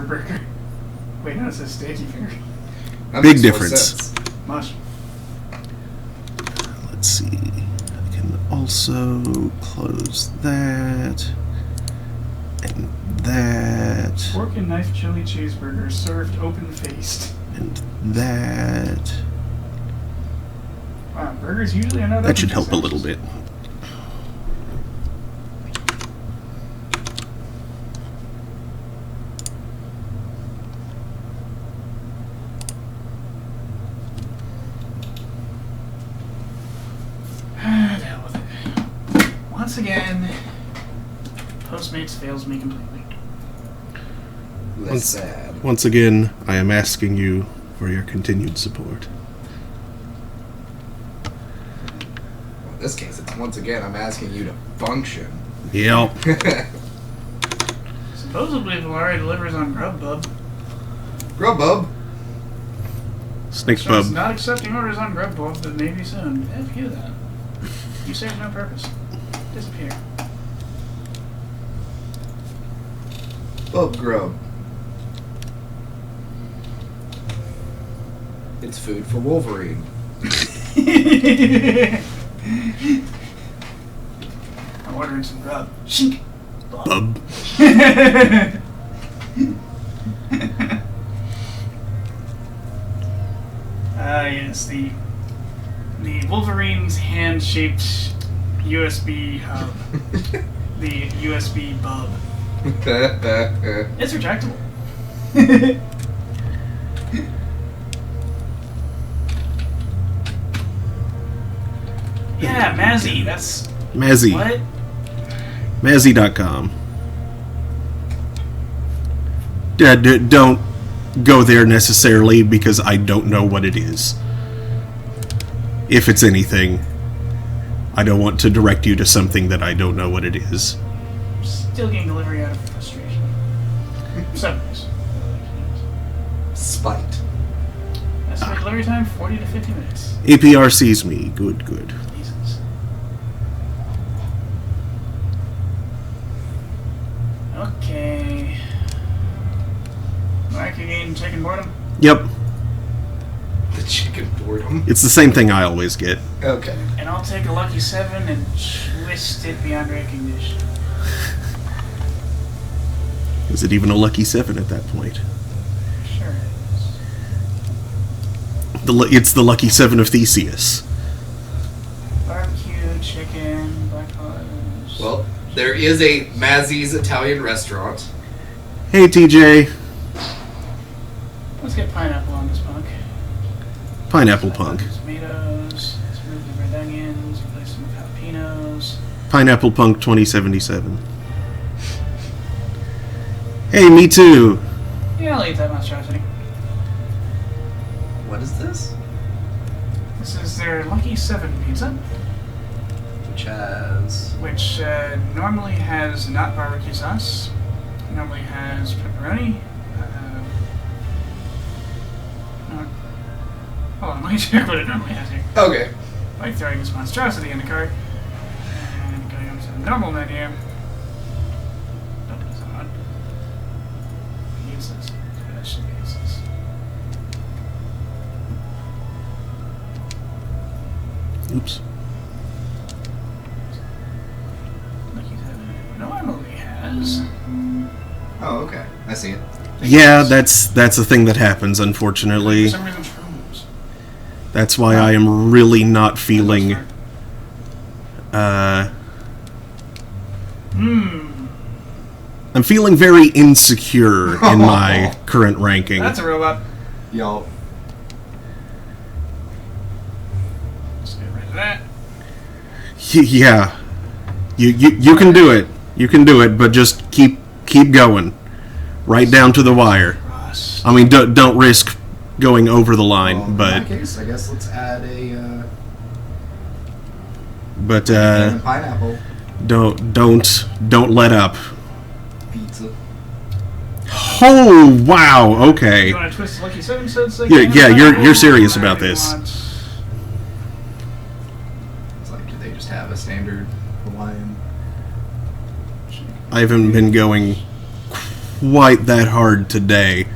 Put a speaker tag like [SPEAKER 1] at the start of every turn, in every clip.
[SPEAKER 1] burger. Wait, no, it says steaky finger.
[SPEAKER 2] That
[SPEAKER 3] Big
[SPEAKER 2] makes more
[SPEAKER 3] difference.
[SPEAKER 2] sense.
[SPEAKER 1] Mush.
[SPEAKER 3] Let's see. I can also close that. And that.
[SPEAKER 1] Pork and knife chili cheeseburger served open-faced.
[SPEAKER 3] And that.
[SPEAKER 1] Wow, burgers usually are not
[SPEAKER 3] That should
[SPEAKER 1] open-faced
[SPEAKER 3] help a little
[SPEAKER 1] sandwiches.
[SPEAKER 3] bit.
[SPEAKER 1] The hell with it. Once again, Postmates fails me completely.
[SPEAKER 2] That's sad.
[SPEAKER 3] Once again, I am asking you for your continued support.
[SPEAKER 2] Well, in this case, it's once again, I'm asking you to function.
[SPEAKER 3] Yep.
[SPEAKER 1] Supposedly, Valari delivers on Grubhub.
[SPEAKER 2] Grubhub.
[SPEAKER 3] Snakes
[SPEAKER 1] So it's
[SPEAKER 3] Pub.
[SPEAKER 1] not accepting orders on Grubhub, but maybe soon. F you that. You serve no purpose. Disappear.
[SPEAKER 2] Bub grub. It's food for Wolverine.
[SPEAKER 1] I'm ordering some grub. Shink.
[SPEAKER 3] Bub.
[SPEAKER 1] Yes, the Wolverine's hand-shaped USB hub. The USB bub. It's retractable. Yeah, Mazzy, that's...
[SPEAKER 3] Mazzy.
[SPEAKER 1] What?
[SPEAKER 3] Mazzy.com. Don't go there necessarily because I don't know what it is. If it's anything, I don't want to direct you to something that I don't know what it is.
[SPEAKER 1] Still getting delivery out of frustration. 7 days.
[SPEAKER 2] Spite.
[SPEAKER 1] Estimated delivery time, 40 to 50 minutes.
[SPEAKER 3] APR sees me. Good, good.
[SPEAKER 1] Jesus. Okay. Mark again, chicken boredom.
[SPEAKER 3] Yep.
[SPEAKER 2] The chicken boredom.
[SPEAKER 3] It's the same thing I always get.
[SPEAKER 2] Okay.
[SPEAKER 1] And I'll take a lucky 7 and twist it beyond recognition.
[SPEAKER 3] Is it even a lucky 7 at that point?
[SPEAKER 1] Sure it
[SPEAKER 3] It's the lucky 7 of Theseus.
[SPEAKER 1] is. Barbecue, chicken, black olives.
[SPEAKER 2] Well, there is a Mazzy's Italian restaurant.
[SPEAKER 3] Hey, TJ.
[SPEAKER 1] Let's get pineapple on this punk.
[SPEAKER 3] Pineapple Punk.
[SPEAKER 1] Tomatoes. Let's remove the red onions. Replace them with jalapenos.
[SPEAKER 3] Pineapple Punk 2077. Hey, me too.
[SPEAKER 1] Yeah, I'll eat that monstrosity.
[SPEAKER 2] What is this?
[SPEAKER 1] This is their Lucky 7 pizza,
[SPEAKER 2] Which has...
[SPEAKER 1] which normally has not barbecue sauce, normally has pepperoni. Hold on, let me check what it normally has here.
[SPEAKER 2] Okay.
[SPEAKER 1] Like throwing this monstrosity in the cart, and going on to the normal menu. Don't put this on. Pizzas. Fish pizzas.
[SPEAKER 3] Oops.
[SPEAKER 1] Lucky 7 normally has.
[SPEAKER 2] Oh, okay. I see it.
[SPEAKER 3] Yeah, that's a thing that happens, unfortunately.
[SPEAKER 1] For some reason, shrooms.
[SPEAKER 3] That's why I am really not feeling... I'm feeling very insecure in my current ranking.
[SPEAKER 1] That's a robot.
[SPEAKER 2] Y'all.
[SPEAKER 1] Let's get rid of that.
[SPEAKER 3] Yeah. You can do it. You can do it, but just keep going. Right down to the wire.
[SPEAKER 1] Ross.
[SPEAKER 3] I mean, don't risk going over the line,
[SPEAKER 2] Well, in
[SPEAKER 3] but...
[SPEAKER 2] that case, I guess let's add a
[SPEAKER 3] But
[SPEAKER 2] pineapple
[SPEAKER 3] don't let up.
[SPEAKER 2] pizza.
[SPEAKER 3] Oh wow! Okay.
[SPEAKER 1] You want to twist Lucky 7 so it's like...
[SPEAKER 3] Yeah, you're serious about this.
[SPEAKER 2] It's like, do they just have a standard Hawaiian?
[SPEAKER 3] I haven't been going quite that hard today.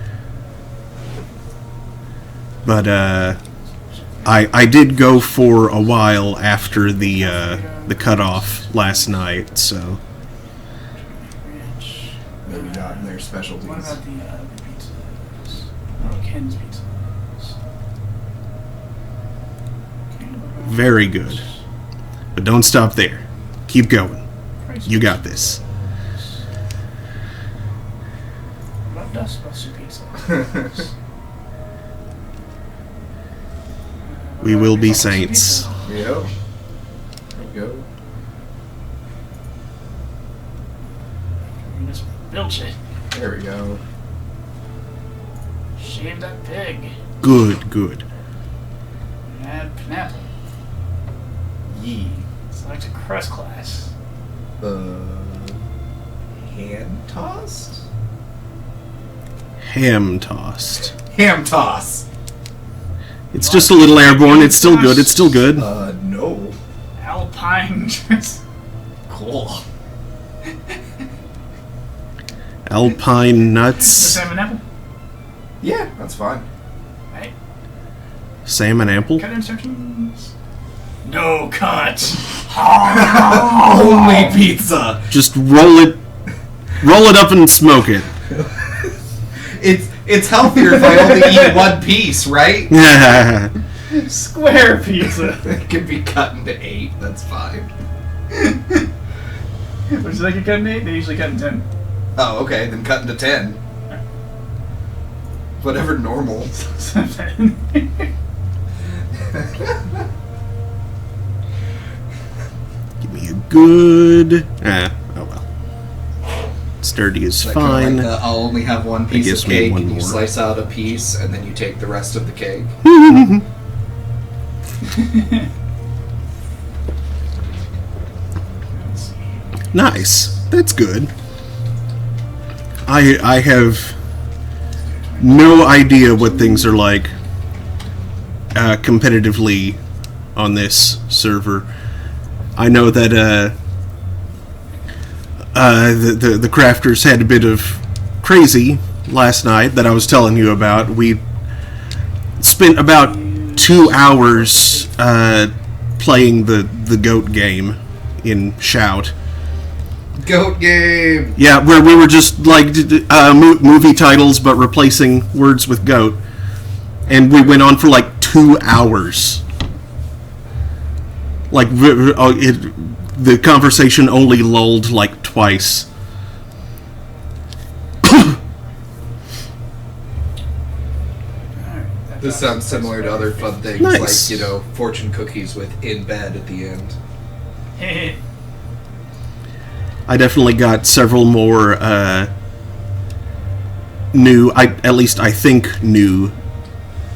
[SPEAKER 3] But I did go for a while after the cutoff last night, so
[SPEAKER 2] Maybe not in their specialties.
[SPEAKER 1] What about the pizzas? Oh, Ken's pizzas. Okay,
[SPEAKER 3] very good. But don't stop there. Keep going. You got this.
[SPEAKER 1] What about Dustbuster pizza?
[SPEAKER 3] We will be saints.
[SPEAKER 2] Yep. There we go.
[SPEAKER 1] Just bilge it.
[SPEAKER 2] There we go.
[SPEAKER 1] Shave that pig.
[SPEAKER 3] Good, good.
[SPEAKER 1] Add pineapple.
[SPEAKER 2] Yee.
[SPEAKER 1] Select a crust class.
[SPEAKER 2] Hand tossed?
[SPEAKER 3] Ham tossed.
[SPEAKER 2] Ham toss.
[SPEAKER 3] It's just a little airborne. It's still good. It's still good.
[SPEAKER 2] No.
[SPEAKER 1] Alpine.
[SPEAKER 2] Cool.
[SPEAKER 3] Alpine
[SPEAKER 1] The
[SPEAKER 3] nuts.
[SPEAKER 1] salmon apple.
[SPEAKER 2] Yeah, that's fine.
[SPEAKER 1] Right.
[SPEAKER 3] Salmon apple.
[SPEAKER 1] Cut instructions. No cut.
[SPEAKER 2] Only pizza.
[SPEAKER 3] Just roll it up and smoke it.
[SPEAKER 2] It's healthier if I only eat one piece, right?
[SPEAKER 1] Square pizza.
[SPEAKER 2] It can be cut into 8. That's fine.
[SPEAKER 1] Would you like it cut in 8? They usually cut in 10.
[SPEAKER 2] Oh, okay. Then cut into 10. Whatever normal.
[SPEAKER 3] Give me a good. Oh well. Sturdy is
[SPEAKER 2] Like,
[SPEAKER 3] fine.
[SPEAKER 2] like I'll only have one piece
[SPEAKER 3] gives
[SPEAKER 2] of
[SPEAKER 3] me
[SPEAKER 2] cake,
[SPEAKER 3] one
[SPEAKER 2] and you
[SPEAKER 3] more.
[SPEAKER 2] slice out a piece, and then you take the rest of the cake.
[SPEAKER 3] Nice. That's good. I have no idea what things are like competitively on this server. I know that the crafters had a bit of crazy last night that I was telling you about. We spent about 2 hours playing the goat game in Shout.
[SPEAKER 2] Goat game!
[SPEAKER 3] Yeah, where we were just like movie titles but replacing words with goat. And we went on for like 2 hours. Like, the conversation only lulled like twice.
[SPEAKER 2] This sounds similar to other fun things,
[SPEAKER 3] Nice.
[SPEAKER 2] like, fortune cookies with in bed at the end.
[SPEAKER 3] I definitely got several more new, at least I think new,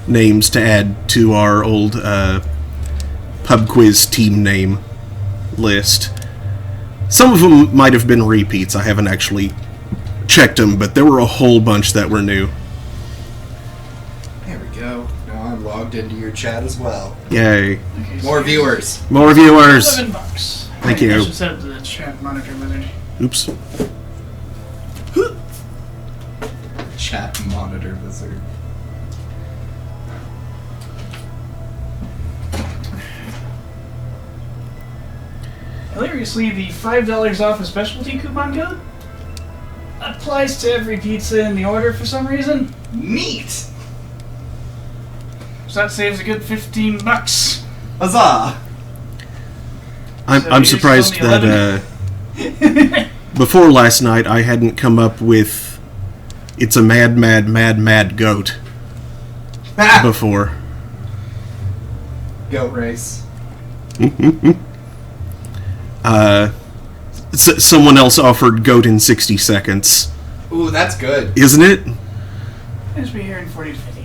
[SPEAKER 3] names to add to our old pub quiz team name list. Some of them might have been repeats. I haven't actually checked them, but there were a whole bunch that were new.
[SPEAKER 2] There we go. Now I'm logged into your chat as well.
[SPEAKER 3] Yay.
[SPEAKER 1] Okay,
[SPEAKER 2] More viewers.
[SPEAKER 3] More viewers.
[SPEAKER 1] $11.
[SPEAKER 3] Thank
[SPEAKER 1] I
[SPEAKER 3] you.
[SPEAKER 1] should set up the chat monitor wizard.
[SPEAKER 3] Oops.
[SPEAKER 2] Chat monitor wizard.
[SPEAKER 1] Hilariously, the $5 off a specialty coupon code applies to every pizza in the order for some reason.
[SPEAKER 2] Neat!
[SPEAKER 1] So that saves a good $15.
[SPEAKER 2] Huzzah!
[SPEAKER 3] I'm
[SPEAKER 1] So you're
[SPEAKER 3] surprised
[SPEAKER 1] still on
[SPEAKER 3] that
[SPEAKER 1] the
[SPEAKER 3] before last night I hadn't come up with "It's a mad, mad, mad, mad goat"
[SPEAKER 2] Ah!
[SPEAKER 3] before.
[SPEAKER 2] Goat race.
[SPEAKER 3] Someone else offered goat in 60 seconds.
[SPEAKER 2] Ooh, that's good.
[SPEAKER 3] Isn't it?
[SPEAKER 1] As we here in 40 to 50.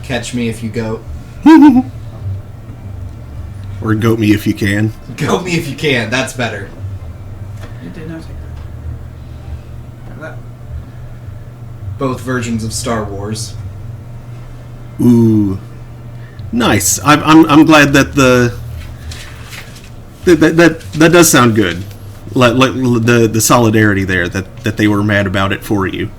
[SPEAKER 2] Catch me if you goat.
[SPEAKER 3] Or goat me if you can.
[SPEAKER 2] Goat me if you can. That's better.
[SPEAKER 1] It did not take
[SPEAKER 2] Have that. Both versions of Star Wars.
[SPEAKER 3] Ooh, nice. I'm glad that that does sound good. the solidarity there that they were mad about it for you.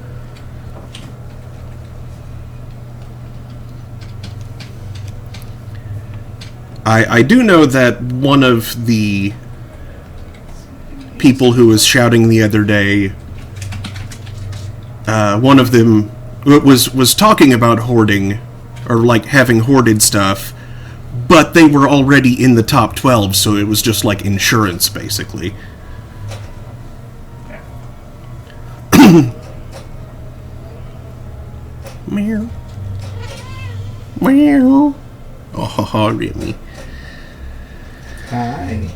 [SPEAKER 3] I do know that one of the people who was shouting the other day, one of them was talking about hoarding, or like having hoarded stuff, but they were already in the top 12, so it was just like insurance, basically. Meow. Meow. Oh, Remy.
[SPEAKER 2] Hi.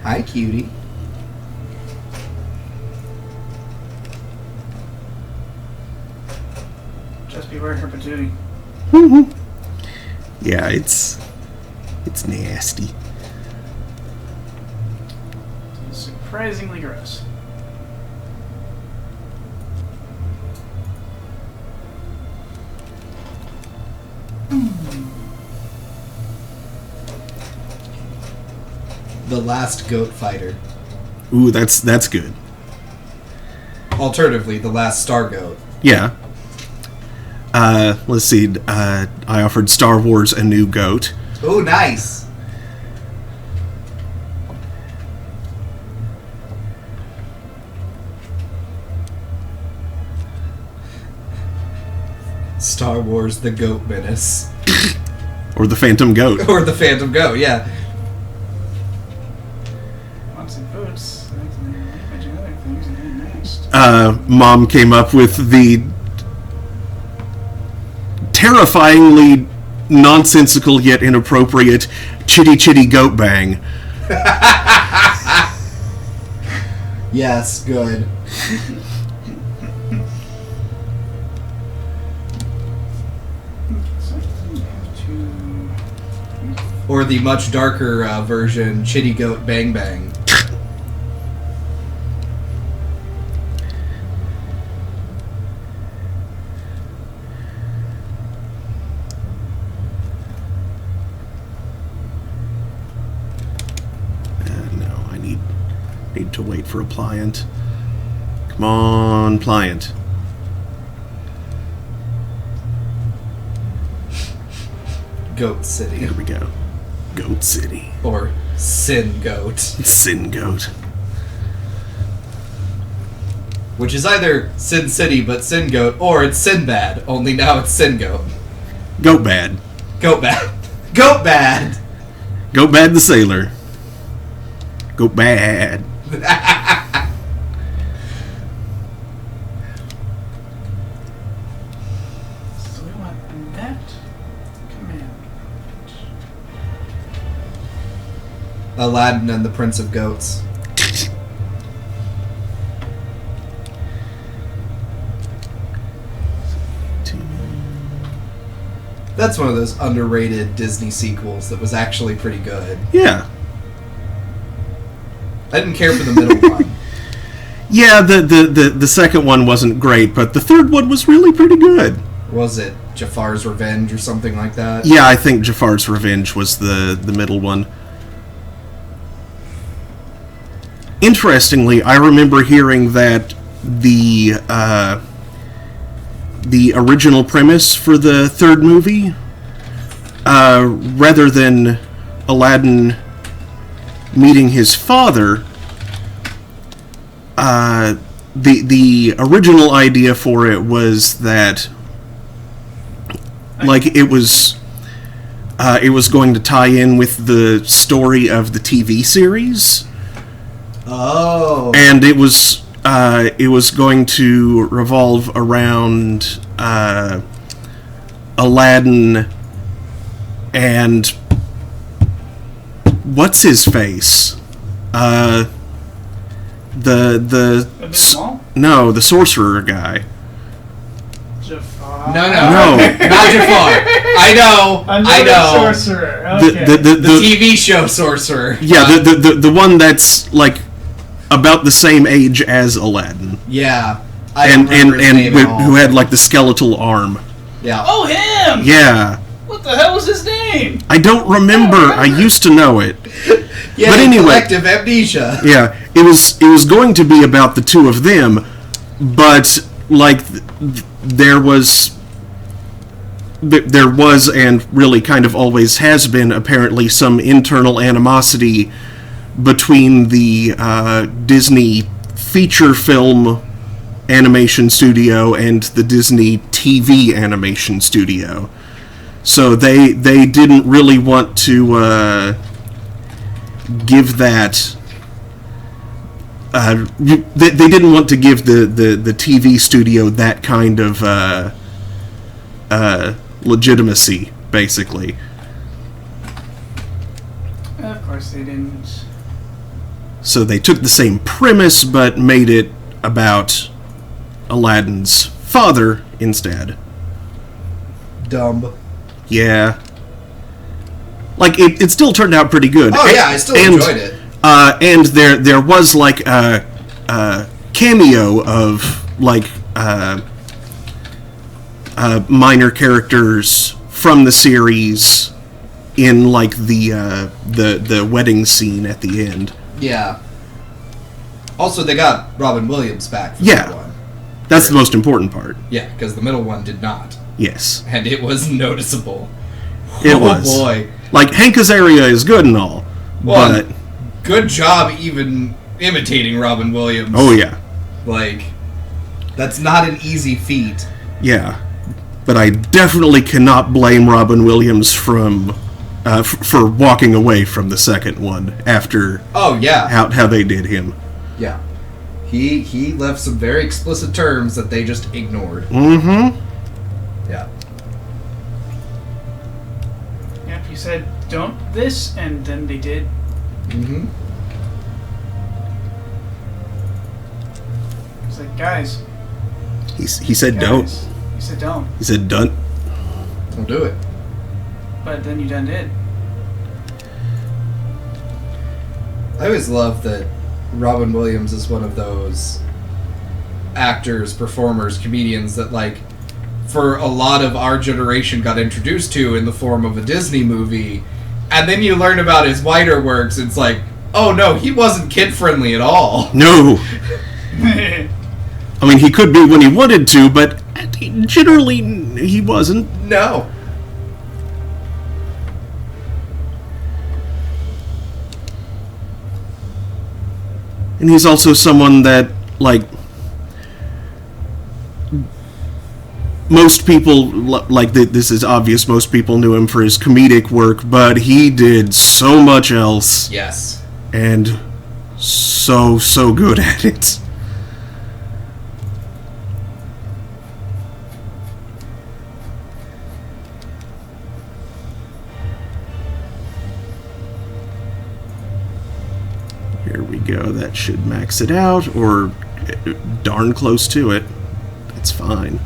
[SPEAKER 2] Hi, cutie.
[SPEAKER 1] Just beware her patootie.
[SPEAKER 3] Yeah, it's nasty.
[SPEAKER 1] It's surprisingly gross.
[SPEAKER 2] The last goat fighter.
[SPEAKER 3] Ooh, that's good.
[SPEAKER 2] Alternatively, the last star goat.
[SPEAKER 3] Yeah. Let's see. I offered Star Wars A New Goat.
[SPEAKER 2] Oh, nice. Star Wars The Goat Menace.
[SPEAKER 3] Or the Phantom Goat.
[SPEAKER 2] Or the Phantom Goat, yeah.
[SPEAKER 1] Lots of boots. A bunch of other things and then next.
[SPEAKER 3] Mom came up with the terrifyingly nonsensical yet inappropriate Chitty Chitty Goat Bang.
[SPEAKER 2] Yes, good. Or the much darker version, Chitty Goat Bang Bang.
[SPEAKER 3] No, I need to wait for a Pliant. Come on, Pliant.
[SPEAKER 2] Goat City.
[SPEAKER 3] Here we go. Goat City.
[SPEAKER 2] Or Sin Goat.
[SPEAKER 3] Sin Goat.
[SPEAKER 2] Which is either Sin City but Sin Goat, or it's Sinbad, only now it's Sin Goat.
[SPEAKER 3] Goat Bad.
[SPEAKER 2] Goat Bad. Goat Bad!
[SPEAKER 3] Goat Bad the Sailor. Goat Bad.
[SPEAKER 1] So we want that command.
[SPEAKER 2] Aladdin and the Prince of Goats. That's one of those underrated Disney sequels that was actually pretty good.
[SPEAKER 3] Yeah.
[SPEAKER 2] I didn't care for the middle one.
[SPEAKER 3] Yeah, the second one wasn't great, but the third one was really pretty good.
[SPEAKER 2] Was it Jafar's Revenge or something like that?
[SPEAKER 3] Yeah, I think Jafar's Revenge was the middle one. Interestingly, I remember hearing that the original premise for the third movie, rather than Aladdin meeting his father, the original idea for it was that, like, it was going to tie in with the story of the TV series.
[SPEAKER 2] Oh.
[SPEAKER 3] And it was going to revolve around Aladdin and what's his face? The sorcerer guy.
[SPEAKER 1] Jafar.
[SPEAKER 2] No,
[SPEAKER 3] No.
[SPEAKER 2] not Jafar. I know.
[SPEAKER 1] Sorcerer. Okay.
[SPEAKER 2] The TV show sorcerer.
[SPEAKER 3] Yeah, the one that's like about the same age as Aladdin.
[SPEAKER 2] Yeah.
[SPEAKER 3] And who had like the skeletal arm.
[SPEAKER 2] Yeah.
[SPEAKER 1] Oh, him!
[SPEAKER 3] Yeah.
[SPEAKER 1] What What the hell was his name?
[SPEAKER 3] I don't remember. I used to know it.
[SPEAKER 2] Yeah,
[SPEAKER 3] But anyway,
[SPEAKER 2] collective amnesia.
[SPEAKER 3] yeah, it was going to be about the two of them, but like there was and really kind of always has been apparently some internal animosity between the Disney feature film animation studio and the Disney TV animation studio. So they didn't really want to give that. They didn't want to give the TV studio that kind of legitimacy, basically.
[SPEAKER 1] Of course they didn't.
[SPEAKER 3] So they took the same premise but made it about Aladdin's father instead.
[SPEAKER 2] Dumb.
[SPEAKER 3] Yeah. Like, it still turned out pretty good.
[SPEAKER 2] Oh, yeah, I still enjoyed it.
[SPEAKER 3] And there was, like, a cameo of, like, minor characters from the series in, like, the wedding scene at the end.
[SPEAKER 2] Yeah. Also, they got Robin Williams back for
[SPEAKER 3] Yeah.
[SPEAKER 2] that one.
[SPEAKER 3] That's the most important part.
[SPEAKER 2] Yeah, because the middle one did not.
[SPEAKER 3] Yes.
[SPEAKER 2] And it was noticeable.
[SPEAKER 3] It
[SPEAKER 2] oh,
[SPEAKER 3] was.
[SPEAKER 2] Boy.
[SPEAKER 3] Like, Hank Azaria is good and all,
[SPEAKER 2] Well,
[SPEAKER 3] but...
[SPEAKER 2] good job even imitating Robin Williams.
[SPEAKER 3] Oh, yeah.
[SPEAKER 2] Like, that's not an easy feat.
[SPEAKER 3] Yeah. But I definitely cannot blame Robin Williams from... for walking away from the second one after...
[SPEAKER 2] Oh, yeah.
[SPEAKER 3] How they did him.
[SPEAKER 2] Yeah. He left some very explicit terms that they just ignored.
[SPEAKER 3] Mm-hmm.
[SPEAKER 2] Yeah.
[SPEAKER 1] Yep, he said, don't this, and then they did.
[SPEAKER 2] Mm-hmm.
[SPEAKER 1] It's like, guys.
[SPEAKER 3] He said
[SPEAKER 1] guys.
[SPEAKER 3] don't.
[SPEAKER 1] He said don't.
[SPEAKER 3] He said don't.
[SPEAKER 2] Don't do it.
[SPEAKER 1] But then you done did.
[SPEAKER 2] I always love that Robin Williams is one of those actors, performers, comedians that, like, for a lot of our generation got introduced to in the form of a Disney movie, and then you learn about his wider works, it's like, oh no, he wasn't kid-friendly at all.
[SPEAKER 3] No. I mean, he could be when he wanted to, but generally he wasn't.
[SPEAKER 2] No.
[SPEAKER 3] And he's also someone that, like, most people, like, this is obvious, most people knew him for his comedic work, but he did so much else.
[SPEAKER 2] Yes.
[SPEAKER 3] And so good at it. Here we go. That should max it out, or darn close to it. That's fine.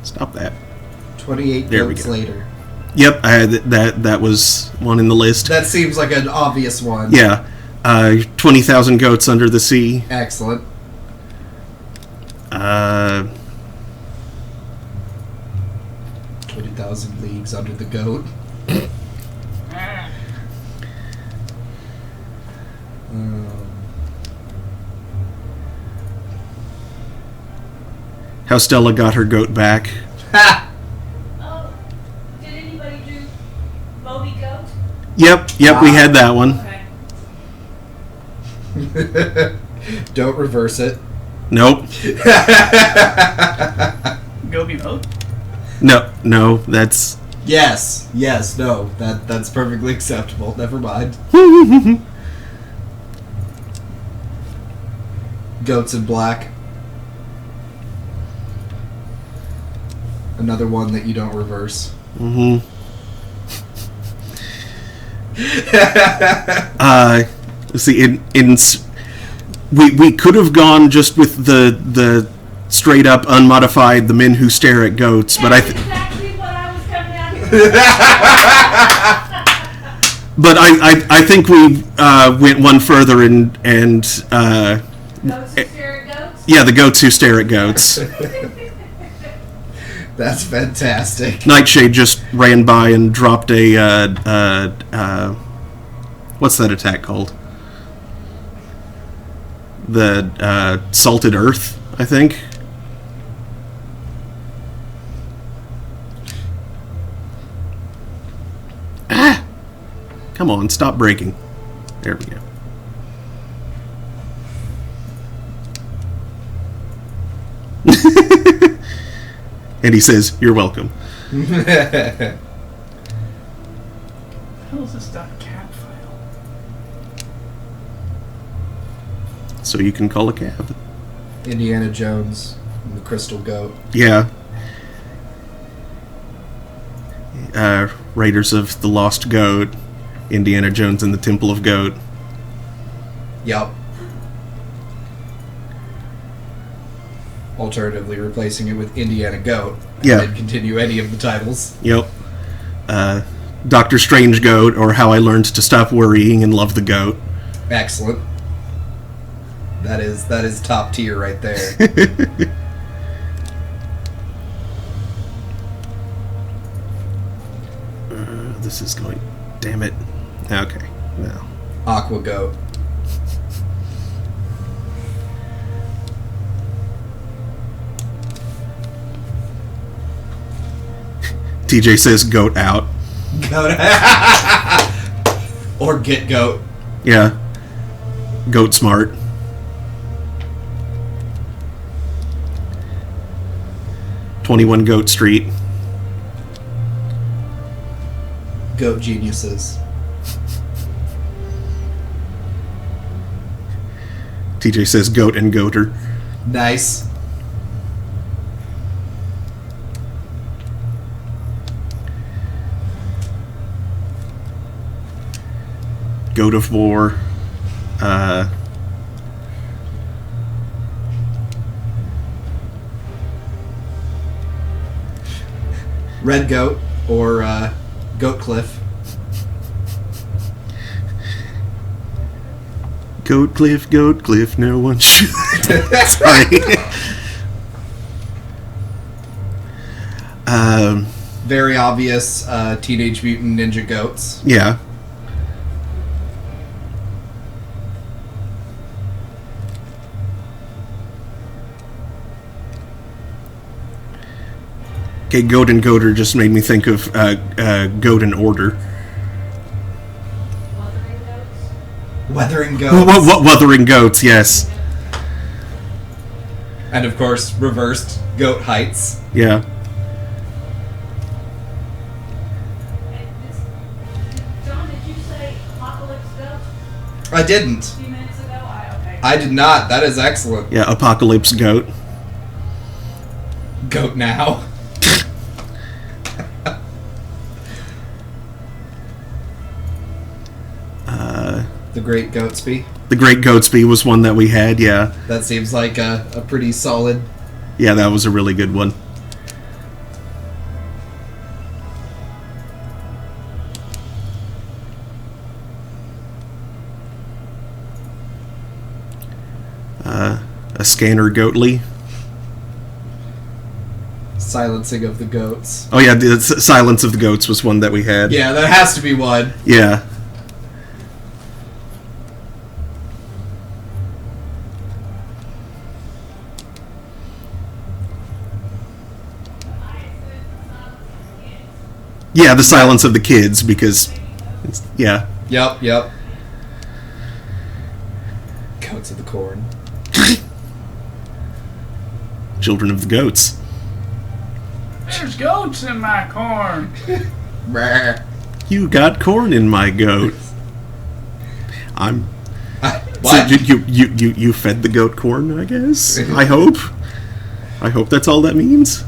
[SPEAKER 3] Stop that.
[SPEAKER 2] 28
[SPEAKER 3] There we
[SPEAKER 2] votes
[SPEAKER 3] go.
[SPEAKER 2] later.
[SPEAKER 3] Yep, I had that was one in the list.
[SPEAKER 2] That seems like an obvious one.
[SPEAKER 3] Yeah. 20,000 Goats Under the Sea.
[SPEAKER 2] Excellent. 20,000 Leagues Under the Goat.
[SPEAKER 3] How Stella Got Her Goat Back.
[SPEAKER 2] Ha!
[SPEAKER 4] Oh, did anybody do Moby Goat?
[SPEAKER 3] Yep, we had that one.
[SPEAKER 4] Okay.
[SPEAKER 2] Don't reverse it.
[SPEAKER 3] Nope.
[SPEAKER 1] Gobi vote?
[SPEAKER 3] No, that's...
[SPEAKER 2] Yes, no. That's perfectly acceptable. Never mind. Goats in Black. Another one that you don't reverse.
[SPEAKER 3] Mm-hmm. Let's see. We could have gone just with the straight up unmodified the men who stare at goats, but
[SPEAKER 4] That's exactly what I was coming out here.
[SPEAKER 3] but I think we went one further and
[SPEAKER 4] Goats who stare at goats?
[SPEAKER 3] yeah, the goats who stare at goats.
[SPEAKER 2] That's fantastic.
[SPEAKER 3] Nightshade just ran by and dropped a what's that attack called? The salted earth, I think. Ah! Come on, stop breaking. There we go. And he says, "You're welcome."
[SPEAKER 1] What the hell is this .cat file?
[SPEAKER 3] So you can call a cab.
[SPEAKER 2] Indiana Jones and the Crystal Goat.
[SPEAKER 3] Yeah. Raiders of the Lost Goat, Indiana Jones and the Temple of Goat.
[SPEAKER 2] Yup. Alternatively, replacing it with Indiana Goat. And
[SPEAKER 3] Yeah.
[SPEAKER 2] then continue any of the titles.
[SPEAKER 3] Yep. Doctor Strange Goat, or How I Learned to Stop Worrying and Love the Goat.
[SPEAKER 2] Excellent. That is top tier right there.
[SPEAKER 3] This is going... Damn it. Okay. No.
[SPEAKER 2] Aqua Goat.
[SPEAKER 3] TJ says goat out.
[SPEAKER 2] Goat. Or Get Goat.
[SPEAKER 3] Yeah. Goat smart. "21 Goat Street."
[SPEAKER 2] Goat Geniuses.
[SPEAKER 3] TJ says goat and goater.
[SPEAKER 2] Nice.
[SPEAKER 3] Goat of War.
[SPEAKER 2] Red Goat or Goat Cliff.
[SPEAKER 3] Goat Cliff, no one should. Sorry.
[SPEAKER 2] Very obvious Teenage Mutant Ninja Goats.
[SPEAKER 3] Yeah. Okay, Goat and Goater just made me think of Goat and Order.
[SPEAKER 4] Wuthering
[SPEAKER 2] Weathering
[SPEAKER 4] goats?
[SPEAKER 2] Goats.
[SPEAKER 3] Wuthering Goats, yes.
[SPEAKER 2] And of course, reversed Goat Heights.
[SPEAKER 3] Yeah.
[SPEAKER 4] John, did you say Apocalypse Goat
[SPEAKER 2] I didn't.
[SPEAKER 4] a few minutes ago? Okay.
[SPEAKER 2] I did not. That is excellent.
[SPEAKER 3] Yeah, Apocalypse Goat.
[SPEAKER 2] Goat now. The Great Goatsby.
[SPEAKER 3] The Great Goatsby was one that we had, yeah.
[SPEAKER 2] That seems like a pretty solid.
[SPEAKER 3] Yeah, that was a really good one. A Scanner Goatly.
[SPEAKER 2] Silencing of the Goats.
[SPEAKER 3] Oh yeah, the Silence of the Goats was one that we had.
[SPEAKER 2] Yeah, that has to be one.
[SPEAKER 3] Yeah. Yeah, the Silence of the Kids, because... Yeah.
[SPEAKER 2] Yep. Goats of the Corn.
[SPEAKER 3] Children of the Goats.
[SPEAKER 1] There's goats in my corn.
[SPEAKER 2] Brr.
[SPEAKER 3] You got corn in my goat. I'm...
[SPEAKER 2] What?
[SPEAKER 3] So you fed the goat corn, I guess? I hope. I hope that's all that means.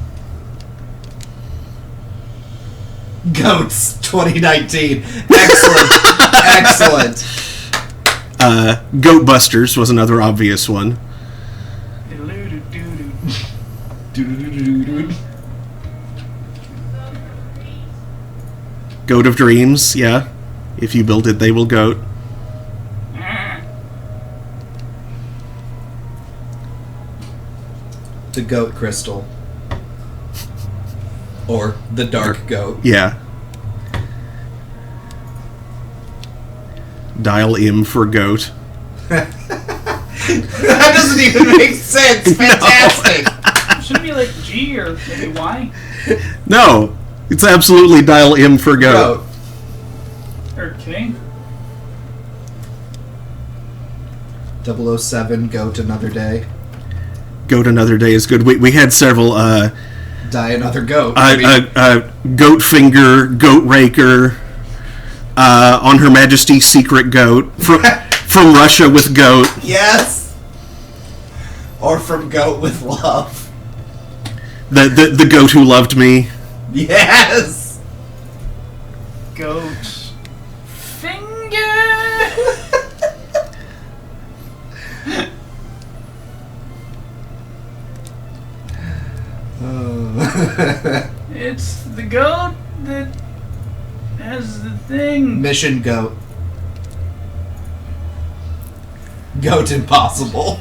[SPEAKER 2] Goats 2019. Excellent. Excellent.
[SPEAKER 3] Goat Busters was another obvious one. Goat of Dreams, yeah. If you build it, they will goat.
[SPEAKER 2] The goat crystal. Or the dark goat.
[SPEAKER 3] Yeah. Dial M for goat.
[SPEAKER 2] That doesn't even make sense. Fantastic.
[SPEAKER 1] Shouldn't it be like G or maybe Y?
[SPEAKER 3] No, it's absolutely dial M for goat.
[SPEAKER 1] Or K?
[SPEAKER 2] 007, goat another day.
[SPEAKER 3] Goat another day is good. We had several
[SPEAKER 2] Die another goat.
[SPEAKER 3] Goat Finger, Goat Raker, On Her Majesty's Secret Goat, from Russia with Goat.
[SPEAKER 2] Yes. Or from Goat with Love.
[SPEAKER 3] The goat who loved me.
[SPEAKER 2] Yes.
[SPEAKER 1] Goat. Finger! It's the goat that has the thing.
[SPEAKER 2] Mission Goat. Goat Impossible.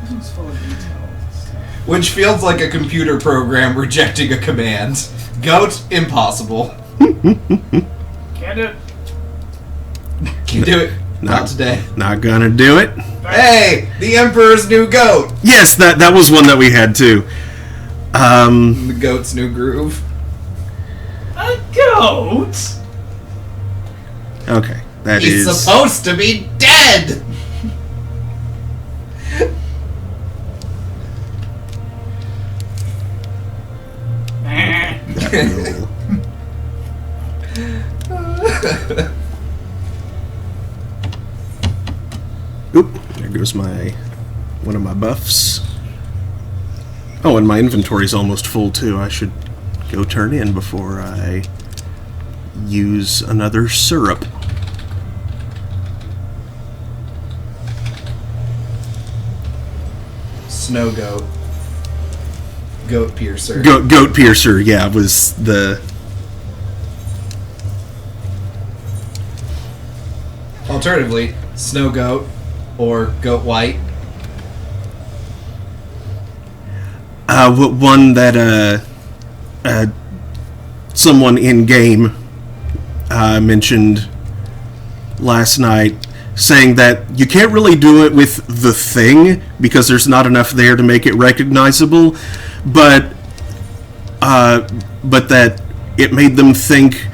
[SPEAKER 1] This one's full of details.
[SPEAKER 2] Which feels like a computer program rejecting a command. Goat Impossible.
[SPEAKER 1] Can't do it.
[SPEAKER 2] Can you do it? Not today.
[SPEAKER 3] Not gonna do it.
[SPEAKER 2] Hey! The Emperor's New Goat!
[SPEAKER 3] Yes, that was one that we had too.
[SPEAKER 2] The Goat's New Groove.
[SPEAKER 1] A goat?
[SPEAKER 3] Okay,
[SPEAKER 2] He's supposed to be dead!
[SPEAKER 3] Oop, there goes one of my buffs. Oh, and my inventory's almost full too. I should go turn in before I use another syrup.
[SPEAKER 2] Snow Goat. Goat Piercer.
[SPEAKER 3] Goat Piercer, yeah, was the...
[SPEAKER 2] Alternatively, Snow Goat or Goat White.
[SPEAKER 3] One that someone in game mentioned last night, saying that you can't really do it with the thing because there's not enough there to make it recognizable, but that it made them think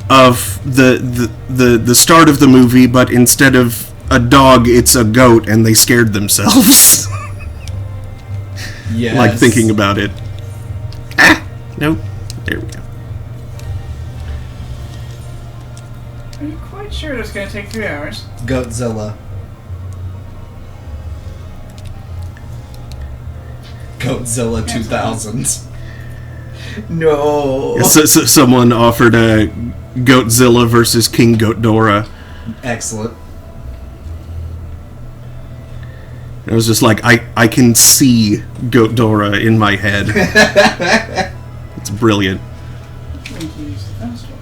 [SPEAKER 3] of the start of the movie, but instead of a dog, it's a goat, and they scared themselves.
[SPEAKER 2] Yes.
[SPEAKER 3] Like thinking about it. Nope. There we go.
[SPEAKER 1] Are you quite sure it's going to take 3 hours?
[SPEAKER 2] Goatzilla. Goatzilla 2000. No.
[SPEAKER 3] So someone offered a Goatzilla versus King Goatdora.
[SPEAKER 2] Excellent.
[SPEAKER 3] And I was just like, I can see Goatdora in my head. It's brilliant.
[SPEAKER 1] We can use the fast one.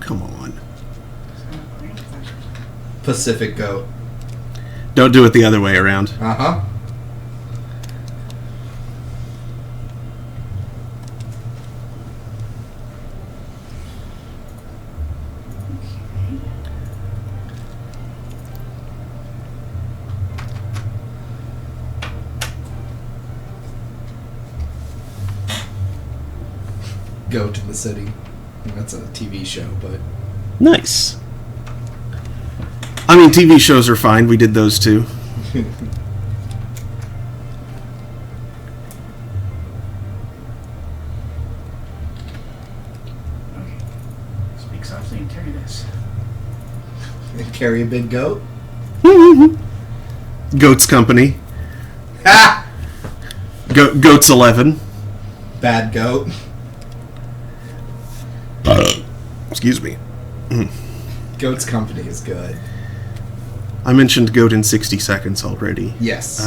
[SPEAKER 3] Come on.
[SPEAKER 2] Pacific Goat.
[SPEAKER 3] Don't do it the other way around.
[SPEAKER 2] Uh-huh. Goat in the City. That's a TV show, but...
[SPEAKER 3] Nice. I mean, TV shows are fine. We did those too.
[SPEAKER 1] Okay. Speak softly and carry this.
[SPEAKER 2] Carry a big goat?
[SPEAKER 3] Goat's Company.
[SPEAKER 2] Ha!
[SPEAKER 3] Goat's 11.
[SPEAKER 2] bad goat.
[SPEAKER 3] Excuse me.
[SPEAKER 2] Goat's company is good.
[SPEAKER 3] I mentioned goat in 60 seconds already.
[SPEAKER 2] Yes.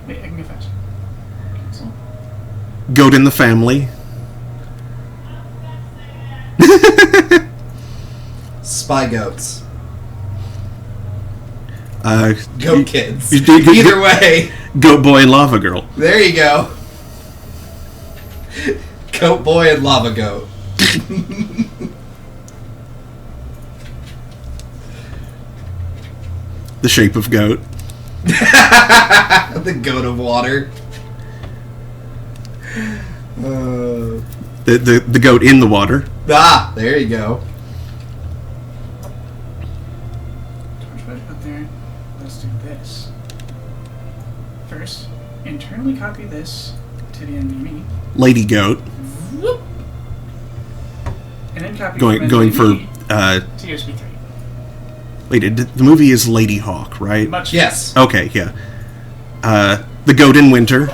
[SPEAKER 1] Wait, I can go fast. Cancel.
[SPEAKER 3] Goat in the family.
[SPEAKER 2] Spy goats.
[SPEAKER 3] Goat
[SPEAKER 2] Goat kids.
[SPEAKER 3] you did-
[SPEAKER 2] Either way.
[SPEAKER 3] Goat boy and lava girl.
[SPEAKER 2] There you go. Goat boy and lava goat.
[SPEAKER 3] The shape of goat.
[SPEAKER 2] The goat of water.
[SPEAKER 3] The goat in the water.
[SPEAKER 2] There you go.
[SPEAKER 1] Torchlight up there. Let's do this. First, internally copy this to the NVMe.
[SPEAKER 3] Lady goat.
[SPEAKER 1] Whoop. And then copy
[SPEAKER 3] Going for
[SPEAKER 1] to USB 3.
[SPEAKER 3] wait, the movie is Lady Hawk, right?
[SPEAKER 1] Much
[SPEAKER 2] Yes.
[SPEAKER 3] Okay, yeah. The goat in winter.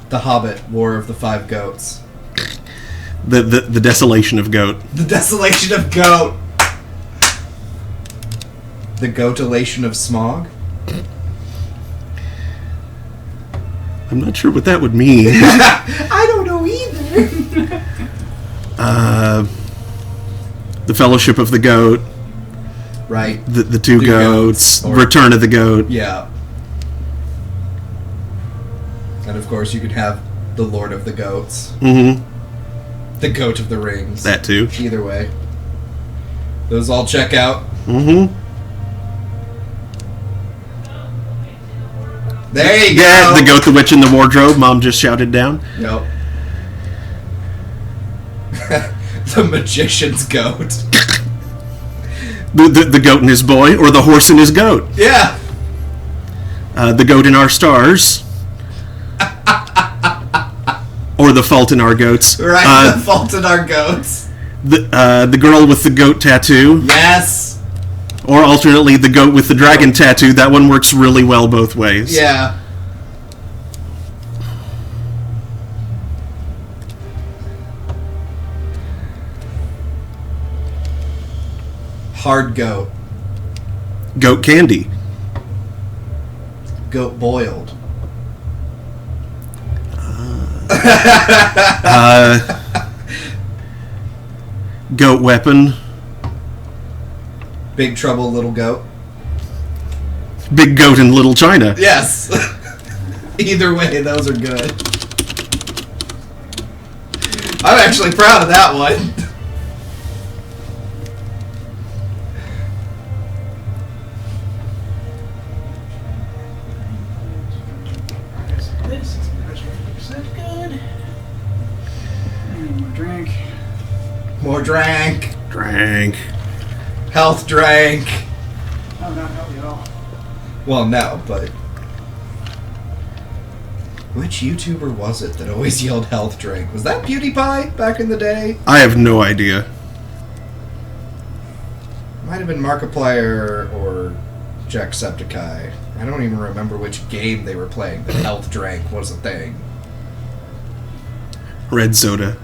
[SPEAKER 2] The Hobbit, War of the Five Goats.
[SPEAKER 3] The desolation of goat.
[SPEAKER 2] The desolation of goat. The goatolation of smog.
[SPEAKER 3] I'm not sure what that would mean.
[SPEAKER 2] I don't know either.
[SPEAKER 3] The Fellowship of the Goat.
[SPEAKER 2] Right.
[SPEAKER 3] The two goats.
[SPEAKER 2] Or-
[SPEAKER 3] Return of the Goat.
[SPEAKER 2] Yeah. And of course, you could have the Lord of the Goats.
[SPEAKER 3] Mm-hmm.
[SPEAKER 2] The Goat of the Rings.
[SPEAKER 3] That too.
[SPEAKER 2] Either way. Those all check out.
[SPEAKER 3] Mm-hmm.
[SPEAKER 2] There you
[SPEAKER 3] Yeah,
[SPEAKER 2] go.
[SPEAKER 3] the goat, the witch, and the wardrobe. Mom just shouted down.
[SPEAKER 2] Yep. The magician's goat.
[SPEAKER 3] The goat and his boy, or the horse and his goat.
[SPEAKER 2] Yeah.
[SPEAKER 3] The goat in our stars. Or the fault in our goats.
[SPEAKER 2] Right. The Fault in Our Goats.
[SPEAKER 3] The girl with the goat tattoo.
[SPEAKER 2] Yes.
[SPEAKER 3] Or alternately, the goat with the dragon tattoo. That one works really well both ways.
[SPEAKER 2] Yeah. Hard goat.
[SPEAKER 3] Goat candy.
[SPEAKER 2] Goat boiled.
[SPEAKER 3] Goat weapon.
[SPEAKER 2] Big Trouble, Little Goat.
[SPEAKER 3] Big goat in Little China.
[SPEAKER 2] Yes. Either way, those are good. I'm actually proud of that one.
[SPEAKER 1] This is 50% good. And more drink.
[SPEAKER 2] More drank.
[SPEAKER 3] Drank.
[SPEAKER 2] Health drank.
[SPEAKER 1] Oh, not healthy at all.
[SPEAKER 2] Well, no, but... Which YouTuber was it that always yelled health drink? Was that PewDiePie back in the day?
[SPEAKER 3] I have no idea.
[SPEAKER 2] Might have been Markiplier or Jacksepticeye. I don't even remember which game they were playing that health drank was a thing.
[SPEAKER 3] Red soda.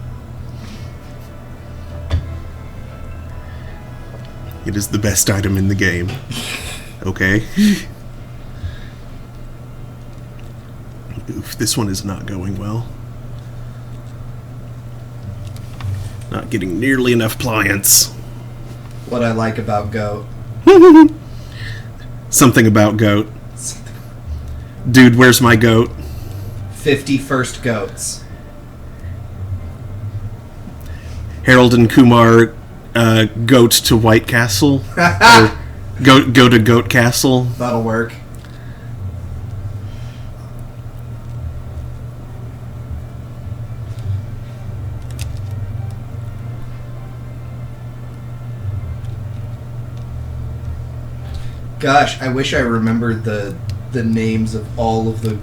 [SPEAKER 3] It is the best item in the game. Okay. Oof, this one is not going well. Not getting nearly enough pliance.
[SPEAKER 2] What I like about Goat.
[SPEAKER 3] Something about goat. Dude, where's my goat?
[SPEAKER 2] 51st Goats.
[SPEAKER 3] Harold and Kumar goat to White Castle. Or go to Goat Castle.
[SPEAKER 2] That'll work. Gosh, I wish I remembered the names of all of the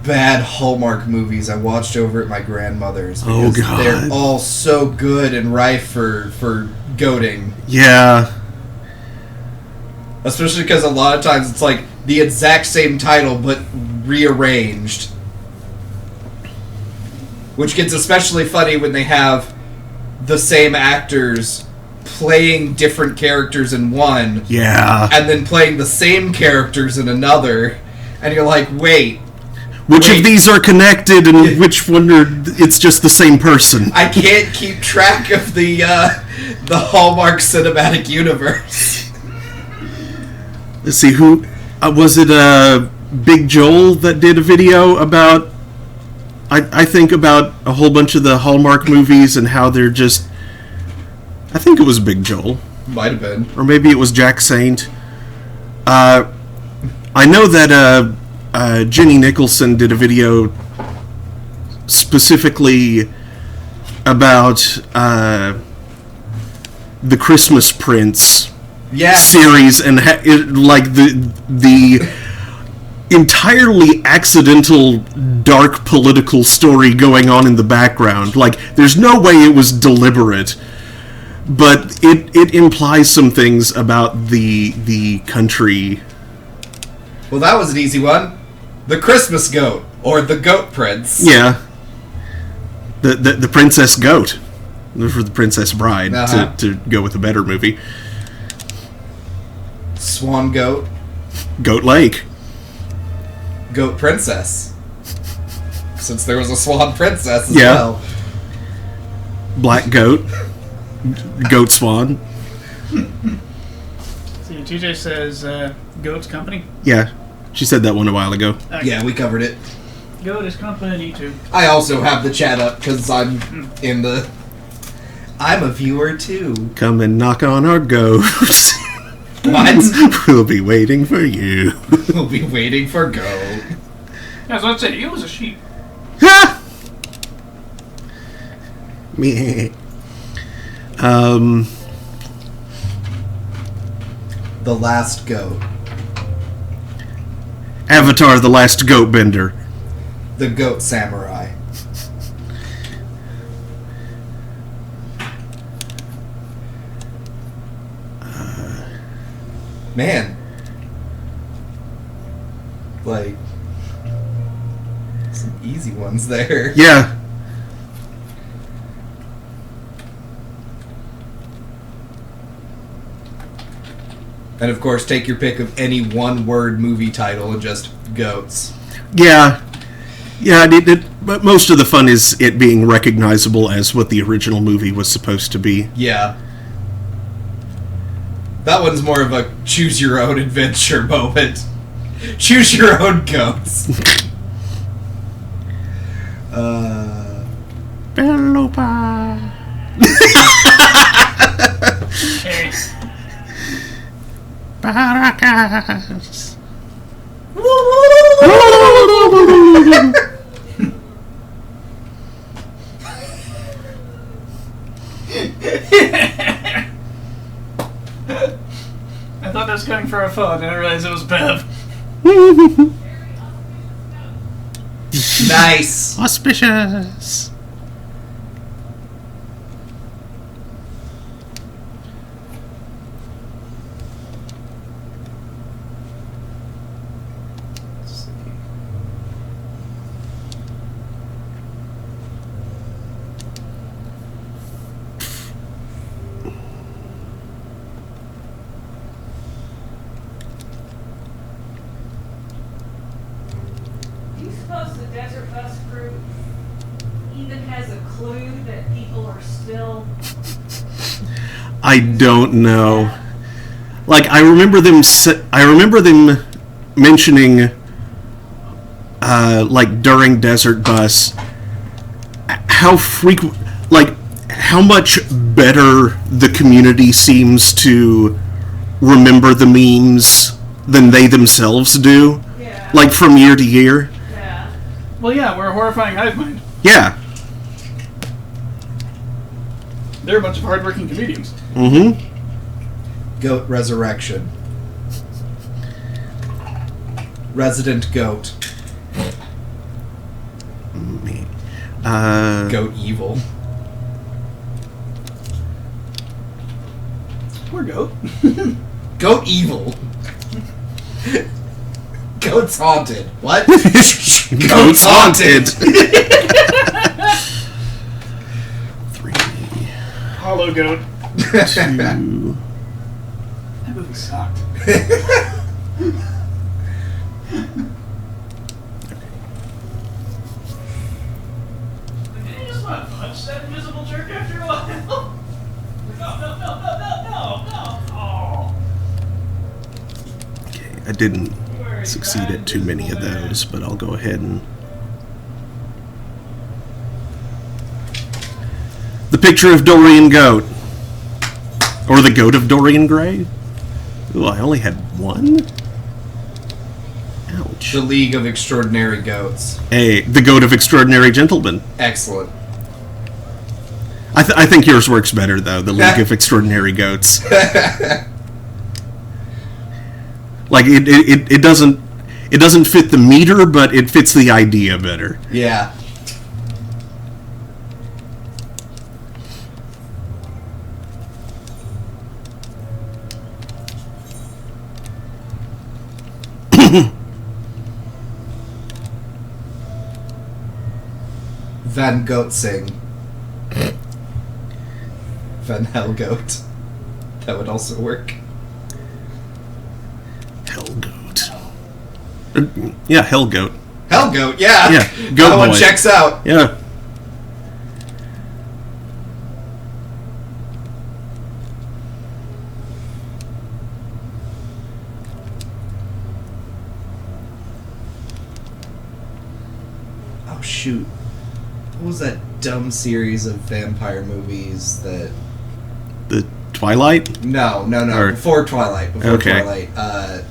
[SPEAKER 2] bad Hallmark movies I watched over at my grandmother's.
[SPEAKER 3] Oh,
[SPEAKER 2] Because
[SPEAKER 3] God.
[SPEAKER 2] they're all so good and rife for goating.
[SPEAKER 3] Yeah.
[SPEAKER 2] Especially because a lot of times it's like the exact same title but rearranged. Which gets especially funny when they have the same actors playing different characters in one.
[SPEAKER 3] Yeah.
[SPEAKER 2] And then playing the same characters in another. And you're like, wait.
[SPEAKER 3] Which of these are connected and which one are... It's just the same person.
[SPEAKER 2] I can't keep track of the Hallmark Cinematic Universe.
[SPEAKER 3] Let's see, who... was it Big Joel that did a video about... I think about a whole bunch of the Hallmark movies and how they're just... I think it was Big Joel.
[SPEAKER 2] Might have been.
[SPEAKER 3] Or maybe it was Jack Saint. I know that Jenny Nicholson did a video specifically about the Christmas Prince series and like the entirely accidental dark political story going on in the background. Like, there's no way it was deliberate, but it implies some things about the country.
[SPEAKER 2] Well, that was an easy one. The Christmas Goat, or the Goat Prince.
[SPEAKER 3] Yeah. The Princess Goat. For the Princess Bride, to go with a better movie.
[SPEAKER 2] Swan Goat.
[SPEAKER 3] Goat Lake.
[SPEAKER 2] Goat Princess. Since there was a Swan Princess as
[SPEAKER 3] Yeah.
[SPEAKER 2] well.
[SPEAKER 3] Black Goat. Goat Swan.
[SPEAKER 1] See, TJ says Goat's company.
[SPEAKER 3] Yeah. She said that one a while ago.
[SPEAKER 2] Yeah, we covered it.
[SPEAKER 1] Goat is company too.
[SPEAKER 2] I also have the chat up because I'm in the... I'm a viewer too.
[SPEAKER 3] Come and knock on our ghost.
[SPEAKER 2] What?
[SPEAKER 3] We'll be waiting for you.
[SPEAKER 2] We'll be waiting for Goat.
[SPEAKER 1] Yeah, so I'd say you was a sheep.
[SPEAKER 3] Me.
[SPEAKER 2] The Last Goat.
[SPEAKER 3] Avatar: The Last Goat Bender.
[SPEAKER 2] The Goat Samurai. Man. Like, some easy ones there.
[SPEAKER 3] Yeah.
[SPEAKER 2] And of course, take your pick of any one-word movie title and just goats.
[SPEAKER 3] Yeah. Yeah, but most of the fun is it being recognizable as what the original movie was supposed to be.
[SPEAKER 2] Yeah. That one's more of a choose-your-own-adventure moment. Choose your own goats.
[SPEAKER 3] Belopa.
[SPEAKER 1] Hey.
[SPEAKER 3] Baracas.
[SPEAKER 1] I thought I was coming for a phone, and I realized it was Bev.
[SPEAKER 2] Nice.
[SPEAKER 3] Auspicious.
[SPEAKER 4] Do you suppose the Desert Bus crew even has a clue that people are still...
[SPEAKER 3] I don't know. Like, I remember them mentioning, like, during Desert Bus, how frequent, like, how much better the community seems to remember the memes than they themselves do.
[SPEAKER 4] Yeah.
[SPEAKER 3] Like, from year to year.
[SPEAKER 4] Yeah.
[SPEAKER 1] Well, yeah, we're a horrifying hive mind.
[SPEAKER 3] Yeah.
[SPEAKER 1] They're a bunch of hardworking comedians.
[SPEAKER 3] Mm-hmm.
[SPEAKER 2] Goat Resurrection. Resident Goat. Goat Evil.
[SPEAKER 1] Poor goat.
[SPEAKER 2] Goat evil. Goat's haunted. What?
[SPEAKER 3] Goat's haunted. 3,
[SPEAKER 1] Hollow goat.
[SPEAKER 3] 2.
[SPEAKER 1] That movie sucked. Did you just want to punch that invisible jerk after a while? No.
[SPEAKER 3] Okay, I didn't succeed at too many of those, but I'll go ahead and... The picture of Dorian Goat. Or the Goat of Dorian Gray? Ooh, I only had one? Ouch.
[SPEAKER 2] The League of Extraordinary Goats.
[SPEAKER 3] Hey, the Goat of Extraordinary Gentlemen.
[SPEAKER 2] Excellent.
[SPEAKER 3] I think yours works better, though, the League of Extraordinary Goats. Like, it doesn't fit the meter, but it fits the idea better.
[SPEAKER 2] Yeah. Van Goatsing. Van Hellgoat. That would also work.
[SPEAKER 3] Hellgoat. Yeah, Hellgoat.
[SPEAKER 2] Hellgoat, yeah.
[SPEAKER 3] Yeah, Goat
[SPEAKER 2] that one
[SPEAKER 3] Boy.
[SPEAKER 2] checks out.
[SPEAKER 3] Yeah.
[SPEAKER 2] Oh shoot. What was that dumb series of vampire movies that...
[SPEAKER 3] The Twilight?
[SPEAKER 2] No.
[SPEAKER 3] Or-
[SPEAKER 2] Before Twilight.
[SPEAKER 3] Okay.
[SPEAKER 2] Twilight.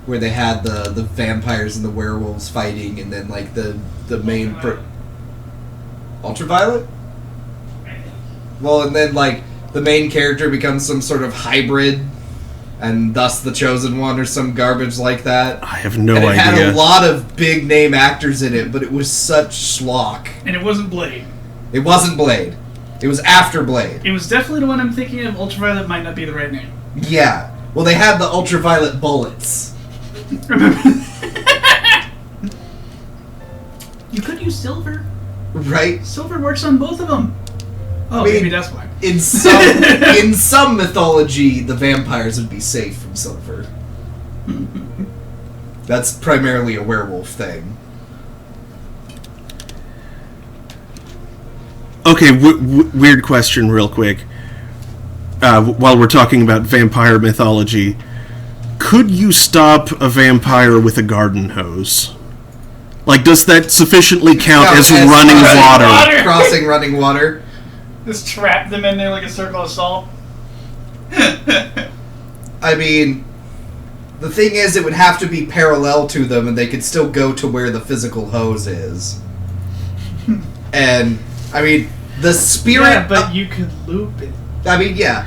[SPEAKER 2] Where they had the vampires and the werewolves fighting, and then like the main... Ultraviolet? Well, and then like the main character becomes some sort of hybrid, and thus the chosen one or some garbage like that.
[SPEAKER 3] I have no
[SPEAKER 2] and it had
[SPEAKER 3] idea.
[SPEAKER 2] a lot of big name actors in it, but it was such schlock.
[SPEAKER 1] And it wasn't Blade.
[SPEAKER 2] It wasn't Blade. It was after Blade.
[SPEAKER 1] It was definitely the one I'm thinking of. Ultraviolet might not be the right name.
[SPEAKER 2] Yeah. Well, they had the ultraviolet bullets.
[SPEAKER 1] Remember? You could use silver.
[SPEAKER 2] Right?
[SPEAKER 1] Silver works on both of them. Oh,
[SPEAKER 2] I mean,
[SPEAKER 1] maybe that's why.
[SPEAKER 2] In some mythology, the vampires would be safe from silver. That's primarily a werewolf thing.
[SPEAKER 3] Okay, weird question real quick. While we're talking about vampire mythology, could you stop a vampire with a garden hose? Like, does that sufficiently count as running water?
[SPEAKER 2] Crossing running water.
[SPEAKER 1] Just trap them in there like a circle of salt.
[SPEAKER 2] I mean, the thing is, it would have to be parallel to them, and they could still go to where the physical hose is. And, I mean, the spirit...
[SPEAKER 1] Yeah, but you could loop it.
[SPEAKER 2] I mean, yeah.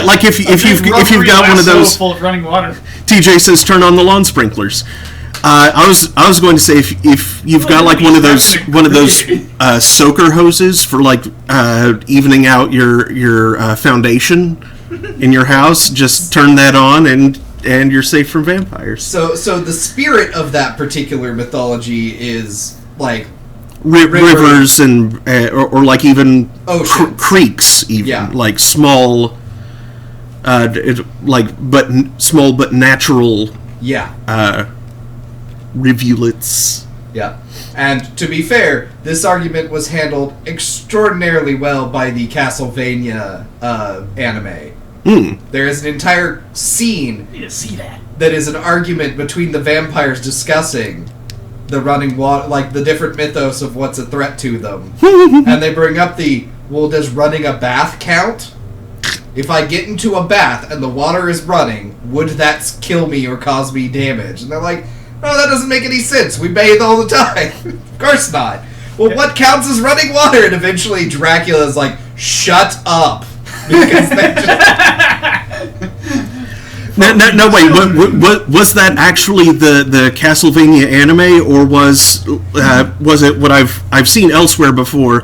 [SPEAKER 3] Like if you've got one of those.
[SPEAKER 1] Full of running water.
[SPEAKER 3] TJ says turn on the lawn sprinklers. I was going to say if you've got like one of those soaker hoses for like evening out your foundation in your house, just turn that on and you're safe from vampires.
[SPEAKER 2] So the spirit of that particular mythology is like
[SPEAKER 3] Rivers and or like even creeks, even
[SPEAKER 2] Yeah.
[SPEAKER 3] like small, small but natural
[SPEAKER 2] yeah.
[SPEAKER 3] rivulets.
[SPEAKER 2] Yeah. And to be fair, this argument was handled extraordinarily well by the Castlevania anime. There is an entire scene
[SPEAKER 1] You see that?
[SPEAKER 2] that is an argument between the vampires discussing the running water, like the different mythos of what's a threat to them. And they bring up does running a bath count? If I get into a bath and the water is running, would that kill me or cause me damage? And they're like, no, that doesn't make any sense. We bathe all the time. Of course not. Well, what counts as running water? And eventually Dracula's like, shut up. Because they just...
[SPEAKER 3] No, wait. What was that actually the Castlevania anime, or was it what I've seen elsewhere before,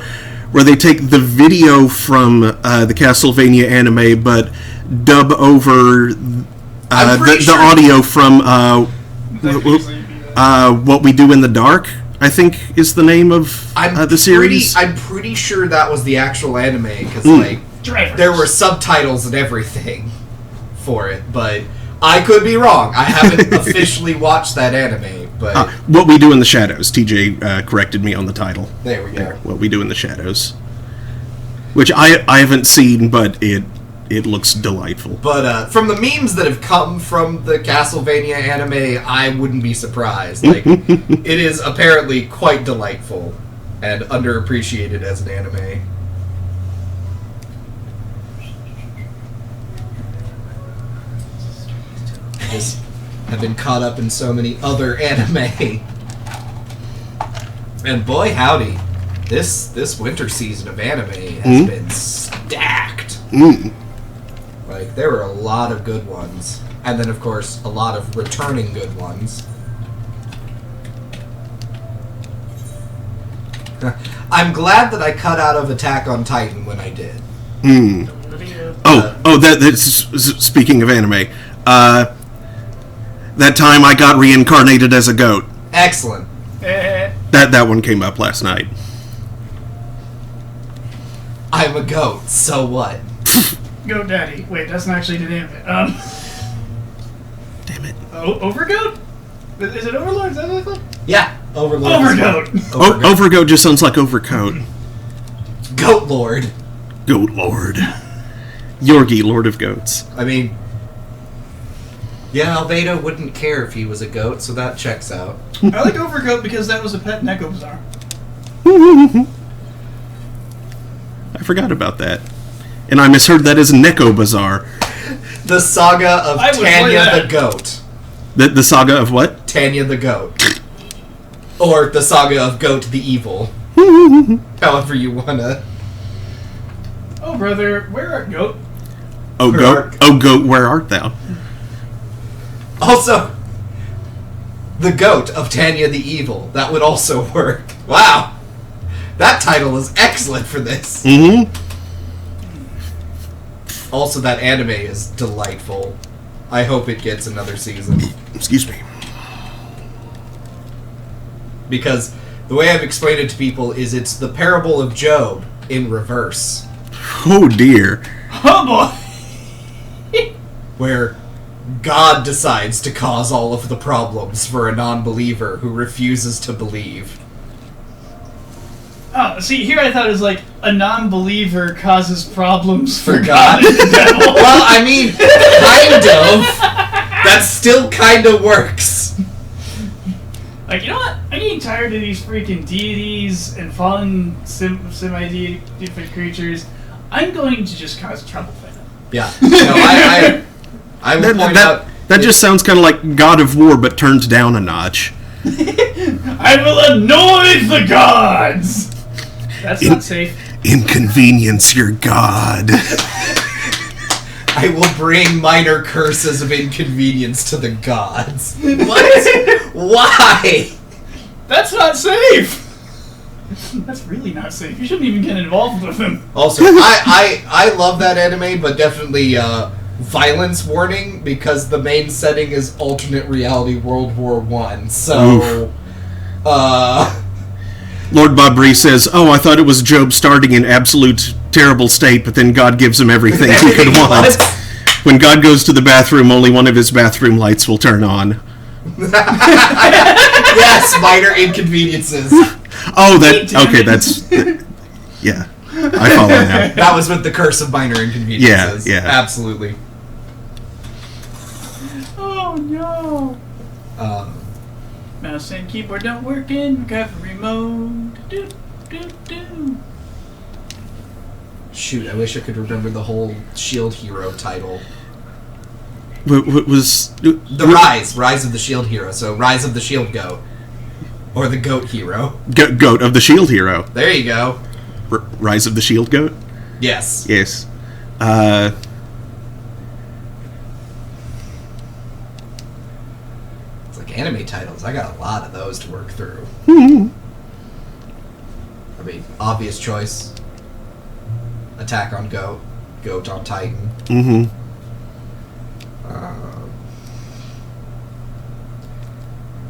[SPEAKER 3] where they take the video from the Castlevania anime, but dub over the audio from What We Do in the Dark, I think is the name of the series.
[SPEAKER 2] I'm pretty sure that was the actual anime, because like there were subtitles and everything for it, but I could be wrong. I haven't officially watched that anime, but
[SPEAKER 3] What We Do in the Shadows. TJ corrected me on the title.
[SPEAKER 2] There we go.
[SPEAKER 3] What We Do in the Shadows, which I haven't seen, but it looks delightful.
[SPEAKER 2] But from the memes that have come from the Castlevania anime, I wouldn't be surprised. Like, it is apparently quite delightful and underappreciated as an anime. I just have been caught up in so many other anime. And boy howdy, this winter season of anime has been stacked. Like, there were a lot of good ones. And then, of course, a lot of returning good ones. I'm glad that I cut out of Attack on Titan when I did.
[SPEAKER 3] That's speaking of anime. That time I got reincarnated as a goat.
[SPEAKER 2] Excellent.
[SPEAKER 3] That one came up last night.
[SPEAKER 2] I'm a goat, so what?
[SPEAKER 1] Goat Daddy. Wait, that's not actually the name of it.
[SPEAKER 3] Damn it.
[SPEAKER 1] Overgoat? Is it Overlord? Is that what it's called?
[SPEAKER 2] Yeah, Overlord.
[SPEAKER 1] Overgoat.
[SPEAKER 3] Overgoat just sounds like overcoat.
[SPEAKER 2] Goat Lord.
[SPEAKER 3] Goat Lord. Yorgi, Lord of Goats.
[SPEAKER 2] I mean, yeah, Albedo wouldn't care if he was a goat, so that checks out.
[SPEAKER 1] I like Overgoat because that was a pet Neko Bazaar.
[SPEAKER 3] I forgot about that. And I misheard that as Neko Bazaar.
[SPEAKER 2] The saga of Tanya the Goat.
[SPEAKER 3] The saga of what?
[SPEAKER 2] Tanya the Goat. Or the saga of Goat the Evil. However you wanna.
[SPEAKER 1] Oh, brother, where art Goat?
[SPEAKER 3] Oh, Goat. Oh, Goat, where art thou?
[SPEAKER 2] Also, the Goat of Tanya the Evil. That would also work. Wow. That title is excellent for this. Also, that anime is delightful. I hope it gets another season.
[SPEAKER 3] Excuse me.
[SPEAKER 2] Because the way I've explained it to people is it's the parable of Job in reverse.
[SPEAKER 3] Oh, dear.
[SPEAKER 1] Oh, boy!
[SPEAKER 2] Where God decides to cause all of the problems for a non-believer who refuses to believe.
[SPEAKER 1] Oh, see, here I thought it was like a non-believer causes problems for
[SPEAKER 2] God.
[SPEAKER 1] God and the devil.
[SPEAKER 2] Well, I mean, kind of. That still kind of works.
[SPEAKER 1] Like, you know what? I'm getting tired of these freaking deities and fallen semi-deific creatures. I'm going to just cause trouble for them.
[SPEAKER 2] Yeah. No, I will point out...
[SPEAKER 3] That just sounds kind of like God of War, but turned down a notch.
[SPEAKER 1] I will annoy the gods! That's not safe.
[SPEAKER 3] Inconvenience your God.
[SPEAKER 2] I will bring minor curses of inconvenience to the gods. What? Why?
[SPEAKER 1] That's not safe! That's really not safe. You shouldn't even get involved with them.
[SPEAKER 2] Also, I love that anime, but definitely violence warning, because the main setting is alternate reality World War I. So,
[SPEAKER 3] Lord Babri says, "Oh, I thought it was Job starting in absolute terrible state, but then God gives him everything he could want. When God goes to the bathroom, only one of his bathroom lights will turn on."
[SPEAKER 2] Yes, minor inconveniences.
[SPEAKER 3] Oh, that's... Yeah, I follow now.
[SPEAKER 2] That was with the curse of minor inconveniences.
[SPEAKER 3] Yeah.
[SPEAKER 2] Absolutely.
[SPEAKER 1] Oh, no. Mouse and keyboard don't work in recovery mode. Do, do, do.
[SPEAKER 2] Shoot, I wish I could remember the whole Shield Hero title.
[SPEAKER 3] What was...
[SPEAKER 2] Rise of the Shield Hero. So, Rise of the Shield Goat. Or the Goat Hero.
[SPEAKER 3] Goat of the Shield Hero.
[SPEAKER 2] There you go.
[SPEAKER 3] Rise of the Shield Goat?
[SPEAKER 2] Yes.
[SPEAKER 3] Yes.
[SPEAKER 2] It's like anime titles. I got a lot of those to work through. I mean, obvious choice. Attack on Goat, Goat on Titan.
[SPEAKER 3] Mm-hmm.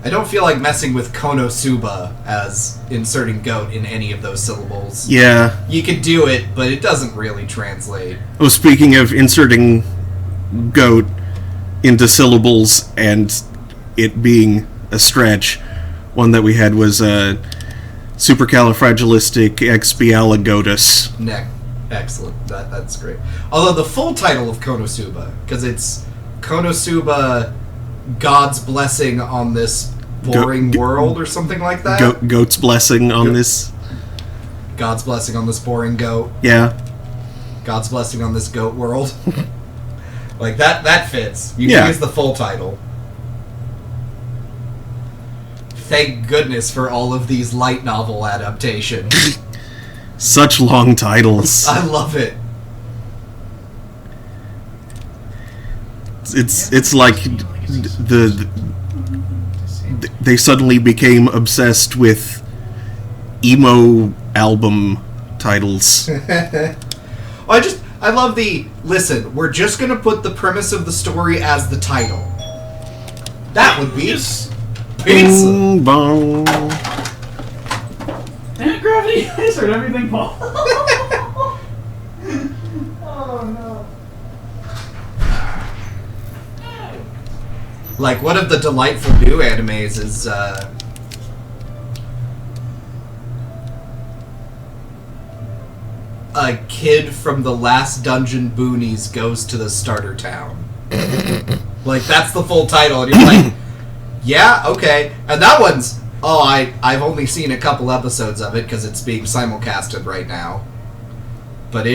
[SPEAKER 2] I don't feel like messing with Konosuba as inserting goat in any of those syllables.
[SPEAKER 3] Yeah.
[SPEAKER 2] You could do it, but it doesn't really translate.
[SPEAKER 3] Oh, speaking of inserting goat into syllables and it being a stretch, one that we had was supercalifragilisticexpialidocious.
[SPEAKER 2] Excellent. That's great. Although the full title of Konosuba, because it's Konosuba, God's blessing on this boring world or something like that.
[SPEAKER 3] Goat's blessing on this.
[SPEAKER 2] God's blessing on this boring goat.
[SPEAKER 3] Yeah.
[SPEAKER 2] God's blessing on this goat world. Like that fits. You can use the full title. Thank goodness for all of these light novel adaptations.
[SPEAKER 3] Such long titles.
[SPEAKER 2] I love it.
[SPEAKER 3] It's like they suddenly became obsessed with emo album titles.
[SPEAKER 2] I love listen, we're just gonna put the premise of the story as the title. That would be pizza.
[SPEAKER 3] Bing bong.
[SPEAKER 1] Damn it, Gravity! I just heard everything fall. Oh no.
[SPEAKER 2] Like, one of the delightful new animes is, a kid from the Last Dungeon Boonies goes to the starter town. Like, that's the full title, and you're like, yeah, okay. And that one's, I've only seen a couple episodes of it, because it's being simulcasted right now. But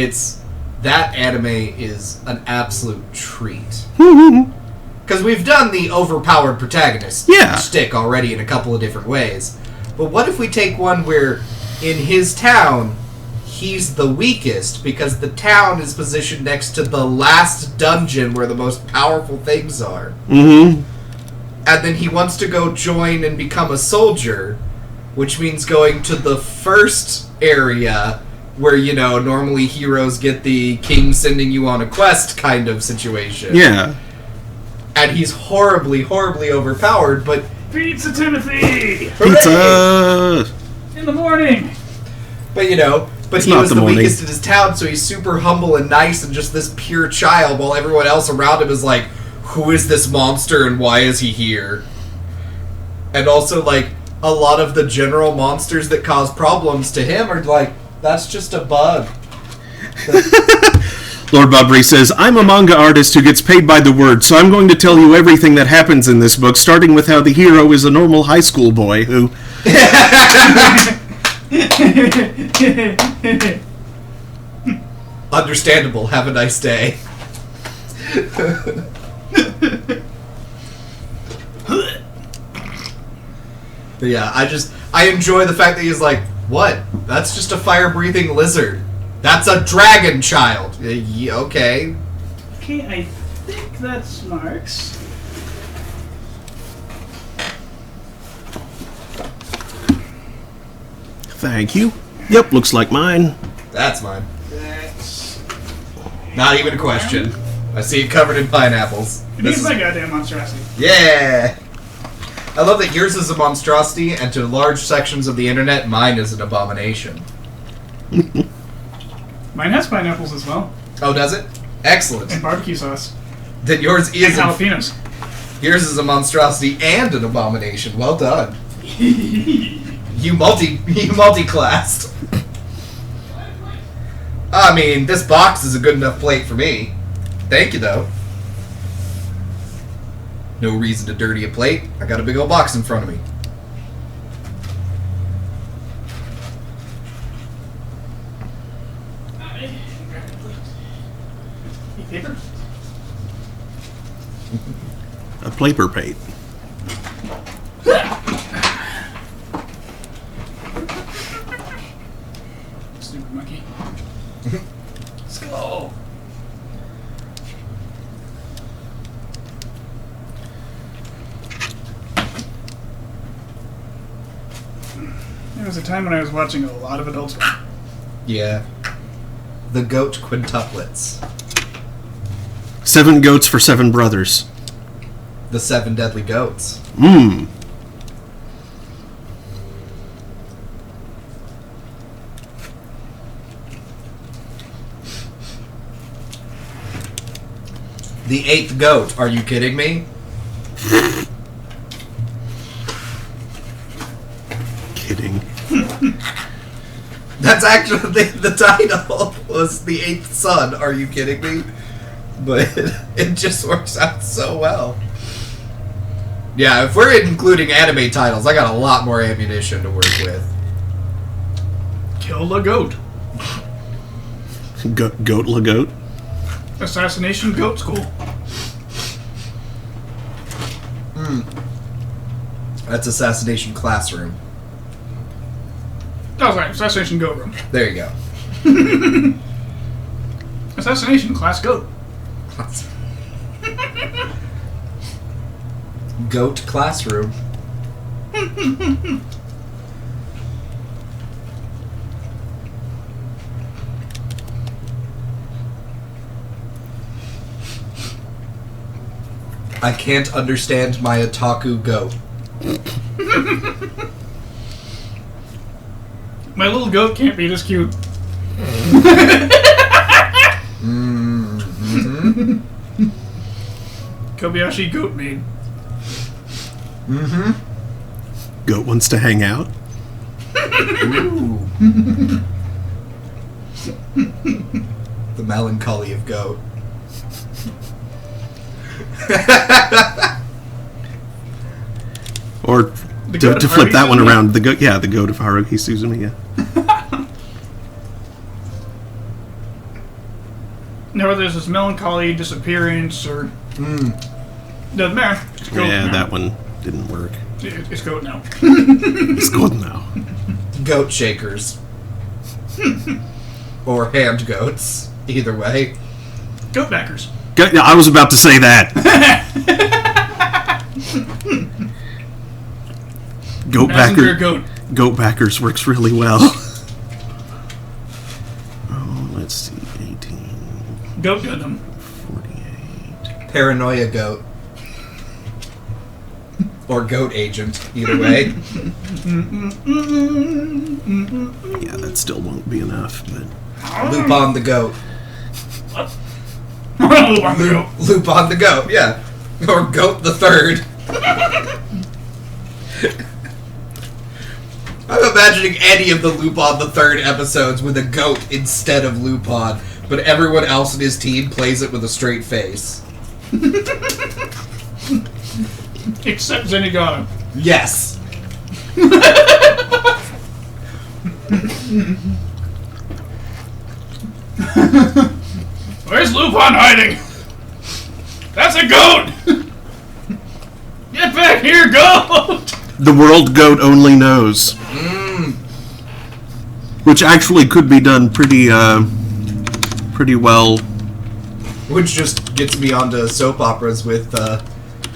[SPEAKER 2] that anime is an absolute treat. Because we've done the overpowered protagonist shtick already in a couple of different ways. But what if we take one where, in his town, he's the weakest because the town is positioned next to the last dungeon where the most powerful things are.
[SPEAKER 3] Mm-hmm.
[SPEAKER 2] And then he wants to go join and become a soldier, which means going to the first area where, normally heroes get the king sending you on a quest kind of situation.
[SPEAKER 3] Yeah.
[SPEAKER 2] And he's horribly, horribly overpowered, but...
[SPEAKER 1] Pizza Timothy!
[SPEAKER 3] Pizza!
[SPEAKER 1] In the morning!
[SPEAKER 2] But, he was the weakest in his town, so he's super humble and nice and just this pure child, while everyone else around him is like, who is this monster and why is he here? And also, a lot of the general monsters that cause problems to him are like, that's just a bug.
[SPEAKER 3] Lord Bobry says, I'm a manga artist who gets paid by the word, so I'm going to tell you everything that happens in this book, starting with how the hero is a normal high school boy who...
[SPEAKER 2] Understandable. Have a nice day. But yeah, I enjoy the fact that he's like, what? That's just a fire-breathing lizard. That's a dragon child. Okay.
[SPEAKER 1] Okay, I think that's Mark's.
[SPEAKER 3] Thank you. Yep, looks like mine.
[SPEAKER 2] That's mine.
[SPEAKER 1] That's...
[SPEAKER 2] Not even a question. I see it covered in pineapples.
[SPEAKER 1] It needs my goddamn monstrosity.
[SPEAKER 2] Yeah! I love that yours is a monstrosity, and to large sections of the internet, mine is an abomination.
[SPEAKER 1] Mine has pineapples as well.
[SPEAKER 2] Oh, does it? Excellent.
[SPEAKER 1] And barbecue sauce.
[SPEAKER 2] Then yours is
[SPEAKER 1] and jalapenos.
[SPEAKER 2] Yours is a monstrosity and an abomination. Well done. You multi-classed. I mean, this box is a good enough plate for me. Thank you, though. No reason to dirty a plate. I got a big old box in front of me.
[SPEAKER 1] Paper?
[SPEAKER 3] A paper plate.
[SPEAKER 1] Stupid monkey. Let's go. There was a time when I was watching a lot of Adult Swim.
[SPEAKER 2] Yeah. The goat quintuplets.
[SPEAKER 3] 7 goats for 7 brothers.
[SPEAKER 2] The 7 deadly goats.
[SPEAKER 3] Mmm.
[SPEAKER 2] The 8th goat. Are you kidding me?
[SPEAKER 3] Kidding.
[SPEAKER 2] That's actually the title was the 8th son. Are you kidding me? But it just works out so well. Yeah, if we're including anime titles, I got a lot more ammunition to work with.
[SPEAKER 1] Kill the goat.
[SPEAKER 3] Goat la goat.
[SPEAKER 1] Assassination Goat School.
[SPEAKER 2] That's Assassination Classroom.
[SPEAKER 1] Oh, sorry. Assassination Goat Room.
[SPEAKER 2] There you go.
[SPEAKER 1] Assassination Class Goat.
[SPEAKER 2] Goat Classroom. I can't understand my otaku goat.
[SPEAKER 1] My little goat can't be this cute. Kobayashi Goat Maid.
[SPEAKER 3] Goat wants to hang out.
[SPEAKER 2] Ooh. The melancholy of goat.
[SPEAKER 3] Or to flip that one around, the goat of Haruhi Suzumi, yeah.
[SPEAKER 1] Now whether there's this melancholy disappearance or doesn't matter. It's goat
[SPEAKER 3] Yeah,
[SPEAKER 1] now.
[SPEAKER 3] that one didn't work.
[SPEAKER 1] It's goat now.
[SPEAKER 3] It's good now.
[SPEAKER 2] Goat shakers. Or hand goats. Either way.
[SPEAKER 1] Goat backers.
[SPEAKER 3] I was about to say that.
[SPEAKER 1] Messenger goat.
[SPEAKER 3] Goat backers works really well. Oh, let's see, 18,
[SPEAKER 1] Goat Gundam.
[SPEAKER 3] 48.
[SPEAKER 2] Paranoia goat. Or goat agent. Either way.
[SPEAKER 3] Yeah, that still won't be enough, but
[SPEAKER 2] Lupin the goat.
[SPEAKER 1] What? Lupin the goat.
[SPEAKER 2] Lupin the goat, yeah. Or Goat the Third. I'm imagining any of the Lupin the Third episodes with a goat instead of Lupin, but everyone else in his team plays it with a straight face.
[SPEAKER 1] Except Zenigata.
[SPEAKER 2] Yes.
[SPEAKER 1] Where's Lupin hiding? That's a goat! Get back here, goat!
[SPEAKER 3] the world goat only knows. Which actually could be done pretty well.
[SPEAKER 2] Which just gets me onto soap operas with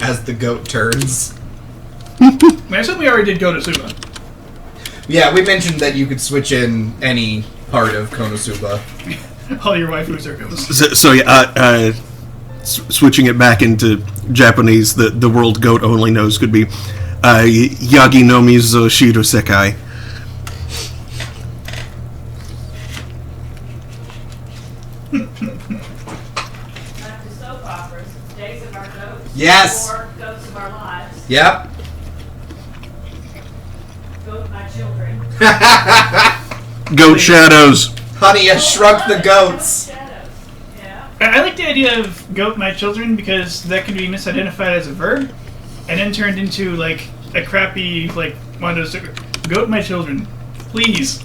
[SPEAKER 2] As the Goat Turns.
[SPEAKER 1] I assume we already did Konosuba.
[SPEAKER 2] Yeah, we mentioned that you could switch in any part of Konosuba.
[SPEAKER 1] All your waifus are goats.
[SPEAKER 3] Switching it back into Japanese, the world goat only knows could be Yagi no Mizu Shiru Sekai.
[SPEAKER 4] Back to soap operas, Days of Our Goats.
[SPEAKER 2] Yes.
[SPEAKER 4] Or Goats of Our Lives.
[SPEAKER 2] Yep.
[SPEAKER 4] Goat My Children.
[SPEAKER 3] Goat Shadows.
[SPEAKER 2] Honey, I Shrunk the Goats.
[SPEAKER 4] Shadows. Yeah.
[SPEAKER 1] I like the idea of goat my children because that can be misidentified as a verb and then turned into like a crappy like one of those goat my children. Please.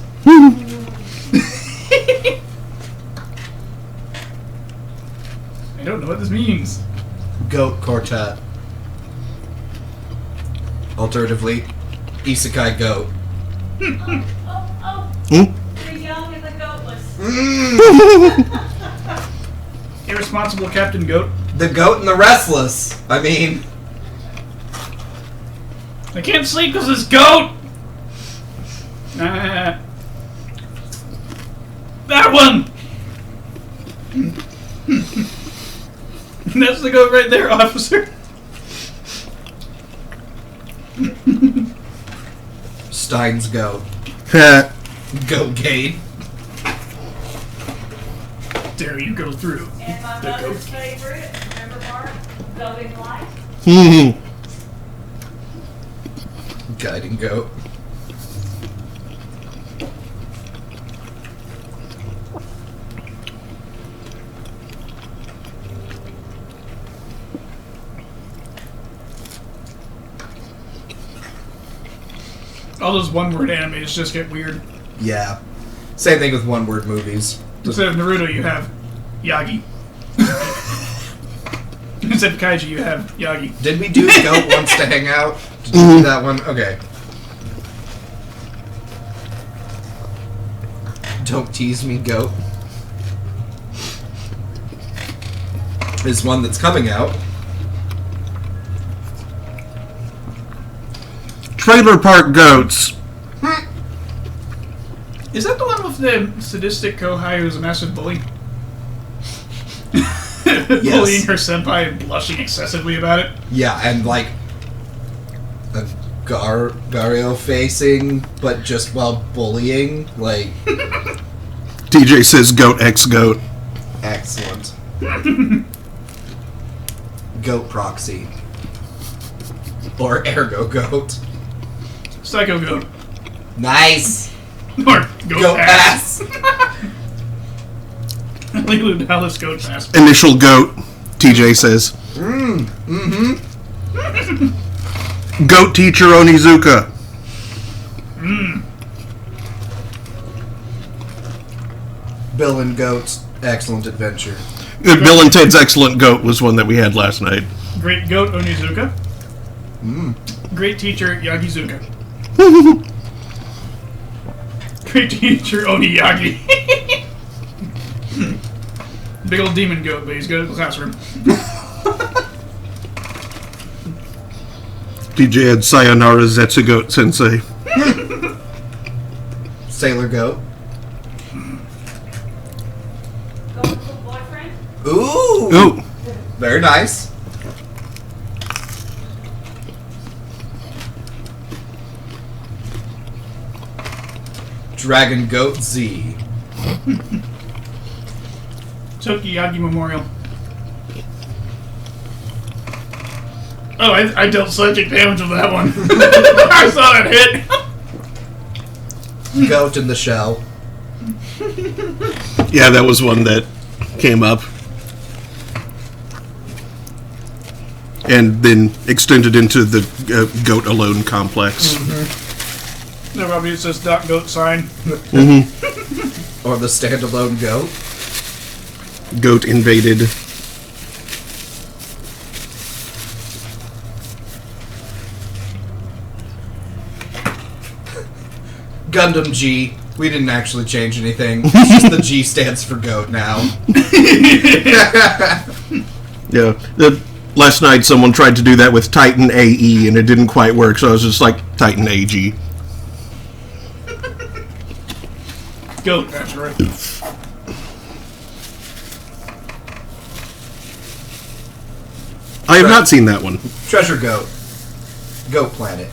[SPEAKER 1] I don't know what this means.
[SPEAKER 2] Goat Quartet. Alternatively, Isekai Goat.
[SPEAKER 4] Oh,
[SPEAKER 3] Hmm?
[SPEAKER 4] the young and the goatless.
[SPEAKER 1] Irresponsible Captain Goat.
[SPEAKER 2] The Goat and the Restless. I mean,
[SPEAKER 1] I can't sleep because this goat. That one. There's the goat right there, officer.
[SPEAKER 2] Stein's goat. Goat gate.
[SPEAKER 1] Dare you go through.
[SPEAKER 4] And my
[SPEAKER 1] The
[SPEAKER 4] mother's
[SPEAKER 1] goat.
[SPEAKER 4] favorite, remember Mark? Going light.
[SPEAKER 2] Guiding goat.
[SPEAKER 1] All those one-word animes just get weird.
[SPEAKER 2] Yeah. Same thing with one-word movies.
[SPEAKER 1] Instead of Naruto, you have Yagi. Instead of Kaiji, you have Yagi.
[SPEAKER 2] Did we do Goat Wants to Hang Out? Did you do that one? Okay. Don't Tease Me, Goat is one that's coming out.
[SPEAKER 3] Trailer Park Goats.
[SPEAKER 1] Is that the one with the sadistic Kohai who's a massive bully? Bullying her senpai and blushing excessively about it?
[SPEAKER 2] Yeah, and like a Gario facing, but just while bullying, like
[SPEAKER 3] DJ says Goat X Goat.
[SPEAKER 2] excellent. Goat proxy. Or ergo goat.
[SPEAKER 1] Psycho goat.
[SPEAKER 2] Nice!
[SPEAKER 1] Or goat,
[SPEAKER 2] Goat
[SPEAKER 1] ass.
[SPEAKER 2] ass!
[SPEAKER 1] Leland Dallas goat ass.
[SPEAKER 3] Initial Goat, TJ says.
[SPEAKER 2] Mm-hmm.
[SPEAKER 3] Goat Teacher Onizuka.
[SPEAKER 2] Bill and Goat's Excellent Adventure.
[SPEAKER 3] Bill and Ted's Excellent Goat was one that we had last night.
[SPEAKER 1] Great goat Onizuka. Great teacher Yagizuka. Great teacher Oniyagi. Big old demon goat, but he's good at the classroom.
[SPEAKER 3] TJ had Sayonara Zetsugoat Sensei.
[SPEAKER 2] Sailor Goat.
[SPEAKER 4] Going with the boyfriend.
[SPEAKER 2] Ooh!
[SPEAKER 3] Ooh.
[SPEAKER 2] Very nice. Dragon Goat Z.
[SPEAKER 1] Tokiyagi Memorial. Oh, I dealt psychic damage with that one. I saw that hit.
[SPEAKER 2] Goat in the Shell.
[SPEAKER 3] Yeah, that was one that came up. And then extended into the Goat Alone complex.
[SPEAKER 1] No, Robbie, it says dot goat sign.
[SPEAKER 2] Or the standalone goat.
[SPEAKER 3] Goat Invaded.
[SPEAKER 2] Gundam G. We didn't actually change anything. It's just the G stands for goat now.
[SPEAKER 3] Yeah. Last night someone tried to do that with Titan AE and it didn't quite work, so I was just like, Titan AG.
[SPEAKER 1] Goat, that's right.
[SPEAKER 3] I have not seen that one.
[SPEAKER 2] Treasure Goat. Goat Planet.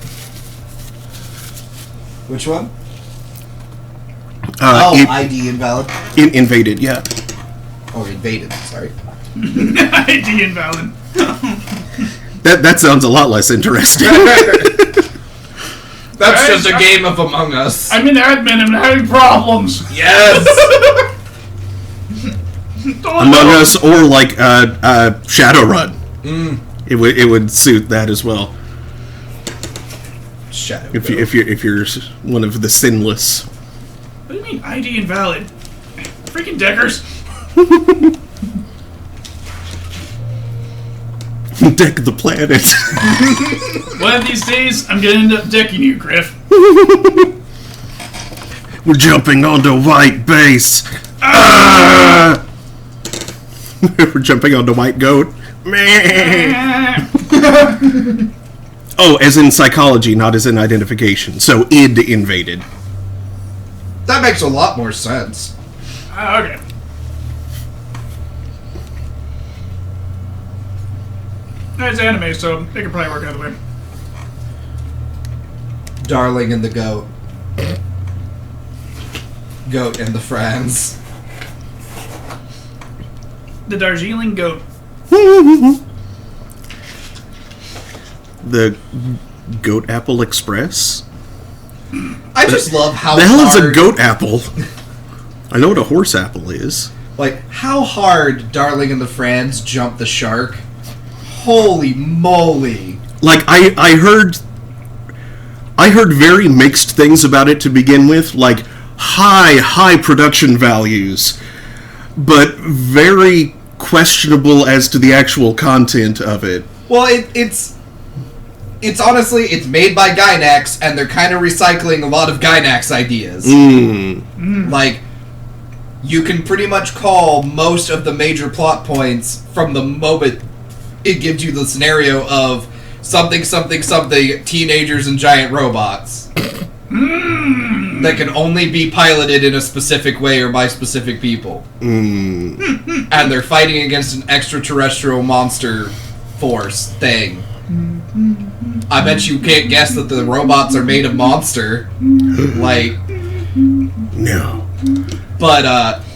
[SPEAKER 2] Which one? ID invalid.
[SPEAKER 3] Invaded, yeah.
[SPEAKER 2] Oh, invaded. Sorry.
[SPEAKER 1] ID invalid.
[SPEAKER 3] That sounds a lot less interesting.
[SPEAKER 2] That's just a game of Among Us.
[SPEAKER 1] I'm an admin and I'm having problems.
[SPEAKER 2] Yes.
[SPEAKER 3] Among Us or like Shadowrun. It would suit that as well.
[SPEAKER 2] Shadow.
[SPEAKER 3] If you're one of the sinless.
[SPEAKER 1] What do you mean ID invalid? Freaking deckers.
[SPEAKER 3] Deck the planet.
[SPEAKER 1] One of these days, I'm gonna end up decking you, Griff.
[SPEAKER 3] We're jumping onto white base. Ah! We're jumping onto white goat. Meh. Oh, as in psychology, not as in identification. So id invaded.
[SPEAKER 2] That makes a lot more sense.
[SPEAKER 1] Okay. It's anime, so they could probably work out of the way.
[SPEAKER 2] Darling and the goat. Goat and the friends.
[SPEAKER 1] The Darjeeling goat.
[SPEAKER 3] The Goat Apple Express?
[SPEAKER 2] I just love how
[SPEAKER 3] The hell is a
[SPEAKER 2] hard,
[SPEAKER 3] goat apple? I know what a horse apple is.
[SPEAKER 2] like, how hard Darling and the Friends jumped the shark. Holy moly.
[SPEAKER 3] Like, I heard very mixed things about it to begin with, like high production values, but very questionable as to the actual content of it.
[SPEAKER 2] Well, it's honestly, it's made by Gynax, and they're kind of recycling a lot of Gynax ideas. Like, you can pretty much call most of the major plot points from the moment it gives you the scenario of something, teenagers and giant robots. That can only be piloted in a specific way or by specific people. And they're fighting against an extraterrestrial monster force thing. I bet you can't guess that the robots are made of monster. Like,
[SPEAKER 3] No.
[SPEAKER 2] but,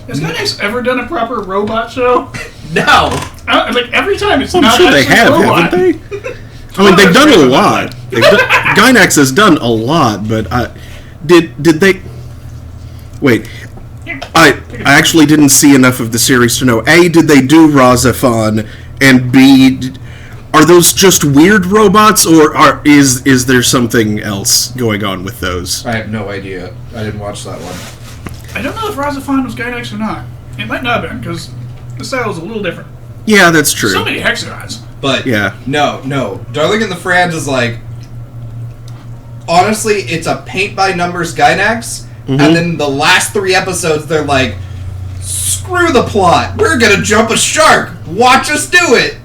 [SPEAKER 1] Has Gynax ever done a proper robot show?
[SPEAKER 2] no!
[SPEAKER 1] Like, every time it's
[SPEAKER 3] I'm
[SPEAKER 1] not
[SPEAKER 3] sure they
[SPEAKER 1] actually
[SPEAKER 3] have,
[SPEAKER 1] a robot.
[SPEAKER 3] haven't they? I mean, they've done a lot. Gynax has done a lot, but did they... Wait. I actually didn't see enough of the series to know. A, did they do Razafon? And B, are those just weird robots, or is there something else going on with those?
[SPEAKER 2] I have no idea. I didn't watch that one.
[SPEAKER 1] I don't know if Razafon was Gynax or not. It might not have been, because the style was a little different.
[SPEAKER 3] Yeah, that's true.
[SPEAKER 1] So many hexagons.
[SPEAKER 2] But,
[SPEAKER 3] Yeah.
[SPEAKER 2] no. Darling and the Franz is like... Honestly, it's a paint-by-numbers Gynax, and then the last 3 episodes, they're like, screw the plot, we're gonna jump a shark, watch us do it!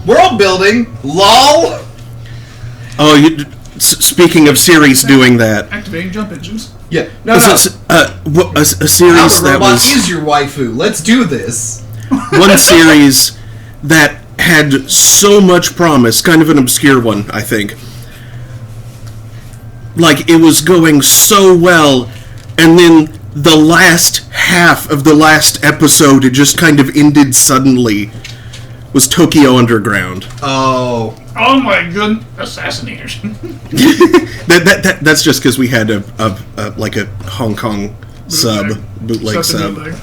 [SPEAKER 2] World building, lol!
[SPEAKER 3] Oh, speaking of series doing that,
[SPEAKER 1] Activating jump engines.
[SPEAKER 2] Yeah,
[SPEAKER 3] a series that
[SPEAKER 2] Robot
[SPEAKER 3] was
[SPEAKER 2] is your waifu, let's do this!
[SPEAKER 3] one series that had so much promise, kind of an obscure one, I think. Like, it was going so well, and then the last half of the last episode, it just kind of ended suddenly, was Tokyo Underground.
[SPEAKER 2] Oh.
[SPEAKER 1] Oh my goodness. Assassinators.
[SPEAKER 3] That's just because we had a Hong Kong bootleg sub.
[SPEAKER 1] Bootleg.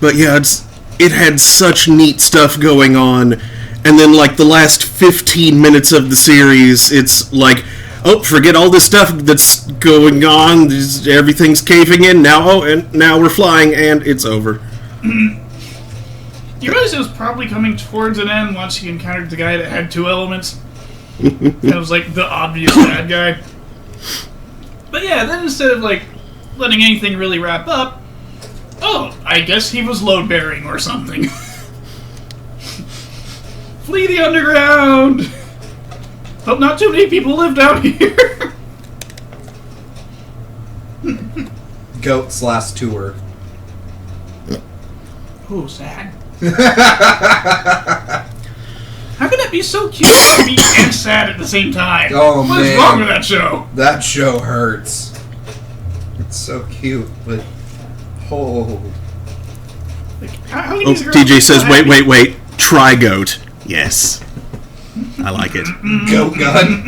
[SPEAKER 3] But yeah, it had such neat stuff going on, and then like the last 15 minutes of the series, it's like, oh, forget all this stuff that's going on, everything's caving in, now we're flying, and it's over.
[SPEAKER 1] You realize it was probably coming towards an end once he encountered the guy that had 2 elements? It was like the obvious bad guy. But yeah, then instead of like letting anything really wrap up, oh, I guess he was load-bearing or something. Flee the underground! Hope not too many people live down here.
[SPEAKER 2] Goat's last tour.
[SPEAKER 1] Oh, sad. How can it be so cute and sad at the same time?
[SPEAKER 2] Oh,
[SPEAKER 1] What is
[SPEAKER 2] man.
[SPEAKER 1] wrong with that show?
[SPEAKER 2] That show hurts. It's so cute, but... Oh...
[SPEAKER 1] Like, how can
[SPEAKER 3] Oh,
[SPEAKER 1] these girls
[SPEAKER 3] TJ
[SPEAKER 1] be so
[SPEAKER 3] says,
[SPEAKER 1] happy?
[SPEAKER 3] wait, try goat. Yes. I like it.
[SPEAKER 2] Goat gun.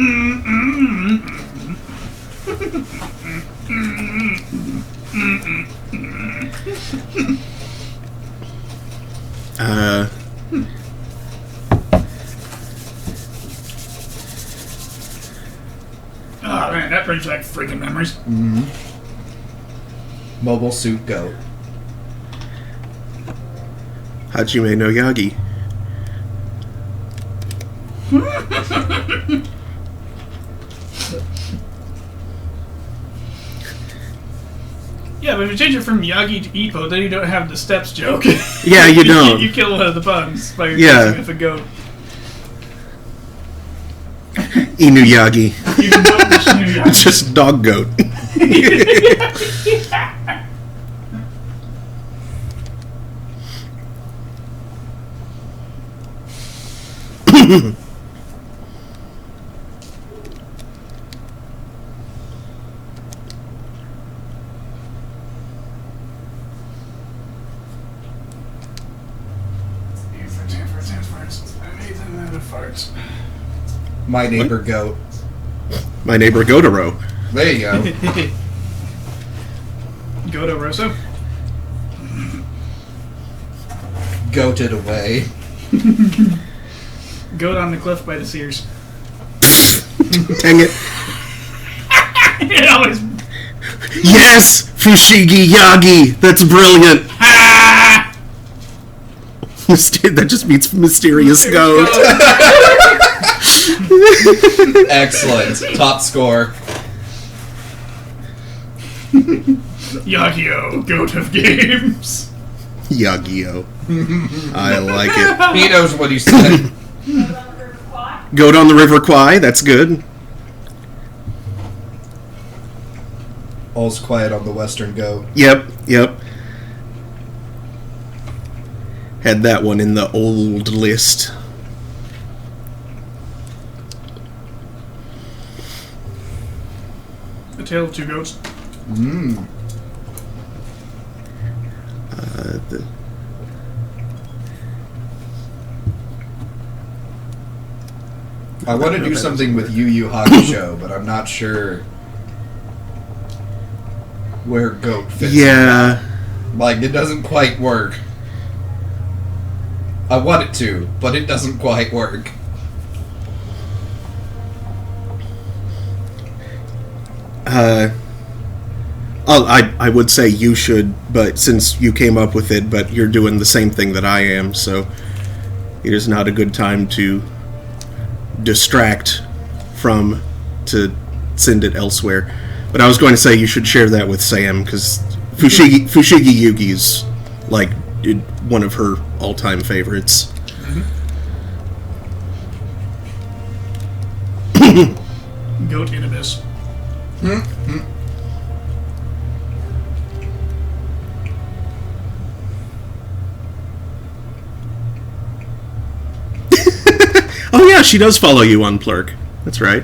[SPEAKER 1] Oh man, that brings back freaking memories.
[SPEAKER 2] Mobile Suit Goat.
[SPEAKER 3] Hajime no Yagi.
[SPEAKER 1] Yeah, but if you change it from Yagi to Ippo, then you don't have the steps joke.
[SPEAKER 3] Yeah, you don't.
[SPEAKER 1] You kill one of the puns by
[SPEAKER 3] Yeah.
[SPEAKER 1] replacing it with a goat.
[SPEAKER 3] Inuyagi.
[SPEAKER 1] You can vote this new Yagi.
[SPEAKER 3] It's just dog goat.
[SPEAKER 1] Anything out of farts.
[SPEAKER 2] My neighbor goat.
[SPEAKER 3] My neighbor Gotaro.
[SPEAKER 2] There you go.
[SPEAKER 1] Go to Rosso.
[SPEAKER 2] Goated away.
[SPEAKER 1] Goat on the cliff by the Sears.
[SPEAKER 3] Dang it.
[SPEAKER 1] It always.
[SPEAKER 3] Yes! Fushigi Yagi! That's brilliant!
[SPEAKER 1] Ah!
[SPEAKER 3] That just means mysterious goat.
[SPEAKER 2] Excellent. Top score.
[SPEAKER 1] Yagio, goat of games.
[SPEAKER 3] Yagio. I like it.
[SPEAKER 2] He knows what he said.
[SPEAKER 3] Goat on the River Kwai, that's good.
[SPEAKER 2] All's quiet on the western goat.
[SPEAKER 3] Yep. Had that one in the old list.
[SPEAKER 1] A Tale of Two Goats.
[SPEAKER 2] Mmm. I want to do something with Yu Yu Hakusho, but I'm not sure where goat fits.
[SPEAKER 3] Yeah.
[SPEAKER 2] Like, it doesn't quite work. I want it to, but it doesn't quite work.
[SPEAKER 3] I would say you should, but since you came up with it, but you're doing the same thing that I am, so it is not a good time to distract from to send it elsewhere. But I was going to say you should share that with Sam, because Fushigi Yugi's like one of her all-time favorites.
[SPEAKER 1] Goat in Abyss.
[SPEAKER 3] Oh yeah, she does follow you on Plurk. That's right.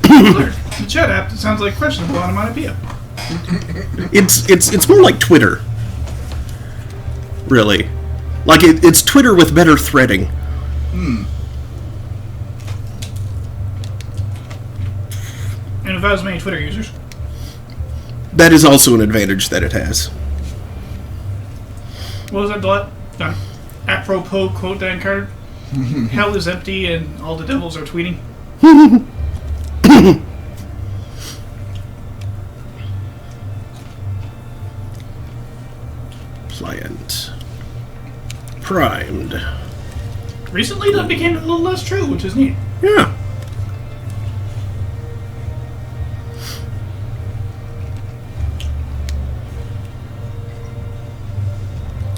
[SPEAKER 1] The chat app that sounds like questionable onomatopoeia.
[SPEAKER 3] It's more like Twitter. Really. Like it's Twitter with better threading.
[SPEAKER 1] And without as many Twitter users.
[SPEAKER 3] That is also an advantage that it has.
[SPEAKER 1] What was that apropos quote Dan card? Hell is empty and all the devils are tweeting.
[SPEAKER 3] Pliant. Primed.
[SPEAKER 1] Recently that became a little less true, which is neat.
[SPEAKER 3] Yeah.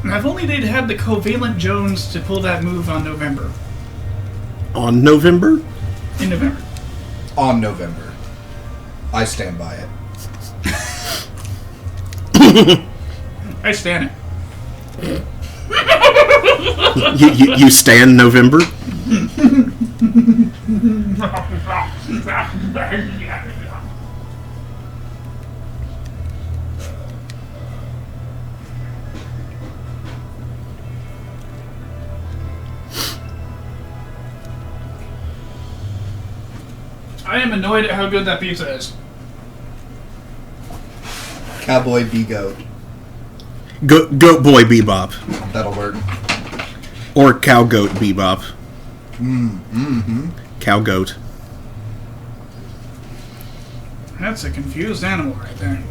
[SPEAKER 1] And if only they'd had the covalent Jones to pull that move on November.
[SPEAKER 3] On November?
[SPEAKER 1] In November.
[SPEAKER 2] On November. I stand by it.
[SPEAKER 1] I stand it.
[SPEAKER 3] You stand November?
[SPEAKER 1] I am annoyed at how good that pizza is.
[SPEAKER 2] Cowboy B-Goat.
[SPEAKER 3] Goat Boy Bebop.
[SPEAKER 2] That'll work.
[SPEAKER 3] Or Cow Goat Bebop.
[SPEAKER 2] Mm-hmm.
[SPEAKER 3] Cow Goat.
[SPEAKER 1] That's a confused animal right there.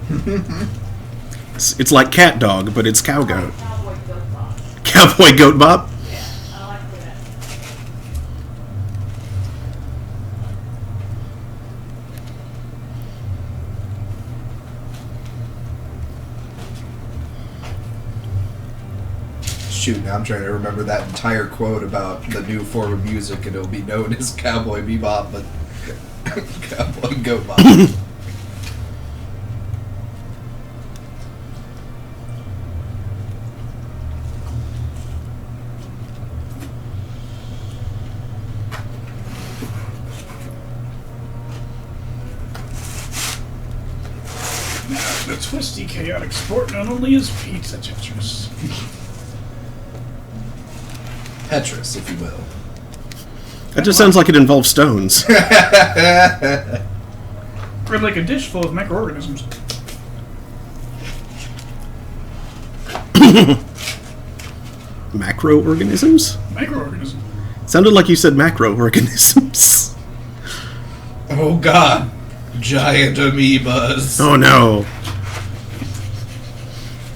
[SPEAKER 3] It's like Cat Dog, but it's Cow Goat.
[SPEAKER 4] Cowboy Goat Bob.
[SPEAKER 3] Cowboy Goat Bop?
[SPEAKER 4] Yeah, I like that.
[SPEAKER 2] Shoot, now I'm trying to remember that entire quote about the new form of music, and it'll be known as Cowboy Bebop, but Cowboy Goat Bop.
[SPEAKER 1] The twisty, chaotic sport not only is pizza Tetris.
[SPEAKER 2] Tetris, if you will.
[SPEAKER 3] That just sounds like it involves stones.
[SPEAKER 1] Or like a dish full of microorganisms.
[SPEAKER 3] Macroorganisms?
[SPEAKER 1] Microorganism.
[SPEAKER 3] Sounded like you said macroorganisms.
[SPEAKER 2] Oh god. Giant amoebas.
[SPEAKER 3] Oh no.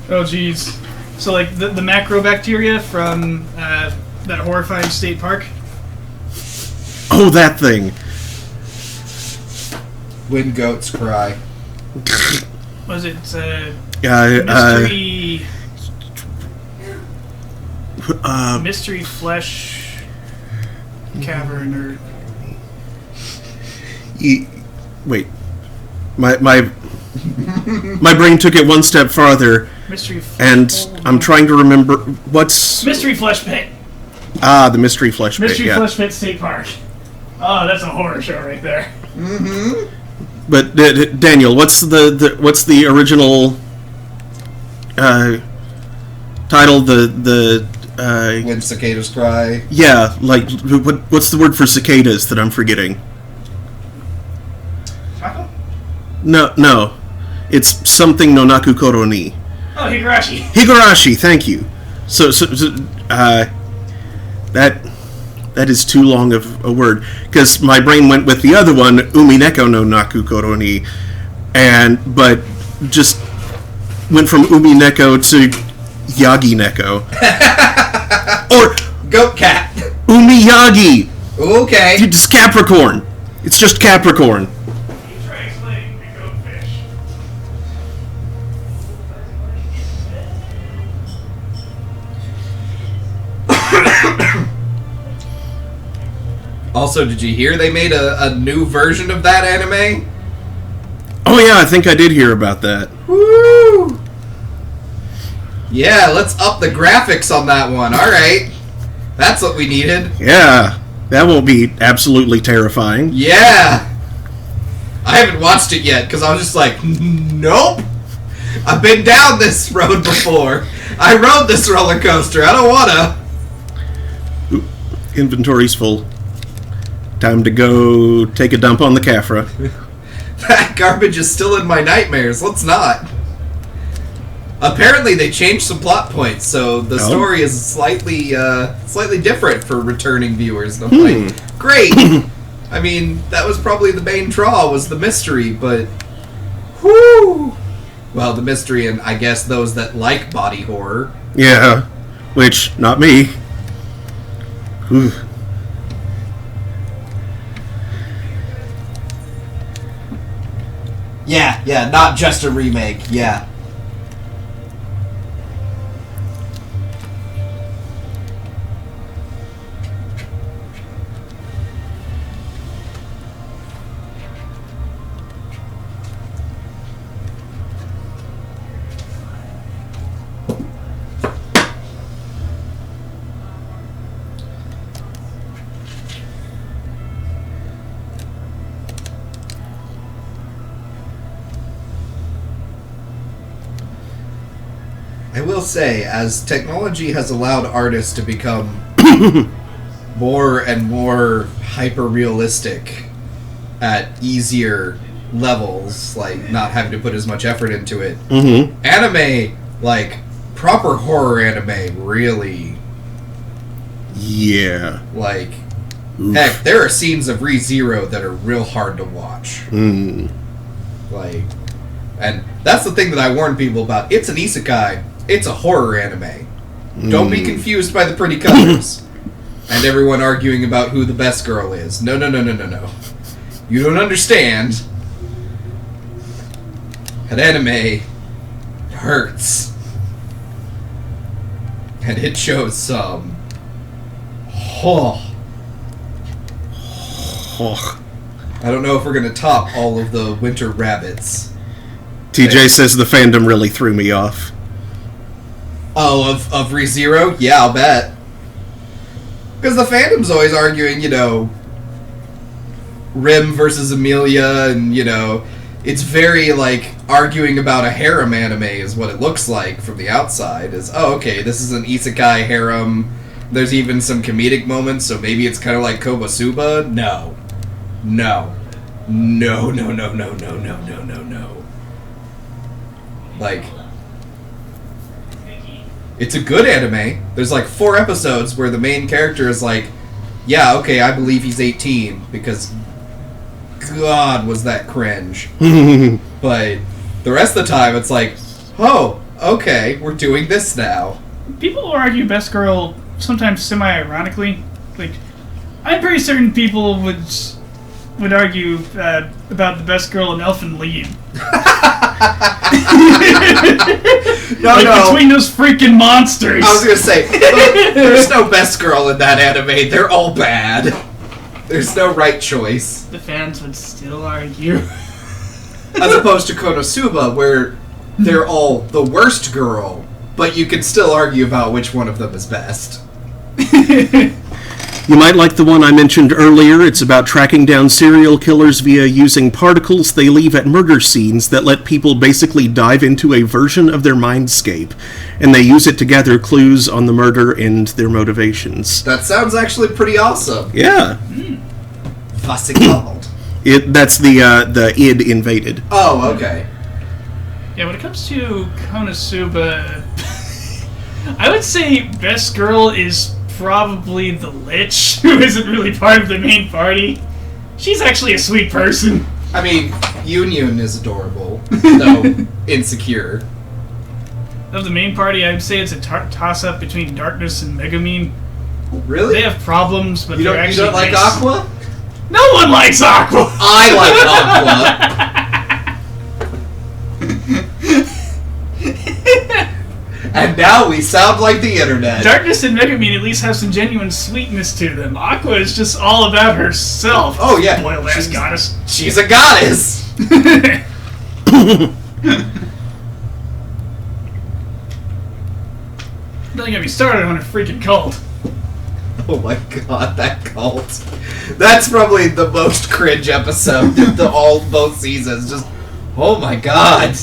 [SPEAKER 1] Oh jeez. So like the macrobacteria from that horrifying state park?
[SPEAKER 3] Oh, that thing.
[SPEAKER 2] When goats cry.
[SPEAKER 1] Was it mystery flesh cavern or
[SPEAKER 3] wait. My brain took it one step farther,
[SPEAKER 1] mystery
[SPEAKER 3] and I'm trying to remember what's
[SPEAKER 1] mystery flesh pit.
[SPEAKER 3] the mystery flesh pit.
[SPEAKER 1] Mystery
[SPEAKER 3] Yeah.
[SPEAKER 1] Flesh Pit State Park. Oh, that's a horror show right there.
[SPEAKER 2] Mm-hmm.
[SPEAKER 3] But Daniel, what's the original title?
[SPEAKER 2] When cicadas cry.
[SPEAKER 3] Yeah, like what's the word for cicadas that I'm forgetting?
[SPEAKER 1] Taco?
[SPEAKER 3] No, it's something no naku koro ni.
[SPEAKER 1] Oh, Higurashi.
[SPEAKER 3] Higurashi, thank you. So that is too long of a word, because my brain went with the other one, Umineko no Naku Koro ni, but just went from Umineko to Yagi Neko. Or
[SPEAKER 2] Goat cat.
[SPEAKER 3] Umiyagi!
[SPEAKER 2] Okay.
[SPEAKER 3] It's Capricorn. It's just Capricorn.
[SPEAKER 1] Try explaining the goatfish.
[SPEAKER 2] Also, did you hear they made a new version of that anime?
[SPEAKER 3] Oh yeah, I think I did hear about that.
[SPEAKER 2] Woo! Yeah, let's up the graphics on that one. Alright. That's what we needed.
[SPEAKER 3] Yeah, that won't be absolutely terrifying.
[SPEAKER 2] Yeah! I haven't watched it yet, because I was just like, nope! I've been down this road before. I rode this roller coaster. I don't wanna.
[SPEAKER 3] Ooh, inventory's full. Time to go take a dump on the Cafra.
[SPEAKER 2] That garbage is still in my nightmares. Let's not. Apparently, they changed some plot points, so the story is slightly different for returning viewers. And I'm like, great. I mean, that was probably the main draw, was the mystery, but whoo. Well, the mystery, and I guess those that like body horror.
[SPEAKER 3] Yeah, which not me. Ooh.
[SPEAKER 2] Yeah, not just a remake. Yeah. I will say, as technology has allowed artists to become more and more hyper-realistic at easier levels, like not having to put as much effort into it, anime, like proper horror anime, really,
[SPEAKER 3] Yeah.
[SPEAKER 2] like,
[SPEAKER 3] Oof.
[SPEAKER 2] heck, there are scenes of Re:Zero that are real hard to watch. Like, and that's the thing that I warn people about. It's an isekai. It's a horror anime. Don't be confused by the pretty colors. And everyone arguing about who the best girl is. No. You don't understand. An anime hurts. And it shows some. Oh. I don't know if we're going to top all of the winter rabbits.
[SPEAKER 3] TJ says the fandom really threw me off.
[SPEAKER 2] Oh, of Re:Zero? Yeah, I'll bet. Because the fandom's always arguing, Rim versus Amelia, and, it's very, like, arguing about a harem anime is what it looks like from the outside. Is, oh, okay, this is an isekai harem. There's even some comedic moments, so maybe it's kind of like Konosuba. No. No. No, no, no, no, no, no, no, no, no. Like, it's a good anime. There's like 4 episodes where the main character is like, yeah, okay, I believe he's 18, because God, was that cringe. But the rest of the time, it's like, oh, okay, we're doing this now.
[SPEAKER 1] People will argue Best Girl sometimes semi-ironically. Like, I'm pretty certain people would argue about the Best Girl in Elfen Lied.
[SPEAKER 2] No.
[SPEAKER 1] Between those freaking monsters.
[SPEAKER 2] I was gonna say, there's no Best Girl in that anime. They're all bad. There's no right choice.
[SPEAKER 1] The fans would still argue.
[SPEAKER 2] As opposed to Konosuba, where they're all the worst girl, but you can still argue about which one of them is best.
[SPEAKER 3] You might like the one I mentioned earlier. It's about tracking down serial killers via using particles they leave at murder scenes that let people basically dive into a version of their mindscape, and they use it to gather clues on the murder and their motivations.
[SPEAKER 2] That sounds actually pretty awesome.
[SPEAKER 3] Yeah.
[SPEAKER 2] What's it called?
[SPEAKER 3] That's the id invaded.
[SPEAKER 2] Oh, okay.
[SPEAKER 1] Yeah, when it comes to Konosuba, I would say Best Girl is probably the Lich, who isn't really part of the main party. She's actually a sweet person.
[SPEAKER 2] I mean, Union is adorable, though insecure.
[SPEAKER 1] Of the main party, I would say it's a toss-up between Darkness and Megumin.
[SPEAKER 2] Really?
[SPEAKER 1] They have problems, but
[SPEAKER 2] you
[SPEAKER 1] they're
[SPEAKER 2] don't,
[SPEAKER 1] actually
[SPEAKER 2] you don't like
[SPEAKER 1] nice.
[SPEAKER 2] Aqua?
[SPEAKER 1] No one likes Aqua!
[SPEAKER 2] I like Aqua. And now we sound like the internet.
[SPEAKER 1] Darkness and Megumin at least have some genuine sweetness to them. Aqua is just all about herself.
[SPEAKER 2] Oh, yeah.
[SPEAKER 1] Spoiled ass goddess.
[SPEAKER 2] She's a goddess.
[SPEAKER 1] Don't get me started on a freaking cult.
[SPEAKER 2] Oh my god, that cult. That's probably the most cringe episode of both seasons. Just, oh my god.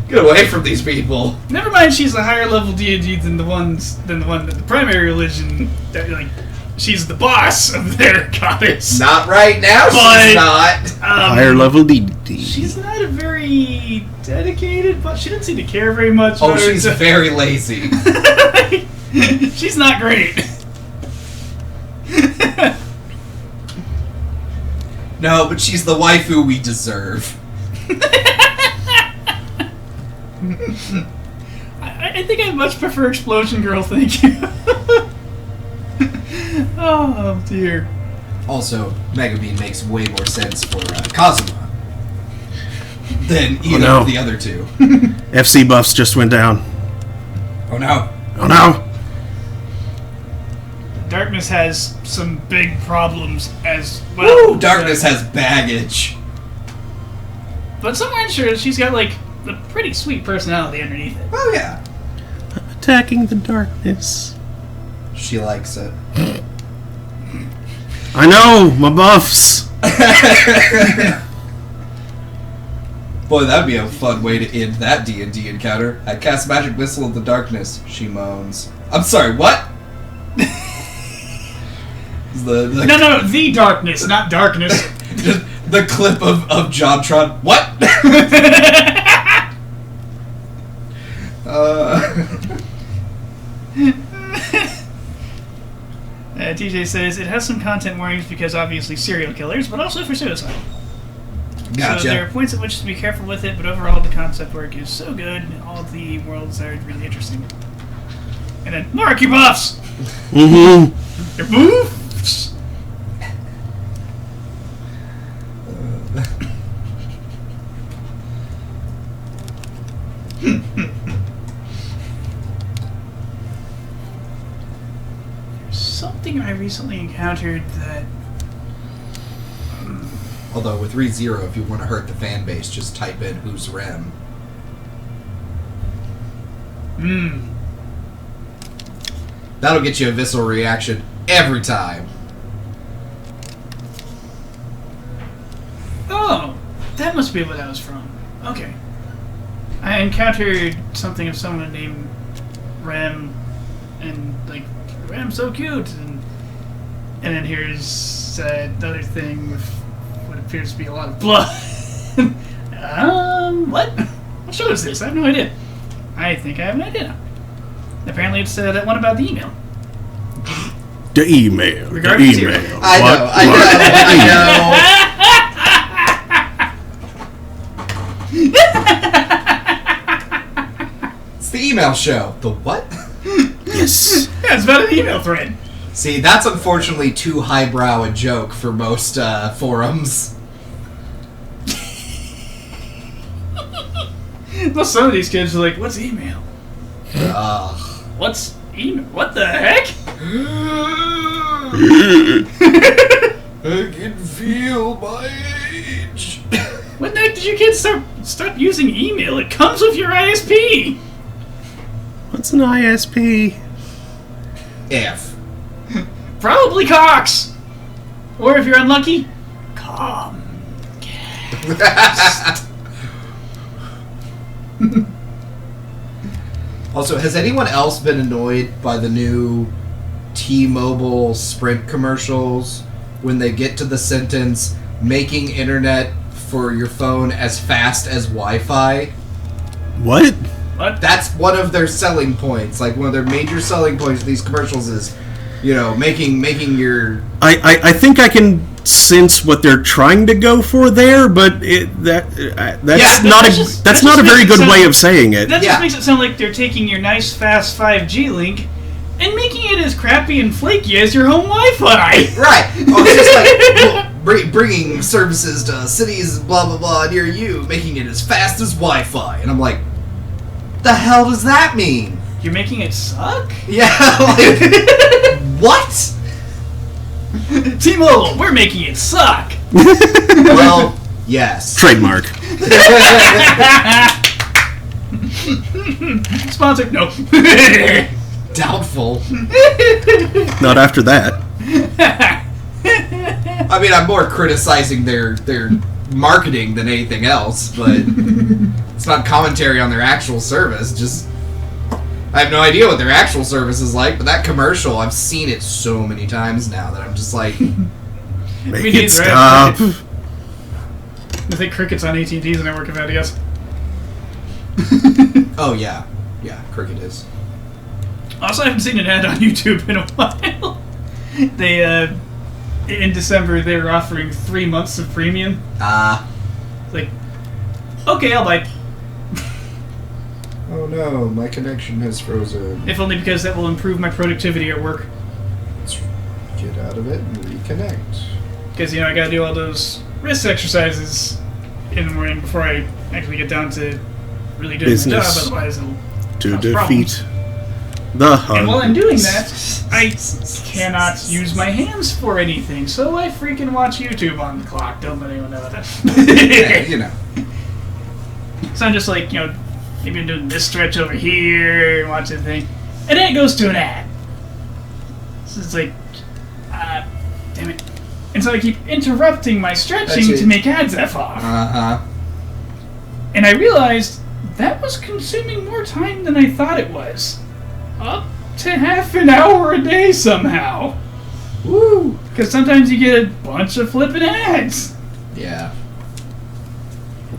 [SPEAKER 2] Get away from these people.
[SPEAKER 1] Never mind, she's a higher level deity than the one that the primary religion. Like, she's the boss of their goddess.
[SPEAKER 2] Not right now.
[SPEAKER 1] But,
[SPEAKER 2] she's not.
[SPEAKER 3] Higher level deity.
[SPEAKER 1] She's not a very dedicated, but she doesn't seem to care very much.
[SPEAKER 2] Oh, she's very lazy.
[SPEAKER 1] She's not great.
[SPEAKER 2] No, but she's the waifu we deserve.
[SPEAKER 1] I think I much prefer Explosion Girl, thank you. Oh, dear.
[SPEAKER 2] Also, Megumin makes way more sense for Kazuma than either of the other two.
[SPEAKER 3] FC buffs just went down.
[SPEAKER 2] Oh no.
[SPEAKER 3] Oh no!
[SPEAKER 1] Darkness has some big problems as well.
[SPEAKER 2] Woo! Darkness has baggage.
[SPEAKER 1] But somewhere sure she's got like a pretty sweet personality underneath it.
[SPEAKER 2] Oh yeah.
[SPEAKER 3] Attacking the darkness.
[SPEAKER 2] She likes it.
[SPEAKER 3] I know, my buffs.
[SPEAKER 2] Boy, that'd be a fun way to end that D&D encounter. I cast magic missile in the darkness. She moans. I'm sorry, what? No,
[SPEAKER 1] the darkness, not darkness.
[SPEAKER 2] Just the clip of JonTron. What?
[SPEAKER 1] TJ says it has some content warnings because obviously serial killers, but also for suicide.
[SPEAKER 2] Gotcha.
[SPEAKER 1] So there are points at which to be careful with it, but overall the concept work is so good, and all the worlds are really interesting. And then, Mark, your buffs!
[SPEAKER 3] Mm-hmm.
[SPEAKER 1] Your buffs! Something I recently encountered that...
[SPEAKER 2] Although with ReZero, if you want to hurt the fan base, just type in who's Rem. That'll get you a visceral reaction every time.
[SPEAKER 1] Oh! That must be what that was from. Okay. I encountered something of someone named Rem, and like, Rem's so cute, and then here's another thing with what appears to be a lot of blood. What? What show is this? I have no idea. I think I have an idea now. Apparently it's that one about the email.
[SPEAKER 3] The email.
[SPEAKER 1] Regarding
[SPEAKER 3] the
[SPEAKER 1] zero.
[SPEAKER 3] email.
[SPEAKER 2] I know. It's the email show. The what?
[SPEAKER 3] Yes.
[SPEAKER 1] Yeah, it's about an email thread.
[SPEAKER 2] See, that's unfortunately too highbrow a joke for most forums.
[SPEAKER 1] Well, some of these kids are like, what's email?
[SPEAKER 2] Ugh.
[SPEAKER 1] What's email? What the heck?
[SPEAKER 2] I can feel my age.
[SPEAKER 1] When the heck did you kids start using email? It comes with your ISP.
[SPEAKER 3] What's an ISP?
[SPEAKER 2] F.
[SPEAKER 1] Probably Cox. Or if you're unlucky, Comcast.
[SPEAKER 2] Also, has anyone else been annoyed by the new T-Mobile Sprint commercials when they get to the sentence, making internet for your phone as fast as Wi-Fi?
[SPEAKER 3] What?
[SPEAKER 1] What?
[SPEAKER 2] That's one of their selling points. Like, one of their major selling points of these commercials is, you know, making your...
[SPEAKER 3] I think I can sense what they're trying to go for there, but that's not a very good way of saying it.
[SPEAKER 1] That just makes it sound like they're taking your nice, fast 5G link and making it as crappy and flaky as your home Wi-Fi.
[SPEAKER 2] Right. Oh, it's just like bringing services to cities, blah, blah, blah, near you, making it as fast as Wi-Fi. And I'm like, the hell does that mean?
[SPEAKER 1] You're making it suck?
[SPEAKER 2] Yeah, like, what?
[SPEAKER 1] T-Mobile, we're making it suck.
[SPEAKER 2] Well, yes.
[SPEAKER 3] Trademark.
[SPEAKER 1] Sponsored? No.
[SPEAKER 2] Doubtful.
[SPEAKER 3] Not after that.
[SPEAKER 2] I mean, I'm more criticizing their marketing than anything else, but it's not commentary on their actual service. Just, I have no idea what their actual service is like, but that commercial, I've seen it so many times now that I'm just like...
[SPEAKER 3] Make
[SPEAKER 1] We
[SPEAKER 3] it
[SPEAKER 1] need
[SPEAKER 3] stop.
[SPEAKER 1] I think Cricket's on AT&T's network of ideas.
[SPEAKER 2] Oh, yeah. Yeah, Cricket is.
[SPEAKER 1] Also, I haven't seen an ad on YouTube in a while. They, in December, they were offering 3 months of premium. Like, okay, I'll buy.
[SPEAKER 2] Oh no, my connection has frozen.
[SPEAKER 1] If only because that will improve my productivity at work.
[SPEAKER 2] Let's get out of it and reconnect.
[SPEAKER 1] Because, I gotta do all those wrist exercises in the morning before I actually get down to really doing the job,
[SPEAKER 3] Business.
[SPEAKER 1] otherwise it'll
[SPEAKER 3] To
[SPEAKER 1] cause problems.
[SPEAKER 3] defeat the hunt.
[SPEAKER 1] And while I'm doing that, I cannot use my hands for anything, so I freaking watch YouTube on the clock. Don't let anyone know that.
[SPEAKER 2] Yeah,
[SPEAKER 1] So I'm just like, maybe I'm doing this stretch over here and watching the thing. And then it goes to an ad. So it's like, damn it. And so I keep interrupting my stretching to make ads F off.
[SPEAKER 2] Uh-huh.
[SPEAKER 1] And I realized that was consuming more time than I thought it was. Up to half an hour a day somehow. Woo! Because sometimes you get a bunch of flippin' ads.
[SPEAKER 2] Yeah.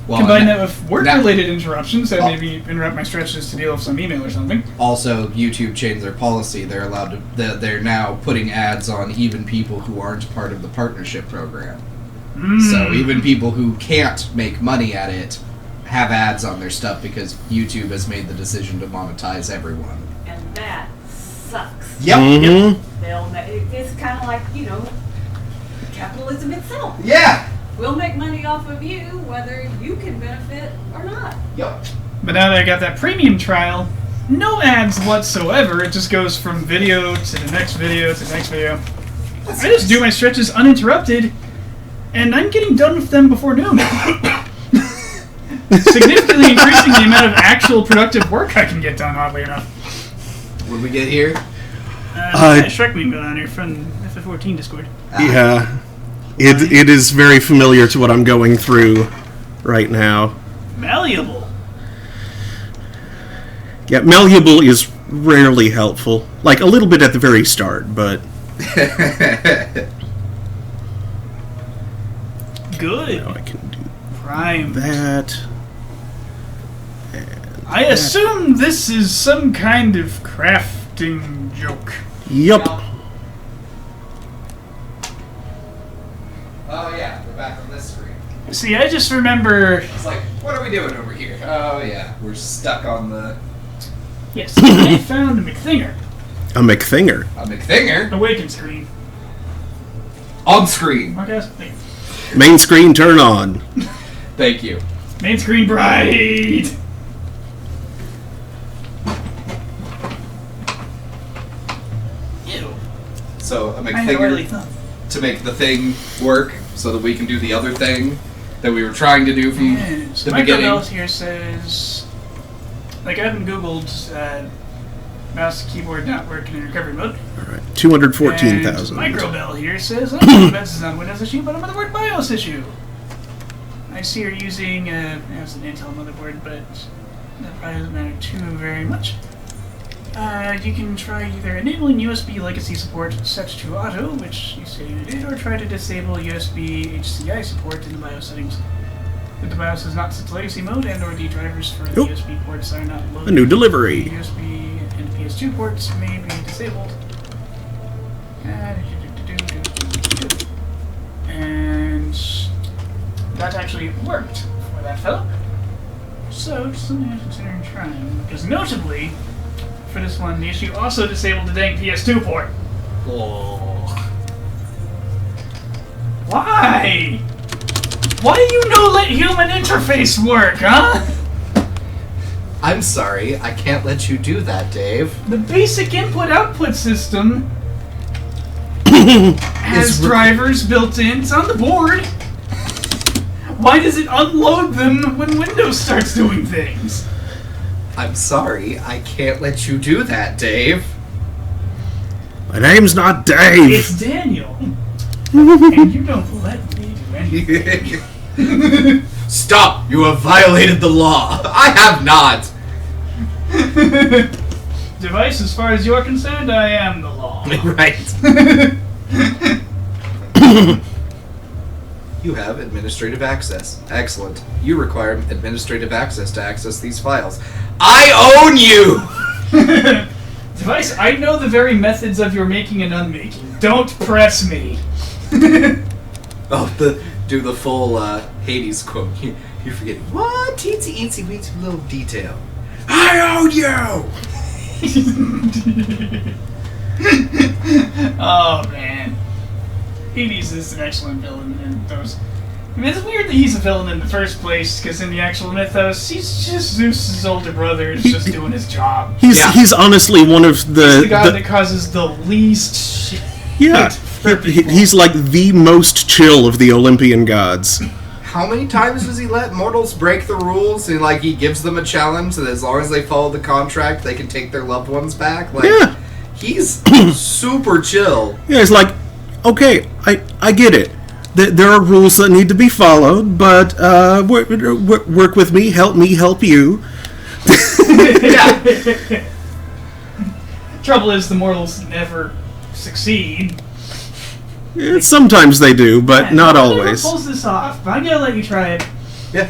[SPEAKER 2] Well,
[SPEAKER 1] Combine that with work-related interruptions that maybe interrupt my stretches to deal with some email or something.
[SPEAKER 2] Also, YouTube changed their policy. They're allowed to. They're now putting ads on even people who aren't part of the partnership program. So even people who can't make money at it have ads on their stuff because YouTube has made the decision to monetize everyone.
[SPEAKER 4] And that sucks.
[SPEAKER 2] Yep.
[SPEAKER 3] Mm-hmm.
[SPEAKER 4] It's kind of like, capitalism itself.
[SPEAKER 2] Yeah.
[SPEAKER 4] We'll make money off of you, whether you can benefit or not.
[SPEAKER 2] Yep.
[SPEAKER 1] But now that I got that premium trial, no ads whatsoever. It just goes from video to the next video to the next video. I just do my stretches uninterrupted, and I'm getting done with them before noon. Significantly increasing the amount of actual productive work I can get done, oddly enough.
[SPEAKER 2] What did we get here?
[SPEAKER 1] Shrek meme going on here from FF14 Discord.
[SPEAKER 3] Yeah. It is very familiar to what I'm going through right now.
[SPEAKER 1] Malleable.
[SPEAKER 3] Yeah, malleable is rarely helpful. Like, a little bit at the very start, but...
[SPEAKER 1] Good.
[SPEAKER 3] Now I can do
[SPEAKER 1] Prime.
[SPEAKER 3] that.
[SPEAKER 1] I assume this is some kind of crafting joke.
[SPEAKER 3] Yup.
[SPEAKER 2] Oh yeah, we're back on this screen.
[SPEAKER 1] See, I just remember...
[SPEAKER 2] It's like, what are we doing over here? Oh yeah, we're stuck on the...
[SPEAKER 1] Yes, I found a McThinger.
[SPEAKER 3] A McThinger.
[SPEAKER 2] A McThinger?
[SPEAKER 1] Awaken screen.
[SPEAKER 2] On screen.
[SPEAKER 1] Okay,
[SPEAKER 3] Main screen, turn on.
[SPEAKER 2] Thank you.
[SPEAKER 1] main screen bright! Ew.
[SPEAKER 2] So a
[SPEAKER 1] I have a early
[SPEAKER 2] McThinger
[SPEAKER 1] thumb.
[SPEAKER 2] to make the thing work so that we can do the other thing that we were trying to do from
[SPEAKER 1] Yes.
[SPEAKER 2] the
[SPEAKER 1] Micro
[SPEAKER 2] beginning.
[SPEAKER 1] Belt here says... Like, I haven't Googled mouse keyboard not working in recovery mode.
[SPEAKER 3] Alright, 214,000.
[SPEAKER 1] And Microbell here says, oh, this is not a Windows issue, but a motherboard BIOS issue. I see you're using, it's an Intel motherboard, but that probably doesn't matter too very much. You can try either enabling USB legacy support set to auto, which you say you did, or try to disable USB HCI support in the BIOS settings. If the BIOS is not set to legacy mode and or the drivers for the USB ports are not loaded,
[SPEAKER 3] A new delivery.
[SPEAKER 1] the USB and PS2 ports may be disabled. And that actually worked for that fellow. So, just something I consider trying. Because notably, for this one, the issue also disabled the dang PS2 port.
[SPEAKER 2] Oh.
[SPEAKER 1] Why? Why do you no let human interface work, huh?
[SPEAKER 2] I'm sorry, I can't let you do that, Dave.
[SPEAKER 1] The basic input-output system has drivers built in. It's on the board. Why does it unload them when Windows starts doing things?
[SPEAKER 2] I'm sorry, I can't let you do that, Dave.
[SPEAKER 3] My name's not Dave.
[SPEAKER 1] It's Daniel. And you don't let me do anything.
[SPEAKER 2] Stop! You have violated the law. I have not.
[SPEAKER 1] Device, as far as you're concerned, I am the law.
[SPEAKER 2] Right. You have administrative access. Excellent. You require administrative access to access these files. I own you!
[SPEAKER 1] Device, I know the very methods of your making and unmaking. Don't press me.
[SPEAKER 2] Oh, do the full Hades quote. You forget one teensy eensy weensy little detail. I own you!
[SPEAKER 1] Oh man, Hades is an excellent villain in those. I mean, it's weird that he's a villain in the first place, because in the actual mythos, he's just Zeus's older brother. He's just doing his job.
[SPEAKER 3] He's honestly one of
[SPEAKER 1] He's the god that causes the least shit.
[SPEAKER 3] Yeah,
[SPEAKER 1] for people.
[SPEAKER 3] he's like the most chill of the Olympian gods.
[SPEAKER 2] How many times does he let mortals break the rules? And like he gives them a challenge that as long as they follow the contract, they can take their loved ones back. Like,
[SPEAKER 3] Yeah.
[SPEAKER 2] he's super chill.
[SPEAKER 3] Yeah, it's like, okay, I get it. There are rules that need to be followed, but work with me, help you.
[SPEAKER 2] Yeah.
[SPEAKER 1] Trouble is, the mortals never succeed.
[SPEAKER 3] Yeah, sometimes they do, but
[SPEAKER 1] Man,
[SPEAKER 3] not
[SPEAKER 1] no one
[SPEAKER 3] always.
[SPEAKER 1] ever pulls this off, but I'm gonna let you try it.
[SPEAKER 2] Yeah.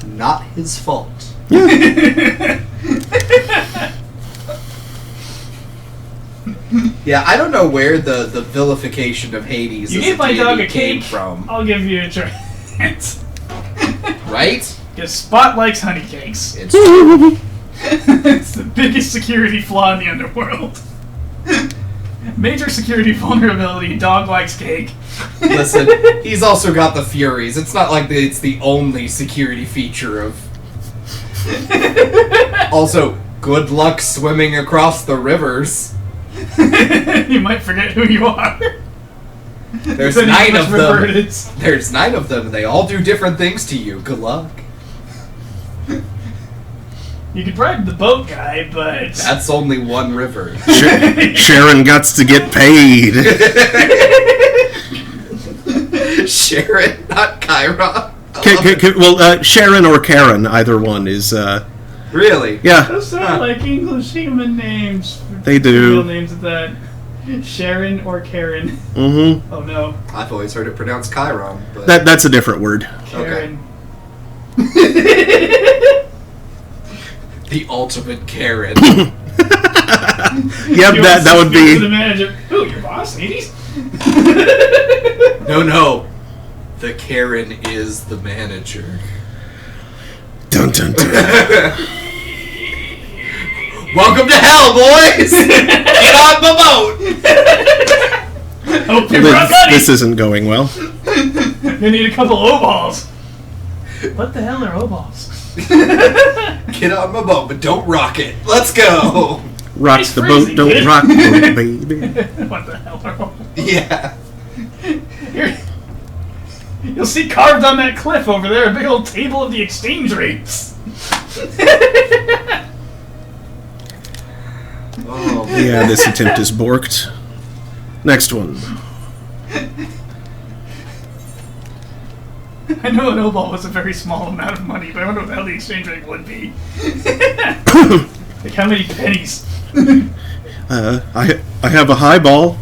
[SPEAKER 2] Not his fault. Yeah, I don't know where the vilification of Hades
[SPEAKER 1] You
[SPEAKER 2] as
[SPEAKER 1] give my dog a
[SPEAKER 2] came
[SPEAKER 1] cake,
[SPEAKER 2] from.
[SPEAKER 1] I'll give you a chance.
[SPEAKER 2] Right?
[SPEAKER 1] Because Spot likes honey cakes.
[SPEAKER 2] It's true.
[SPEAKER 1] It's the biggest security flaw in the underworld. Major security vulnerability, dog likes cake.
[SPEAKER 2] Listen, he's also got the Furies. It's not like it's the only security feature of... Also, good luck swimming across the rivers.
[SPEAKER 1] You might forget who you are.
[SPEAKER 2] There's
[SPEAKER 1] Depending on
[SPEAKER 2] 9
[SPEAKER 1] which
[SPEAKER 2] of
[SPEAKER 1] river
[SPEAKER 2] them.
[SPEAKER 1] it is.
[SPEAKER 2] There's 9 of them. They all do different things to you. Good luck.
[SPEAKER 1] You could bribe the boat guy, but...
[SPEAKER 2] That's only one river.
[SPEAKER 3] Sharon gots to get paid.
[SPEAKER 2] Sharon, not Chiron.
[SPEAKER 3] Well, Sharon or Karen, either one is.
[SPEAKER 2] Really?
[SPEAKER 3] Yeah,
[SPEAKER 1] Those sound like English human names.
[SPEAKER 3] they do.
[SPEAKER 1] Real names of that. Sharon or Karen.
[SPEAKER 3] Mm-hmm.
[SPEAKER 1] Oh no.
[SPEAKER 2] I've always heard it pronounced Chiron, but
[SPEAKER 3] That's a different word.
[SPEAKER 1] Karen.
[SPEAKER 2] the ultimate Karen.
[SPEAKER 3] Yep, that would
[SPEAKER 1] To
[SPEAKER 3] be.
[SPEAKER 1] the manager. Ooh, your boss, ladies?
[SPEAKER 2] No. The Karen is the manager.
[SPEAKER 3] Dun dun dun.
[SPEAKER 2] Welcome to hell, boys! Get on the boat!
[SPEAKER 1] Hope you're brought
[SPEAKER 3] This isn't going well.
[SPEAKER 1] You need a couple O-balls. What the hell are O-balls?
[SPEAKER 2] Get on my boat, but don't rock it. Let's go!
[SPEAKER 3] Rock
[SPEAKER 1] It's
[SPEAKER 3] the
[SPEAKER 1] freezing,
[SPEAKER 3] boat, don't
[SPEAKER 1] dude.
[SPEAKER 3] rock the boat, baby.
[SPEAKER 1] What the hell are O-balls?
[SPEAKER 2] Yeah.
[SPEAKER 1] You'll see carved on that cliff over there a big old table of the exchange rates.
[SPEAKER 2] Oh,
[SPEAKER 3] Yeah, this attempt is borked. Next one.
[SPEAKER 1] I know an O-ball was a very small amount of money, but I wonder what the hell the exchange rate would be. Like how many pennies?
[SPEAKER 3] I have a highball.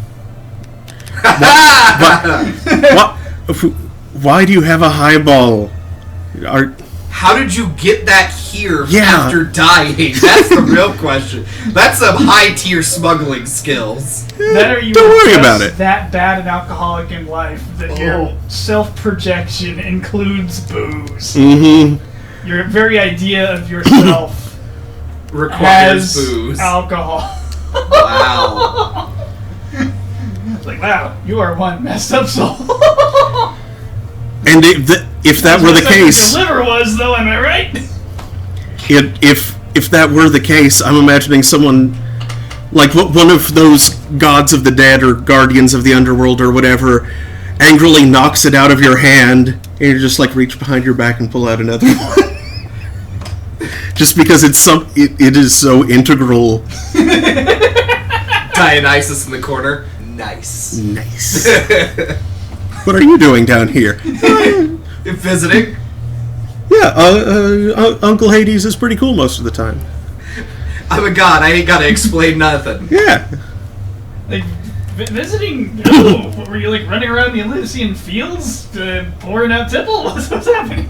[SPEAKER 3] Why do you have a highball?
[SPEAKER 2] How did you get that here
[SPEAKER 3] Yeah.
[SPEAKER 2] after dying? That's the real question. That's some high-tier smuggling skills.
[SPEAKER 1] That are you
[SPEAKER 3] Don't worry
[SPEAKER 1] just
[SPEAKER 3] about it.
[SPEAKER 1] that bad an alcoholic in life that your
[SPEAKER 2] Oh.
[SPEAKER 1] self-projection includes booze.
[SPEAKER 3] Mm-hmm.
[SPEAKER 1] Your very idea of yourself
[SPEAKER 2] Requires
[SPEAKER 1] has
[SPEAKER 2] booze.
[SPEAKER 1] alcohol.
[SPEAKER 2] Wow.
[SPEAKER 1] It's like, wow, you are one messed up soul.
[SPEAKER 3] And if that were the
[SPEAKER 1] Messed up as
[SPEAKER 3] case,
[SPEAKER 1] your liver was, though, am I right?
[SPEAKER 3] if that were the case, I'm imagining someone like one of those gods of the dead or guardians of the underworld or whatever angrily knocks it out of your hand, and you just like reach behind your back and pull out another one. Just because it is so integral.
[SPEAKER 2] Dionysus in the corner. Nice.
[SPEAKER 3] Nice. What are you doing down here?
[SPEAKER 2] Visiting?
[SPEAKER 3] Yeah, Uncle Hades is pretty cool most of the time.
[SPEAKER 2] I'm a god. I ain't gotta explain nothing.
[SPEAKER 3] Yeah.
[SPEAKER 1] Like, visiting? No. Were you, like, running around the Elysian fields pouring out tipple? What's happening?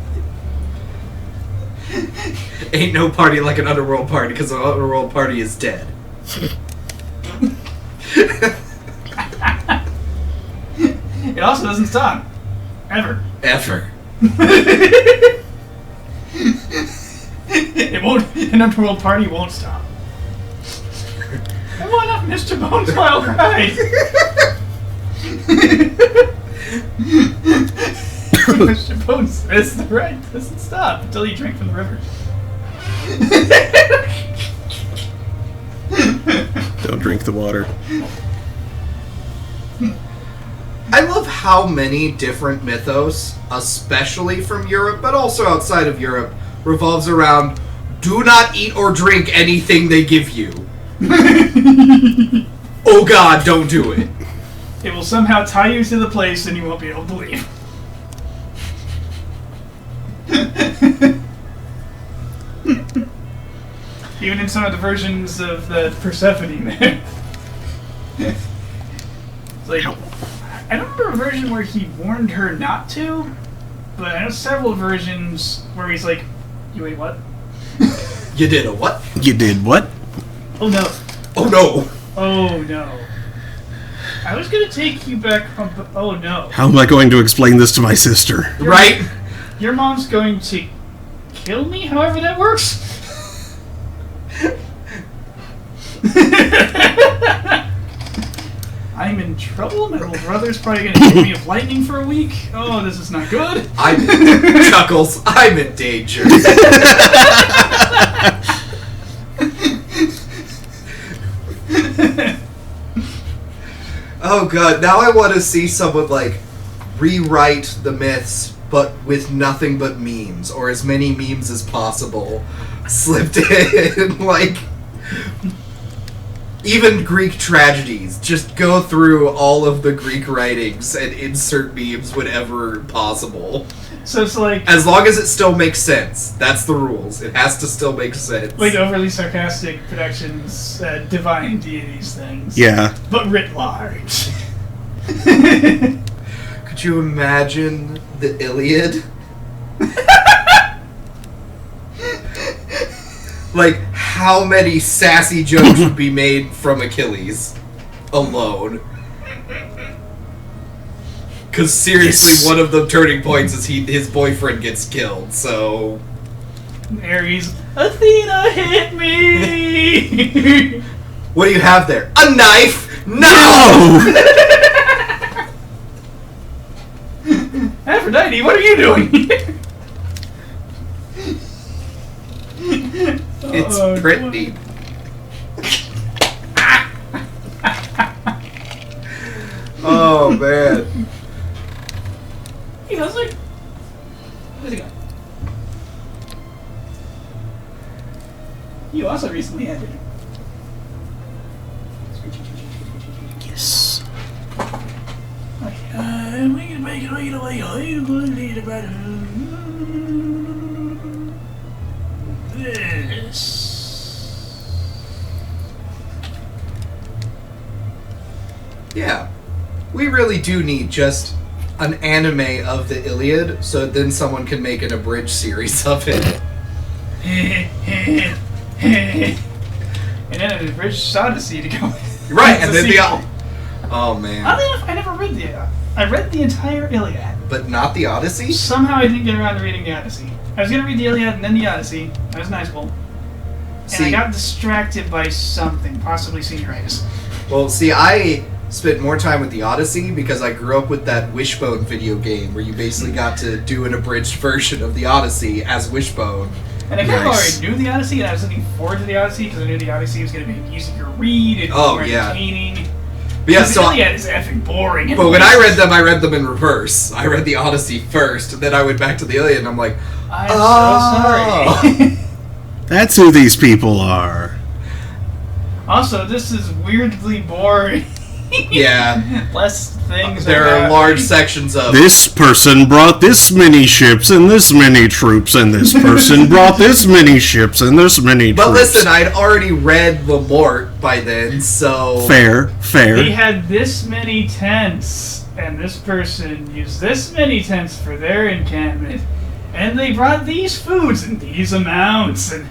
[SPEAKER 2] Ain't no party like an underworld party, because an underworld party is dead.
[SPEAKER 1] It also doesn't stop. Ever.
[SPEAKER 2] Ever.
[SPEAKER 1] It won't. An underworld party won't stop. Come on up, Mr. Boneswile cried. Mr. Bones says the right doesn't stop until you drink from the river.
[SPEAKER 3] Don't drink the water.
[SPEAKER 2] I love how many different mythos, especially from Europe, but also outside of Europe, revolves around do not eat or drink anything they give you. Oh god, don't do it.
[SPEAKER 1] It will somehow tie you to the place and you won't be able to leave. Even in some of the versions of the Persephone myth. It's like, I don't remember a version where he warned her not to, but I know several versions where he's like, you ate what?
[SPEAKER 2] You did a what?
[SPEAKER 3] You did what?
[SPEAKER 1] Oh no.
[SPEAKER 2] Oh no.
[SPEAKER 1] Oh no. I was gonna take you back home, but oh no.
[SPEAKER 3] How am I going to explain this to my sister?
[SPEAKER 2] Right?
[SPEAKER 1] Your mom's going to kill me, however that works? I'm in trouble. My little brother's probably gonna hit me with lightning for a week. Oh, this is not good.
[SPEAKER 2] Chuckles. I'm in danger. Oh god, now I want to see someone like rewrite the myths but with nothing but memes, or as many memes as possible slipped in. Like, Even Greek tragedies. Just go through all of the Greek writings and insert memes whenever possible.
[SPEAKER 1] So it's like...
[SPEAKER 2] As long as it still makes sense. That's the rules. It has to still make sense.
[SPEAKER 1] Like overly sarcastic productions, divine deities things.
[SPEAKER 3] Yeah.
[SPEAKER 1] But writ large.
[SPEAKER 2] Could you imagine the Iliad? Like, how many sassy jokes would be made from Achilles alone? Because seriously,
[SPEAKER 3] Yes.
[SPEAKER 2] one of the turning points is his boyfriend gets killed, so...
[SPEAKER 1] Ares, Athena hit me!
[SPEAKER 2] What do you have there? A knife? No!
[SPEAKER 1] Aphrodite, what are you doing?
[SPEAKER 2] It's
[SPEAKER 1] Oh,
[SPEAKER 2] pretty. Oh, man.
[SPEAKER 1] Hey, Leslie. Where's he going? You also recently ended.
[SPEAKER 3] Yes.
[SPEAKER 1] Okay, we can make it away. This.
[SPEAKER 2] Yeah. We really do need just an anime of the Iliad, so then someone can make an abridged series of it.
[SPEAKER 1] And then an abridged Odyssey to go.
[SPEAKER 2] Right,
[SPEAKER 1] It's
[SPEAKER 2] and
[SPEAKER 1] a
[SPEAKER 2] then
[SPEAKER 1] sequel.
[SPEAKER 2] Oh, man.
[SPEAKER 1] Oddly enough, I never read the. I read the entire Iliad.
[SPEAKER 2] But not the Odyssey?
[SPEAKER 1] Somehow I didn't get around to reading the Odyssey. I was gonna read the Iliad and then the Odyssey. That was nice, and I got distracted by something, possibly senioritis.
[SPEAKER 2] Well, see, I spent more time with the Odyssey because I grew up with that Wishbone video game where you basically got to do an abridged version of the Odyssey as Wishbone.
[SPEAKER 1] And I kind of
[SPEAKER 3] Nice.
[SPEAKER 1] already knew the Odyssey, and I was looking forward to the Odyssey because I knew the Odyssey was going to be easier to read and
[SPEAKER 2] Oh,
[SPEAKER 1] more
[SPEAKER 2] yeah.
[SPEAKER 1] entertaining.
[SPEAKER 2] But yeah,
[SPEAKER 1] Because
[SPEAKER 2] so
[SPEAKER 1] the Iliad is effing boring.
[SPEAKER 2] but when I read them in reverse. I read the Odyssey first, and then I went back to the Iliad, and I'm like,
[SPEAKER 1] I'm
[SPEAKER 2] Oh.
[SPEAKER 1] so sorry.
[SPEAKER 3] That's who these people are.
[SPEAKER 1] Also, this is weirdly boring.
[SPEAKER 2] yeah,
[SPEAKER 1] Less things.
[SPEAKER 2] there are large sections of
[SPEAKER 3] This person brought this many ships and this many troops, and this person brought this many ships and this many
[SPEAKER 2] But
[SPEAKER 3] troops.
[SPEAKER 2] listen, I'd already read Lamort by then, so...
[SPEAKER 3] Fair.
[SPEAKER 1] He had this many tents, and this person used this many tents for their encampment, and they brought these foods in these amounts, and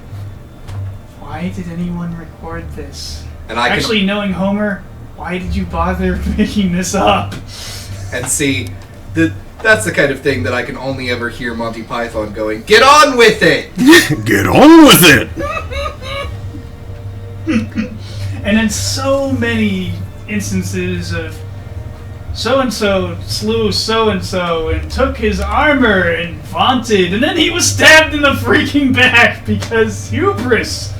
[SPEAKER 1] why did anyone record this?
[SPEAKER 2] And I
[SPEAKER 1] Actually, knowing Homer, why did you bother making this up?
[SPEAKER 2] And see, that's the kind of thing that I can only ever hear Monty Python going, "Get on with it!"
[SPEAKER 3] Get on with it!
[SPEAKER 1] And then so many instances of so-and-so slew so-and-so and took his armor and vaunted, and then he was stabbed in the freaking back because hubris.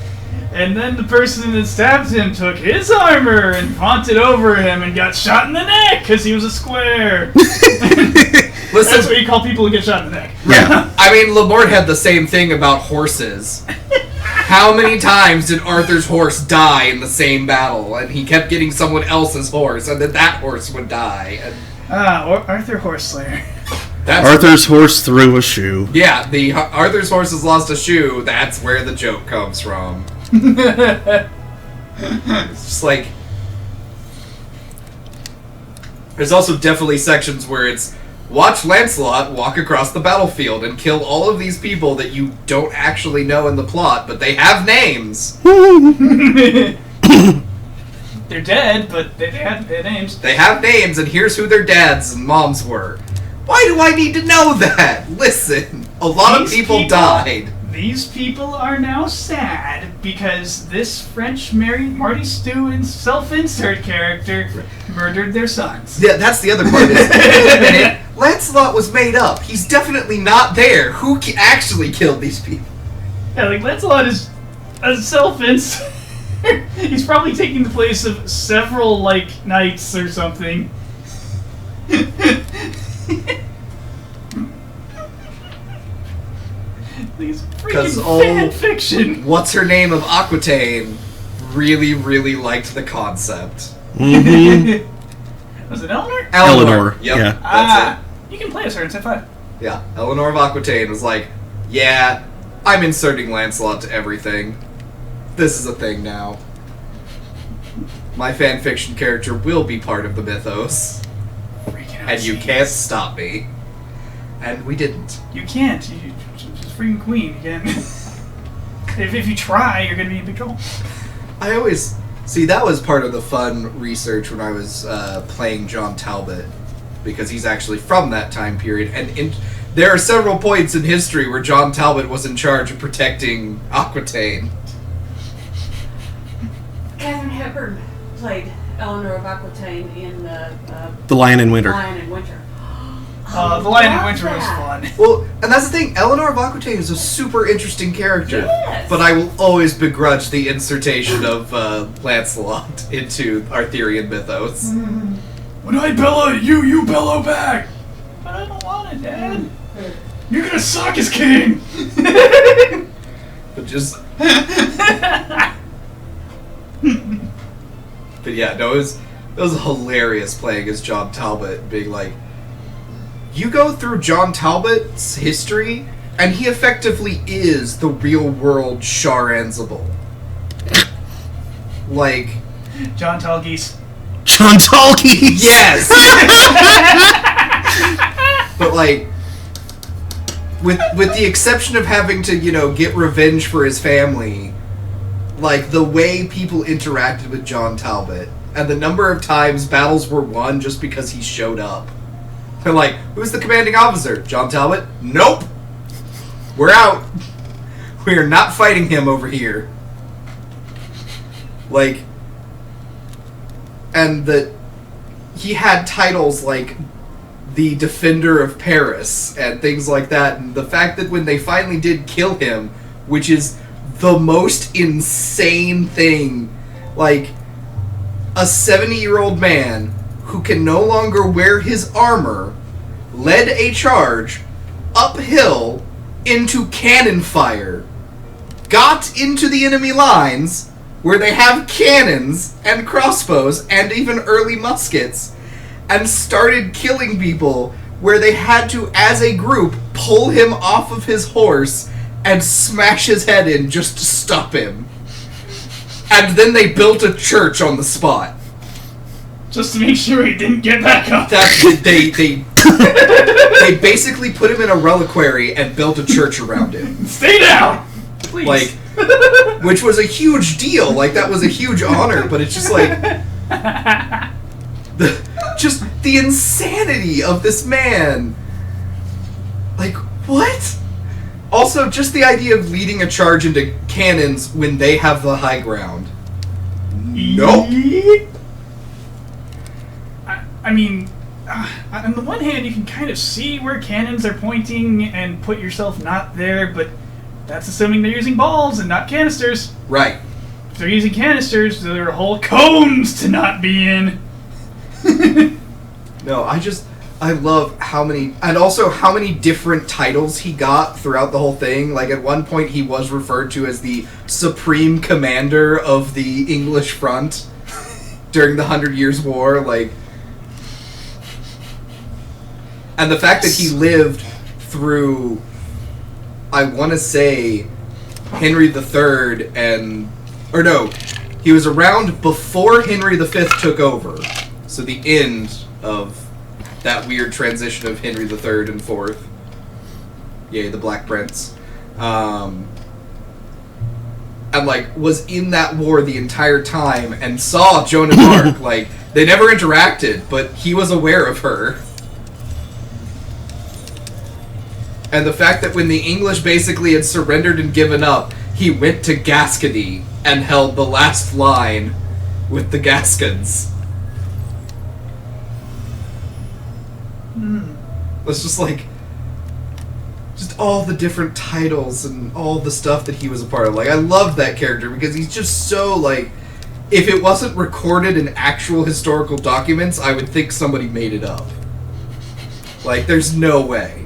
[SPEAKER 1] And then the person that stabbed him took his armor and vaunted over him and got shot in the neck because he was a square. That's
[SPEAKER 2] Listen,
[SPEAKER 1] what you call people who get shot in the neck.
[SPEAKER 3] Yeah.
[SPEAKER 2] I mean, Lamort had the same thing about horses. How many times did Arthur's horse die in the same battle? And he kept getting someone else's horse, and then that horse would die. And
[SPEAKER 1] Arthur Horseslayer.
[SPEAKER 2] that's
[SPEAKER 3] Arthur's horse threw a shoe.
[SPEAKER 2] Yeah, the Arthur's horse has lost a shoe. That's where the joke comes from. It's just like... There's also definitely sections where it's watch Lancelot walk across the battlefield and kill all of these people that you don't actually know in the plot, but they have names.
[SPEAKER 1] They're dead, but they have their names.
[SPEAKER 2] They have names, and here's who their dads and moms were. Why do I need to know that? Listen, a lot of people died.
[SPEAKER 1] These people are now sad because this French Marty Stew and self-insert character murdered their sons.
[SPEAKER 2] Yeah, that's the other part. Is, wait a minute, Lancelot was made up. He's definitely not there. Who actually killed these people?
[SPEAKER 1] Yeah, like Lancelot is a self-insert. He's probably taking the place of several, like, knights or something. These freaking fan fiction.
[SPEAKER 2] What's her name of Aquitaine really, really liked the concept.
[SPEAKER 3] Mm-hmm.
[SPEAKER 1] Was it Eleanor?
[SPEAKER 3] Eleanor.
[SPEAKER 2] Yep,
[SPEAKER 3] Yeah.
[SPEAKER 2] that's it.
[SPEAKER 1] You can play as her in Set 5.
[SPEAKER 2] Yeah, Eleanor of Aquitaine was like, yeah, I'm inserting Lancelot to everything. This is a thing now. My fanfiction character will be part of the mythos.
[SPEAKER 1] Freaking out.
[SPEAKER 2] And you can't stop me. And we didn't.
[SPEAKER 1] You can't. You're just freaking queen again. if you try, you're going to be in big trouble.
[SPEAKER 2] I always... See, that was part of the fun research when I was playing John Talbot. Because he's actually from that time period. And there are several points in history where John Talbot was in charge of protecting Aquitaine.
[SPEAKER 4] Katharine Hepburn played Eleanor of Aquitaine in
[SPEAKER 3] The Lion in Winter.
[SPEAKER 4] Lion in Winter.
[SPEAKER 1] The Lion in Winter was fun.
[SPEAKER 2] Well, and that's the thing, Eleanor of Aquitaine is a super interesting character.
[SPEAKER 4] Yes.
[SPEAKER 2] But I will always begrudge the insertion of Lancelot into Arthurian mythos.
[SPEAKER 1] When I bellow at you, you bellow back. But I don't want it, Dad. You're gonna suck as king.
[SPEAKER 2] But just... But yeah, no, it was hilarious playing as John Talbot, being like, you go through John Talbot's history, and he effectively is the real-world Shar-Anzabal. Like...
[SPEAKER 1] John Talgeese.
[SPEAKER 3] John Talgeese!
[SPEAKER 2] Yes! But like, with the exception of having to, get revenge for his family, like, the way people interacted with John Talbot, and the number of times battles were won just because he showed up. They're like, who's the commanding officer? John Talbot? Nope! We're out! We are not fighting him over here. Like, and he had titles like the Defender of Paris and things like that, and the fact that when they finally did kill him, which is the most insane thing, like, a 70-year-old man who can no longer wear his armor led a charge uphill into cannon fire, got into the enemy lines where they have cannons and crossbows and even early muskets, and started killing people where they had to, as a group, pull him off of his horse and smash his head in just to stop him. And then they built a church on the spot.
[SPEAKER 1] Just to make sure he didn't get back up.
[SPEAKER 2] They basically put him in a reliquary and built a church around him.
[SPEAKER 1] Stay down! Please.
[SPEAKER 2] Like, which was a huge deal. Like, that was a huge honor, but it's just like... the insanity of this man. Like, what? Also, just the idea of leading a charge into cannons when they have the high ground. Nope.
[SPEAKER 1] I mean, on the one hand, you can kind of see where cannons are pointing and put yourself not there, but that's assuming they're using balls and not canisters.
[SPEAKER 2] Right.
[SPEAKER 1] If they're using canisters, there are whole cones to not be in.
[SPEAKER 2] No, I love how many, and also how many different titles he got throughout the whole thing. Like, at one point he was referred to as the Supreme Commander of the English Front during the 100 Years' War, like... And the fact that he lived through, I want to say, Henry III and... Or no, he was around before Henry V took over. So the end of that weird transition of Henry III and IV. Yay, the Black Prince. And, like, was in that war the entire time and saw Joan of Arc. Like, they never interacted, but he was aware of her. And the fact that when the English basically had surrendered and given up, he went to Gascony and held the last line with the Gascons. It's just like... just all the different titles and all the stuff that he was a part of. Like, I love that character because he's just so, like... If it wasn't recorded in actual historical documents, I would think somebody made it up. Like, there's no way.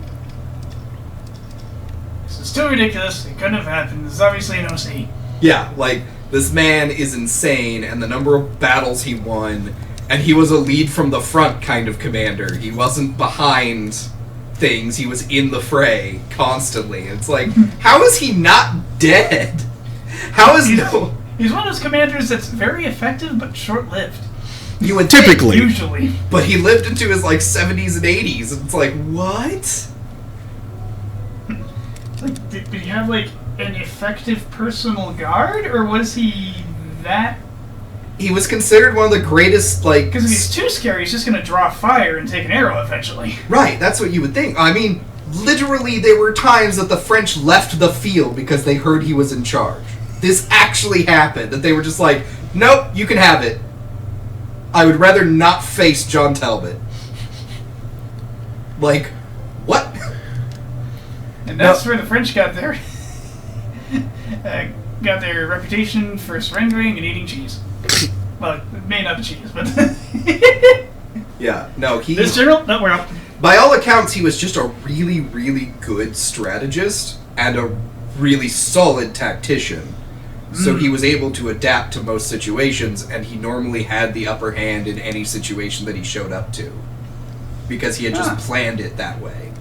[SPEAKER 1] This is too ridiculous. It couldn't have happened. This is obviously an OC.
[SPEAKER 2] Yeah, like, This man is insane, and the number of battles he won, and he was a lead from the front kind of commander. He wasn't behind things, he was in the fray constantly. It's like, how is he not dead? How is
[SPEAKER 1] He's one of those commanders that's very effective but short-lived.
[SPEAKER 2] You would
[SPEAKER 3] Typically.
[SPEAKER 2] think,
[SPEAKER 1] Usually.
[SPEAKER 2] but he lived into his like 70s and 80s, and it's like, what?
[SPEAKER 1] Like, did he have like an effective personal guard, or was he that?
[SPEAKER 2] He was considered one of the greatest, like...
[SPEAKER 1] Because if he's too scary, he's just going to draw fire and take an arrow eventually.
[SPEAKER 2] Right, that's what you would think. I mean, literally there were times that the French left the field because they heard he was in charge. This actually happened, that they were just like, nope, you can have it. I would rather not face John Talbot. Like, what?
[SPEAKER 1] And that's where the French got their reputation for surrendering and eating cheese. Well, it may not be cheese, but
[SPEAKER 2] Yeah, no, he...
[SPEAKER 1] this general, no, we're up.
[SPEAKER 2] By all accounts, he was just a really, really good strategist and a really solid tactician. So he was able to adapt to most situations, and he normally had the upper hand in any situation that he showed up to, because he had just planned it that way.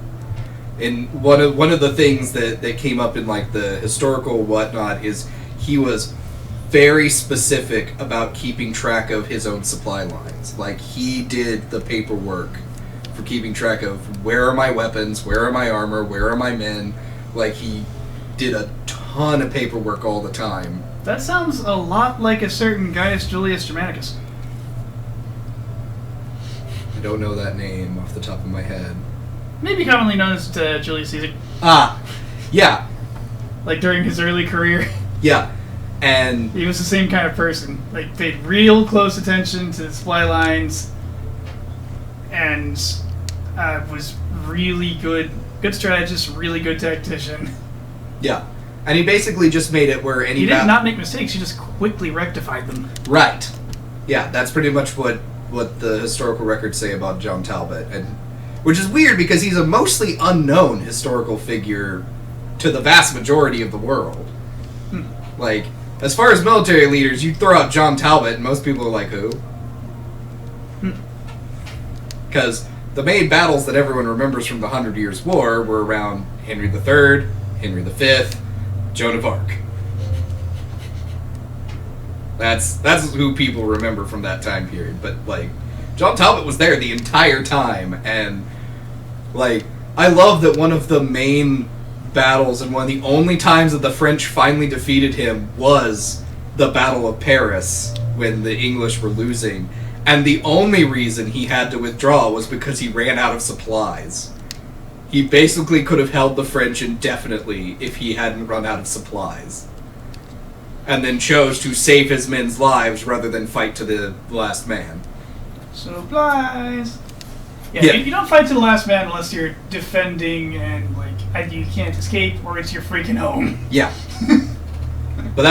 [SPEAKER 2] And one of the things that came up in like the historical whatnot is he was very specific about keeping track of his own supply lines. Like, he did the paperwork for keeping track of where are my weapons, where are my armor, where are my men. Like, he did a ton of paperwork all the time.
[SPEAKER 1] That sounds a lot like a certain Gaius Julius Germanicus.
[SPEAKER 2] I don't know that name off the top of my head.
[SPEAKER 1] Maybe commonly known as Julius Caesar.
[SPEAKER 2] Ah, yeah,
[SPEAKER 1] Like during his early career,
[SPEAKER 2] yeah. And
[SPEAKER 1] he was the same kind of person. Like, paid real close attention to the supply lines, and was really good strategist, really good tactician.
[SPEAKER 2] yeah. And he basically just made it where any...
[SPEAKER 1] He did not make mistakes, he just quickly rectified them.
[SPEAKER 2] Right. Yeah, that's pretty much what the historical records say about John Talbot. And which is weird, because he's a mostly unknown historical figure to the vast majority of the world. Like, as far as military leaders, you throw out John Talbot, and most people are like, who? Because the main battles that everyone remembers from the 100 Years' War were around Henry III, Henry V, Joan of Arc. That's who people remember from that time period. But, like, John Talbot was there the entire time, and, like, I love that one of the main battles and one of the only times that the French finally defeated him was the Battle of Paris, when the English were losing. And the only reason he had to withdraw was because he ran out of supplies. He basically could have held the French indefinitely if he hadn't run out of supplies. And then chose to save his men's lives rather than fight to the last man.
[SPEAKER 1] Supplies! Yeah,
[SPEAKER 2] Yeah.
[SPEAKER 1] you don't fight to the last man unless you're defending and, like, you can't escape, or it's your freaking home.
[SPEAKER 2] Yeah. But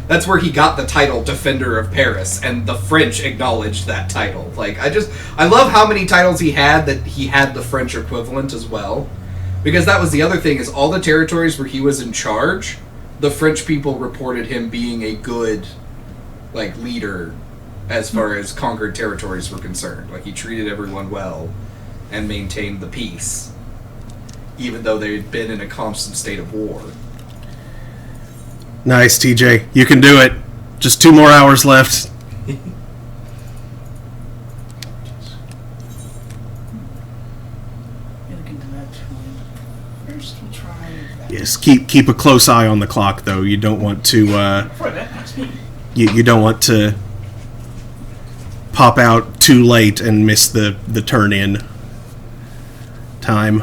[SPEAKER 2] that's where he got the title Defender of Paris, and the French acknowledged that title. Like, I love how many titles he had that he had the French equivalent as well. Because that was the other thing, is all the territories where he was in charge, the French people reported him being a good, like, leader as far as conquered territories were concerned. Like, he treated everyone well and maintained the peace, even though they had been in a constant state of war.
[SPEAKER 3] Nice, TJ. You can do it. Just 2 more hours left.
[SPEAKER 1] First, we'll try that.
[SPEAKER 3] Yes, keep a close eye on the clock, though. You don't want to
[SPEAKER 1] Before that, that's me.
[SPEAKER 3] you don't want to pop out too late and miss the turn in time.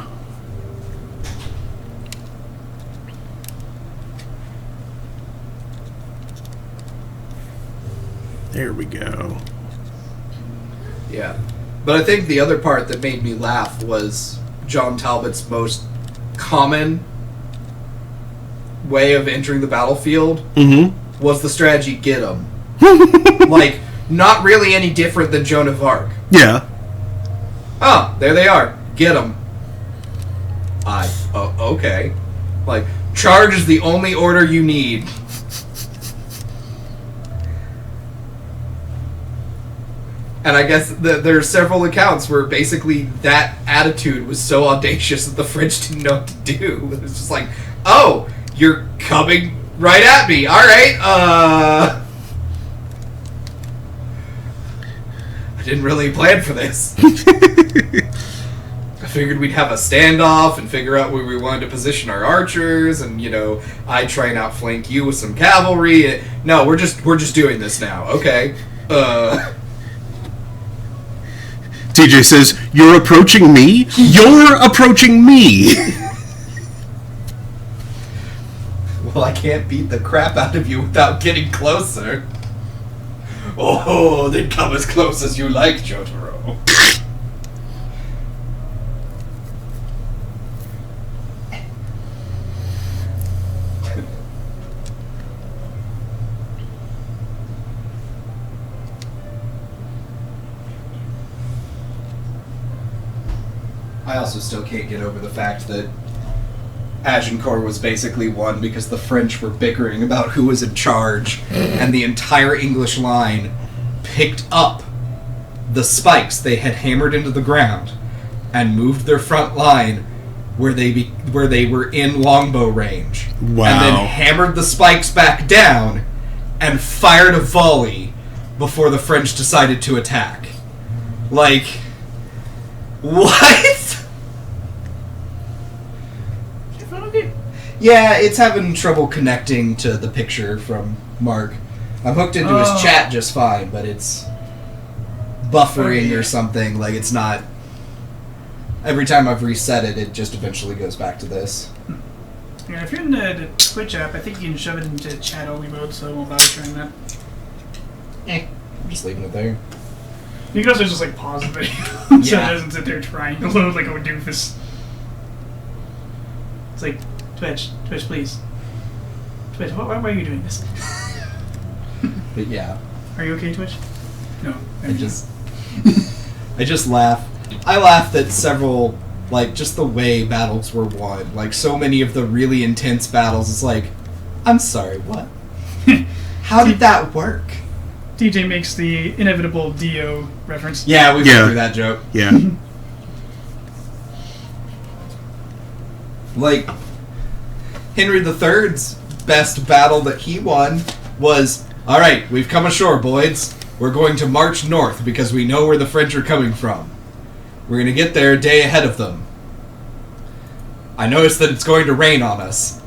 [SPEAKER 3] There we go.
[SPEAKER 2] Yeah. But I think the other part that made me laugh was John Talbot's most common way of entering the battlefield was the strategy get 'em. Like, not really any different than Joan of Arc.
[SPEAKER 3] Yeah.
[SPEAKER 2] Oh, there they are. Get 'em. Okay. Like, charge is the only order you need. And I guess there are several accounts where basically that attitude was so audacious that the French didn't know what to do. It was just like, oh, you're coming right at me. All right. I didn't really plan for this. I figured we'd have a standoff and figure out where we wanted to position our archers, and I'd try and outflank you with some cavalry. No, we're just doing this now. Okay.
[SPEAKER 3] TJ says, "You're approaching me? You're approaching me!"
[SPEAKER 2] Well, I can't beat the crap out of you without getting closer. Oh, then come as close as you like, Jotaro. I also still can't get over the fact that Agincourt was basically won because the French were bickering about who was in charge, and the entire English line picked up the spikes they had hammered into the ground and moved their front line where they were in longbow range.
[SPEAKER 3] Wow.
[SPEAKER 2] And then hammered the spikes back down and fired a volley before the French decided to attack. Like, what? Yeah, it's having trouble connecting to the picture from Mark. I'm hooked into his chat just fine, but it's buffering or something. Like, it's not... Every time I've reset it, it just eventually goes back to this.
[SPEAKER 1] Yeah, if you're in the Twitch app, I think you can shove it into chat-only mode, so I won't bother trying that.
[SPEAKER 2] I'm just leaving it there.
[SPEAKER 1] You can also just, like, pause the video, so it doesn't sit there trying to load like a doofus. It's like... Twitch, please. Twitch, why are you doing this?
[SPEAKER 2] But yeah.
[SPEAKER 1] Are you okay, Twitch? No.
[SPEAKER 2] I just laugh. I laughed at several, like, just the way battles were won. Like, so many of the really intense battles, it's like, I'm sorry, what? How did that work?
[SPEAKER 1] DJ makes the inevitable Dio reference.
[SPEAKER 2] Yeah, we've been through that joke.
[SPEAKER 3] Yeah.
[SPEAKER 2] Like... Henry III's best battle that he won was, alright, we've come ashore, boys. We're going to march north because we know where the French are coming from. We're going to get there a day ahead of them. I noticed that it's going to rain on us.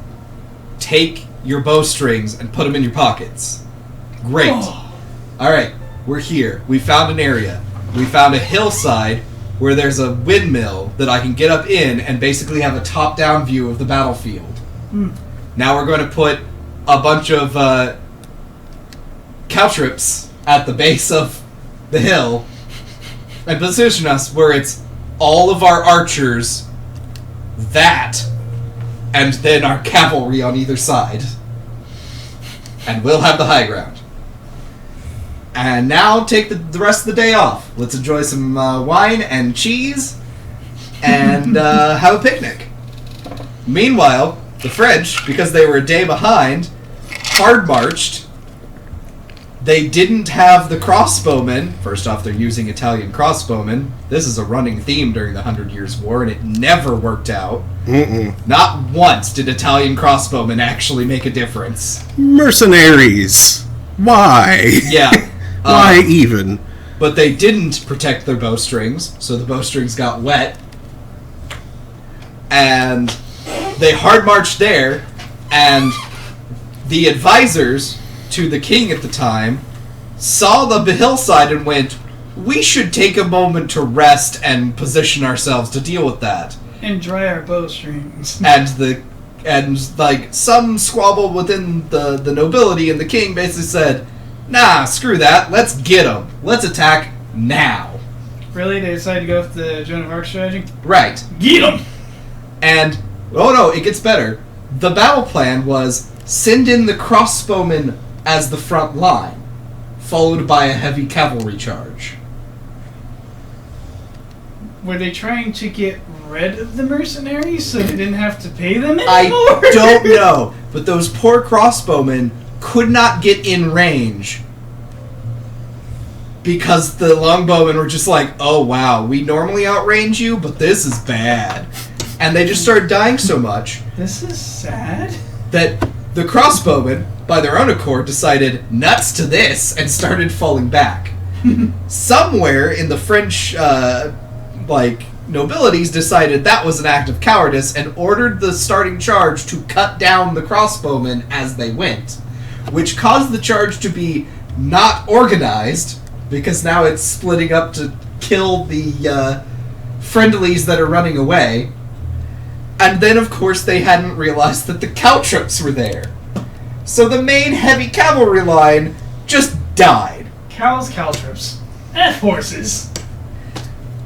[SPEAKER 2] Take your bowstrings and put them in your pockets. Great. Alright, we're here. We found an area. We found a hillside where there's a windmill that I can get up in and basically have a top-down view of the battlefield. Now we're going to put a bunch of caltrips at the base of the hill and position us where it's all of our archers, that, and then our cavalry on either side. And we'll have the high ground. And now take the rest of the day off. Let's enjoy some wine and cheese and have a picnic. Meanwhile, the French, because they were a day behind, hard marched. They didn't have the crossbowmen. First off, they're using Italian crossbowmen. This is a running theme during the 100 Years' War, and it never worked out. Not once did Italian crossbowmen actually make a difference.
[SPEAKER 3] Mercenaries. Why?
[SPEAKER 2] Yeah.
[SPEAKER 3] Why even?
[SPEAKER 2] But they didn't protect their bowstrings, so the bowstrings got wet. And... they hard marched there, and the advisors to the king at the time saw the hillside and went, we should take a moment to rest and position ourselves to deal with that.
[SPEAKER 1] And dry our bowstrings.
[SPEAKER 2] And some squabble within the nobility, and the king basically said, nah, screw that, let's get them. Let's attack now.
[SPEAKER 1] Really? They decided to go with the Joan of Arc strategy?
[SPEAKER 2] Right.
[SPEAKER 1] Get them!
[SPEAKER 2] And... oh no, it gets better. The battle plan was send in the crossbowmen as the front line, followed by a heavy cavalry charge.
[SPEAKER 1] Were they trying to get rid of the mercenaries so they didn't have to pay them anymore?
[SPEAKER 2] I don't know, but those poor crossbowmen could not get in range because the longbowmen were just like, oh wow, we normally outrange you, but this is bad. And they just started dying so much
[SPEAKER 1] This is sad.
[SPEAKER 2] that the crossbowmen, by their own accord, decided nuts to this and started falling back. Somewhere in the French, nobilities decided that was an act of cowardice and ordered the starting charge to cut down the crossbowmen as they went, which caused the charge to be not organized, because now it's splitting up to kill the friendlies that are running away. And then, of course, they hadn't realized that the caltrops were there. So the main heavy cavalry line just died.
[SPEAKER 1] Cows, caltrops. And horses.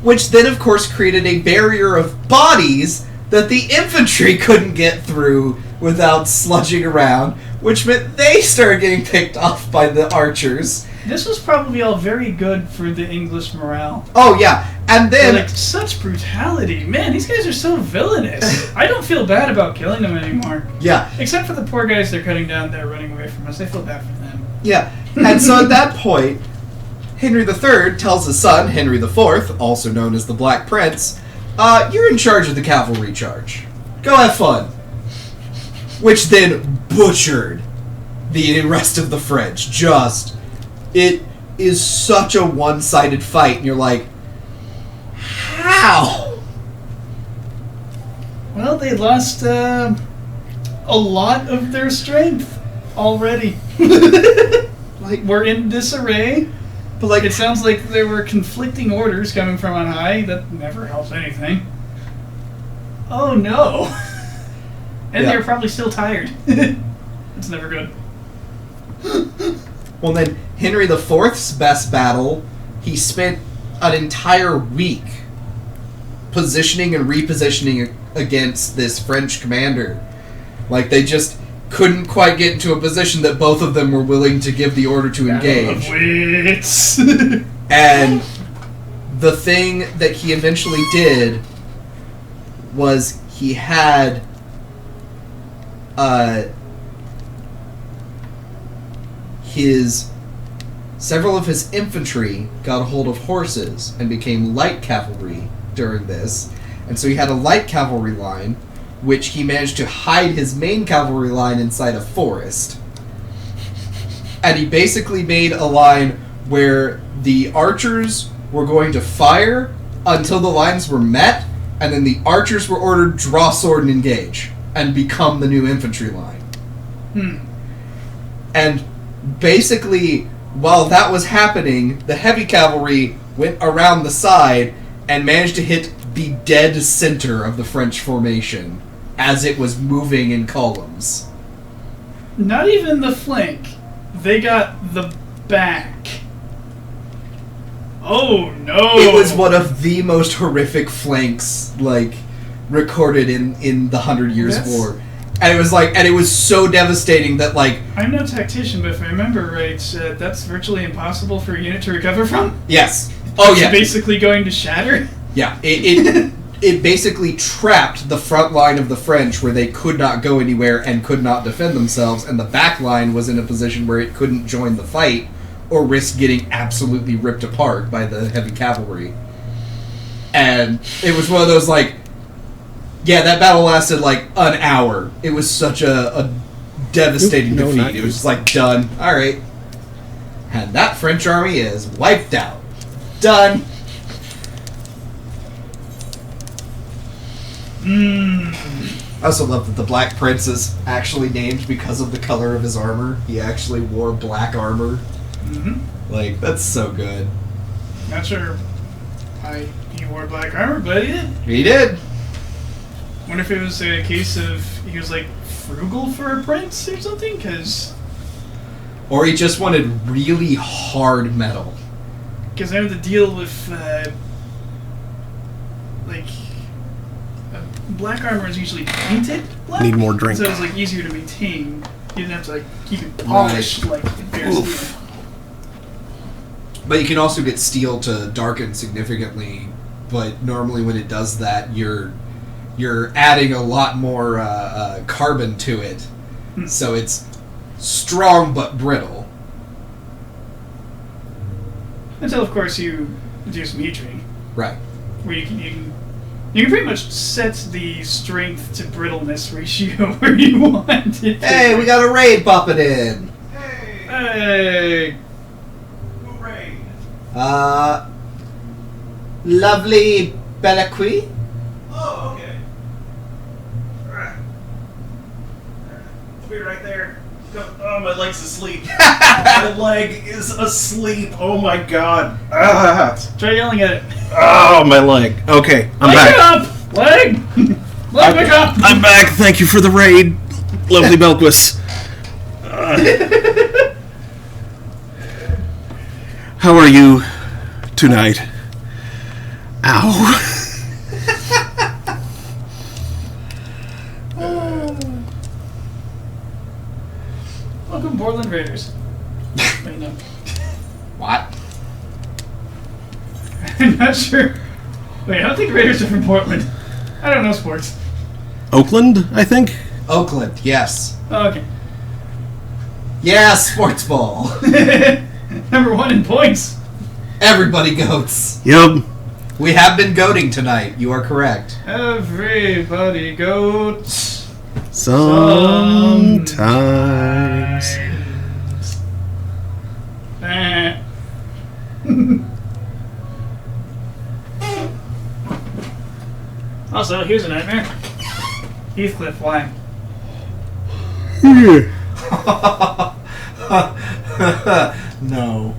[SPEAKER 2] Which then, of course, created a barrier of bodies that the infantry couldn't get through without sludging around, which meant they started getting picked off by the archers.
[SPEAKER 1] This was probably all very good for the English morale.
[SPEAKER 2] Oh, yeah. And then...
[SPEAKER 1] Like, such brutality. Man, these guys are so villainous. I don't feel bad about killing them anymore.
[SPEAKER 2] Yeah.
[SPEAKER 1] Except for the poor guys they're cutting down there running away from us. I feel bad for them.
[SPEAKER 2] Yeah. And so at that point, Henry III tells his son, Henry IV, also known as the Black Prince, you're in charge of the cavalry charge. Go have fun. Which then butchered the rest of the French. It is such a one-sided fight, and you're like, how?
[SPEAKER 1] Well, they lost a lot of their strength already.
[SPEAKER 2] Like,
[SPEAKER 1] We're in disarray.
[SPEAKER 2] but like,
[SPEAKER 1] It sounds like there were conflicting orders coming from on high. That never helps anything. Oh no. And
[SPEAKER 2] Yeah.
[SPEAKER 1] they're probably still tired. It's never good.
[SPEAKER 2] well, then Henry IV's best battle, he spent an entire week positioning and repositioning against this French commander. Like, they just couldn't quite get into a position that both of them were willing to give the order to engage.
[SPEAKER 1] Battle of wits.
[SPEAKER 2] And the thing that he eventually did was he had several of his infantry got a hold of horses and became light cavalry during this. And so he had a light cavalry line, which he managed to hide his main cavalry line inside a forest. And he basically made a line where the archers were going to fire until the lines were met, and then the archers were ordered draw sword and engage, and become the new infantry line. And basically, while that was happening, the heavy cavalry went around the side and managed to hit the dead center of the French formation as it was moving in columns.
[SPEAKER 1] Not even the flank. They got the back. Oh no!
[SPEAKER 2] It was one of the most horrific flanks, recorded in the 100 Years' War. And it was and it was so devastating that,
[SPEAKER 1] I'm no tactician, but if I remember right, that's virtually impossible for a unit to recover from.
[SPEAKER 2] yes. Oh,
[SPEAKER 1] It's
[SPEAKER 2] yeah.
[SPEAKER 1] basically going to shatter.
[SPEAKER 2] Yeah. It basically trapped the front line of the French where they could not go anywhere and could not defend themselves, and the back line was in a position where it couldn't join the fight or risk getting absolutely ripped apart by the heavy cavalry. And it was one of those, yeah, that battle lasted, an hour. It was such a devastating
[SPEAKER 3] No,
[SPEAKER 2] defeat.
[SPEAKER 3] not
[SPEAKER 2] It was just done. Alright. And that French army is wiped out. Done. I also love that the Black Prince is actually named because of the color of his armor. He actually wore black armor.
[SPEAKER 1] Mm-hmm.
[SPEAKER 2] That's so good.
[SPEAKER 1] Not sure why he wore black armor, but he did.
[SPEAKER 2] He did.
[SPEAKER 1] Wonder if it was a case of he was frugal for a prince or something, because
[SPEAKER 2] Or he just wanted really hard metal.
[SPEAKER 1] I know the deal with black armor is usually painted black.
[SPEAKER 3] Need more drink.
[SPEAKER 1] So it was easier to maintain. You didn't have to keep it polished like bare steel.
[SPEAKER 2] But you can also get steel to darken significantly. But normally when it does that, you're adding a lot more carbon to it. So it's strong but brittle.
[SPEAKER 1] Until, of course, you do some heat training,
[SPEAKER 2] Right.
[SPEAKER 1] where you can pretty much set the strength to brittleness ratio where you want it.
[SPEAKER 2] Hey, we got a raid popping in.
[SPEAKER 1] Hey!
[SPEAKER 5] Who raid?
[SPEAKER 2] Lovely Bellaqui.
[SPEAKER 5] Oh, okay. Alright. I'll be right there. Oh, my leg's asleep. My leg is asleep. Oh my god. Ah.
[SPEAKER 1] Try yelling at it.
[SPEAKER 3] Oh, my leg. Okay, I'm
[SPEAKER 1] Wake
[SPEAKER 3] back.
[SPEAKER 1] up! Leg! Leg, wake up!
[SPEAKER 3] I'm back. Thank you for the raid, lovely Belquist. How are you tonight? Ow.
[SPEAKER 1] Welcome, Portland Raiders. Wait, no.
[SPEAKER 2] What?
[SPEAKER 1] I'm not sure. Wait, I don't think Raiders are from Portland. I don't know sports.
[SPEAKER 3] Oakland, I think?
[SPEAKER 2] Oakland, yes.
[SPEAKER 1] Oh, okay.
[SPEAKER 2] Yeah, sports ball.
[SPEAKER 1] Number 1 in points.
[SPEAKER 2] Everybody goats.
[SPEAKER 3] Yup.
[SPEAKER 2] We have been goating tonight. You are correct.
[SPEAKER 1] Everybody goats.
[SPEAKER 3] Sometimes.
[SPEAKER 1] Eh. Also, here's a nightmare. Heathcliff, why?
[SPEAKER 2] No.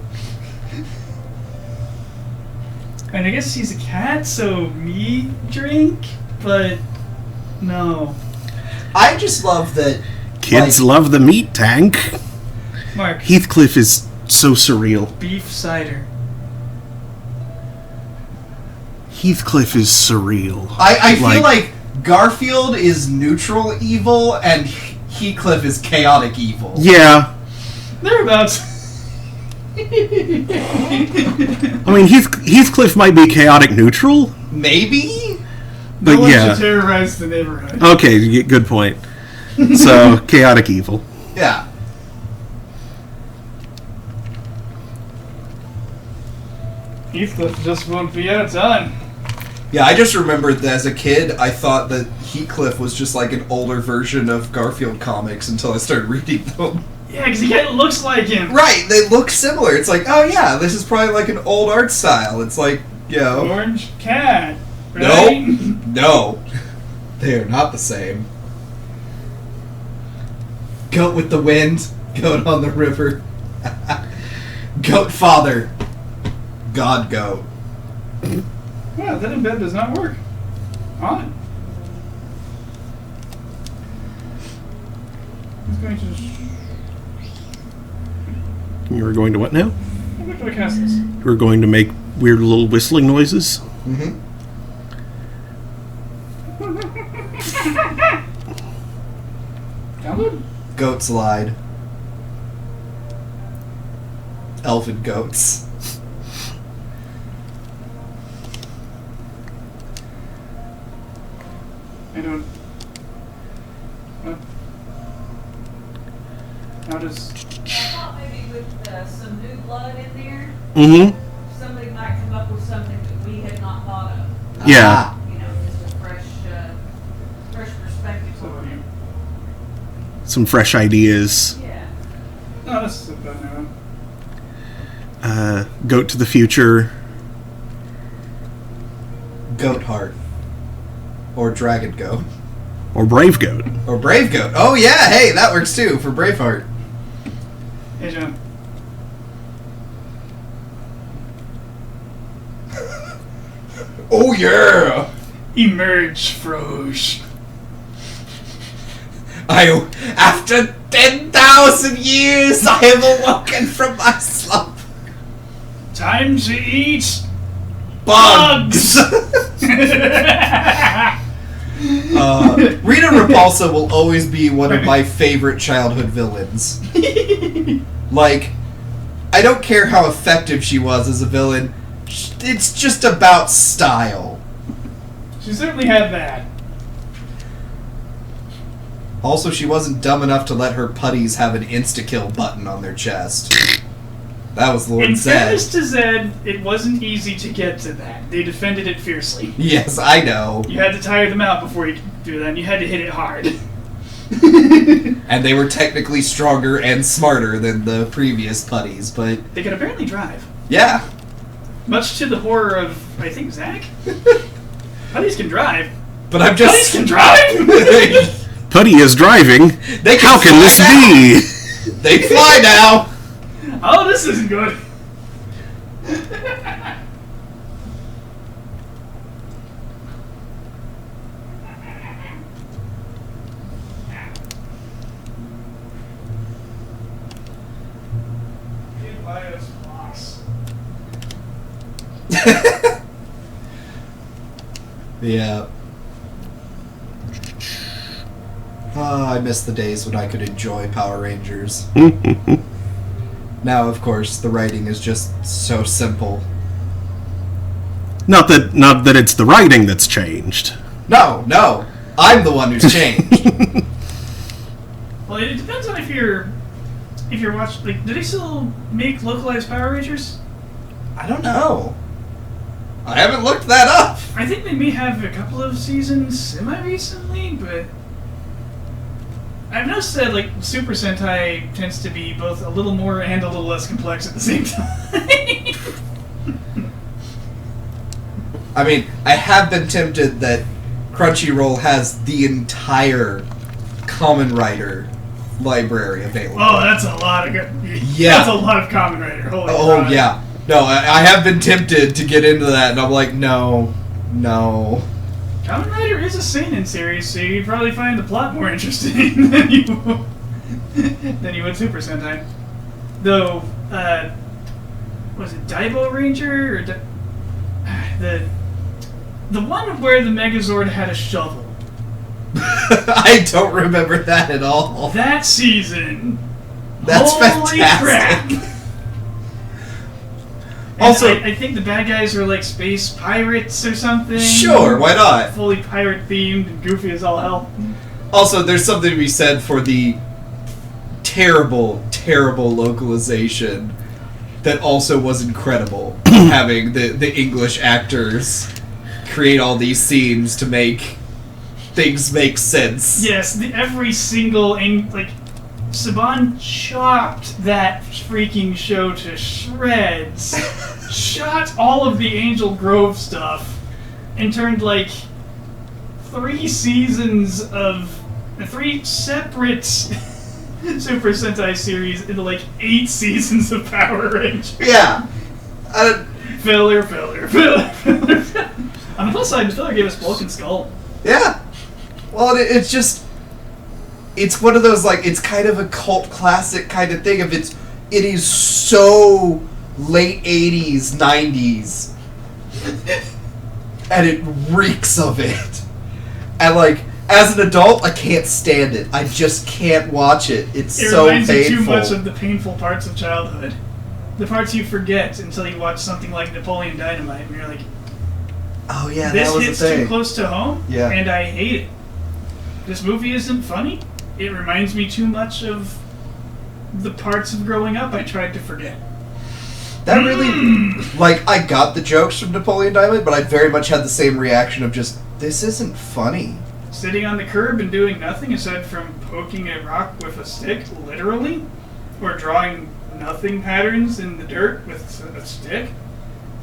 [SPEAKER 1] And I guess he's a cat, so meat drink, but no.
[SPEAKER 2] I just love that.
[SPEAKER 3] Kids
[SPEAKER 2] like,
[SPEAKER 3] love the meat tank.
[SPEAKER 1] Mark,
[SPEAKER 3] Heathcliff is so surreal.
[SPEAKER 1] beef cider.
[SPEAKER 3] Heathcliff is surreal.
[SPEAKER 2] I feel like Garfield is neutral evil and Heathcliff is chaotic evil.
[SPEAKER 3] Yeah.
[SPEAKER 1] Thereabouts.
[SPEAKER 3] I mean, Heathcliff might be chaotic neutral,
[SPEAKER 2] Maybe?
[SPEAKER 3] but
[SPEAKER 1] No one
[SPEAKER 3] yeah.
[SPEAKER 1] should terrorize the neighborhood.
[SPEAKER 3] Okay, good point. So, chaotic evil.
[SPEAKER 2] Yeah.
[SPEAKER 1] Heathcliff just won't be outdone.
[SPEAKER 2] Yeah, I just remembered that as a kid, I thought that Heathcliff was just like an older version of Garfield comics until I started reading them.
[SPEAKER 1] Yeah, because he kind of looks like him.
[SPEAKER 2] Right, they look similar. It's like, oh yeah, this is probably like an old art style. It's like, you know.
[SPEAKER 1] Orange cat. Right?
[SPEAKER 2] No. They are not the same. Goat with the wind, goat on the river. Goat father. God goat.
[SPEAKER 1] Yeah, that in bed does not work. On. He's going to.
[SPEAKER 3] You were going to what now?
[SPEAKER 1] How do I cast this?
[SPEAKER 3] You were going to make weird little whistling noises?
[SPEAKER 2] Mm-hmm.
[SPEAKER 1] Download?
[SPEAKER 2] Goat slide. Elfin goats.
[SPEAKER 1] I don't. What? How does.
[SPEAKER 4] I thought maybe with some new blood in there,
[SPEAKER 3] Mm-hmm.
[SPEAKER 4] somebody might come up with something that we had not thought of.
[SPEAKER 3] Yeah.
[SPEAKER 2] Ah.
[SPEAKER 4] You know, just a fresh perspective
[SPEAKER 1] So,
[SPEAKER 4] on it.
[SPEAKER 3] Some fresh ideas.
[SPEAKER 4] Yeah.
[SPEAKER 1] No, this is a bad new one.
[SPEAKER 3] Goat to the future.
[SPEAKER 2] Goat heart. Or dragon goat.
[SPEAKER 3] Or brave goat.
[SPEAKER 2] Or brave goat. Oh yeah, hey, that works too for Braveheart.
[SPEAKER 1] Hey, John.
[SPEAKER 2] Oh yeah!
[SPEAKER 1] Emerge, Froge.
[SPEAKER 2] After 10,000 years, I have awoken from my slumber.
[SPEAKER 1] Time to eat
[SPEAKER 2] Bugs! Rita Repulsa will always be one of my favorite childhood villains. Like, I don't care how effective she was as a villain, it's just about style.
[SPEAKER 1] She certainly had that.
[SPEAKER 2] Also, she wasn't dumb enough to let her putties have an insta-kill button on their chest. that was Lord
[SPEAKER 1] In
[SPEAKER 2] Zed.
[SPEAKER 1] fairness to Zed, it wasn't easy to get to that. They defended it fiercely.
[SPEAKER 2] Yes, I know.
[SPEAKER 1] You had to tire them out before you could do that, and you had to hit it hard.
[SPEAKER 2] And they were technically stronger and smarter than the previous putties, but
[SPEAKER 1] They could apparently drive.
[SPEAKER 2] yeah.
[SPEAKER 1] Much to the horror of, I think, Zach. Putties can drive.
[SPEAKER 2] But I'm
[SPEAKER 1] Putties
[SPEAKER 2] just...
[SPEAKER 1] can drive!
[SPEAKER 3] Putty is driving.
[SPEAKER 2] They
[SPEAKER 3] How can this
[SPEAKER 2] fly now.
[SPEAKER 3] be?
[SPEAKER 2] They fly now!
[SPEAKER 1] Oh, this isn't good.
[SPEAKER 2] Yeah. I miss the days when I could enjoy Power Rangers. Now, of course, the writing is just so simple.
[SPEAKER 3] Not that it's the writing that's changed.
[SPEAKER 2] No, I'm the one who's changed.
[SPEAKER 1] Well, it depends on if you're watching. Like, do they still make localized Power Rangers?
[SPEAKER 2] I don't know. I haven't looked that up.
[SPEAKER 1] I think they may have a couple of seasons semi-recently, but I've noticed that like Super Sentai tends to be both a little more and a little less complex at the same time.
[SPEAKER 2] I mean, I have been tempted that Crunchyroll has the entire Kamen Rider library available.
[SPEAKER 1] Oh, that's a lot of good.
[SPEAKER 2] Yeah.
[SPEAKER 1] That's a lot of Kamen Rider. Holy
[SPEAKER 2] Oh,
[SPEAKER 1] crap.
[SPEAKER 2] yeah. No, I have been tempted to get into that, and I'm like, no.
[SPEAKER 1] Kamen Rider is a seinen series, so you'd probably find the plot more interesting than you would Super Sentai. Though, was it Daibo Ranger or the one where the Megazord had a shovel?
[SPEAKER 2] I don't remember that at all.
[SPEAKER 1] That season.
[SPEAKER 2] That's
[SPEAKER 1] Holy
[SPEAKER 2] fantastic.
[SPEAKER 1] crap.
[SPEAKER 2] Also,
[SPEAKER 1] I think the bad guys are like space pirates or something.
[SPEAKER 2] Sure, why not?
[SPEAKER 1] Fully pirate themed and goofy as all hell.
[SPEAKER 2] Also, there's something to be said for the terrible localization that also was incredible. Having the English actors create all these scenes to make things make sense.
[SPEAKER 1] Yes, every single like Saban chopped that freaking show to shreds. Shot all of the Angel Grove stuff and turned like 3 seasons of 3 separate Super Sentai series into like 8 seasons of Power Rangers.
[SPEAKER 2] Yeah.
[SPEAKER 1] Filler. On the plus side, Filler gave us Bulk and Skull.
[SPEAKER 2] Yeah. Well, it's just... It's one of those, like, it's kind of a cult classic kind of thing. It is so late 80s, 90s. And it reeks of it. And, like, as an adult, I can't stand it. I just can't watch it. It's so
[SPEAKER 1] reminds
[SPEAKER 2] painful.
[SPEAKER 1] you too much of the painful parts of childhood. The parts you forget until you watch something like Napoleon Dynamite, and you're like,
[SPEAKER 2] Oh, yeah,
[SPEAKER 1] this
[SPEAKER 2] that was
[SPEAKER 1] hits
[SPEAKER 2] the thing.
[SPEAKER 1] too close to home,
[SPEAKER 2] Yeah.
[SPEAKER 1] and I hate it. This movie isn't funny. It reminds me too much of the parts of growing up I tried to forget.
[SPEAKER 2] That really... Like, I got the jokes from Napoleon Dynamite, but I very much had the same reaction of just, this isn't funny.
[SPEAKER 1] Sitting on the curb and doing nothing aside from poking a rock with a stick, literally, or drawing nothing patterns in the dirt with a stick,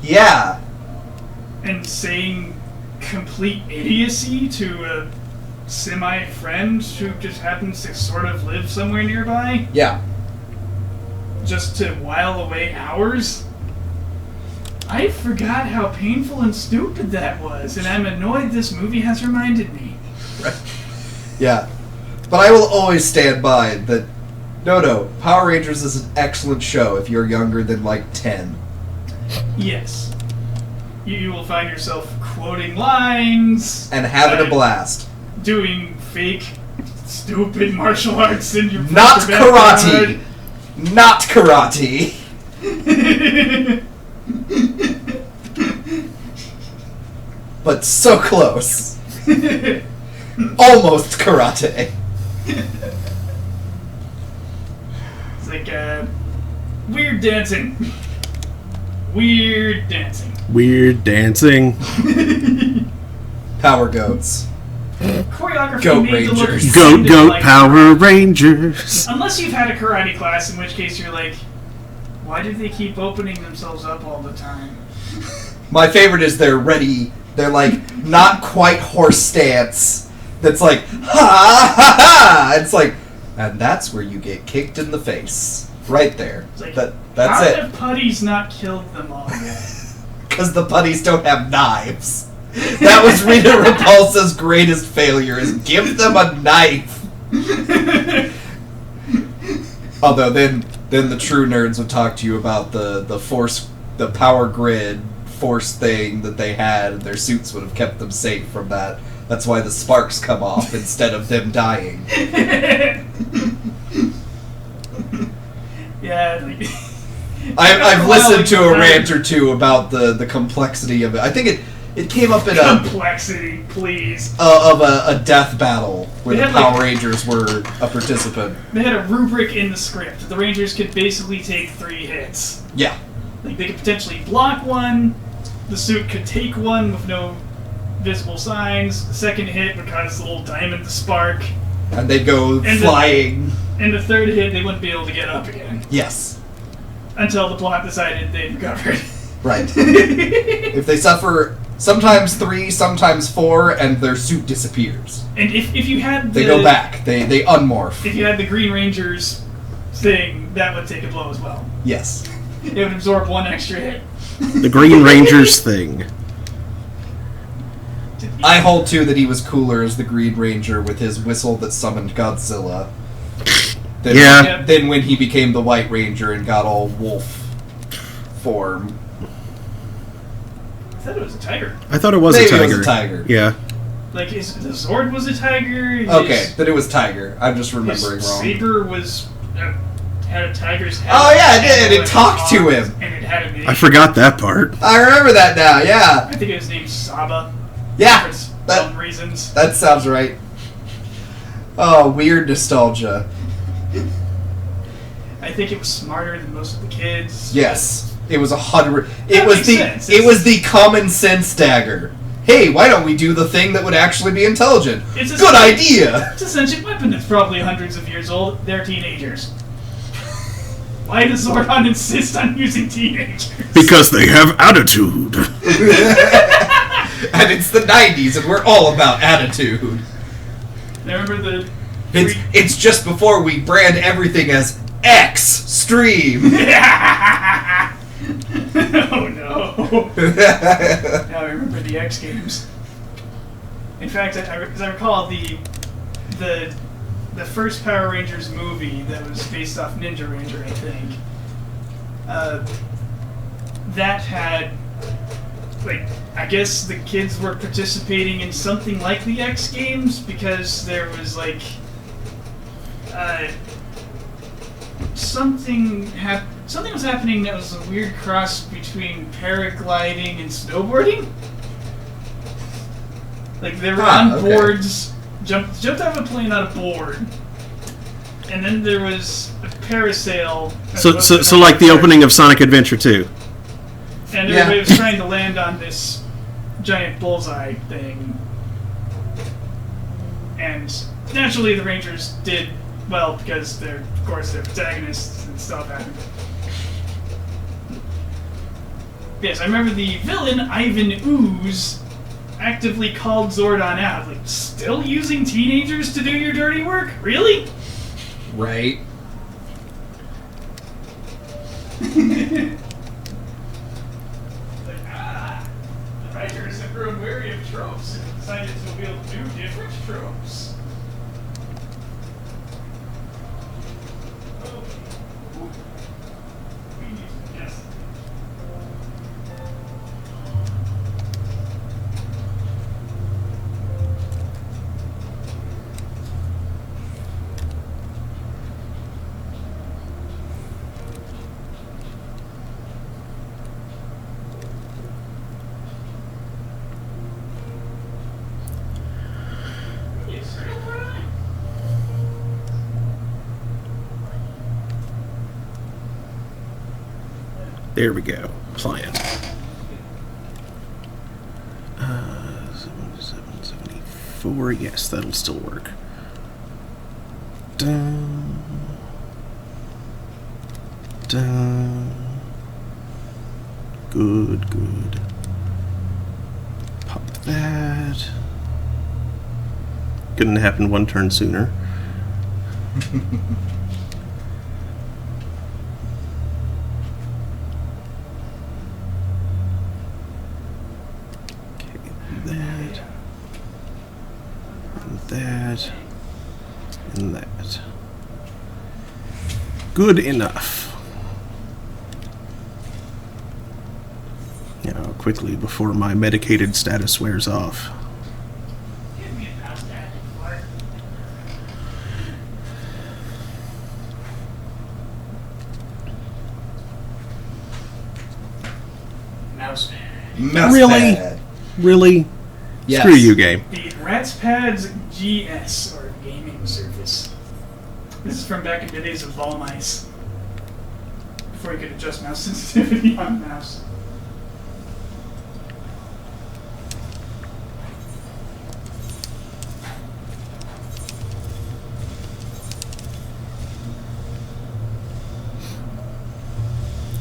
[SPEAKER 2] Yeah.
[SPEAKER 1] and saying complete idiocy to a semi-friend who just happens to sort of live somewhere nearby,
[SPEAKER 2] Yeah.
[SPEAKER 1] just to while away hours. I forgot how painful and stupid that was, and I'm annoyed this movie has reminded me.
[SPEAKER 2] Yeah. But I will always stand by that, no, Power Rangers is an excellent show if you're younger than, like, 10.
[SPEAKER 1] Yes. You will find yourself quoting lines.
[SPEAKER 2] And having a blast.
[SPEAKER 1] Doing fake, stupid martial arts in your
[SPEAKER 2] Not
[SPEAKER 1] poster
[SPEAKER 2] karate!
[SPEAKER 1] backyard.
[SPEAKER 2] Not karate! But so close. Almost karate.
[SPEAKER 1] It's like, Weird dancing. Weird dancing.
[SPEAKER 3] Weird dancing.
[SPEAKER 2] Power goats.
[SPEAKER 1] Choreography
[SPEAKER 2] Goat
[SPEAKER 1] made to look
[SPEAKER 2] Rangers.
[SPEAKER 1] kind of
[SPEAKER 3] Goat
[SPEAKER 1] like
[SPEAKER 3] Power Rangers.
[SPEAKER 1] Unless you've had a karate class, in which case you're like, why do they keep opening themselves up all the time?
[SPEAKER 2] My favorite is they're ready. They're like not quite horse stance. That's like ha ha ha. It's like, and that's where you get kicked in the face, right there.
[SPEAKER 1] It's like,
[SPEAKER 2] That's
[SPEAKER 1] how
[SPEAKER 2] it.
[SPEAKER 1] have putties not killed them all yet?
[SPEAKER 2] Because the putties don't have knives. That was Rita Repulsa's greatest failure: is give them a knife. Although then the true nerds would talk to you about the force, the power grid force thing that they had. Their suits would have kept them safe from that. That's why the sparks come off instead of them dying.
[SPEAKER 1] Yeah. Like,
[SPEAKER 2] I've listened to a rant or two about the complexity of it. I think it came up in a
[SPEAKER 1] complexity, please.
[SPEAKER 2] of a death battle where
[SPEAKER 1] They
[SPEAKER 2] the
[SPEAKER 1] had,
[SPEAKER 2] Power
[SPEAKER 1] like-
[SPEAKER 2] Rangers were a participant.
[SPEAKER 1] They had a rubric in the script. The Rangers could basically take 3 hits.
[SPEAKER 2] Yeah.
[SPEAKER 1] Like, they could potentially block one, the suit could take one with no visible signs, the second hit would cause the little diamond to spark,
[SPEAKER 2] And they'd go
[SPEAKER 1] And
[SPEAKER 2] flying.
[SPEAKER 1] and the third hit they wouldn't be able to get up again.
[SPEAKER 2] Yes.
[SPEAKER 1] Until the plot decided they'd recovered.
[SPEAKER 2] Right. If they suffer sometimes 3, sometimes 4, and their suit disappears.
[SPEAKER 1] And if you had the...
[SPEAKER 2] They go back. They unmorph.
[SPEAKER 1] If you had the Green Ranger's thing, that would take a blow as well.
[SPEAKER 2] Yes.
[SPEAKER 1] It would absorb 1 extra hit.
[SPEAKER 3] The Green Rangers thing.
[SPEAKER 2] I hold too that he was cooler as the Green Ranger with his whistle that summoned Godzilla. Than,
[SPEAKER 3] Yeah.
[SPEAKER 2] Than when he became the White Ranger and got all wolf form.
[SPEAKER 1] I thought it was a tiger.
[SPEAKER 3] I thought it was
[SPEAKER 2] Maybe
[SPEAKER 3] a tiger.
[SPEAKER 2] it was a tiger.
[SPEAKER 3] Yeah.
[SPEAKER 1] Like, the Zord was a tiger.
[SPEAKER 2] Okay, then it was tiger. I'm just remembering
[SPEAKER 1] his
[SPEAKER 2] wrong.
[SPEAKER 1] saber was... had a tiger's head.
[SPEAKER 2] Oh, yeah, it did, and it
[SPEAKER 1] had
[SPEAKER 2] talked to
[SPEAKER 1] arms,
[SPEAKER 2] him.
[SPEAKER 1] And it had a name.
[SPEAKER 3] I forgot that part.
[SPEAKER 2] I remember that now, yeah.
[SPEAKER 1] I think it was named Saba.
[SPEAKER 2] Yeah,
[SPEAKER 1] For some
[SPEAKER 2] that,
[SPEAKER 1] reasons.
[SPEAKER 2] that sounds right. Oh, weird nostalgia.
[SPEAKER 1] I think it was smarter than most of the kids.
[SPEAKER 2] Yes, it was 100.
[SPEAKER 1] That
[SPEAKER 2] It was
[SPEAKER 1] makes
[SPEAKER 2] the
[SPEAKER 1] sense.
[SPEAKER 2] it was the common sense dagger. Hey, why don't we do the thing that would actually be intelligent?
[SPEAKER 1] It's a
[SPEAKER 2] Good
[SPEAKER 1] sen-
[SPEAKER 2] idea.
[SPEAKER 1] It's a sentient weapon that's probably hundreds of years old. They're teenagers. Why does Zordon insist on using teenagers?
[SPEAKER 3] Because they have attitude.
[SPEAKER 2] And it's the 90s, and we're all about attitude.
[SPEAKER 1] I remember the...
[SPEAKER 2] It's just before we brand everything as X-stream.
[SPEAKER 1] Oh no. Now I remember the X Games. In fact, as I recall, the first Power Rangers movie that was based off Ninja Ranger, I think, that had, like, I guess the kids were participating in something like the X Games because there was, like, something was happening that was a weird cross between paragliding and snowboarding. Like, they were on
[SPEAKER 2] okay.
[SPEAKER 1] boards, jumped out of a plane on a board, and then there was a parasail.
[SPEAKER 3] So like the opening of Sonic Adventure 2.
[SPEAKER 1] And
[SPEAKER 2] Yeah.
[SPEAKER 1] everybody was trying to land on this giant bullseye thing. And naturally the Rangers did well because they're protagonists and stuff happened. Yes, I remember the villain, Ivan Ooze, actively called Zordon out. Like, still using teenagers to do your dirty work? Really?
[SPEAKER 2] Right.
[SPEAKER 1] The writers have grown weary of tropes and decided to reveal new, different tropes. We need to guess.
[SPEAKER 3] There we go. Client. 774. Yes, that'll still work. Dun. Dun. Good, good. Pop that. Couldn't happen one turn sooner. That, and that. Good enough. Now, quickly before my medicated status wears off.
[SPEAKER 1] Give me a mouse pad, Bart. Mouse pad.
[SPEAKER 2] Mouse
[SPEAKER 3] Really?
[SPEAKER 2] pad.
[SPEAKER 3] Really?
[SPEAKER 2] Yes.
[SPEAKER 3] Screw you, game.
[SPEAKER 1] The Rats Pads GS, or Gaming Surface. This is from back in the days of ball mice. Before you could adjust mouse sensitivity on mouse.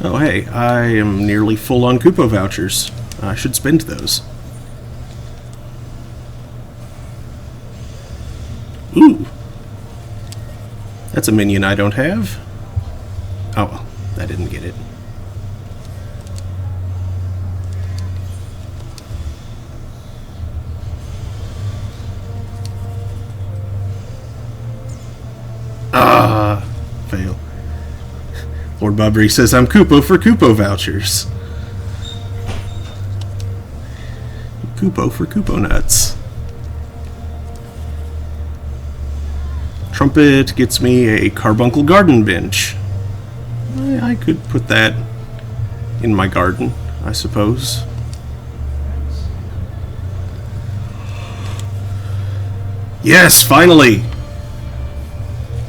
[SPEAKER 3] Oh, hey, I am nearly full on Kupo vouchers. I should spend those. Ooh. That's a minion I don't have. Oh, well, I didn't get it. Ah, fail. Lord Bobbery says I'm Kupo for Kupo vouchers. Kupo for Kupo nuts. Trumpet gets me a carbuncle garden bench. I could put that in my garden, I suppose. Yes, finally!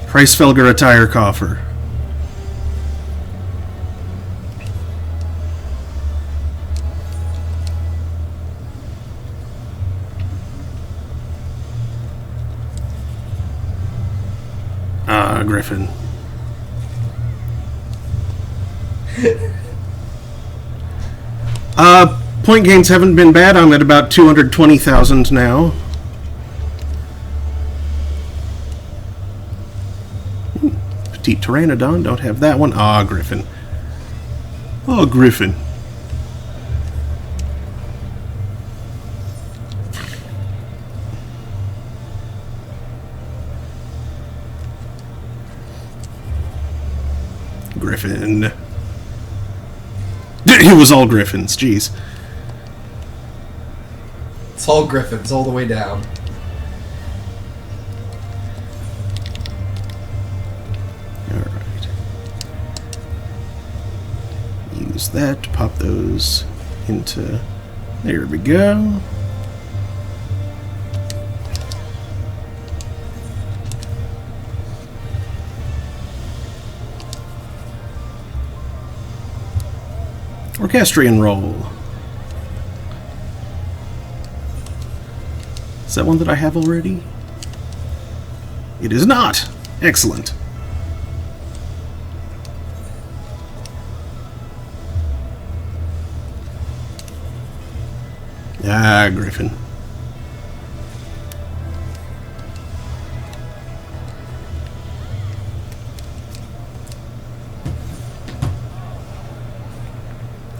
[SPEAKER 3] Preisfelger attire coffer. Griffin. Point gains haven't been bad. I'm at about 220,000 now. Petite Pteranodon, don't have that one. Ah, Griffin. Oh, Griffin. Griffin. It was all Griffins, jeez.
[SPEAKER 2] It's all Griffins, all the way down.
[SPEAKER 3] Alright. Use that to pop those into... There we go. Orchestrion roll. Is that one that I have already? It is not! Excellent. Ah, Griffin.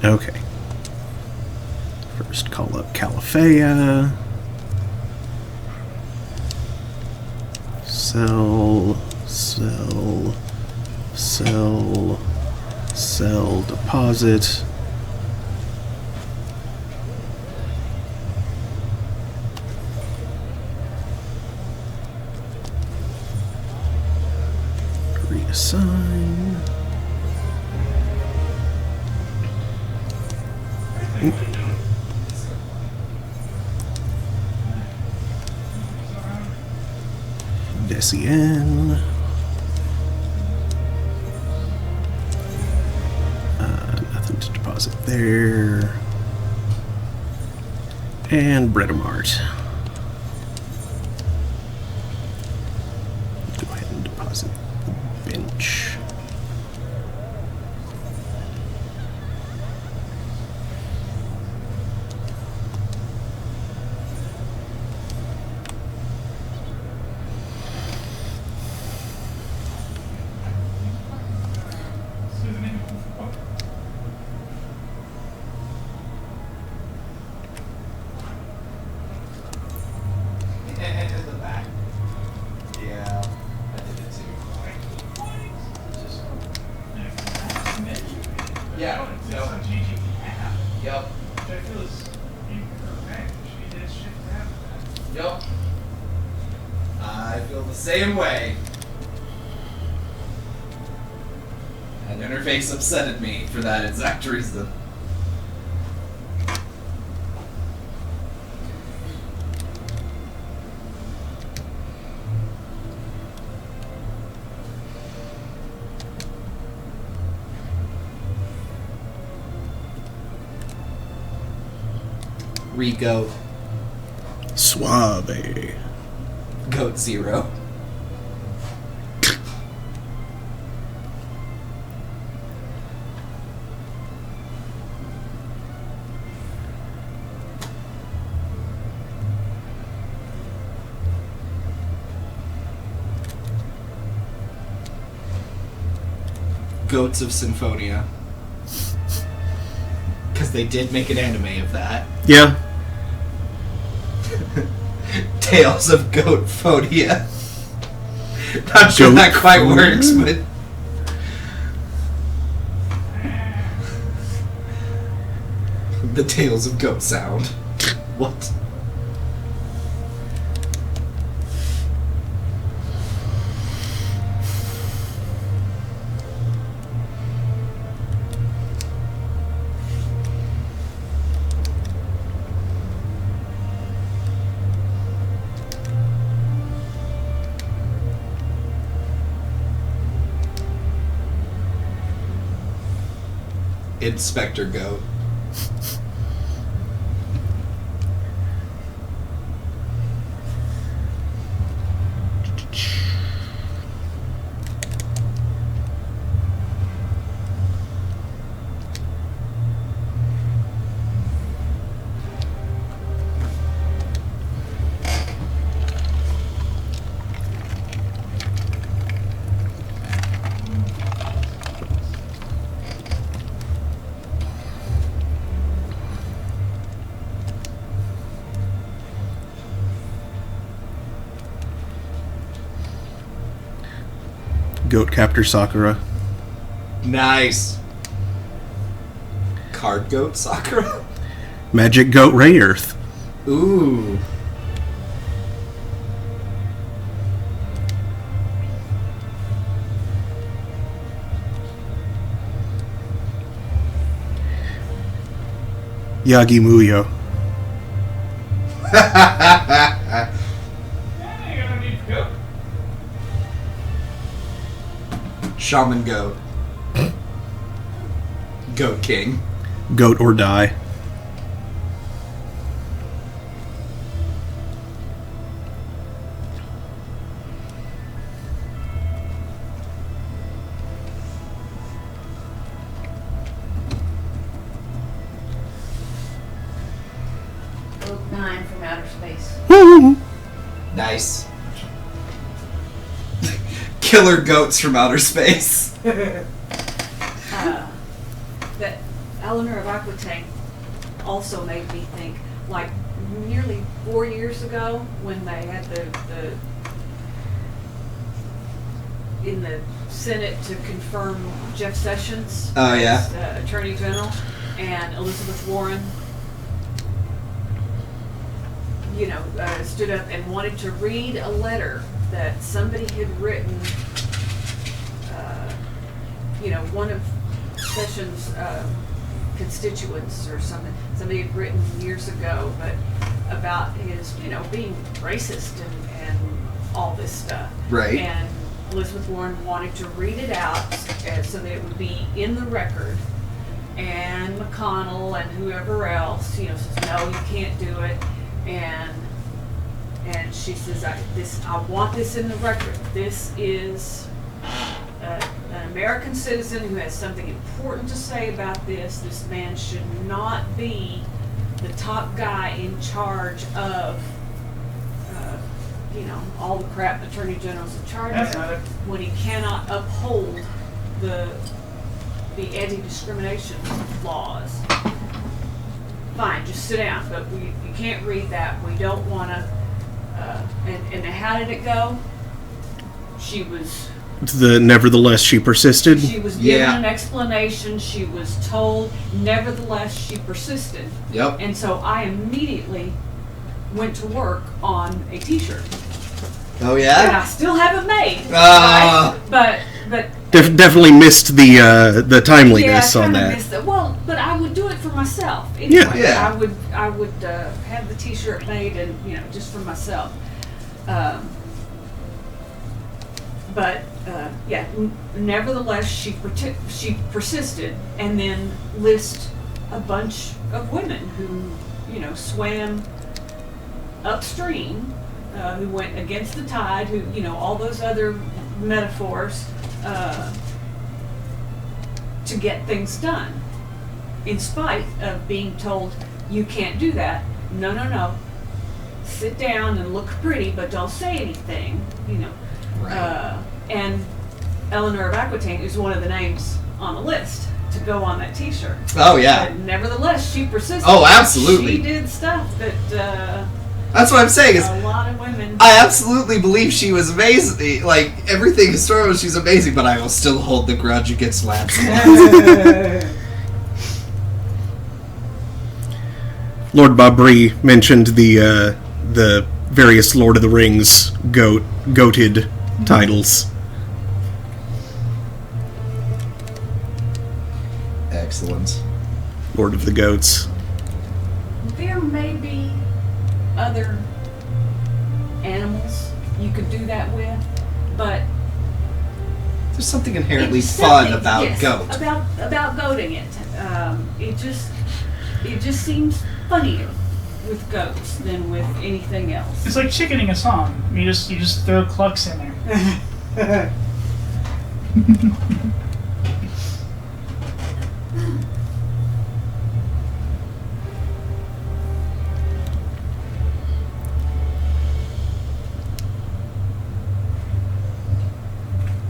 [SPEAKER 3] Okay. First call up Calafea. Sell, sell, sell, sell, deposit. Reassign. Decien. Nothing deposit there. And Bredomart. Go ahead and deposit the bench.
[SPEAKER 2] In the back. Yeah, I did it too. Yeah. Yep. Yep.
[SPEAKER 1] Which I feel is incorrect. She did shit to have that.
[SPEAKER 2] Yep. I feel the same way. That interface upsetted me for that exact reason. Re-goat.
[SPEAKER 3] Suave.
[SPEAKER 2] Goat 0. Goats of Symphonia. Because they did make an anime of that.
[SPEAKER 3] Yeah.
[SPEAKER 2] Tales of Goatphonia. Not sure that quite works, but... The Tales of Goat Sound. What? Inspector Goat.
[SPEAKER 3] Goat Captor Sakura.
[SPEAKER 2] Nice. Card Goat Sakura?
[SPEAKER 3] Magic Goat Ray Earth.
[SPEAKER 2] Ooh.
[SPEAKER 3] Yagi Muyo.
[SPEAKER 1] Yeah, you got no need for goat.
[SPEAKER 2] Shaman Goat. Goat King.
[SPEAKER 3] Goat or Die.
[SPEAKER 4] Book 9 from outer space.
[SPEAKER 2] Nice. Killer goats from outer space.
[SPEAKER 4] That Eleanor of Aquitaine also made me think, like nearly 4 years ago when they had the in the Senate to confirm Jeff Sessions
[SPEAKER 2] Oh, yeah.
[SPEAKER 4] as Attorney General, and Elizabeth Warren, you know, stood up and wanted to read a letter that somebody had written, you know, one of Sessions' constituents or something. Somebody had written years ago, but about his, you know, being racist and all this stuff.
[SPEAKER 2] Right.
[SPEAKER 4] And Elizabeth Warren wanted to read it out so that it would be in the record and McConnell and whoever else, says, no, you can't do it. And she says, I want this in the record. This is an American citizen who has something important to say about this. This man should not be the top guy in charge of, all the crap the Attorney General's in charge
[SPEAKER 1] That's
[SPEAKER 4] of
[SPEAKER 1] not it.
[SPEAKER 4] when he cannot uphold the anti-discrimination laws. Fine, just sit down, but you can't read that. We don't want to. And how did it go? She was
[SPEAKER 3] Nevertheless, she persisted.
[SPEAKER 4] given an explanation. She was told. Nevertheless, she persisted.
[SPEAKER 2] Yep.
[SPEAKER 4] And so I immediately went to work on a T-shirt.
[SPEAKER 2] Oh
[SPEAKER 4] And
[SPEAKER 2] yeah.
[SPEAKER 4] I still haven't made.
[SPEAKER 2] Ah.
[SPEAKER 4] Right? But
[SPEAKER 3] Definitely missed the timeliness
[SPEAKER 4] yeah, I
[SPEAKER 3] on
[SPEAKER 4] kinda
[SPEAKER 3] that.
[SPEAKER 4] missed it. Well, but I would do it for myself. Anyway.
[SPEAKER 2] Yeah.
[SPEAKER 4] I would have the T-shirt made, and just for myself. Nevertheless, she persisted, and then list a bunch of women who swam upstream, who went against the tide, who all those other metaphors. To get things done, in spite of being told you can't do that. No. Sit down and look pretty, but don't say anything.
[SPEAKER 2] Right.
[SPEAKER 4] And Eleanor of Aquitaine is one of the names on the list to go on that T-shirt.
[SPEAKER 2] Oh yeah.
[SPEAKER 4] But nevertheless, she persisted.
[SPEAKER 2] Oh, absolutely.
[SPEAKER 4] She did stuff that
[SPEAKER 2] That's what I'm saying. Is
[SPEAKER 4] a lot of women.
[SPEAKER 2] I absolutely believe she was amazing. Like everything historical, she's amazing. But I will still hold the grudge against Lancelot.
[SPEAKER 3] Lord Babri mentioned the various Lord of the Rings goated titles.
[SPEAKER 2] Excellent.
[SPEAKER 3] Lord of the Goats.
[SPEAKER 4] There may be other animals you could do that with, but
[SPEAKER 2] There's something inherently
[SPEAKER 4] it's
[SPEAKER 2] fun
[SPEAKER 4] something-
[SPEAKER 2] about
[SPEAKER 4] yes,
[SPEAKER 2] goat.
[SPEAKER 4] About goating it. It just seems funnier with goats than with anything else.
[SPEAKER 1] It's like chickening a song. You just throw clucks in there.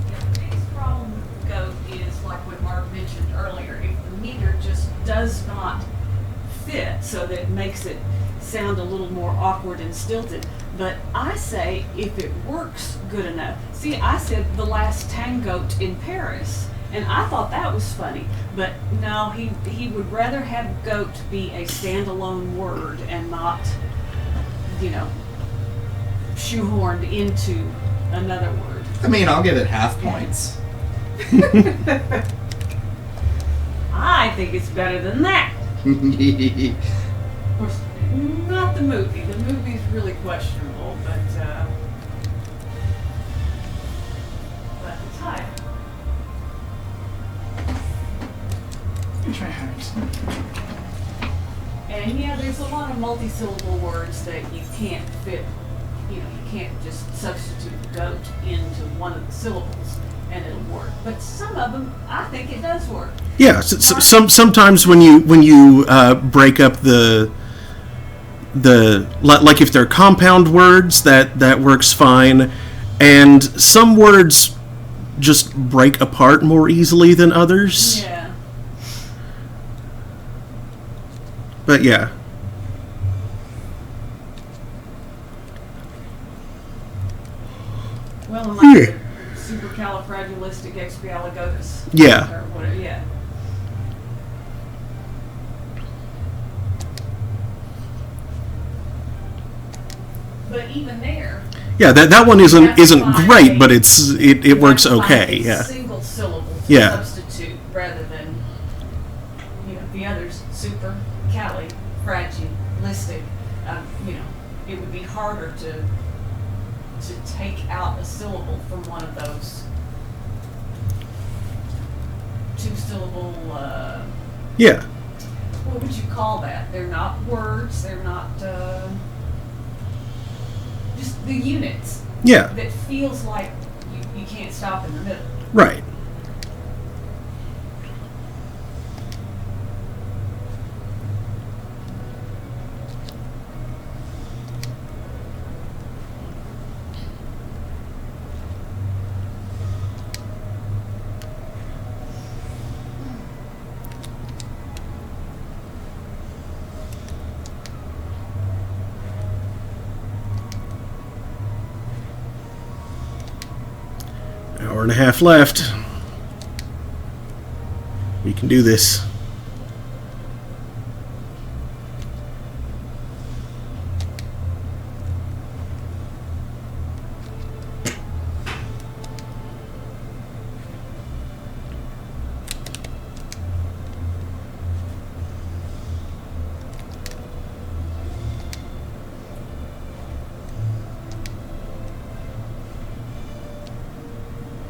[SPEAKER 4] The biggest problem with the goat is, like what Mark mentioned earlier, if the meter just does not fit, so that it makes it sound a little more awkward and stilted. But I say, if it works good enough. See, I said The Last Tango in Paris, and I thought that was funny. But no, he would rather have goat be a standalone word and not, shoehorned into another word.
[SPEAKER 2] I mean, I'll give it half points.
[SPEAKER 4] I think it's better than that. Of course, not the movie. The movie's really questionable, but the title.
[SPEAKER 1] Try hacks.
[SPEAKER 4] And yeah, there's a lot of multi-syllable words that you can't fit. You can't just substitute goat into one of the syllables and it'll work. But some of them, I think it does work.
[SPEAKER 3] Yeah, sometimes when you break up the like if they're compound words, that works fine, and some words just break apart more easily than others.
[SPEAKER 4] Yeah.
[SPEAKER 3] But yeah.
[SPEAKER 4] Well, and like the supercalifragilisticexpialidocious.
[SPEAKER 3] Yeah.
[SPEAKER 4] Or whatever, yeah. But even there.
[SPEAKER 3] Yeah, that one
[SPEAKER 4] you have to
[SPEAKER 3] isn't
[SPEAKER 4] find
[SPEAKER 3] great,
[SPEAKER 4] a-
[SPEAKER 3] but it
[SPEAKER 4] you
[SPEAKER 3] works
[SPEAKER 4] have to find
[SPEAKER 3] okay.
[SPEAKER 4] a
[SPEAKER 3] Yeah.
[SPEAKER 4] single syllable to
[SPEAKER 3] Yeah.
[SPEAKER 4] substitute rather than the others super, cali, fragilistic. It would be harder to take out a syllable from one of those two-syllable
[SPEAKER 3] Yeah.
[SPEAKER 4] What would you call that? They're not words. They're not just the units.
[SPEAKER 3] Yeah.
[SPEAKER 4] That feels like you can't stop in the middle.
[SPEAKER 3] Right. Hour and a half left. We can do this.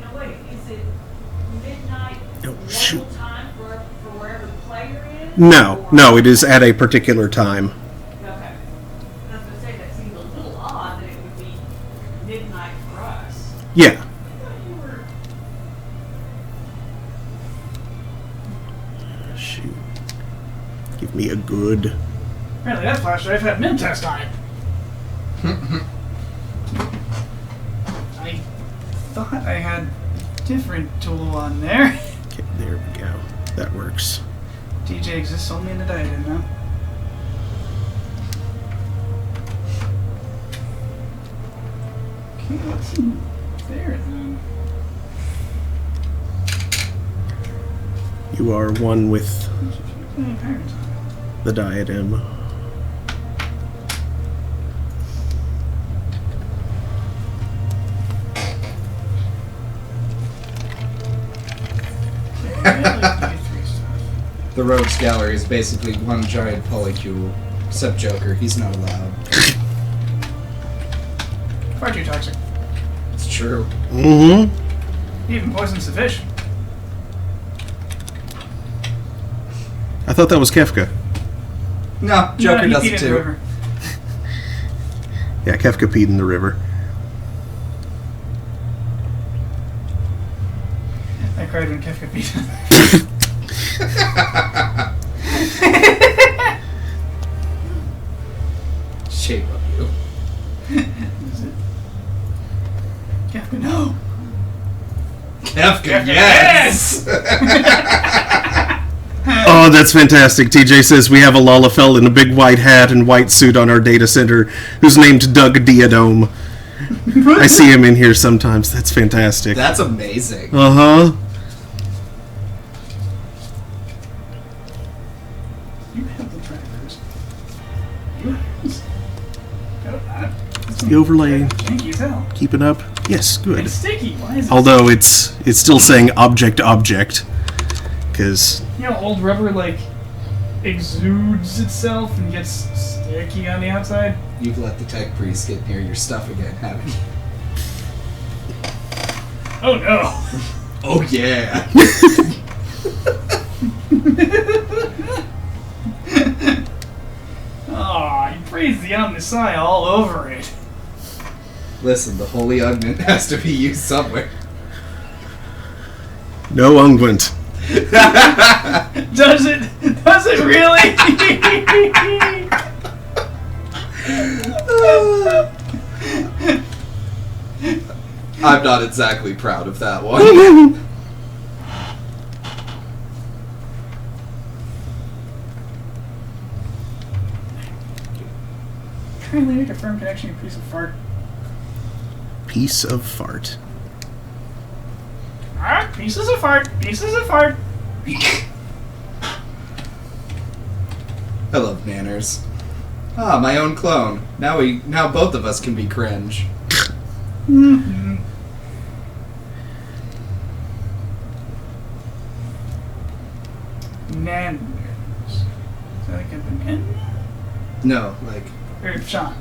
[SPEAKER 4] Now wait, is it midnight
[SPEAKER 3] Oh, shoot.
[SPEAKER 4] local time for wherever the player is?
[SPEAKER 3] No,
[SPEAKER 4] Or-
[SPEAKER 3] no, it is at a particular time.
[SPEAKER 4] Okay. I was going to say that seems a little odd that it would be midnight for us.
[SPEAKER 3] Yeah.
[SPEAKER 4] I thought you were.
[SPEAKER 3] Shoot. Give me a good.
[SPEAKER 1] Apparently that flash drive had min test on it. I thought I had a different tool on there.
[SPEAKER 3] Okay, there we go. That works.
[SPEAKER 1] DJ exists only in the diadem now. Okay, what's in there then?
[SPEAKER 3] You are one with
[SPEAKER 1] Playing pirates on it.
[SPEAKER 3] the diadem.
[SPEAKER 2] The Rogues Gallery is basically one giant polycule, except Joker. He's not allowed.
[SPEAKER 1] Far too toxic.
[SPEAKER 2] It's true.
[SPEAKER 3] Mm-hmm.
[SPEAKER 1] He even poisons the fish.
[SPEAKER 3] I thought that was Kefka.
[SPEAKER 2] No, Joker
[SPEAKER 1] No,
[SPEAKER 2] does
[SPEAKER 1] he
[SPEAKER 2] it
[SPEAKER 1] peed in the
[SPEAKER 2] too.
[SPEAKER 1] river.
[SPEAKER 3] Yeah, Kefka peed in the river.
[SPEAKER 1] I cried when Kefka peed.
[SPEAKER 2] Shape of you.
[SPEAKER 1] Is it? Kefka, no!
[SPEAKER 2] Kefka,
[SPEAKER 1] yes!
[SPEAKER 3] Oh, that's fantastic. TJ says we have a Lalafell in a big white hat and white suit on our data center who's named Doug Diadome. I see him in here sometimes. That's fantastic.
[SPEAKER 2] That's amazing.
[SPEAKER 3] Uh-huh.
[SPEAKER 1] You have the drivers. You have
[SPEAKER 3] The overlay.
[SPEAKER 1] janky as hell.
[SPEAKER 3] Keeping up. Yes, good.
[SPEAKER 1] It's sticky. Why is it?
[SPEAKER 3] Although it's still saying object, because
[SPEAKER 1] You know, old rubber, like, exudes itself and gets sticky on the outside?
[SPEAKER 2] You've let the tech priest get near your stuff again, haven't you?
[SPEAKER 1] Oh no!
[SPEAKER 2] Oh yeah.
[SPEAKER 1] Aw, you praise the Omnisci all over it.
[SPEAKER 2] Listen, the holy unguent has to be used somewhere.
[SPEAKER 3] no unguent.
[SPEAKER 1] Does it? Does it really?
[SPEAKER 2] I'm not exactly proud of that one.
[SPEAKER 1] Kindly make a firm connection, you piece of fart.
[SPEAKER 3] Piece of fart.
[SPEAKER 1] Ah, pieces of fart, pieces of fart.
[SPEAKER 2] I love manners. Ah, my own clone. Now both of us can be cringe.
[SPEAKER 1] Mm-hmm. Nanners. Is that like an N?
[SPEAKER 2] No, like
[SPEAKER 1] Or Sean?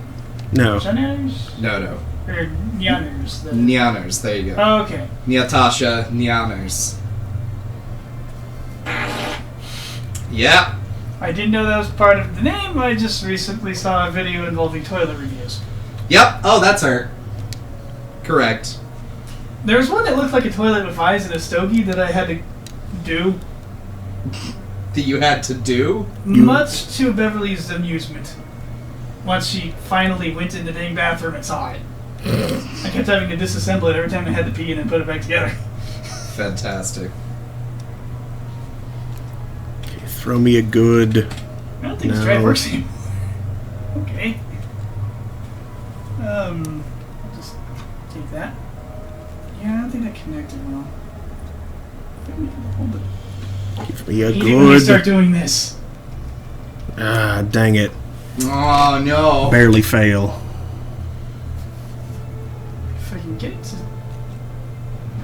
[SPEAKER 3] No.
[SPEAKER 1] Shanners?
[SPEAKER 2] no.
[SPEAKER 1] Or Nyanners?
[SPEAKER 2] Nyanners, there you go.
[SPEAKER 1] Oh, okay.
[SPEAKER 2] Nyatasha Nyanners. Yeah.
[SPEAKER 1] I didn't know that was part of the name. I just recently saw a video involving toilet reviews.
[SPEAKER 2] Yep. Oh, that's her. Correct.
[SPEAKER 1] There was one that looked like a toilet with eyes and a stogie that I had to do.
[SPEAKER 2] That you had to do?
[SPEAKER 1] Much to Beverly's amusement. Once she finally went in the dang bathroom and saw it. I kept having to disassemble it every time I had to pee and then put it back together.
[SPEAKER 2] Fantastic.
[SPEAKER 3] Okay, throw me a good...
[SPEAKER 1] I don't think this drive works anymore. Okay. I'll just take that. Yeah, I don't think that connected well. Hold it.
[SPEAKER 3] Give me a
[SPEAKER 1] Hate it when you start
[SPEAKER 3] good...
[SPEAKER 1] doing this.
[SPEAKER 3] Ah, dang it.
[SPEAKER 2] Oh, no.
[SPEAKER 3] Barely fail.
[SPEAKER 1] If I can get it to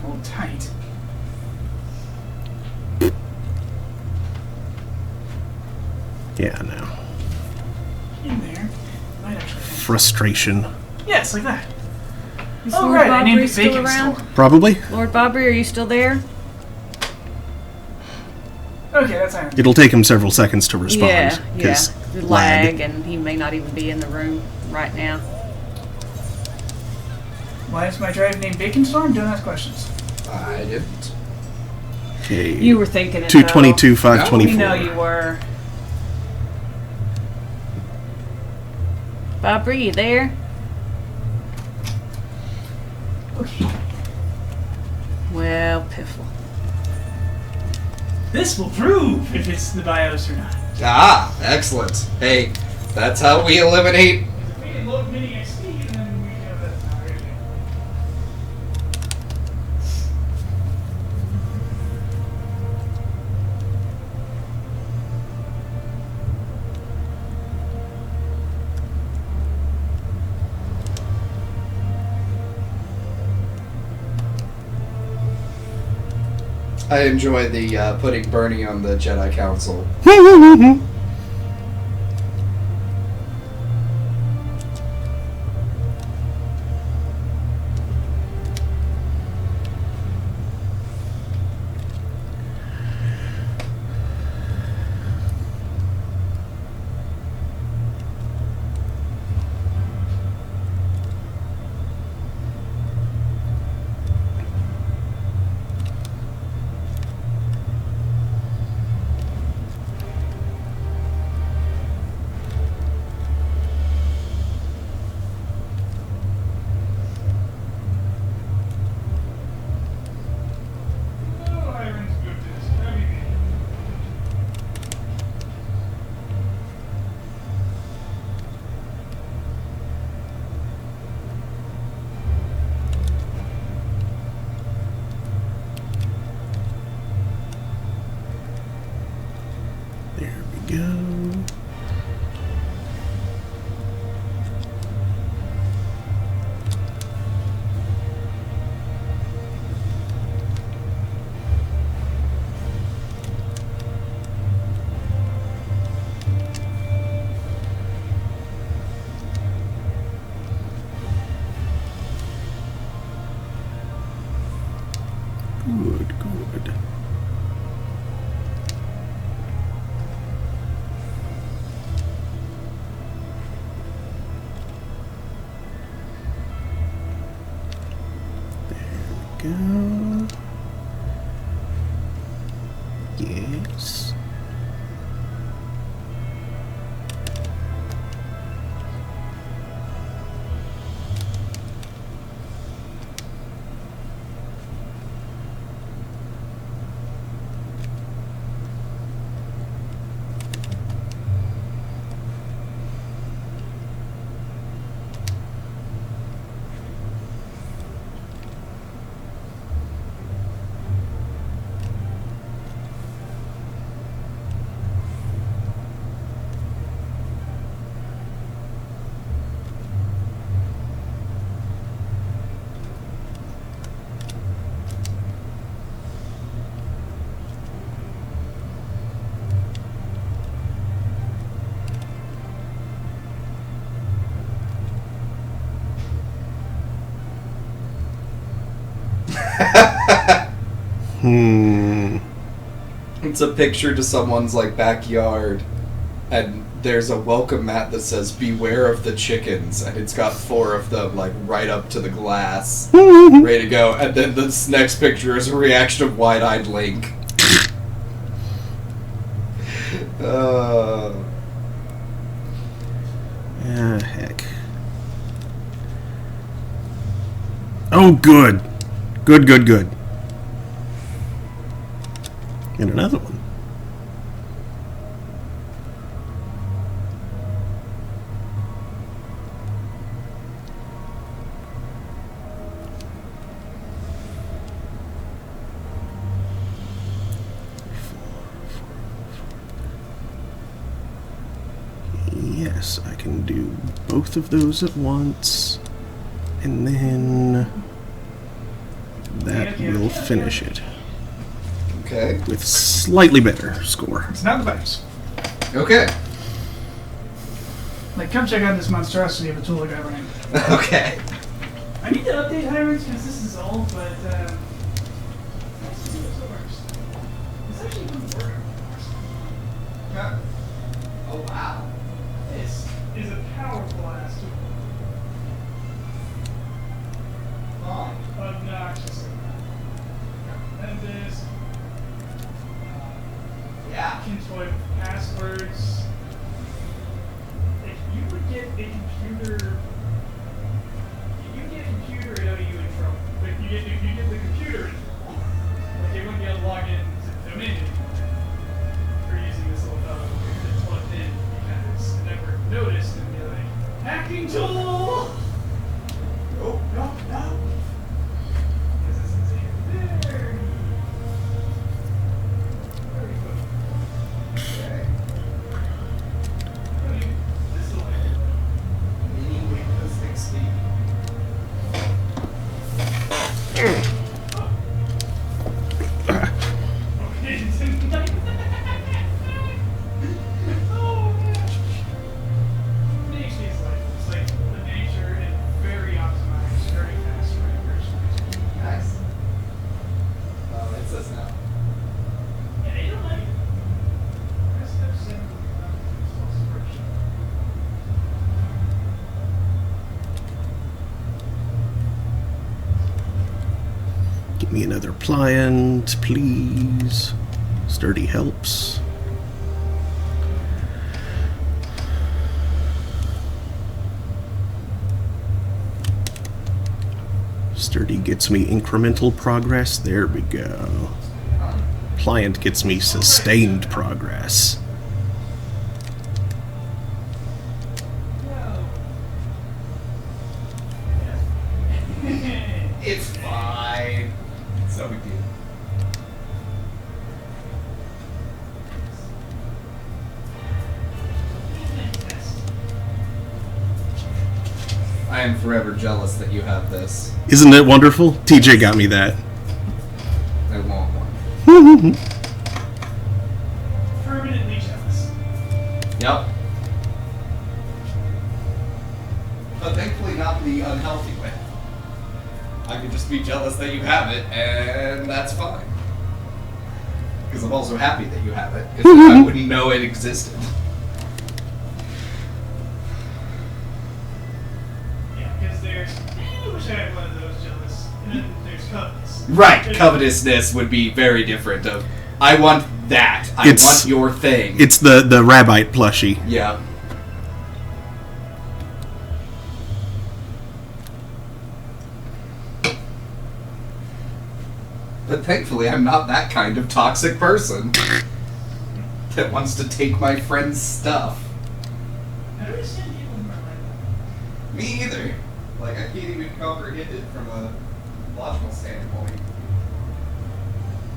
[SPEAKER 1] hold tight.
[SPEAKER 3] Yeah, no.
[SPEAKER 1] In there. Might actually.
[SPEAKER 3] Frustration.
[SPEAKER 1] Yes, like that.
[SPEAKER 4] Is
[SPEAKER 1] Oh,
[SPEAKER 4] Lord
[SPEAKER 1] right, I named
[SPEAKER 4] Bobbery
[SPEAKER 1] it
[SPEAKER 4] still
[SPEAKER 1] Bacon
[SPEAKER 4] around?
[SPEAKER 1] Store.
[SPEAKER 3] Probably.
[SPEAKER 4] Lord Bobbery, are you still there?
[SPEAKER 1] Okay, that's iron.
[SPEAKER 3] It'll take him several seconds to respond.
[SPEAKER 4] Yeah.
[SPEAKER 3] 'cause
[SPEAKER 4] The lag, and he may not even be in the room right now.
[SPEAKER 1] Why is my drive named Bacon Storm? Don't ask questions.
[SPEAKER 2] I didn't.
[SPEAKER 3] Okay.
[SPEAKER 4] You were thinking it,
[SPEAKER 3] 222,
[SPEAKER 4] though.
[SPEAKER 3] 524.
[SPEAKER 4] We know you were. Bobbery, you there?
[SPEAKER 1] Okay.
[SPEAKER 4] Well, piffle.
[SPEAKER 1] This will prove if it's the BIOS or not.
[SPEAKER 2] Ah, excellent. Hey, that's how we eliminate...
[SPEAKER 1] We can load mini XP and then we know that's not right.
[SPEAKER 2] I enjoy the putting Bernie on the Jedi Council.
[SPEAKER 1] Oh, iron's good at this. That'd be me.
[SPEAKER 3] There we go. Good, good. Go. Yes.
[SPEAKER 2] It's a picture to someone's like backyard, and there's a welcome mat that says "Beware of the chickens," and it's got 4 of them like right up to the glass, ready to go. And then this next picture is a reaction of wide-eyed Link.
[SPEAKER 3] Heck. Oh, good. Good. And another one. Yes, I can do both of those at once, and then that will finish it
[SPEAKER 2] Okay.
[SPEAKER 3] with slightly better score.
[SPEAKER 1] It's not the best.
[SPEAKER 2] Okay.
[SPEAKER 1] Like, come check out this monstrosity of a tool I got running.
[SPEAKER 2] Okay.
[SPEAKER 1] I need to update Hybrids because this is old, but let's see if it works. It's actually even working.
[SPEAKER 2] Oh wow.
[SPEAKER 1] This is a powerful ass tool.
[SPEAKER 2] Oh.
[SPEAKER 1] Obnoxious. And this.
[SPEAKER 2] Yeah.
[SPEAKER 1] Can toy passwords. If you would get a computer. It out of you in trouble. But if you get the computer in trouble, like they wouldn't be able to log in to domain anymore for using this little fellow that's plugged in because it never noticed and be like, hacking tool! No. Because this is a very good.
[SPEAKER 2] Okay.
[SPEAKER 1] I mean, this is like
[SPEAKER 2] Mini Windows XP. Nice. It says now.
[SPEAKER 3] Give me another pliant, please. Sturdy helps. Sturdy gets me incremental progress. There we go. Pliant gets me sustained progress.
[SPEAKER 2] It's fine. It's no big deal. I am forever jealous that you have this.
[SPEAKER 3] Isn't it wonderful? TJ got me that.
[SPEAKER 2] I want one.
[SPEAKER 1] Permanently jealous.
[SPEAKER 2] Yep. But thankfully not the unhealthy way. I could just be jealous that you have it, and that's fine. Because I'm also happy that you have it, because I wouldn't know it existed.
[SPEAKER 1] Yeah, because there's, I wish I had one of those jealous, and then there's covetous.
[SPEAKER 2] Right, covetousness would be very different of, I want that, I want your thing.
[SPEAKER 3] It's the Rabbite plushie.
[SPEAKER 2] Yeah. But thankfully, I'm not that kind of toxic person that wants to take my friend's stuff.
[SPEAKER 1] I don't understand people who are like that.
[SPEAKER 2] Me either. Like, I can't even comprehend it from a logical standpoint.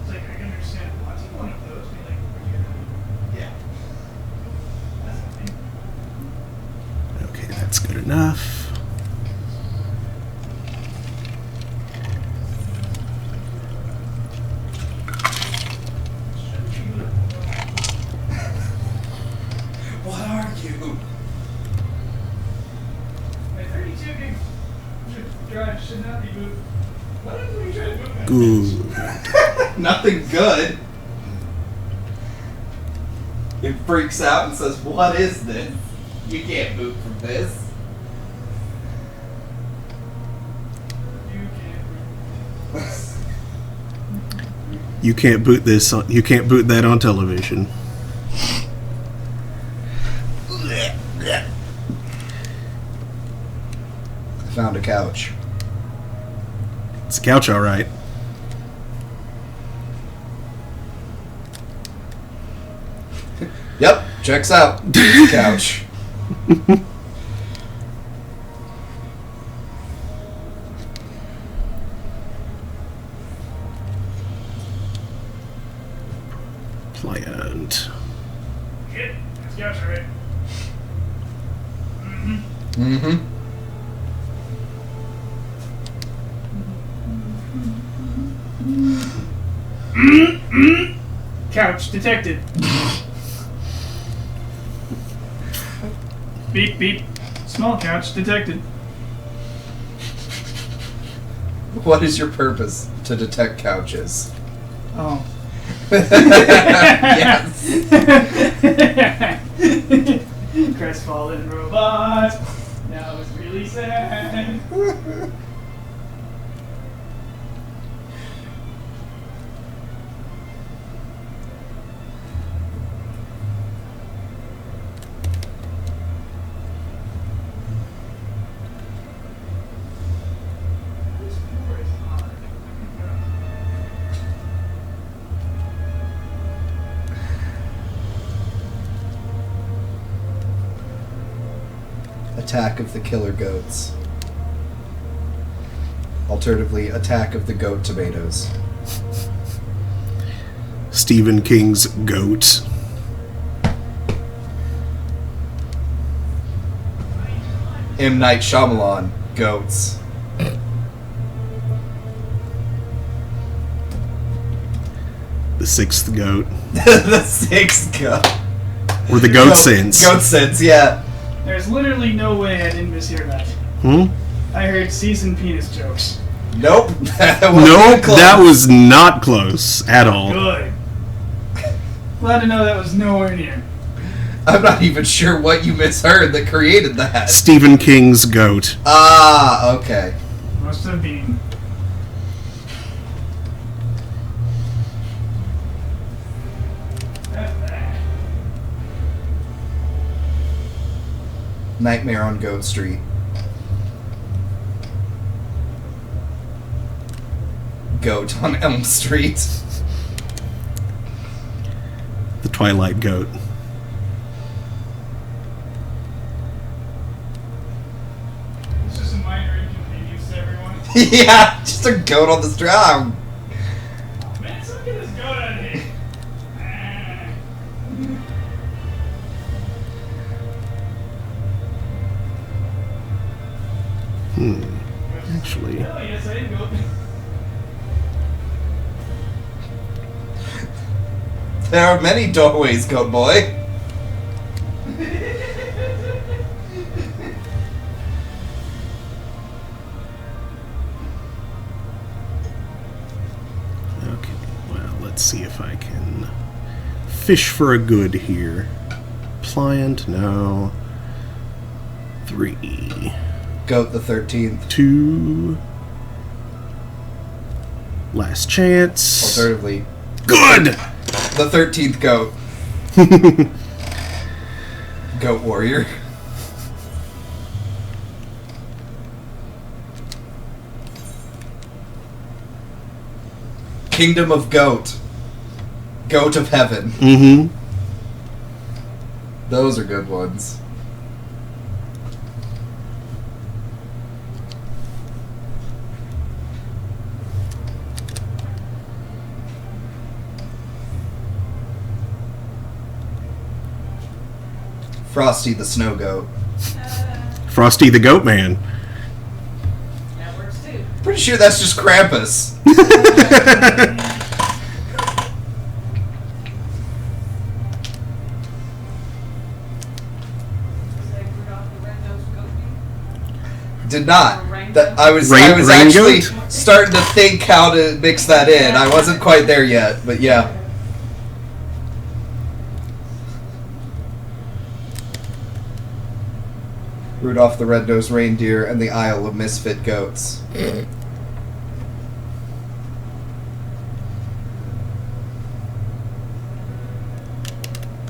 [SPEAKER 1] It's like, I can understand watching one of those, be like, we're
[SPEAKER 2] Yeah.
[SPEAKER 1] that's the thing.
[SPEAKER 3] Okay, that's good enough.
[SPEAKER 2] What are you?
[SPEAKER 1] My 32 gig drive should not be moved. What are you trying to move that?
[SPEAKER 3] Good.
[SPEAKER 2] Nothing good. It freaks out and says, "What is this? You can't boot from this."
[SPEAKER 3] You can't boot this. You can't boot that on television.
[SPEAKER 2] I found a couch.
[SPEAKER 3] It's a couch, all right.
[SPEAKER 2] Yep, checks out. It's a couch.
[SPEAKER 3] Pliant.
[SPEAKER 1] Shit, that's couch, alright.
[SPEAKER 2] Mm-hmm.
[SPEAKER 1] Couch detected. Beep, beep. Small couch detected.
[SPEAKER 2] What is your purpose to detect couches?
[SPEAKER 1] Oh.
[SPEAKER 2] Yes.
[SPEAKER 1] Crestfallen robot. That was really sad. This floor is hot.
[SPEAKER 2] Attack of the Killer Goats. Alternatively, Attack of the Goat Tomatoes.
[SPEAKER 3] Stephen King's Goat.
[SPEAKER 2] M. Night Shyamalan. Goats.
[SPEAKER 3] The sixth goat.
[SPEAKER 2] The sixth goat.
[SPEAKER 3] Or the goat sense.
[SPEAKER 2] Goat sense, yeah.
[SPEAKER 1] There's literally no way I didn't mishear that.
[SPEAKER 3] Hmm?
[SPEAKER 1] I heard seasoned penis jokes.
[SPEAKER 2] Nope.
[SPEAKER 3] Nope, that was not close at all.
[SPEAKER 1] Good. Glad to know that was nowhere near.
[SPEAKER 2] I'm not even sure what you misheard that created that.
[SPEAKER 3] Stephen King's Goat.
[SPEAKER 2] Ah, okay.
[SPEAKER 1] Must have been. That's bad.
[SPEAKER 2] Nightmare on Goat Street. Goat on Elm Street.
[SPEAKER 3] The Twilight Goat.
[SPEAKER 1] It's just a minor inconvenience to everyone.
[SPEAKER 2] Yeah, just a goat on the street. Oh,
[SPEAKER 1] Man, someone get this goat out of here. Ah.
[SPEAKER 3] Actually,
[SPEAKER 1] Oh, yes, I did go.
[SPEAKER 2] there are many doorways, Goat Boy.
[SPEAKER 3] okay. Well, let's see if I can fish for a good here. Pliant, no. 3,
[SPEAKER 2] Goat the 13th.
[SPEAKER 3] 2. Last chance.
[SPEAKER 2] Alternatively,
[SPEAKER 3] Good!
[SPEAKER 2] the 13th goat. Goat Warrior. Kingdom of Goat. Goat of Heaven.
[SPEAKER 3] Mm-hmm.
[SPEAKER 2] Those are good ones. Frosty the Snow Goat.
[SPEAKER 3] Frosty the Goat Man.
[SPEAKER 4] That works too.
[SPEAKER 2] Pretty sure that's just Krampus.
[SPEAKER 4] Say Rudolph the Red-Nosed Goat.
[SPEAKER 2] Did not.
[SPEAKER 4] Rain
[SPEAKER 2] That I was
[SPEAKER 3] Rain- rain
[SPEAKER 2] actually
[SPEAKER 3] goat?
[SPEAKER 2] starting to think how to mix that in. I wasn't quite there yet, but yeah. Rudolph the Red-Nosed Reindeer, and the Isle of Misfit Goats.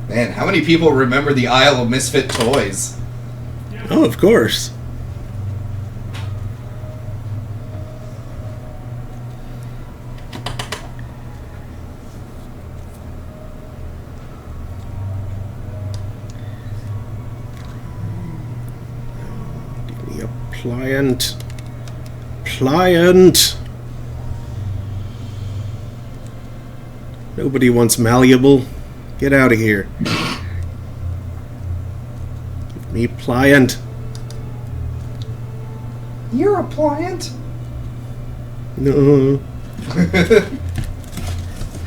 [SPEAKER 2] Man, how many people remember the Isle of Misfit Toys?
[SPEAKER 3] Oh, of course. Give me a pliant. Pliant. Nobody wants malleable. Get out of here. Give me pliant.
[SPEAKER 2] You're a pliant.
[SPEAKER 3] No.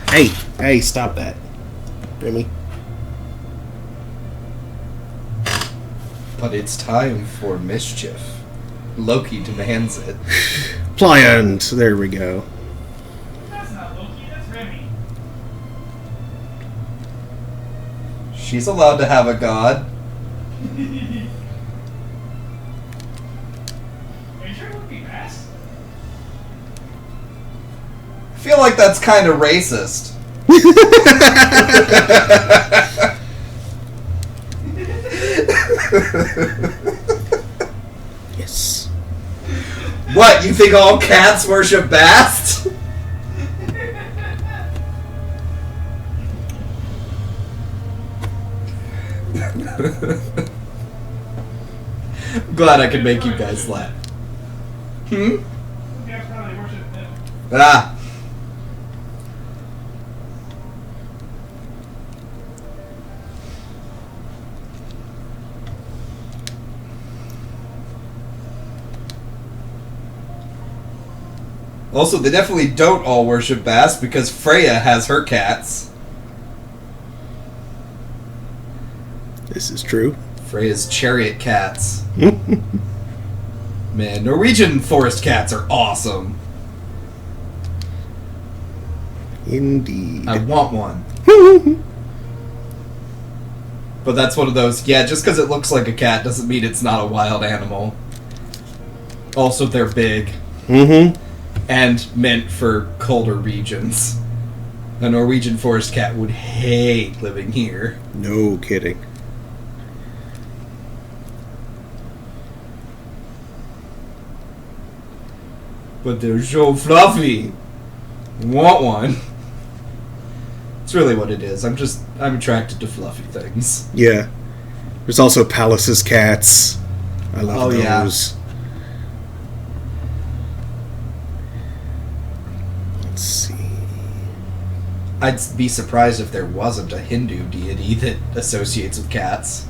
[SPEAKER 3] Hey, stop that. Remy.
[SPEAKER 2] But it's time for mischief. Loki demands it.
[SPEAKER 3] Pliant. There we go.
[SPEAKER 1] That's not Loki, that's Remy.
[SPEAKER 2] She's allowed to have a god.
[SPEAKER 1] Are you sure it would be best?
[SPEAKER 2] I feel like that's kind of racist.
[SPEAKER 3] Yes.
[SPEAKER 2] What, you think all cats worship Bast? Glad I could make you guys laugh.
[SPEAKER 1] Yeah, probably worship them.
[SPEAKER 2] Ah. Also, they definitely don't all worship Bast because Freya has her cats.
[SPEAKER 3] This is true.
[SPEAKER 2] Freya's chariot cats. Man, Norwegian forest cats are awesome.
[SPEAKER 3] Indeed.
[SPEAKER 2] I want one. But that's one of those, yeah, just because it looks like a cat doesn't mean it's not a wild animal. Also, they're big.
[SPEAKER 3] Mm-hmm.
[SPEAKER 2] And meant for colder regions. A Norwegian forest cat would hate living here.
[SPEAKER 3] No kidding.
[SPEAKER 2] But they're so fluffy. Want one. It's really what it is. I'm attracted to fluffy things.
[SPEAKER 3] Yeah. There's also Palace's cats. I love
[SPEAKER 2] Oh, yeah.
[SPEAKER 3] those. Let's see.
[SPEAKER 2] I'd be surprised if there wasn't a Hindu deity that associates with cats.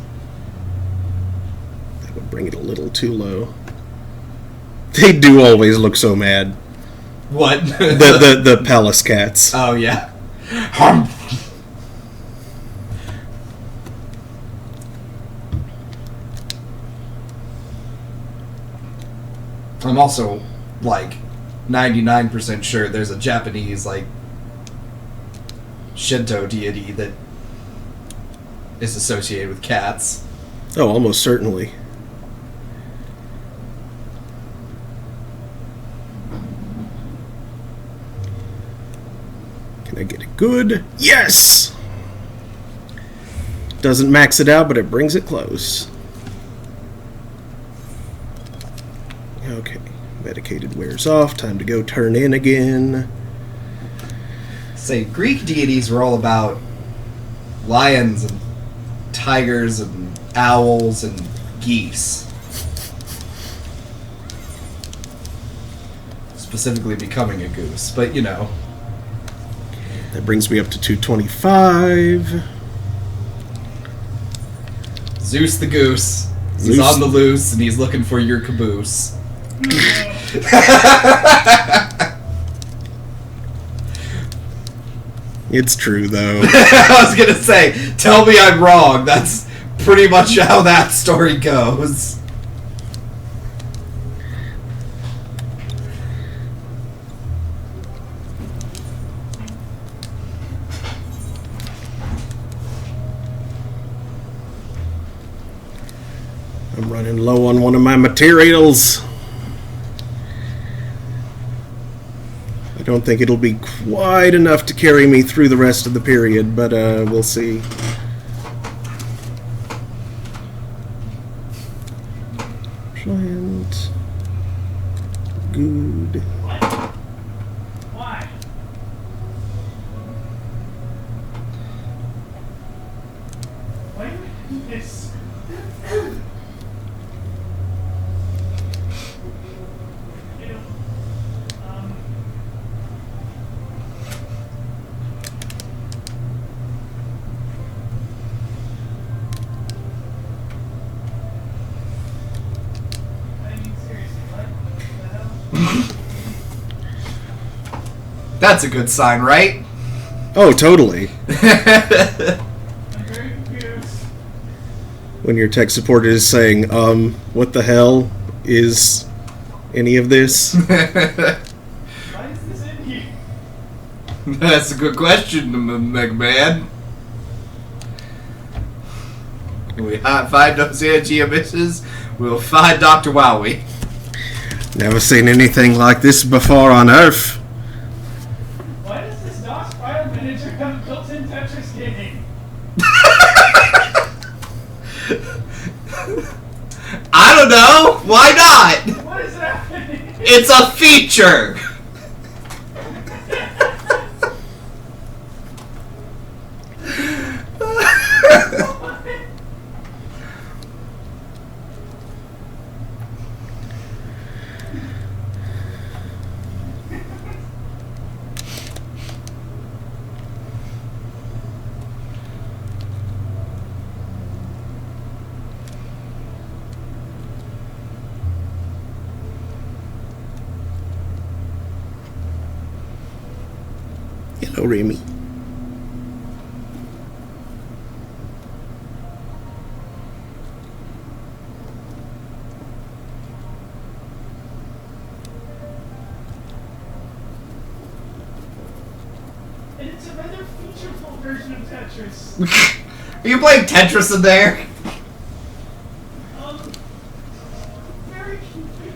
[SPEAKER 3] That would bring it a little too low. They do always look so mad.
[SPEAKER 2] What?
[SPEAKER 3] The palace cats.
[SPEAKER 2] Oh, yeah. I'm also, like, 99% sure there's a Japanese, like, Shinto deity that is associated with cats.
[SPEAKER 3] Oh, almost certainly. Can I get it good? Yes! Doesn't max it out, but it brings it close. Okay. Medicated wears off. Time to go turn in again.
[SPEAKER 2] Say, Greek deities were all about lions and tigers and owls and geese. Specifically becoming a goose, but you know.
[SPEAKER 3] That brings me up to 225.
[SPEAKER 2] Zeus the goose. He's
[SPEAKER 3] Zeus.
[SPEAKER 2] on the loose and he's looking for your caboose.
[SPEAKER 3] It's true, though.
[SPEAKER 2] I was gonna say, tell me I'm wrong. That's pretty much how that story goes.
[SPEAKER 3] I'm running low on one of my materials. I don't think it'll be quite enough to carry me through the rest of the period, but we'll see. Plant. Good.
[SPEAKER 1] What? Why? Why do we do this? You know, I mean, seriously, what the hell?
[SPEAKER 2] That's a good sign, right?
[SPEAKER 3] Oh, totally.
[SPEAKER 1] I'm very confused.
[SPEAKER 3] When your tech support is saying, what the hell is any of this?
[SPEAKER 1] Why is this in here?
[SPEAKER 2] That's a good question, McMahon. We find those energy abysses, we'll find Dr. Wowie.
[SPEAKER 3] Never seen anything like this before on Earth.
[SPEAKER 1] Why does this DOS file manager have a built-in Tetris game?
[SPEAKER 2] I don't know. Why not?
[SPEAKER 1] What is happening?
[SPEAKER 2] It's a feature.
[SPEAKER 3] Hello, Remy.
[SPEAKER 1] And it's a rather featureful version of Tetris.
[SPEAKER 2] Are you playing Tetris in there?
[SPEAKER 1] Very confused.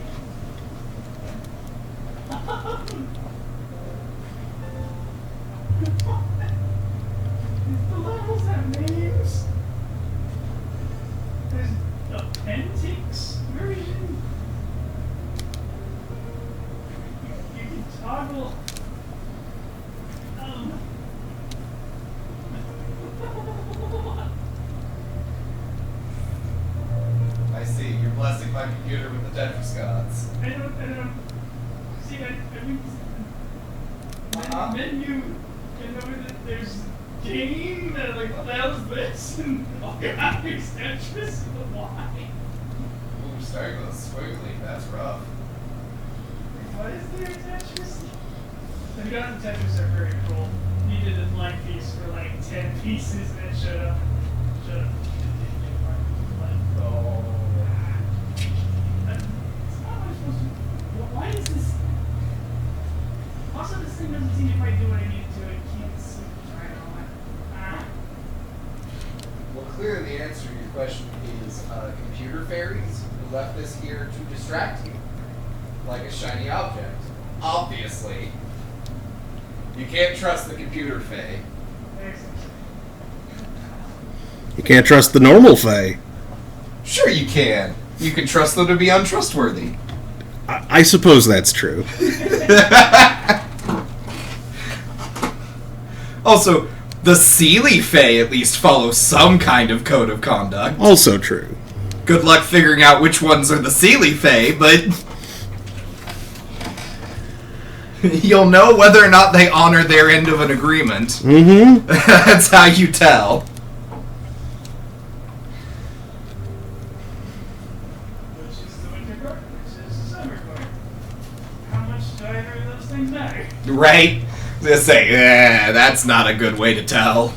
[SPEAKER 1] The levels have names. There's a Pentix version. You can toggle.
[SPEAKER 2] I see. You're blessing my computer with the Tetris gods.
[SPEAKER 1] I don't. See, I mean,
[SPEAKER 2] Uh-huh.
[SPEAKER 1] menu, you know that there's game, and like, what the hell is this? And oh god, there's Tetris, but why?
[SPEAKER 2] Ooh, starting with a squiggly. That's rough.
[SPEAKER 1] What is there in Tetris? The Forgotten Tetris are very cool. Needed a blank piece for like 10 pieces and it showed up.
[SPEAKER 2] Oh.
[SPEAKER 1] It's not what I'm supposed to. Why is this? Also, this thing doesn't seem to quite do what I need to. It keeps trying to like.
[SPEAKER 2] Well, clearly the answer to your question is computer fairies who left this here to distract you, like a shiny object. Obviously. You can't trust the computer fae.
[SPEAKER 3] You can't trust the normal Fae.
[SPEAKER 2] Sure you can. You can trust them to be untrustworthy.
[SPEAKER 3] I suppose that's true.
[SPEAKER 2] Also, the Seelie Fae at least follow some kind of code of conduct.
[SPEAKER 3] Also true.
[SPEAKER 2] Good luck figuring out which ones are the Seelie Fae, but you'll know whether or not they honor their end of an agreement.
[SPEAKER 3] Mm-hmm.
[SPEAKER 2] That's how you tell.
[SPEAKER 1] Which is the winter guard, which is the summer guard. How much do either of those things matter?
[SPEAKER 2] Right? Just say, that's not a good way to tell.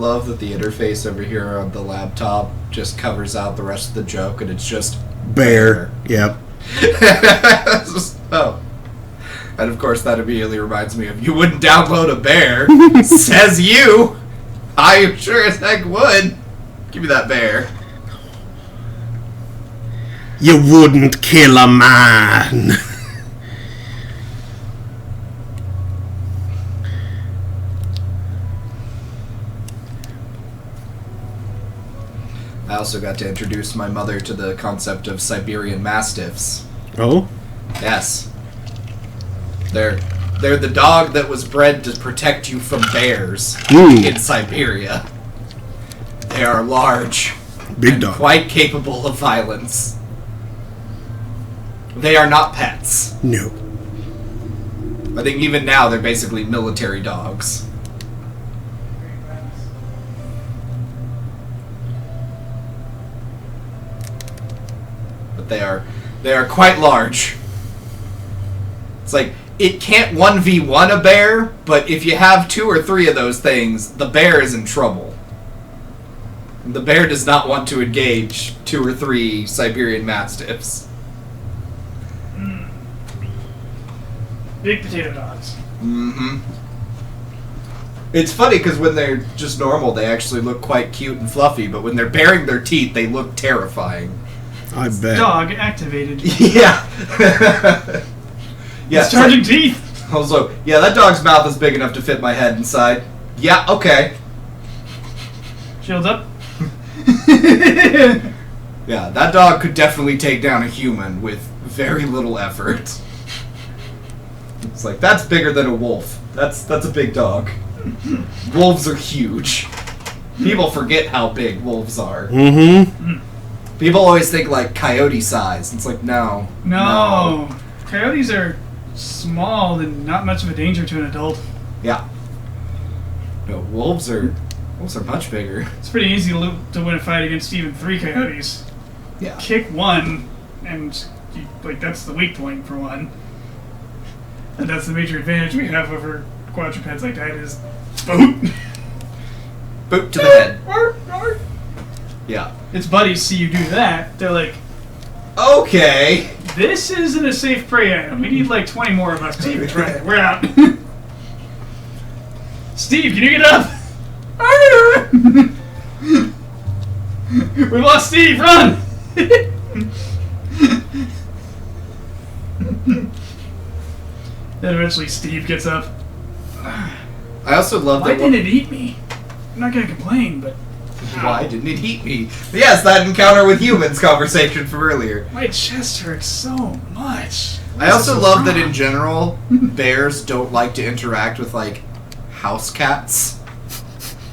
[SPEAKER 2] love that the interface over here on the laptop just covers out the rest of the joke, and it's just
[SPEAKER 3] Bear. Yep.
[SPEAKER 2] Oh. And of course that immediately reminds me of, you wouldn't download a bear. Says you. I sure as heck would. Give me that bear.
[SPEAKER 3] You wouldn't kill a man.
[SPEAKER 2] I also got to introduce my mother to the concept of Siberian Mastiffs.
[SPEAKER 3] Oh?
[SPEAKER 2] Yes. They're the dog that was bred to protect you from bears in Siberia. They are large.
[SPEAKER 3] Big
[SPEAKER 2] and
[SPEAKER 3] dog.
[SPEAKER 2] quite capable of violence. They are not pets.
[SPEAKER 3] No.
[SPEAKER 2] I think even now they're basically military dogs. But they are quite large. It's like, it can't 1v1 a bear, but if you have 2 or 3 of those things, the bear is in trouble. The bear does not want to engage 2 or 3 Siberian Mastiffs.
[SPEAKER 1] Big potato dogs.
[SPEAKER 2] Mm-hmm. It's funny because when they're just normal, they actually look quite cute and fluffy, but when they're baring their teeth, they look terrifying.
[SPEAKER 3] I bet.
[SPEAKER 1] Dog activated.
[SPEAKER 2] Yeah. Yeah.
[SPEAKER 1] It's charging teeth.
[SPEAKER 2] Also, yeah, that dog's mouth is big enough to fit my head inside. Yeah, okay.
[SPEAKER 1] Shields up.
[SPEAKER 2] Yeah, that dog could definitely take down a human with very little effort. It's like, that's bigger than a wolf. That's a big dog. Wolves are huge. People forget how big wolves are.
[SPEAKER 3] Mm-hmm.
[SPEAKER 2] People always think like coyote size. It's like, no.
[SPEAKER 1] No. Coyotes are small and not much of a danger to an adult.
[SPEAKER 2] Yeah. No, wolves are much bigger.
[SPEAKER 1] It's pretty easy to win a fight against even 3 coyotes.
[SPEAKER 2] Yeah.
[SPEAKER 1] Kick one, and that's the weak point for one. And that's the major advantage we have over quadrupeds like that is boot.
[SPEAKER 2] Boot to the head. Yeah.
[SPEAKER 1] Its buddies see you do that, they're like,
[SPEAKER 2] Okay.
[SPEAKER 1] this isn't a safe prey item. We need like 20 more of us to even try it. We're out. Steve, can you get up? We lost Steve, run! Then eventually Steve gets up.
[SPEAKER 2] I also love
[SPEAKER 1] Why
[SPEAKER 2] that.
[SPEAKER 1] didn't it eat me? I'm not gonna complain, but
[SPEAKER 2] Why didn't it eat me? Yes, that encounter with humans conversation from earlier.
[SPEAKER 1] my chest hurts so much.
[SPEAKER 2] I also love that in general, bears don't like to interact with like house cats.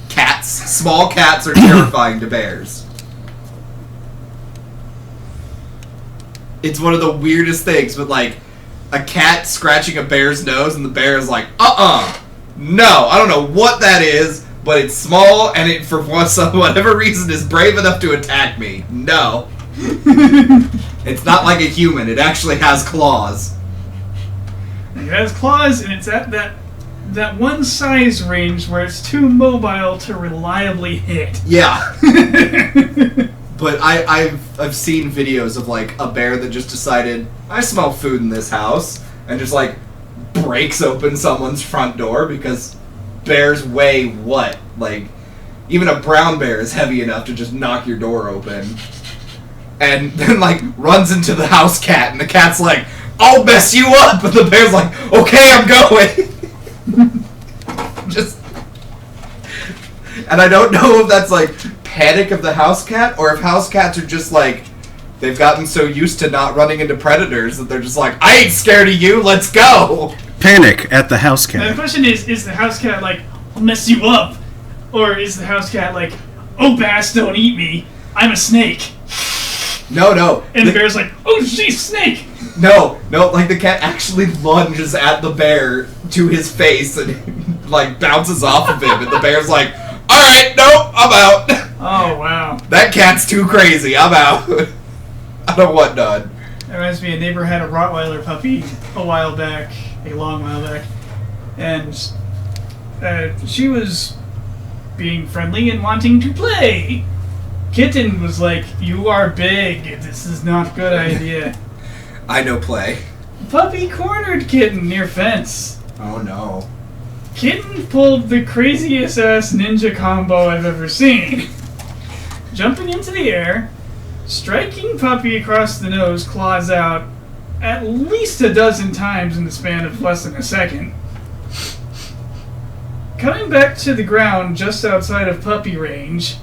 [SPEAKER 2] Cats, small cats are terrifying to bears. It's one of the weirdest things, but like a cat scratching a bear's nose and the bear is like, no, I don't know what that is, but it's small and it, for whatever reason, is brave enough to attack me. No. It's not like a human, it actually has claws.
[SPEAKER 1] It has claws, and it's at that one size range where it's too mobile to reliably hit.
[SPEAKER 2] Yeah. But I've seen videos of like a bear that just decided, I smell food in this house, and just like breaks open someone's front door because bears weigh what? Like, even a brown bear is heavy enough to just knock your door open. And then like runs into the house cat, and the cat's like, I'll mess you up! And the bear's like, okay, I'm going! Just... And I don't know if that's like panic of the house cat, or if house cats are just like, they've gotten so used to not running into predators that they're just like, I ain't scared of you, let's go!
[SPEAKER 3] Panic at the house
[SPEAKER 1] Now, the
[SPEAKER 3] cat.
[SPEAKER 1] question is the house cat like, I'll mess you up? Or is the house cat like, oh bass, don't eat me, I'm a snake?
[SPEAKER 2] No.
[SPEAKER 1] And the bear's like, oh geez, snake!
[SPEAKER 2] No, like the cat actually lunges at the bear to his face and like bounces off of him, and the bear's like, alright, nope, I'm out.
[SPEAKER 1] Oh wow.
[SPEAKER 2] That cat's too crazy, I'm out. I don't want none.
[SPEAKER 1] That reminds me, a neighbor had a Rottweiler puppy a long while back, and she was being friendly and wanting to play. Kitten was like, "You are big. This is not a good idea."
[SPEAKER 2] I know play.
[SPEAKER 1] Puppy cornered Kitten near fence.
[SPEAKER 2] Oh no.
[SPEAKER 1] Kitten pulled the craziest ass ninja combo I've ever seen. Jumping into the air, striking Puppy across the nose, claws out, at least a dozen times in the span of less than a second. Coming back to the ground just outside of Puppy range,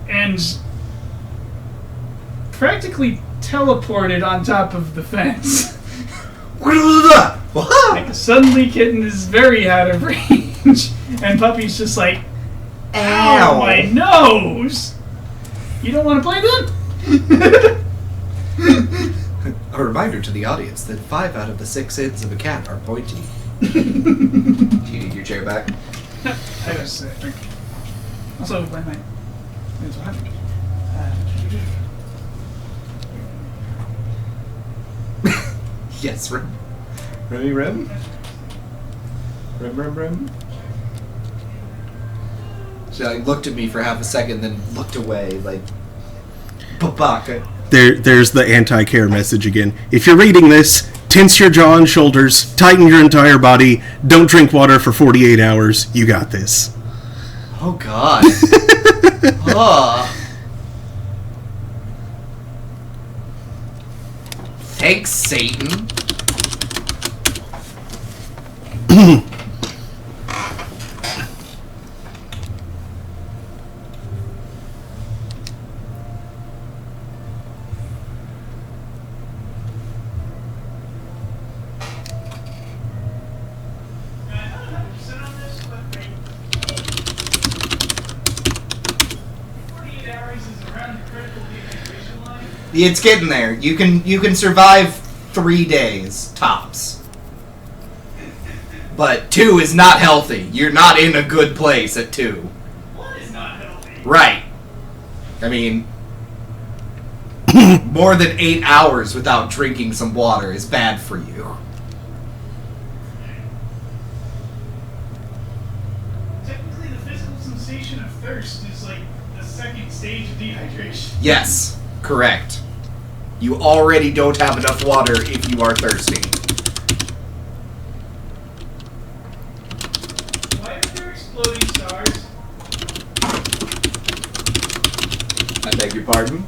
[SPEAKER 1] and practically teleported on top of the fence. Like, suddenly Kitten is very out of range, and Puppy's just like, "Ow, my nose!" You don't want to play then?
[SPEAKER 2] A reminder to the audience that 5 out of the 6 ends of a cat are pointy. Do you need your chair back?
[SPEAKER 1] I was drink. Also, my it's what?
[SPEAKER 2] Yes, Rem. Remy Rem? Rem? She like, looked at me for half a second, then looked away, like, Babaka.
[SPEAKER 3] There's the anti-care message again. If you're reading this, tense your jaw and shoulders, tighten your entire body, don't drink water for 48 hours. You got this.
[SPEAKER 2] Oh, God. Oh. Thanks, Satan. It's getting there. You can survive 3 days tops, but 2 is not healthy. You're not in a good place at 2.
[SPEAKER 1] What is not healthy?
[SPEAKER 2] Right. I mean, more than 8 hours without drinking some water is bad for you.
[SPEAKER 1] Technically, the physical sensation of thirst is like the second stage of dehydration.
[SPEAKER 2] Yes, correct. You already don't have enough water if you are thirsty.
[SPEAKER 1] Why are there exploding stars?
[SPEAKER 2] I beg your pardon?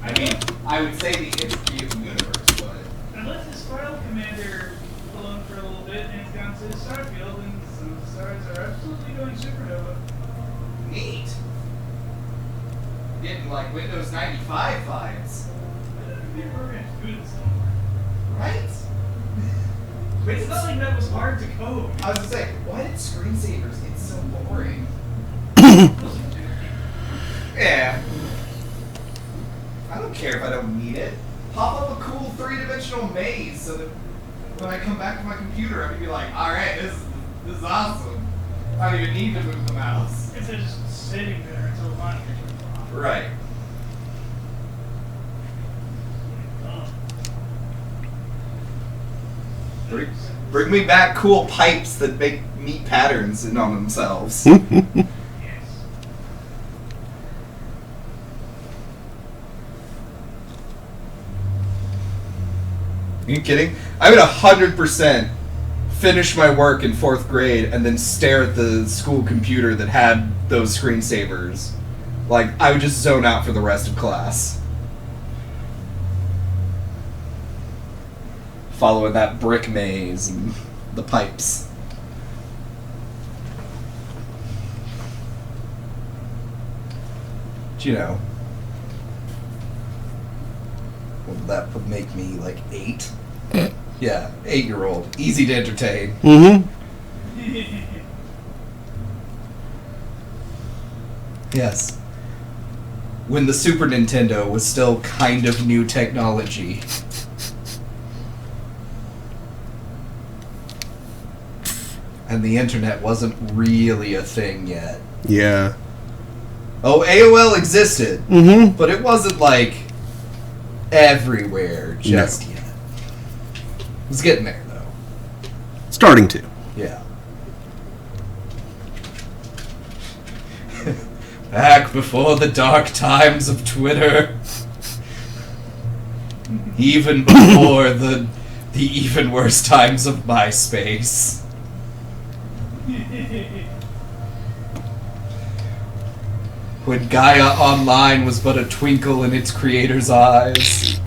[SPEAKER 1] I mean,
[SPEAKER 2] I would say the entropy of the universe, but...
[SPEAKER 1] I left this file commander alone for a little bit, and it's gone to the star field, and some of the stars are absolutely going supernova.
[SPEAKER 2] Neat. Getting like Windows 95 vibes.
[SPEAKER 1] Their program's good at somewhere.
[SPEAKER 2] Right?
[SPEAKER 1] It's not like that was hard to code.
[SPEAKER 2] I was gonna say, why did screensavers get so boring? Yeah. I don't care if I don't need it. Pop up a cool 3-dimensional maze so that when I come back to my computer, I can be like, alright, this is awesome. I don't even need to move the mouse.
[SPEAKER 1] Instead of just sitting there until the monitor turns off.
[SPEAKER 2] Right. Bring me back cool pipes that make neat patterns in on themselves.
[SPEAKER 1] Yes.
[SPEAKER 2] Are you kidding? I would 100% finish my work in 4th grade and then stare at the school computer that had those screensavers. Like, I would just zone out for the rest of class. Following that brick maze and the pipes. But, you know, well, that would make me like 8. Yeah, 8-year-old. Easy to entertain.
[SPEAKER 3] Mm-hmm.
[SPEAKER 2] Yes. When the Super Nintendo was still kind of new technology. And the internet wasn't really a thing yet.
[SPEAKER 3] Yeah.
[SPEAKER 2] Oh, AOL existed,
[SPEAKER 3] Mm-hmm.
[SPEAKER 2] but it wasn't like everywhere just yet. It was getting there though.
[SPEAKER 3] Starting to.
[SPEAKER 2] Yeah. Back before the dark times of Twitter. Even before the even worse times of MySpace. When Gaia Online was but a twinkle in its creator's eyes.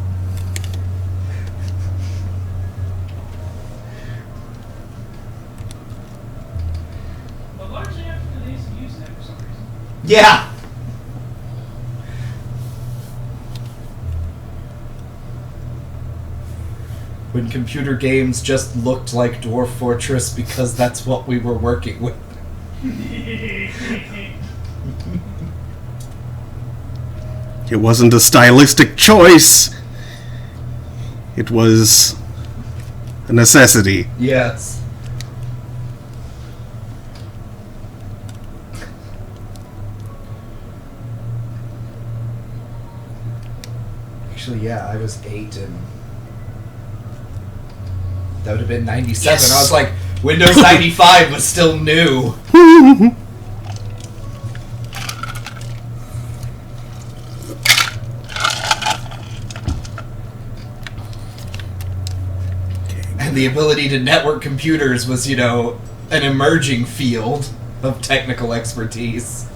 [SPEAKER 1] But largely after they used to use that for some reason.
[SPEAKER 2] Yeah! When computer games just looked like Dwarf Fortress because that's what we were working with.
[SPEAKER 3] It wasn't a stylistic choice. It was a necessity.
[SPEAKER 2] Yes. Actually, yeah, I was 8 and that would have been 97.
[SPEAKER 3] Yes.
[SPEAKER 2] I was like, Windows 95 was still new. And the ability to network computers was, you know, an emerging field of technical expertise.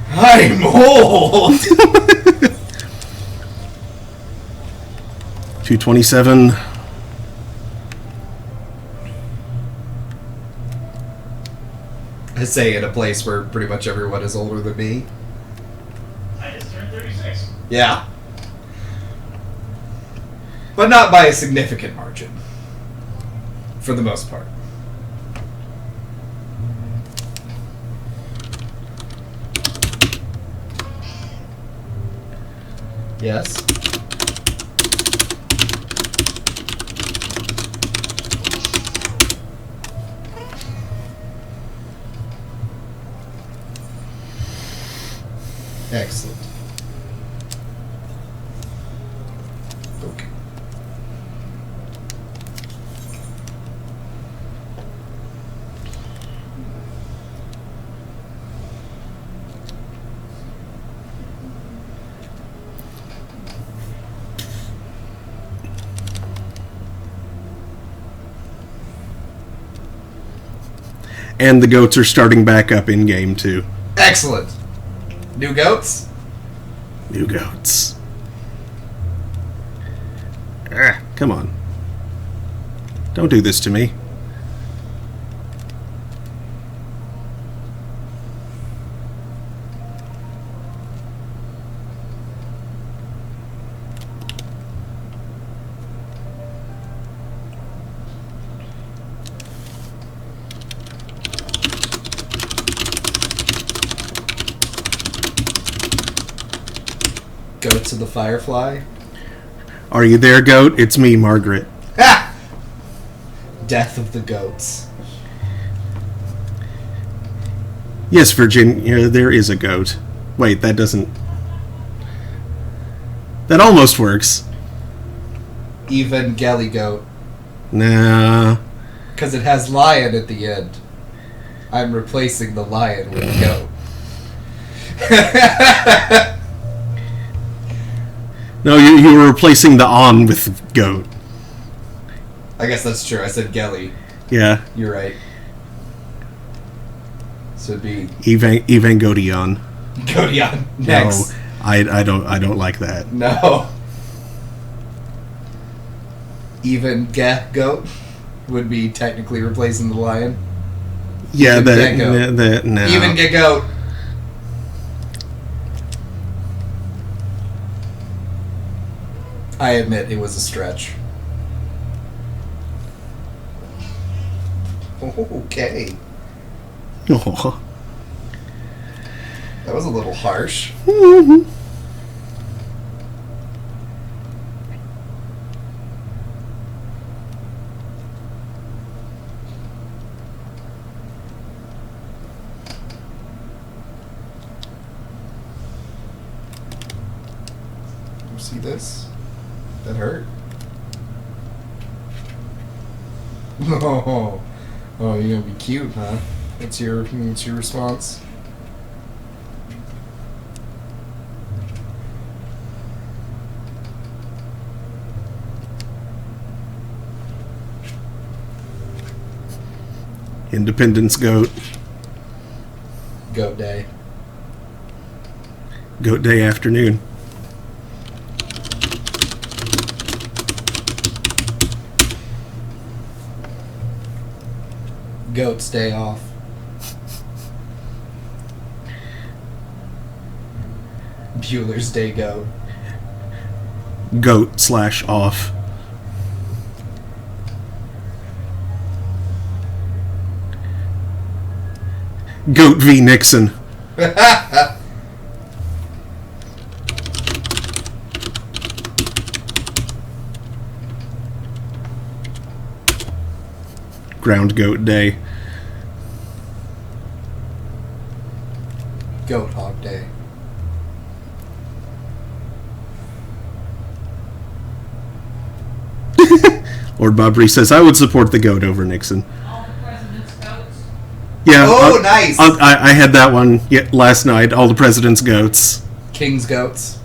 [SPEAKER 2] I'm old!
[SPEAKER 3] 227.
[SPEAKER 2] I say in a place where pretty much everyone is older than me.
[SPEAKER 1] I just turned 36.
[SPEAKER 2] Yeah. But not by a significant margin. For the most part. Yes. Excellent. Okay.
[SPEAKER 3] And the goats are starting back up in game too.
[SPEAKER 2] Excellent. New goats?
[SPEAKER 3] New goats. Ah, come on. Don't do this to me.
[SPEAKER 2] Goats of the Firefly?
[SPEAKER 3] Are you there, goat? It's me, Margaret.
[SPEAKER 2] Ha! Death of the goats.
[SPEAKER 3] Yes, Virginia, there is a goat. Wait, that doesn't... That almost works.
[SPEAKER 2] Even Gelly goat.
[SPEAKER 3] Nah.
[SPEAKER 2] Because it has lion at the end. I'm replacing the lion with goat.
[SPEAKER 3] No, you were replacing the on with goat.
[SPEAKER 2] I guess that's true. I said Gelly.
[SPEAKER 3] Yeah.
[SPEAKER 2] You're right. So it'd be
[SPEAKER 3] Evangelion.
[SPEAKER 2] Godion next.
[SPEAKER 3] No, I don't like that.
[SPEAKER 2] No. Even goat would be technically replacing the lion.
[SPEAKER 3] Yeah,
[SPEAKER 2] Even
[SPEAKER 3] that no.
[SPEAKER 2] Even goat. I admit it was a stretch. Okay.
[SPEAKER 3] Oh.
[SPEAKER 2] That was a little harsh. You see this? That hurt. Oh, you're gonna be cute, huh? It's your response.
[SPEAKER 3] Independence Goat.
[SPEAKER 2] Goat Day.
[SPEAKER 3] Goat Day afternoon.
[SPEAKER 2] Goats Day off. Bueller's Day Goat.
[SPEAKER 3] Goat/off. Goat v. Nixon. Groundgoat Day.
[SPEAKER 2] Goat Hog Day.
[SPEAKER 3] Lord Bobry says, I would support the goat over Nixon.
[SPEAKER 4] All the president's goats.
[SPEAKER 3] Yeah.
[SPEAKER 2] Oh, nice.
[SPEAKER 3] I had that one last night. All the president's goats.
[SPEAKER 2] King's Goats.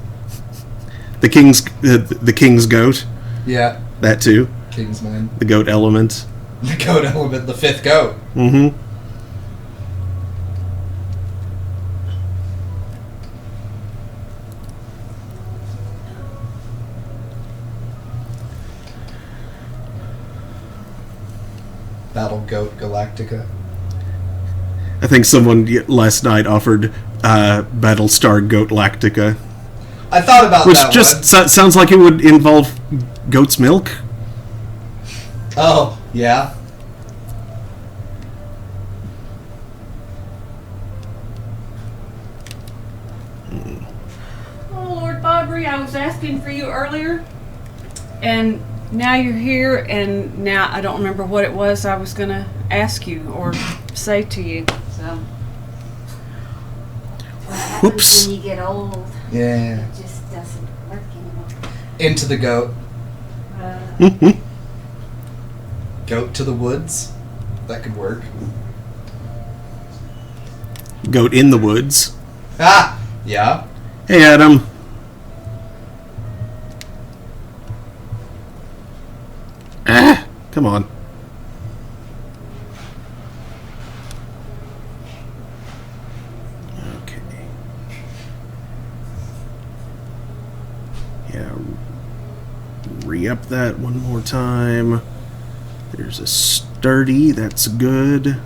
[SPEAKER 3] The king's goat.
[SPEAKER 2] Yeah.
[SPEAKER 3] That too.
[SPEAKER 2] King's Men.
[SPEAKER 3] The goat element.
[SPEAKER 2] The goat element, the fifth goat.
[SPEAKER 3] Mm-hmm.
[SPEAKER 2] Battle Goat Galactica.
[SPEAKER 3] I think someone last night offered Battlestar Goat Lactica,
[SPEAKER 2] I thought about
[SPEAKER 3] which
[SPEAKER 2] that
[SPEAKER 3] just
[SPEAKER 2] one.
[SPEAKER 3] sounds like it would involve goat's milk.
[SPEAKER 2] Oh, yeah.
[SPEAKER 4] Oh, Lord Bobry, I was asking for you earlier, and now you're here, and now I don't remember what it was I was going to ask you or say to you. So,
[SPEAKER 6] What happens
[SPEAKER 3] Whoops.
[SPEAKER 6] when you get old?
[SPEAKER 2] Yeah.
[SPEAKER 6] It just doesn't work anymore.
[SPEAKER 2] Into the goat.
[SPEAKER 3] Mhm.
[SPEAKER 2] Goat to the woods. That could work.
[SPEAKER 3] Goat in the woods.
[SPEAKER 2] Ah! Yeah.
[SPEAKER 3] Hey, Adam. Ah, come on. Okay. Yeah. Re-up that one more time. There's a sturdy. That's good.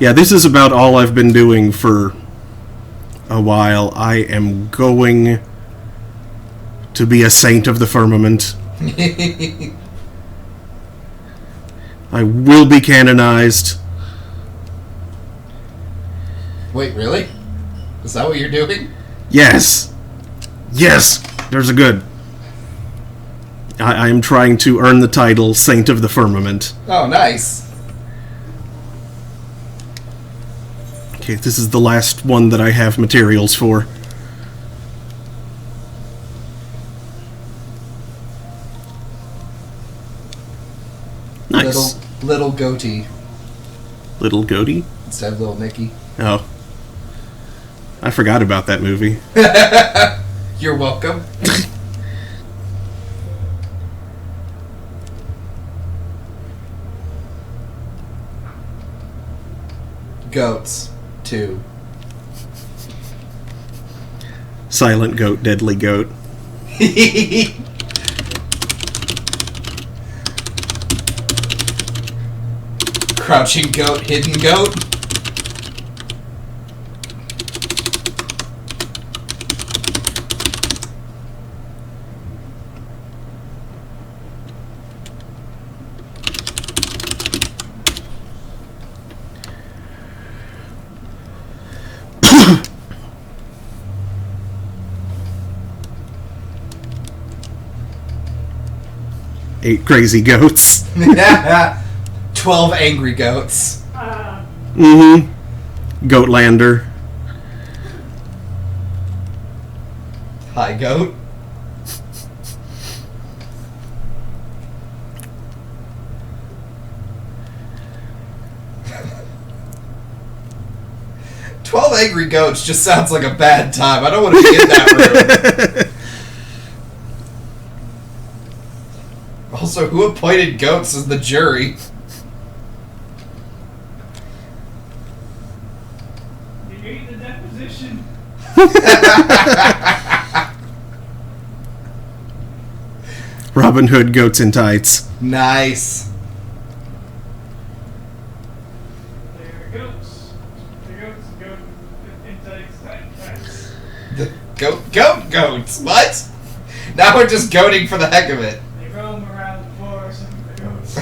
[SPEAKER 3] Yeah, this is about all I've been doing for a while. I am going to be a saint of the firmament. I will be canonized.
[SPEAKER 2] Wait, really? Is that what you're doing?
[SPEAKER 3] Yes. Yes. There's a good. I am trying to earn the title Saint of the Firmament.
[SPEAKER 2] Oh, nice.
[SPEAKER 3] Okay, this is the last one that I have materials for. Nice.
[SPEAKER 2] Little goatee
[SPEAKER 3] Little goatee?
[SPEAKER 2] instead of little Nicky.
[SPEAKER 3] Oh. I forgot about that movie.
[SPEAKER 2] You're welcome. Goats. 2.
[SPEAKER 3] Silent goat, deadly goat.
[SPEAKER 2] Crouching goat, hidden goat.
[SPEAKER 3] Eight crazy goats.
[SPEAKER 2] 12 angry goats.
[SPEAKER 3] Mm-hmm. Goatlander.
[SPEAKER 2] Hi, goat. 12 angry goats just sounds like a bad time. I don't want to be in that room. Also, who appointed goats as the jury?
[SPEAKER 1] You ate the deposition.
[SPEAKER 3] Robin Hood goats in tights.
[SPEAKER 2] Nice.
[SPEAKER 1] They're goats. They're goats go inside tights.
[SPEAKER 2] The goats. What? Now we're just goating for the heck of it.
[SPEAKER 1] They roam around the forest and the goats.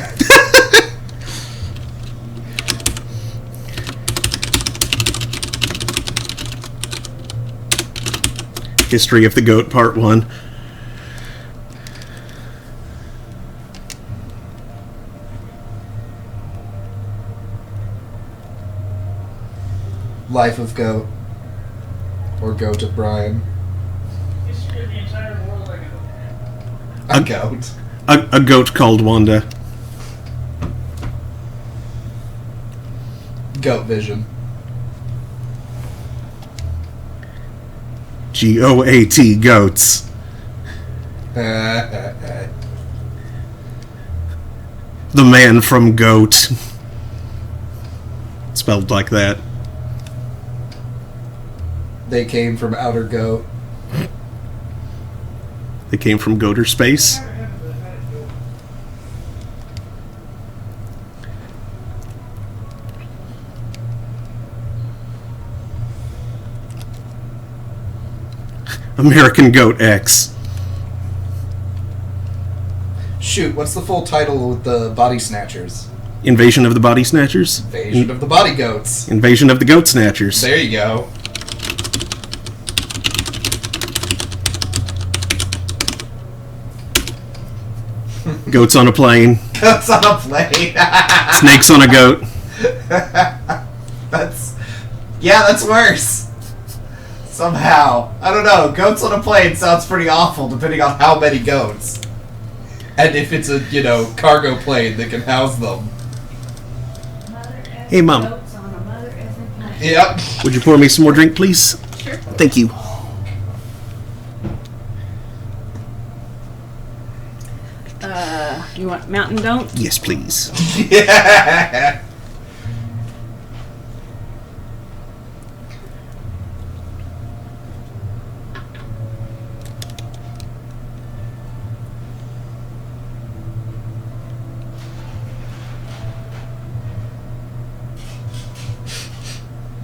[SPEAKER 3] History of the Goat, Part 1.
[SPEAKER 2] Life of Goat. Or Goat of Brian.
[SPEAKER 1] History of the entire world, I go.
[SPEAKER 2] A goat.
[SPEAKER 3] A goat called Wanda.
[SPEAKER 2] Goat vision.
[SPEAKER 3] GOAT, goats.
[SPEAKER 2] They
[SPEAKER 3] The man from Goat. Spelled like that.
[SPEAKER 2] came from outer goat.
[SPEAKER 3] They came from Goater Space. American Goat X.
[SPEAKER 2] Shoot, what's the full title with the Body Snatchers?
[SPEAKER 3] Invasion of the Body Snatchers.
[SPEAKER 2] Invasion of the Body Goats.
[SPEAKER 3] Invasion of the Goat Snatchers.
[SPEAKER 2] There you go.
[SPEAKER 3] Goats on a plane.
[SPEAKER 2] Goats on a plane.
[SPEAKER 3] Snakes on a goat.
[SPEAKER 2] that's worse. Somehow. I don't know. Goats on a plane sounds pretty awful depending on how many goats. And if it's a, cargo plane that can house them.
[SPEAKER 3] Hey, Mom.
[SPEAKER 6] Goats on a mother effing plane.
[SPEAKER 2] Yep.
[SPEAKER 3] Would you pour me some more drink, please?
[SPEAKER 6] Sure.
[SPEAKER 3] Thank you.
[SPEAKER 4] You want Mountain Don't?
[SPEAKER 3] Yes, please.
[SPEAKER 2] Yeah.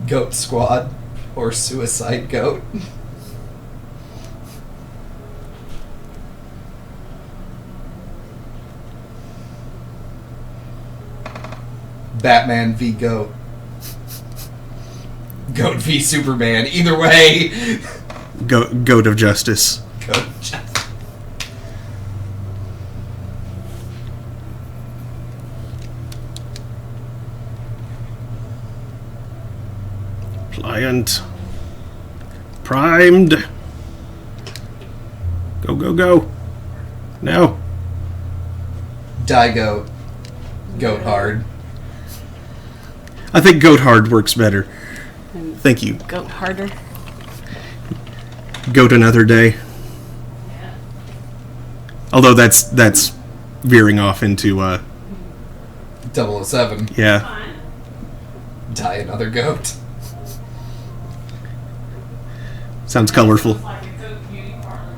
[SPEAKER 2] Goat Squad or Suicide Goat. Batman v Goat. Goat v Superman. Either way.
[SPEAKER 3] Goat of Justice.
[SPEAKER 2] Goat of Justice.
[SPEAKER 3] Pliant. Primed. Go, go, go. Now.
[SPEAKER 2] Die Goat. Goat Hard.
[SPEAKER 3] I think Goat Hard works better. Thank you.
[SPEAKER 4] Goat harder.
[SPEAKER 3] Goat another day. Although that's veering off into
[SPEAKER 2] 007.
[SPEAKER 3] yeah.
[SPEAKER 2] Die Another Goat.
[SPEAKER 3] Sounds colorful.
[SPEAKER 1] Like a goat beauty parlor.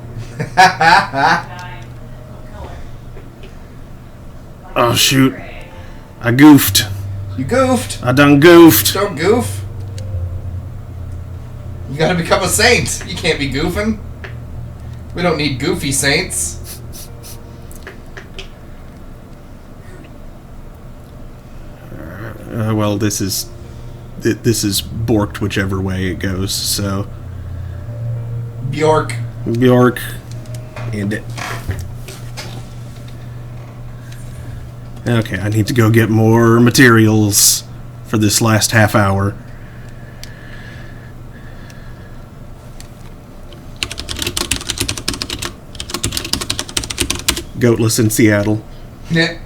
[SPEAKER 1] Dying. What color?
[SPEAKER 3] Oh shoot. I goofed.
[SPEAKER 2] You goofed.
[SPEAKER 3] I done goofed.
[SPEAKER 2] Don't goof. You gotta become a saint. You can't be goofing. We don't need goofy saints.
[SPEAKER 3] Well, this is borked whichever way it goes. So
[SPEAKER 2] Bjork.
[SPEAKER 3] Bjork and it. Okay, I need to go get more materials for this last half hour. Goatless in Seattle.
[SPEAKER 2] Yeah.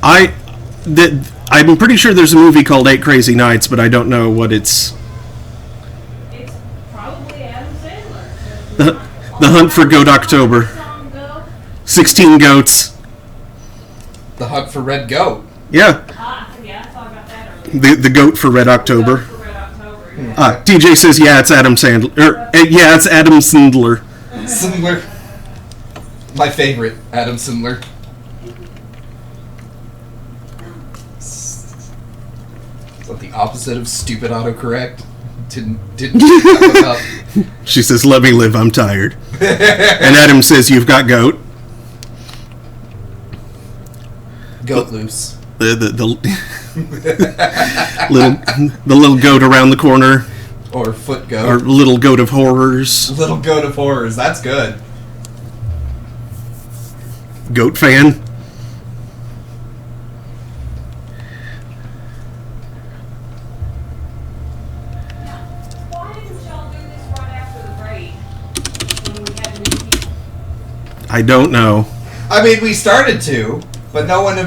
[SPEAKER 3] I'm pretty sure there's a movie called 8 Crazy Nights, but I don't know what it's...
[SPEAKER 4] It's probably Adam Sandler.
[SPEAKER 3] The Hunt for Goat October. 16 Goats.
[SPEAKER 2] The Hunt for Red Goat.
[SPEAKER 3] Yeah.
[SPEAKER 4] Yeah, I thought about that earlier.
[SPEAKER 3] The Goat for Red October.
[SPEAKER 4] For Red October, yeah.
[SPEAKER 3] TJ says, yeah, it's Adam Sandler. Yeah, it's Adam Sandler.
[SPEAKER 2] Sandler. My favorite, Adam Sandler. Is that the opposite of stupid autocorrect? Didn't pick that one up.
[SPEAKER 3] She says, let me live, I'm tired. And Adam says, you've got goat.
[SPEAKER 2] Goat loose.
[SPEAKER 3] The little goat around the corner.
[SPEAKER 2] Or foot goat.
[SPEAKER 3] Or little goat of horrors.
[SPEAKER 2] Little goat of horrors. That's good.
[SPEAKER 3] Goat fan.
[SPEAKER 4] Why didn't y'all do this right after the break when we had new people?
[SPEAKER 3] I don't know.
[SPEAKER 2] I mean, we started to, but no one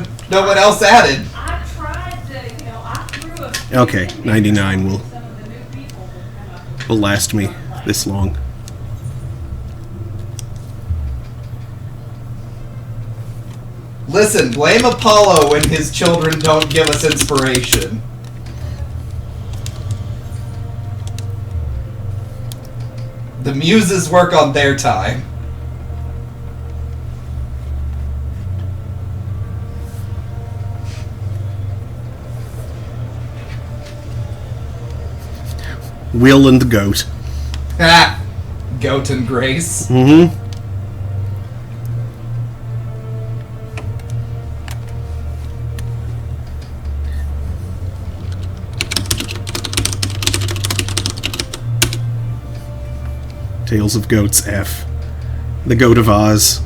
[SPEAKER 2] else added.
[SPEAKER 4] I tried to, I threw a few
[SPEAKER 3] Okay,
[SPEAKER 4] in there.
[SPEAKER 3] 99 will
[SPEAKER 4] Some of the new people would come up with
[SPEAKER 3] last me this long.
[SPEAKER 2] Listen, blame Apollo when his children don't give us inspiration. The muses work on their time.
[SPEAKER 3] Will and the goat.
[SPEAKER 2] Ha! Goat and Grace.
[SPEAKER 3] Mm-hmm. Tales of Goats F. The Goat of Oz.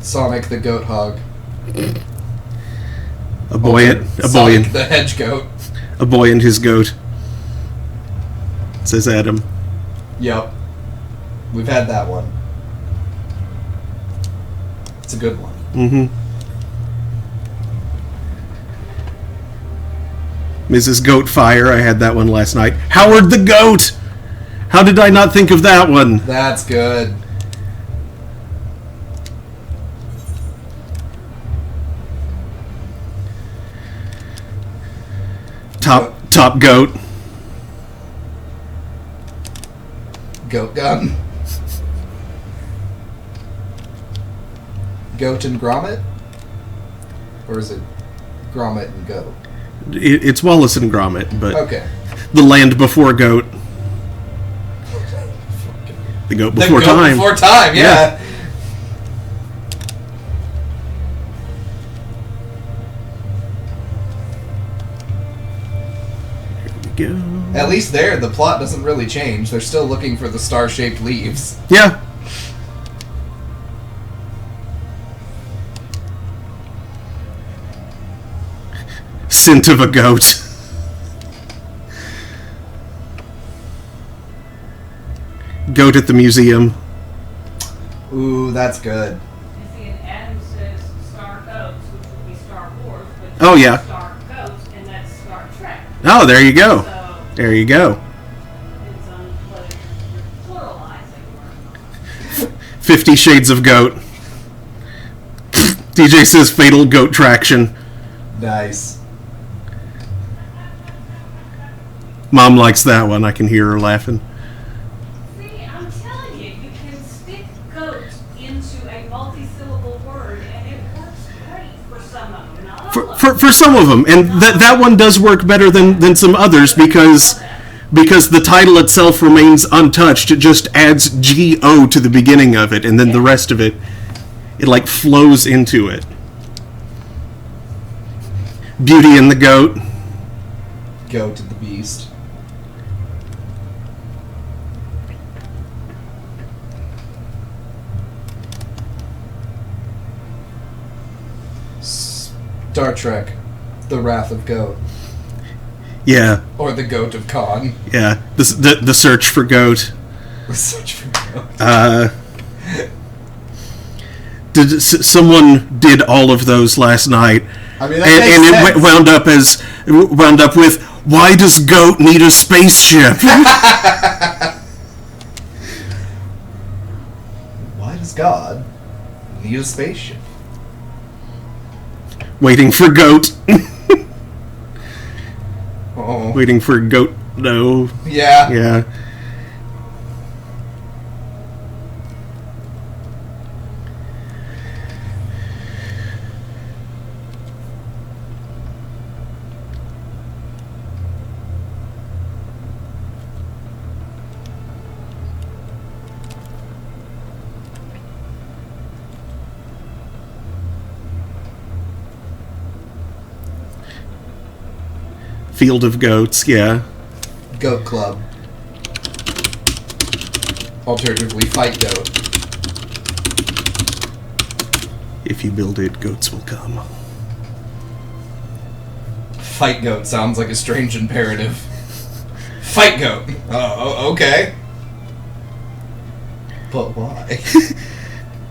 [SPEAKER 2] Sonic the Goat Hog.
[SPEAKER 3] A boy and
[SPEAKER 2] Sonic the Hedge Goat.
[SPEAKER 3] a boy and his goat. Says Adam.
[SPEAKER 2] Yep. We've had that one. It's a good one.
[SPEAKER 3] Mm-hmm. Mrs. Goatfire, I had that one last night. Howard the Goat! How did I not think of that one?
[SPEAKER 2] That's good.
[SPEAKER 3] Top Goat.
[SPEAKER 2] Goat Gun. Goat and Gromit? Or is it Gromit and Goat?
[SPEAKER 3] It's Wallace and Gromit, but
[SPEAKER 2] Okay.
[SPEAKER 3] the land before Goat. The Goat Before
[SPEAKER 2] the goat
[SPEAKER 3] Time.
[SPEAKER 2] Before Time, yeah.
[SPEAKER 3] Here we go.
[SPEAKER 2] At least there, the plot doesn't really change. They're still looking for the star-shaped leaves.
[SPEAKER 3] Yeah. Scent of a goat. Goat at the museum.
[SPEAKER 2] Ooh, that's good.
[SPEAKER 4] You see, and Adam says Star Goats, which would be Star Wars, but
[SPEAKER 3] Oh, yeah.
[SPEAKER 4] Star Goats, and that's Star Trek.
[SPEAKER 3] Oh, there you go.
[SPEAKER 4] So
[SPEAKER 3] There you go.
[SPEAKER 4] it's on what you're pluralizing.
[SPEAKER 3] 50 Shades of Goat. DJ says Fatal Goat Traction.
[SPEAKER 2] Nice.
[SPEAKER 3] Mom likes that one. I can hear her laughing.
[SPEAKER 4] See, I'm telling you, you can stick goat into a multi-syllable word, and it works great for some of them. Not all of them.
[SPEAKER 3] For some of them, and that one does work better than some others because the title itself remains untouched. It just adds GO to the beginning of it, and then the rest of it like flows into it. Beauty and the Goat.
[SPEAKER 2] Goat and the Beast. Star Trek, The Wrath of Goat.
[SPEAKER 3] Yeah,
[SPEAKER 2] Or The Goat of Khan.
[SPEAKER 3] yeah. The search for goat.
[SPEAKER 2] The Search for Goat.
[SPEAKER 3] someone did all of those last night,
[SPEAKER 2] I mean, that
[SPEAKER 3] and
[SPEAKER 2] makes
[SPEAKER 3] it
[SPEAKER 2] sense.
[SPEAKER 3] wound up with, why does Goat need a spaceship?
[SPEAKER 2] Why does God need a spaceship?
[SPEAKER 3] Waiting for Goat.
[SPEAKER 2] Oh.
[SPEAKER 3] Waiting for Goat. No.
[SPEAKER 2] Yeah.
[SPEAKER 3] Yeah. Field of Goats, yeah.
[SPEAKER 2] Goat Club. Alternatively, Fight Goat.
[SPEAKER 3] If you build it, goats will come.
[SPEAKER 2] Fight Goat sounds like a strange imperative. Fight Goat. Oh, okay. But why?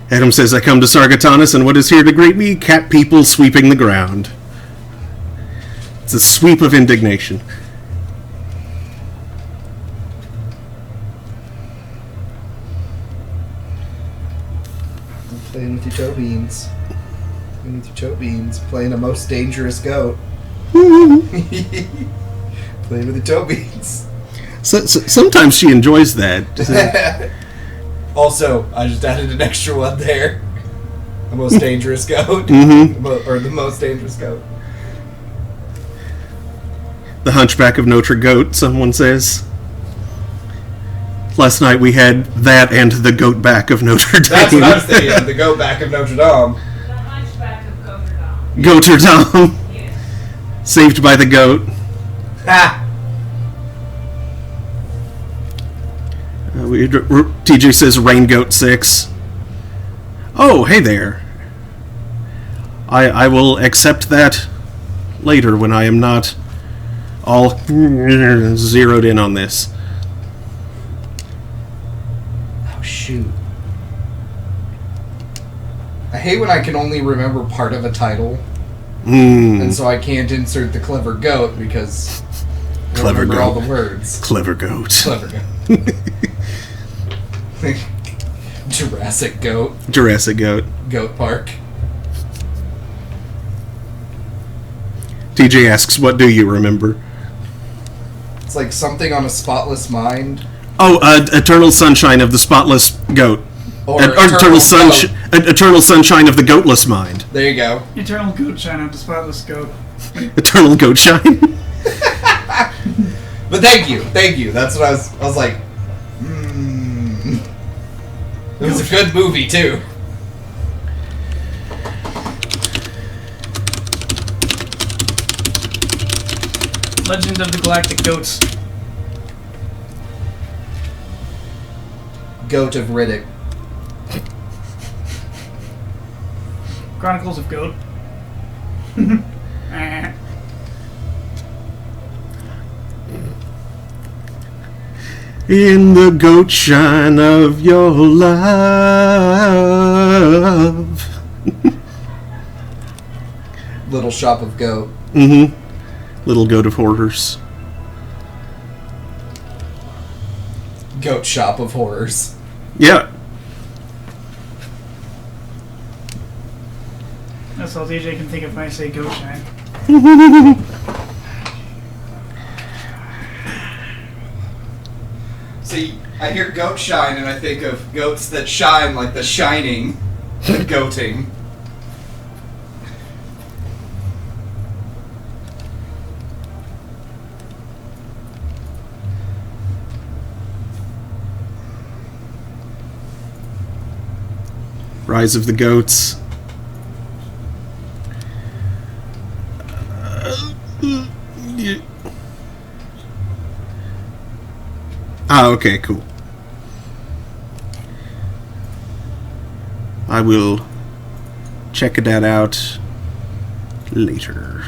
[SPEAKER 3] Adam says, I come to Sargatanas, and what is here to greet me? Cat people sweeping the ground. It's a sweep of indignation.
[SPEAKER 2] Playing with your toe beans. Playing with your toe beans. Playing a most dangerous goat. Playing with your toe beans.
[SPEAKER 3] So, sometimes she enjoys that.
[SPEAKER 2] Also, I just added an extra one there. The most dangerous goat. Or the most dangerous goat.
[SPEAKER 3] The Hunchback of Notre Goat, someone says. Last night we had that and the Goat Back of Notre Dame.
[SPEAKER 2] That's what I was thinking. The goat back of Notre Dame.
[SPEAKER 4] The Hunchback of Notre Dame.
[SPEAKER 3] Notre Dame.
[SPEAKER 4] Yes.
[SPEAKER 3] Saved by the goat.
[SPEAKER 2] Ha!
[SPEAKER 3] TJ says Rain Goat 6. Oh, hey there. I will accept that later when I am not all zeroed in on this.
[SPEAKER 2] Oh, shoot. I hate when I can only remember part of a title, and so I can't insert the clever goat because I don't
[SPEAKER 3] Clever
[SPEAKER 2] remember
[SPEAKER 3] goat.
[SPEAKER 2] all the words.
[SPEAKER 3] Clever goat.
[SPEAKER 2] Clever goat. Jurassic goat.
[SPEAKER 3] Jurassic goat.
[SPEAKER 2] Goat Park.
[SPEAKER 3] TJ asks, what do you remember?
[SPEAKER 2] It's like something on a spotless mind.
[SPEAKER 3] Oh, Eternal Sunshine of the Spotless Goat.
[SPEAKER 2] Or
[SPEAKER 3] Eternal
[SPEAKER 2] Goat.
[SPEAKER 3] Eternal Sunshine of the Goatless Mind.
[SPEAKER 2] There you go.
[SPEAKER 1] Eternal goat shine of the spotless goat.
[SPEAKER 3] Eternal Goat Shine.
[SPEAKER 2] But thank you. That's what I was like, It was a good movie, too.
[SPEAKER 1] Legend of the Galactic Goats.
[SPEAKER 2] Goat of Riddick.
[SPEAKER 1] Chronicles of Goat.
[SPEAKER 3] In the goat shine of your love.
[SPEAKER 2] Little Shop of Goat.
[SPEAKER 3] Mm-hmm. Little Goat of Horrors.
[SPEAKER 2] Goat Shop of Horrors.
[SPEAKER 3] Yeah.
[SPEAKER 1] That's all DJ can think of when I say goat shine.
[SPEAKER 2] See, I hear goat shine and I think of goats that shine like The Shining. The goating.
[SPEAKER 3] Rise of the Goats. Okay, cool. I will check that out later.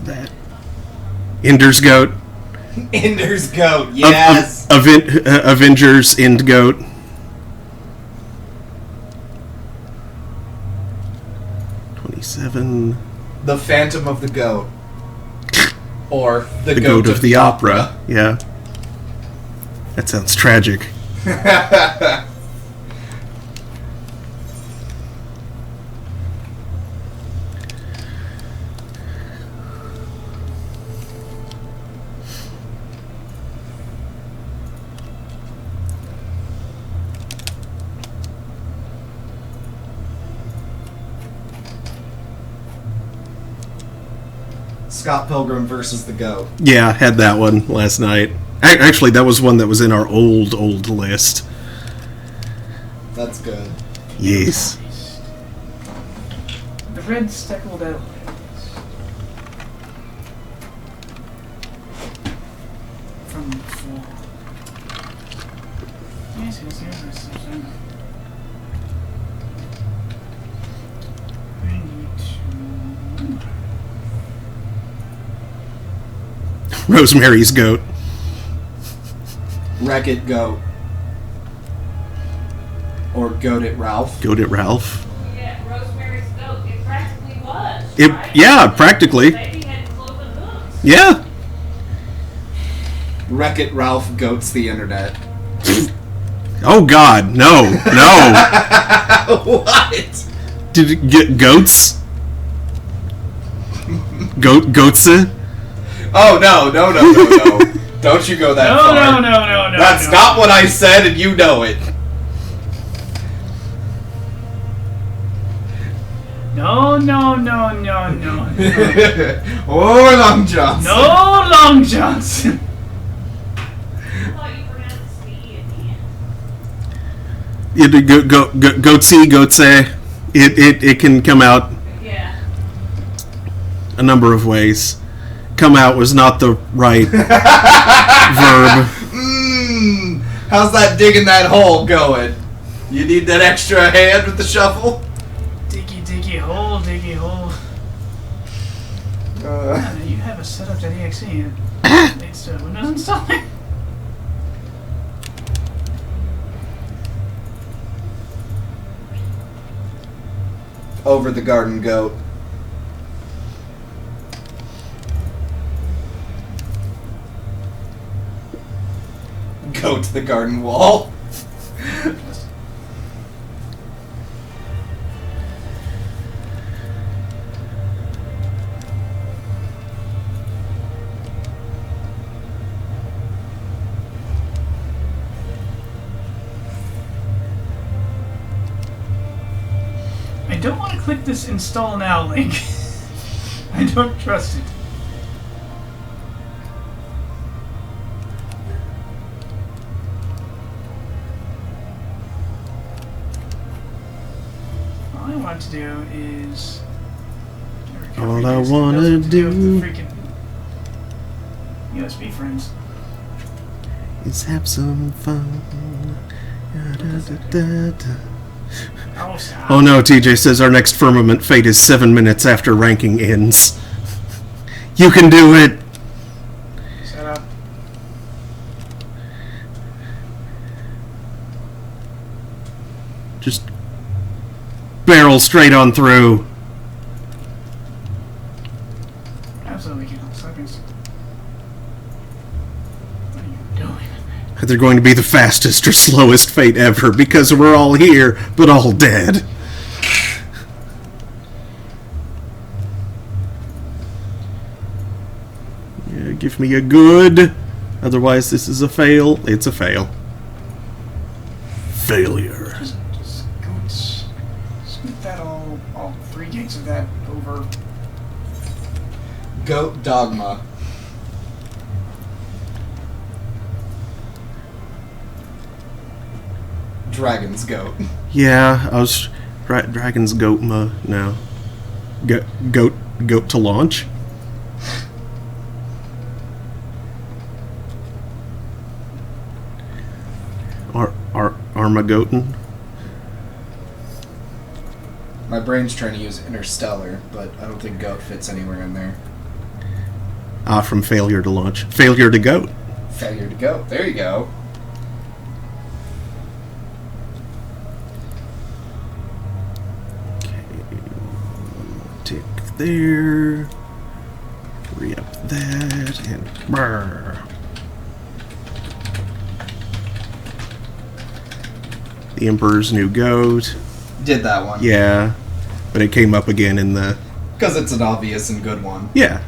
[SPEAKER 3] that. Ender's Goat.
[SPEAKER 2] Ender's Goat, yes!
[SPEAKER 3] Avengers End Goat. '27.
[SPEAKER 2] The Phantom of the Goat. Or
[SPEAKER 3] The Goat of the Opera. Yeah. That sounds tragic.
[SPEAKER 2] Scott Pilgrim versus the Goat.
[SPEAKER 3] Yeah, had that one last night. Actually, that was one that was in our old list.
[SPEAKER 2] That's good.
[SPEAKER 3] Yes.
[SPEAKER 1] The red steckled out. From before. Yes. I need to...
[SPEAKER 3] Rosemary's Goat.
[SPEAKER 2] Wreck-It Goat. Or Goat It Ralph.
[SPEAKER 3] Goat It Ralph.
[SPEAKER 4] Yeah, Rosemary's Goat. It practically was. Right?
[SPEAKER 3] Yeah, practically.
[SPEAKER 4] Baby had cloven hooves.
[SPEAKER 3] Yeah.
[SPEAKER 2] Wreck-It Ralph goats the internet.
[SPEAKER 3] Oh God, no.
[SPEAKER 2] What?
[SPEAKER 3] Did it get goats? Goatsa?
[SPEAKER 2] Oh, no. Don't you go that far.
[SPEAKER 1] No.
[SPEAKER 2] That's not what I said, and you know it.
[SPEAKER 1] No.
[SPEAKER 2] Or Long Johnson.
[SPEAKER 1] No Long Johnson.
[SPEAKER 4] I thought you pronounced the E at the end.
[SPEAKER 3] You goatse. It can come out
[SPEAKER 4] Yeah.
[SPEAKER 3] a number of ways. Come out was not the right verb.
[SPEAKER 2] How's that digging that hole going? You need that extra hand with the shovel?
[SPEAKER 1] Diggy hole. You have a setup.exe. It's Windows installing.
[SPEAKER 2] Over the garden goat. Go to the garden wall.
[SPEAKER 1] I don't want to click this install now link. I don't trust it. All I want to do is...
[SPEAKER 3] All I wanna do
[SPEAKER 1] the freaking USB friends.
[SPEAKER 3] is have some fun.
[SPEAKER 1] Oh, stop.
[SPEAKER 3] Oh no, TJ says our next Firmament fate is 7 minutes after ranking ends. You can do it!
[SPEAKER 1] Set up.
[SPEAKER 3] Just barrel straight on through.
[SPEAKER 1] Absolutely can't. Seconds. What are you doing?
[SPEAKER 3] Either going to be the fastest or slowest fate ever because we're all here, but all dead. Yeah, give me a good. Otherwise, this is a fail. It's a fail. Failure.
[SPEAKER 1] Just scoot that all 3 gigs of that over.
[SPEAKER 2] Goat Dogma. Dragon's Goat.
[SPEAKER 3] Yeah, I was Dragon's Goat now. Goat to launch. Armagoten.
[SPEAKER 2] My brain's trying to use Interstellar, but I don't think goat fits anywhere in there.
[SPEAKER 3] From failure to launch. Failure to goat.
[SPEAKER 2] Failure to go. There you go.
[SPEAKER 3] Tick there. Re-up that, and brr. The Emperor's New Goat.
[SPEAKER 2] Did that one.
[SPEAKER 3] Yeah. But it came up again in the...
[SPEAKER 2] Because it's an obvious and good one.
[SPEAKER 3] Yeah.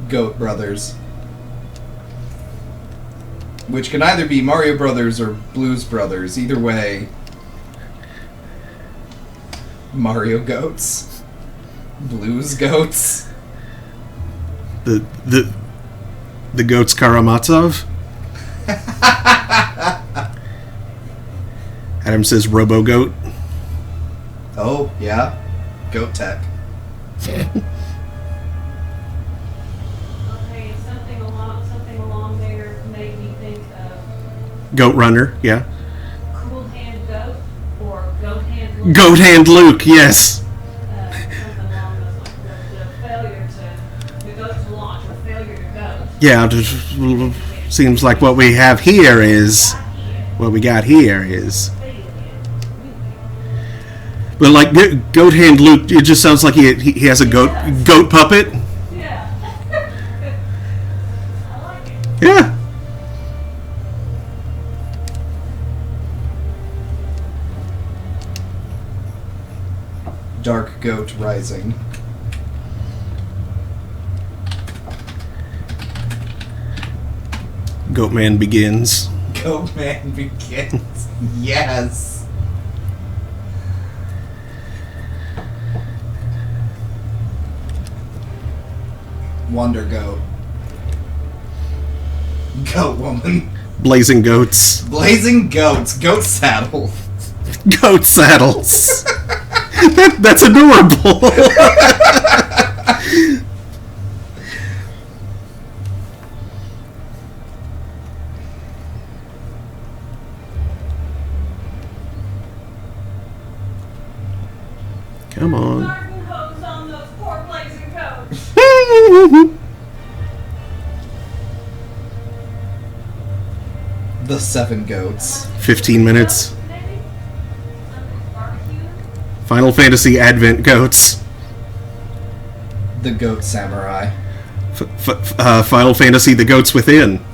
[SPEAKER 2] Goat Brothers. Which can either be Mario Brothers or Blues Brothers. Either way. Mario Goats. Blues Goats.
[SPEAKER 3] The goat's Karamazov. Adam says Robo Goat.
[SPEAKER 2] Oh, yeah. Goat Tech.
[SPEAKER 4] Okay, something along there made me think of
[SPEAKER 3] Goat Runner, yeah.
[SPEAKER 4] Cool Hand Goat or Goat Hand Luke.
[SPEAKER 3] Goat Hand Luke, yes.
[SPEAKER 4] Something along those lines. The failure to go to launch or failure to go.
[SPEAKER 3] Yeah, just seems like what we have here is... What we got here is... But like Goat Hand Luke, it just sounds like he has a goat puppet.
[SPEAKER 4] Yeah. I like it.
[SPEAKER 3] Yeah.
[SPEAKER 2] Dark Goat Rising.
[SPEAKER 3] Goatman Begins.
[SPEAKER 2] Goat Man Begins. Yes. Wonder Goat. Goat Woman.
[SPEAKER 3] Blazing Goats.
[SPEAKER 2] Blazing Goats. Goat Saddle.
[SPEAKER 3] Goat Saddles. That's adorable. Come on.
[SPEAKER 4] Garden hose on those poor blazing goats.
[SPEAKER 2] The Seven Goats.
[SPEAKER 3] 15 minutes.
[SPEAKER 4] Maybe? Something barbecue?
[SPEAKER 3] Final Fantasy Advent Goats.
[SPEAKER 2] The Goat Samurai.
[SPEAKER 3] Final Fantasy The Goats Within.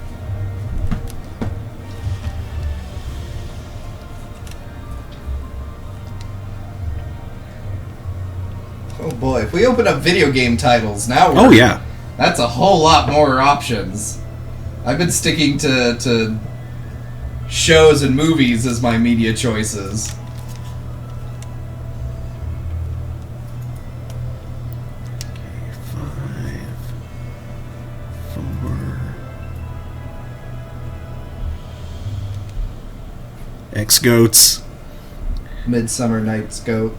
[SPEAKER 2] Oh boy, if we open up video game titles now,
[SPEAKER 3] Oh yeah.
[SPEAKER 2] that's a whole lot more options. I've been sticking to shows and movies as my media choices.
[SPEAKER 3] X Goats.
[SPEAKER 2] Midsummer Night's Goat.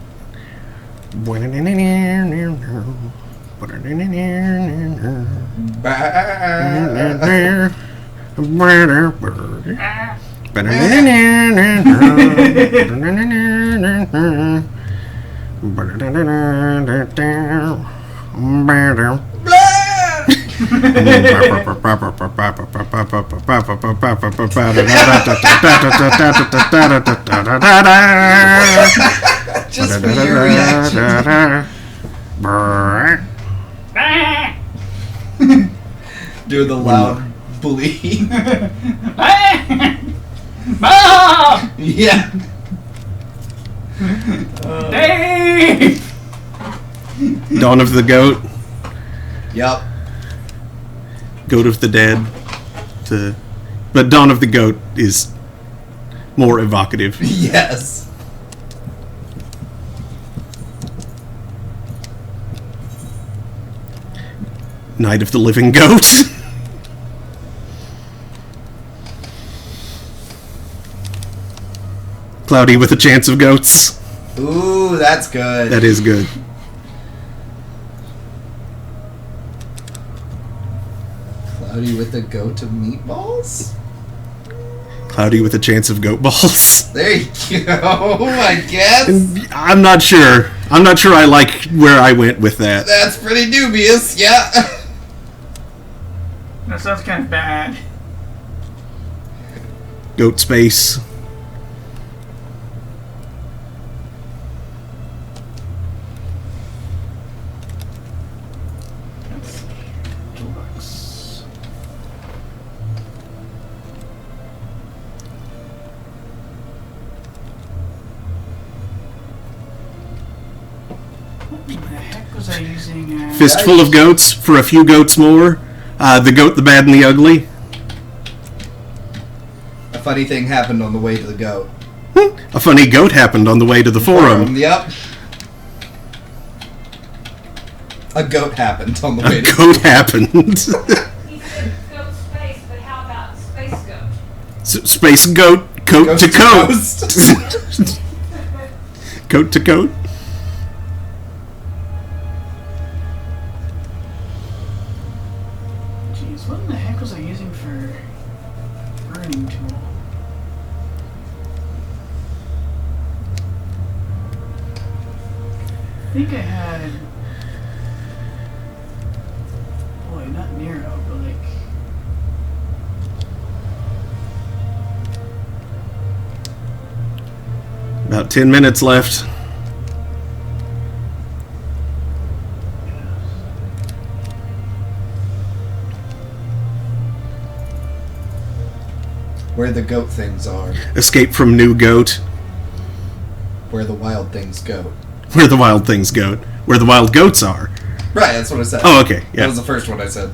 [SPEAKER 2] Just for your reaction. Do the loud bleed. Yeah.
[SPEAKER 1] Dave!
[SPEAKER 3] Dawn of the Goat.
[SPEAKER 2] Yup.
[SPEAKER 3] Goat of the Dead. But Dawn of the Goat is more evocative.
[SPEAKER 2] Yes.
[SPEAKER 3] Night of the Living Goat. Cloudy with a chance of goats.
[SPEAKER 2] Ooh, that's good.
[SPEAKER 3] That is good.
[SPEAKER 2] Cloudy with a goat of meatballs?
[SPEAKER 3] Cloudy with a chance of goat balls.
[SPEAKER 2] There you go, I guess.
[SPEAKER 3] I'm not sure. I'm not sure I like where I went with that.
[SPEAKER 2] That's pretty dubious, yeah.
[SPEAKER 1] That sounds kind of bad.
[SPEAKER 3] Goat space.
[SPEAKER 1] Let's see. $2. What the heck was I using?
[SPEAKER 3] Fistful of goats for a few goats more. The goat, the bad, and the ugly.
[SPEAKER 2] A funny thing happened on the way to the goat.
[SPEAKER 3] A funny goat happened on the way to the forum.
[SPEAKER 2] Yep. A goat happened on the way
[SPEAKER 3] A
[SPEAKER 2] to
[SPEAKER 3] goat happened.
[SPEAKER 4] He said goat space, but how about space goat?
[SPEAKER 3] Space goat, coat
[SPEAKER 2] Ghost
[SPEAKER 3] to coat.
[SPEAKER 2] Ghost.
[SPEAKER 3] Coat to coat.
[SPEAKER 1] Jeez, what in the heck was I using for burning tool? I think I had. Boy, not Nero, but like.
[SPEAKER 3] About 10 minutes left.
[SPEAKER 2] Where the goat things are.
[SPEAKER 3] Escape from new goat.
[SPEAKER 2] Where the wild things go.
[SPEAKER 3] Where the wild things go. Where the wild goats are.
[SPEAKER 2] Right, that's what I said.
[SPEAKER 3] Oh, okay.
[SPEAKER 2] That
[SPEAKER 3] Yeah.
[SPEAKER 2] was the first one I said.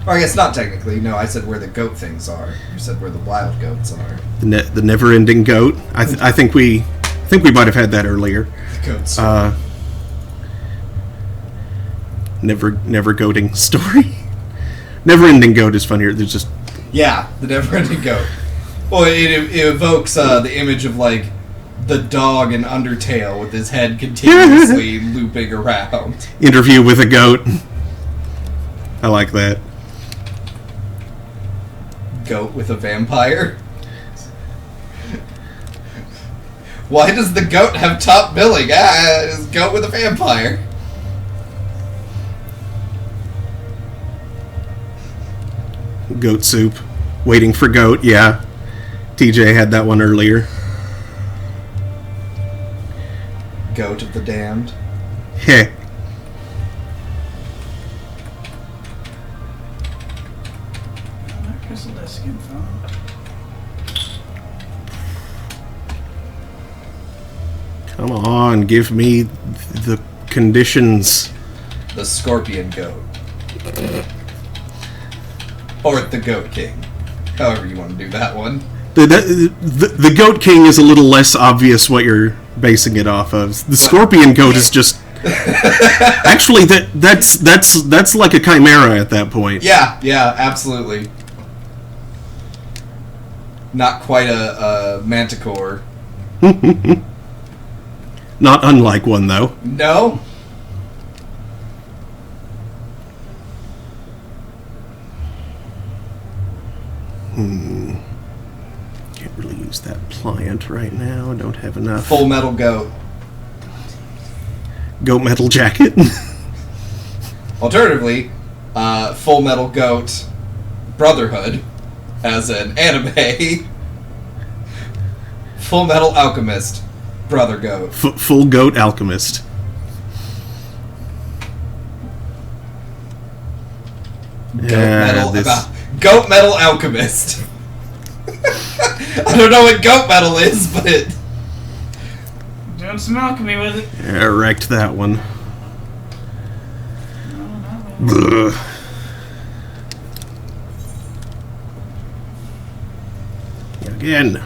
[SPEAKER 2] Or I guess not technically. No, I said where the goat things are. You said where the wild goats are.
[SPEAKER 3] The never-ending goat. I think we might have had that earlier.
[SPEAKER 2] The goats.
[SPEAKER 3] Never goating story. Never-ending goat is funnier. There's just
[SPEAKER 2] Yeah, the never-ending goat. Well, it evokes the image of like the dog in Undertale with his head continuously looping around.
[SPEAKER 3] interview with a goat. I like that.
[SPEAKER 2] Goat with a vampire. Why does the goat have top billing? It's goat with a vampire.
[SPEAKER 3] Goat soup. Waiting for goat. Yeah. TJ had that one earlier.
[SPEAKER 2] Goat of the damned.
[SPEAKER 3] Heh.
[SPEAKER 1] Not crystal disk info.
[SPEAKER 3] Come on, give me the conditions.
[SPEAKER 2] The scorpion goat. Or the goat king. However you want to do that one.
[SPEAKER 3] The Goat King is a little less obvious what you're basing it off of. The Scorpion Goat is just actually that's like a chimera at that point.
[SPEAKER 2] Yeah, absolutely. Not quite a manticore.
[SPEAKER 3] Not unlike one though.
[SPEAKER 2] No?
[SPEAKER 3] Can't really use that pliant right now. Don't have enough.
[SPEAKER 2] Full metal goat.
[SPEAKER 3] Goat metal jacket.
[SPEAKER 2] Alternatively, Full Metal Goat Brotherhood as an anime. Full Metal Alchemist Brother Goat.
[SPEAKER 3] Full goat alchemist.
[SPEAKER 2] Goat Metal Alchemist. I don't know what goat metal is, but
[SPEAKER 1] Doing some alchemy with it.
[SPEAKER 3] Yeah, wrecked that one.
[SPEAKER 1] No, not really.
[SPEAKER 3] Ugh. Again.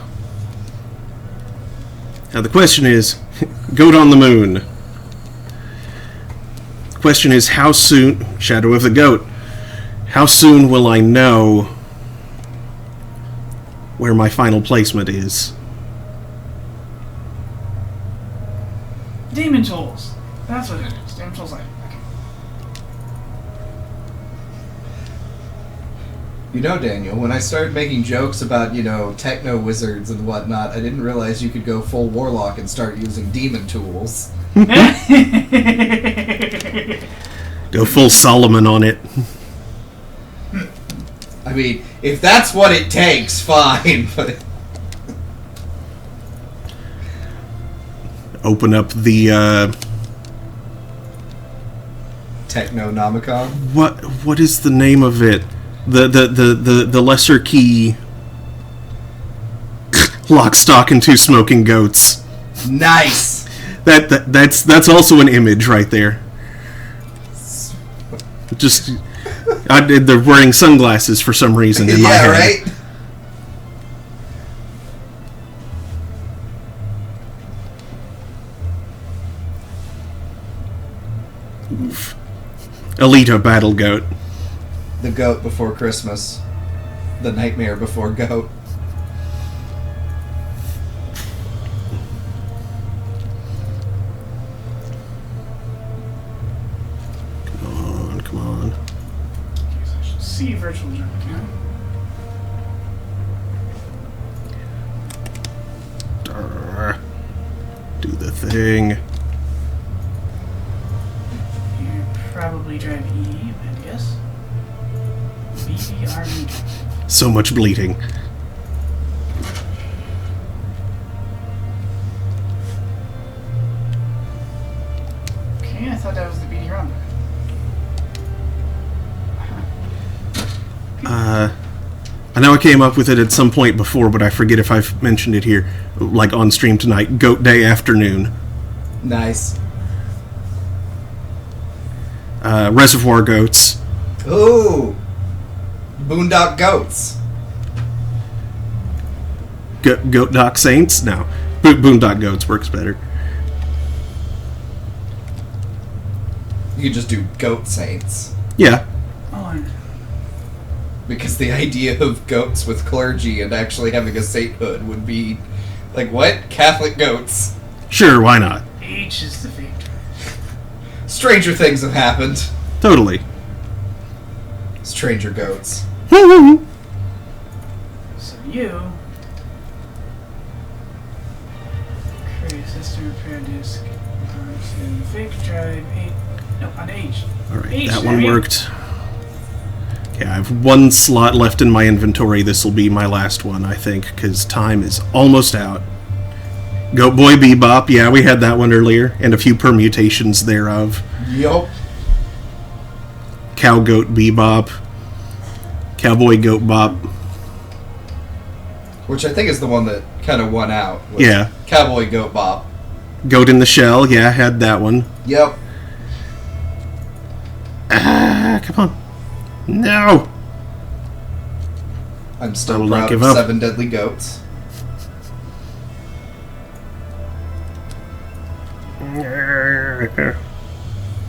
[SPEAKER 3] Now the question is, goat on the moon. The question is how soon, Shadow of the Goat, How soon will I know where my final placement is?
[SPEAKER 1] Demon tools. That's what it is. Demon tools light. Okay.
[SPEAKER 2] You know, Daniel, when I started making jokes about, techno wizards and whatnot, I didn't realize you could go full warlock and start using demon tools.
[SPEAKER 3] Go full Solomon on it.
[SPEAKER 2] I mean, if that's what it takes, fine, but...
[SPEAKER 3] Open up the,
[SPEAKER 2] Technonomicon?
[SPEAKER 3] What is the name of it? The lesser key... Lock, stock, and two smoking goats.
[SPEAKER 2] Nice!
[SPEAKER 3] That's also an image right there. Just... they're wearing sunglasses for some reason in my head.
[SPEAKER 2] Right?
[SPEAKER 3] Oof. Alita Battle Goat.
[SPEAKER 2] The goat before Christmas. The nightmare before goat.
[SPEAKER 3] Come on.
[SPEAKER 1] See virtual jump.
[SPEAKER 3] Do the thing.
[SPEAKER 1] You probably drive E, I guess. BRB.
[SPEAKER 3] So much bleeding.
[SPEAKER 1] Okay, I thought that was the BD round.
[SPEAKER 3] I know I came up with it at some point before, but I forget if I've mentioned it here, like on stream tonight. Goat Day afternoon.
[SPEAKER 2] Nice.
[SPEAKER 3] Reservoir goats.
[SPEAKER 2] Ooh! Boondock goats.
[SPEAKER 3] Goat Dock Saints? No. Boondock Goats works better.
[SPEAKER 2] You could just do goat saints.
[SPEAKER 3] Yeah.
[SPEAKER 1] Oh,
[SPEAKER 2] Because the idea of goats with clergy and actually having a sainthood would be... Like, what? Catholic goats.
[SPEAKER 3] Sure, why not?
[SPEAKER 1] H is the victor.
[SPEAKER 2] Stranger things have happened.
[SPEAKER 3] Totally.
[SPEAKER 2] Stranger goats.
[SPEAKER 1] So you create a system repair disk onto fake drive 8. No, on H.
[SPEAKER 3] Alright,
[SPEAKER 1] H,
[SPEAKER 3] that
[SPEAKER 1] there
[SPEAKER 3] one
[SPEAKER 1] you go.
[SPEAKER 3] worked. Okay, I have one slot left in my inventory. This will be my last one, I think, because time is almost out. Goat Boy Bebop, yeah, we had that one earlier, and a few permutations thereof.
[SPEAKER 2] Yup.
[SPEAKER 3] Cow Goat Bebop. Cowboy Goat Bop.
[SPEAKER 2] Which I think is the one that kind of won out. Was
[SPEAKER 3] Yeah.
[SPEAKER 2] Cowboy Goat Bop.
[SPEAKER 3] Goat in the Shell, yeah, had that one.
[SPEAKER 2] Yep.
[SPEAKER 3] Ah, come on. No!
[SPEAKER 2] I'm
[SPEAKER 3] I
[SPEAKER 2] still
[SPEAKER 3] will not
[SPEAKER 2] proud
[SPEAKER 3] give
[SPEAKER 2] of
[SPEAKER 3] up.
[SPEAKER 2] 7 Deadly Goats.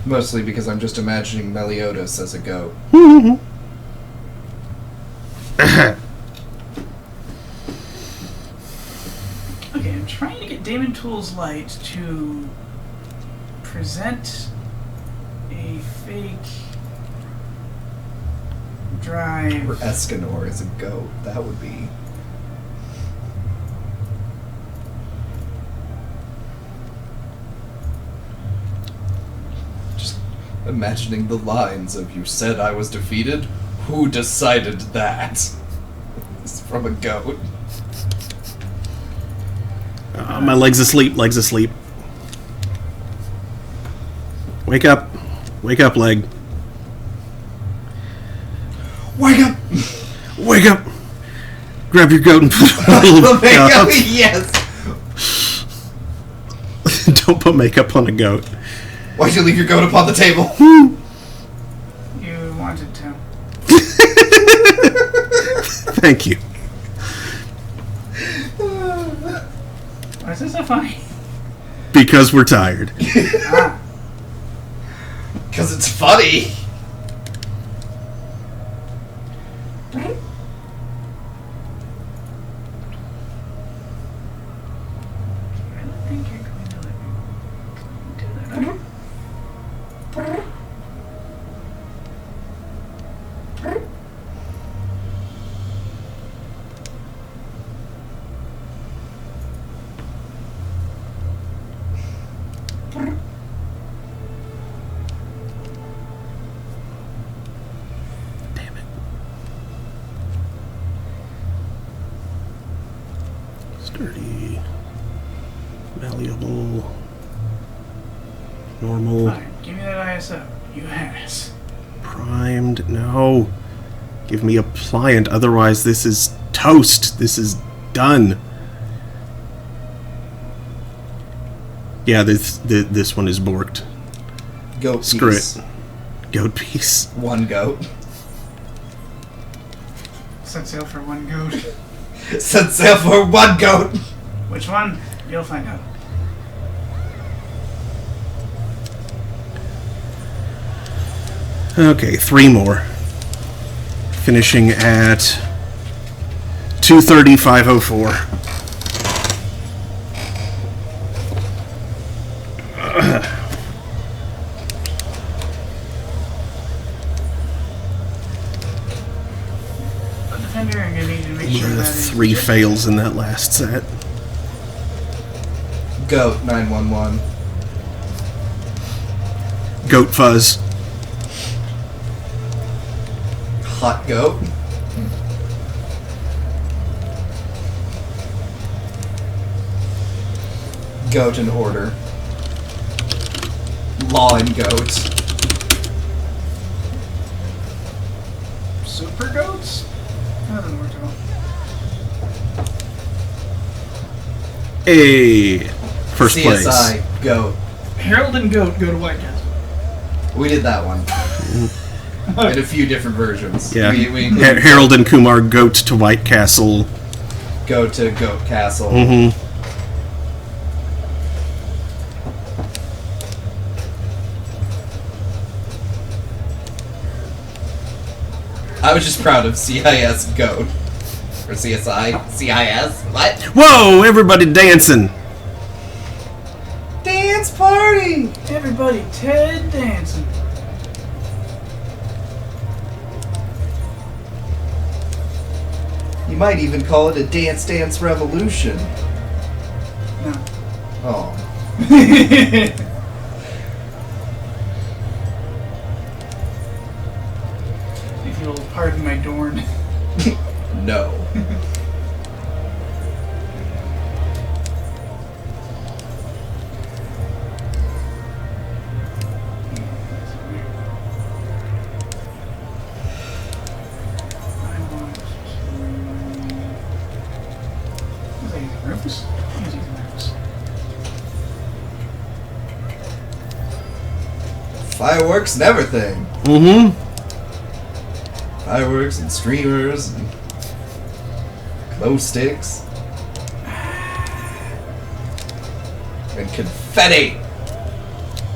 [SPEAKER 2] Mostly because I'm just imagining Meliodas as a goat.
[SPEAKER 1] Okay, I'm trying to get Damon Tools Light to present a fake drive.
[SPEAKER 2] Or Escanor as a goat. That would be... Just imagining the lines of, "You said I was defeated? Who decided that?" It's from a goat.
[SPEAKER 3] My leg's asleep, leg's asleep. Wake up. Wake up, leg.
[SPEAKER 2] Wake up!
[SPEAKER 3] Wake up! Grab your goat and put it on a little
[SPEAKER 2] Wake up!
[SPEAKER 3] cup.
[SPEAKER 2] Yes!
[SPEAKER 3] Don't put makeup on a goat.
[SPEAKER 2] Why'd you leave your goat upon the table?
[SPEAKER 1] You wanted to.
[SPEAKER 3] Thank you.
[SPEAKER 1] Why is this so funny?
[SPEAKER 3] Because we're tired.
[SPEAKER 1] Ah,
[SPEAKER 2] Because it's funny.
[SPEAKER 1] I think you're going to let me do that. Okay.
[SPEAKER 3] Damn it. Sturdy. Malleable. Normal.
[SPEAKER 1] Fine, give me that ISO, you ass.
[SPEAKER 3] Primed. No. Give me a pliant, otherwise this is toast. This is done. Yeah, this one is borked.
[SPEAKER 2] Goat
[SPEAKER 3] Screw
[SPEAKER 2] piece.
[SPEAKER 3] it. Goat piece.
[SPEAKER 2] One goat.
[SPEAKER 1] Set sail for one goat.
[SPEAKER 2] Set sail for one goat.
[SPEAKER 1] Which one? You'll find out.
[SPEAKER 3] Okay, 3 more. Finishing at 230,504.
[SPEAKER 1] But Defender, I'm gonna need to make sure that is
[SPEAKER 3] 3 fails in that last set.
[SPEAKER 2] Goat 911.
[SPEAKER 3] Goat fuzz.
[SPEAKER 2] Hot goat. Goat in order. Law and goat.
[SPEAKER 1] super goats? That doesn't work at all.
[SPEAKER 3] Hey, first place.
[SPEAKER 2] CSI, goat.
[SPEAKER 1] Harold and Goat go to White Castle.
[SPEAKER 2] We did that one. In a few different versions.
[SPEAKER 3] Yeah,
[SPEAKER 2] We included
[SPEAKER 3] Harold and Kumar goat to White Castle.
[SPEAKER 2] go to Goat Castle.
[SPEAKER 3] Mm-hmm.
[SPEAKER 2] I was just proud of CIS Goat. Or CSI. CIS? What?
[SPEAKER 3] Whoa! Everybody dancing.
[SPEAKER 2] Dance party!
[SPEAKER 1] Everybody Ted dancing.
[SPEAKER 2] You might even call it a Dance Dance Revolution.
[SPEAKER 1] No.
[SPEAKER 2] Oh.
[SPEAKER 1] If you'll pardon my Dorn.
[SPEAKER 2] No.
[SPEAKER 1] Rufus? He's using Rufus.
[SPEAKER 2] Fireworks and everything.
[SPEAKER 3] Mm-hmm.
[SPEAKER 2] Fireworks and streamers and glow sticks. And confetti!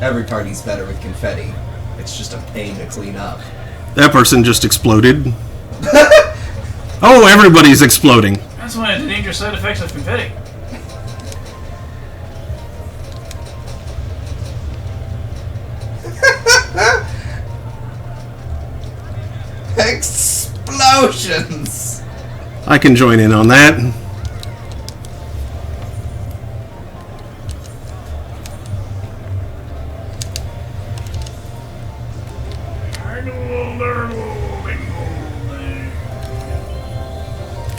[SPEAKER 2] Every party's better with confetti. It's just a pain to clean up.
[SPEAKER 3] That person just exploded. Oh, everybody's exploding.
[SPEAKER 1] That's one of the dangerous side effects of confetti.
[SPEAKER 2] Explosions!
[SPEAKER 3] I can join in on that.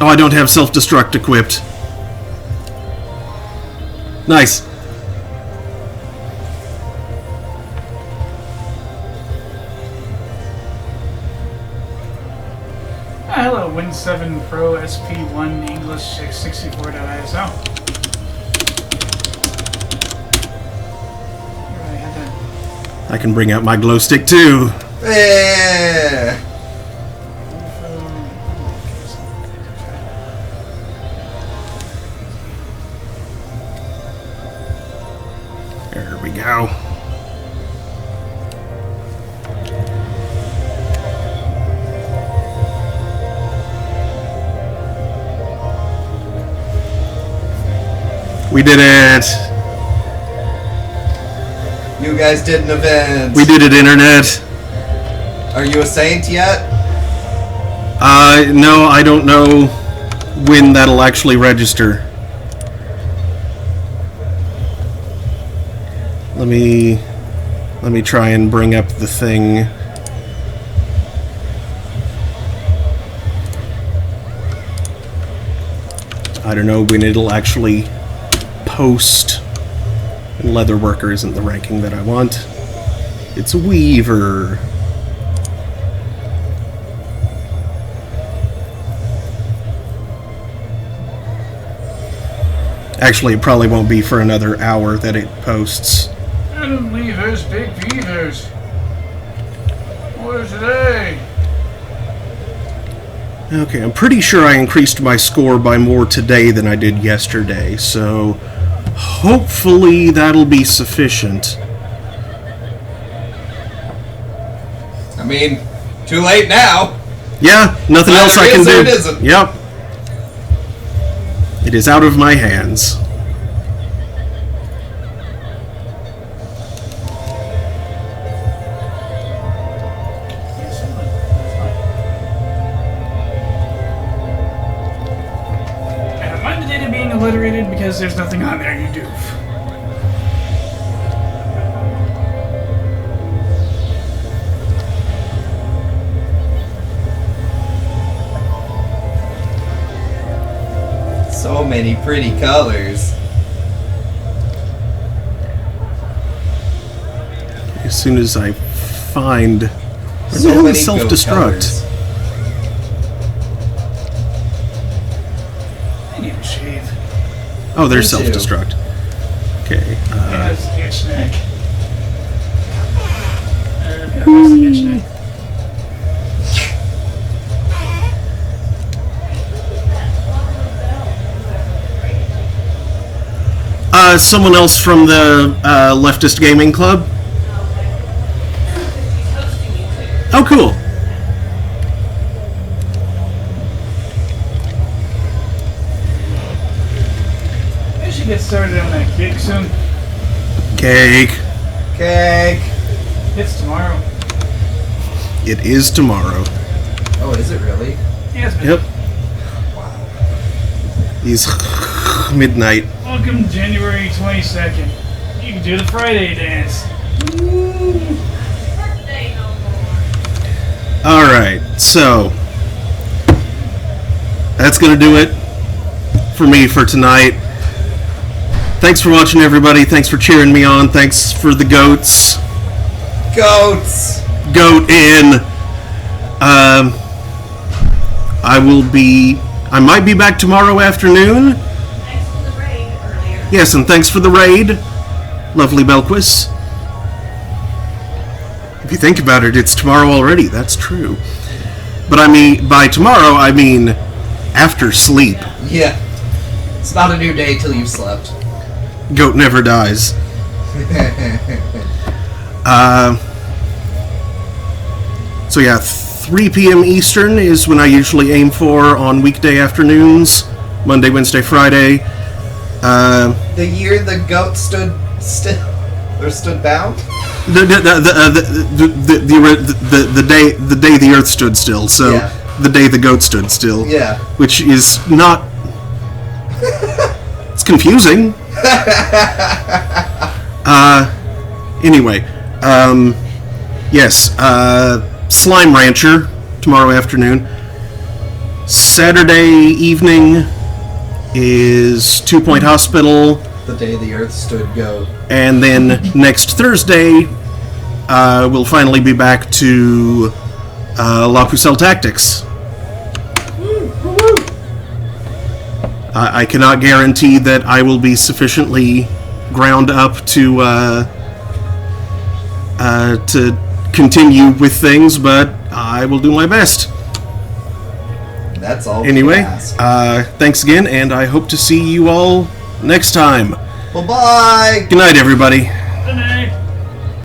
[SPEAKER 3] Oh, I don't have self-destruct equipped. Nice.
[SPEAKER 1] Hello, Win 7 Pro SP1 English 64.ISO.
[SPEAKER 3] I can bring out my glow stick too.
[SPEAKER 2] Yeah.
[SPEAKER 3] There we go. We did it.
[SPEAKER 2] You guys did an event.
[SPEAKER 3] We did it, Internet.
[SPEAKER 2] Are you a saint yet?
[SPEAKER 3] No, I don't know when that'll actually register. Let me try and bring up the thing. I don't know when it'll actually post. And Leatherworker isn't the ranking that I want. It's a Weaver. Actually, it probably won't be for another hour that it posts.
[SPEAKER 1] And Weavers, big beavers. What is today?
[SPEAKER 3] Okay, I'm pretty sure I increased my score by more today than I did yesterday, so hopefully that'll be sufficient.
[SPEAKER 2] I mean, too late now.
[SPEAKER 3] Yeah, nothing else I can do.
[SPEAKER 2] It isn't.
[SPEAKER 3] Yep. It is out of my hands.
[SPEAKER 1] And I mind the data being obliterated because there's nothing on there, you doof.
[SPEAKER 2] So many pretty colors.
[SPEAKER 3] As soon as I find... Where
[SPEAKER 2] So
[SPEAKER 3] the hell
[SPEAKER 2] many
[SPEAKER 3] is
[SPEAKER 2] goat
[SPEAKER 3] self-destruct?
[SPEAKER 2] colors.
[SPEAKER 1] I need a shave.
[SPEAKER 3] Oh, there's
[SPEAKER 2] Me too.
[SPEAKER 3] self-destruct. Okay.
[SPEAKER 1] Yeah, it's the itch neck. Where's the itch neck?
[SPEAKER 3] Someone else from the Leftist Gaming Club. Oh, cool.
[SPEAKER 1] I should get started on that cake soon.
[SPEAKER 3] Cake.
[SPEAKER 2] Cake.
[SPEAKER 1] It's tomorrow.
[SPEAKER 3] It is tomorrow.
[SPEAKER 2] Oh, is it really?
[SPEAKER 1] Yeah, it's been.
[SPEAKER 3] Yep. He's midnight.
[SPEAKER 1] Welcome January 22nd. You can do the Friday dance.
[SPEAKER 3] Alright, so that's gonna do it for me for tonight. Thanks for watching, everybody. Thanks for cheering me on. Thanks for the goats.
[SPEAKER 2] Goats.
[SPEAKER 3] Goat in. I might be back tomorrow afternoon.
[SPEAKER 4] Thanks for the raid earlier.
[SPEAKER 3] Yes, and thanks for the raid, lovely Belquis. If you think about it, it's tomorrow already. That's true. But I mean, by tomorrow, I mean after sleep.
[SPEAKER 2] Yeah. It's not a new day till you've slept.
[SPEAKER 3] Goat never dies. So yeah, 3 p.m. Eastern is when I usually aim for on weekday afternoons. Monday, Wednesday, Friday.
[SPEAKER 2] The year the goat stood still or stood bound.
[SPEAKER 3] The day the Earth stood still. So
[SPEAKER 2] Yeah.
[SPEAKER 3] the day the goat stood still.
[SPEAKER 2] Yeah.
[SPEAKER 3] Which is not. It's confusing. Anyway, yes. Slime Rancher tomorrow afternoon. Saturday evening is 2 Point Hospital.
[SPEAKER 2] The day the Earth stood goat.
[SPEAKER 3] And then next Thursday, we'll finally be back to La Pucelle Tactics. I cannot guarantee that I will be sufficiently ground up to continue with things, but I will do my best.
[SPEAKER 2] That's all.
[SPEAKER 3] Anyway,
[SPEAKER 2] we ask.
[SPEAKER 3] thanks again, and I hope to see you all next time.
[SPEAKER 2] Bye-bye.
[SPEAKER 3] Good night, everybody.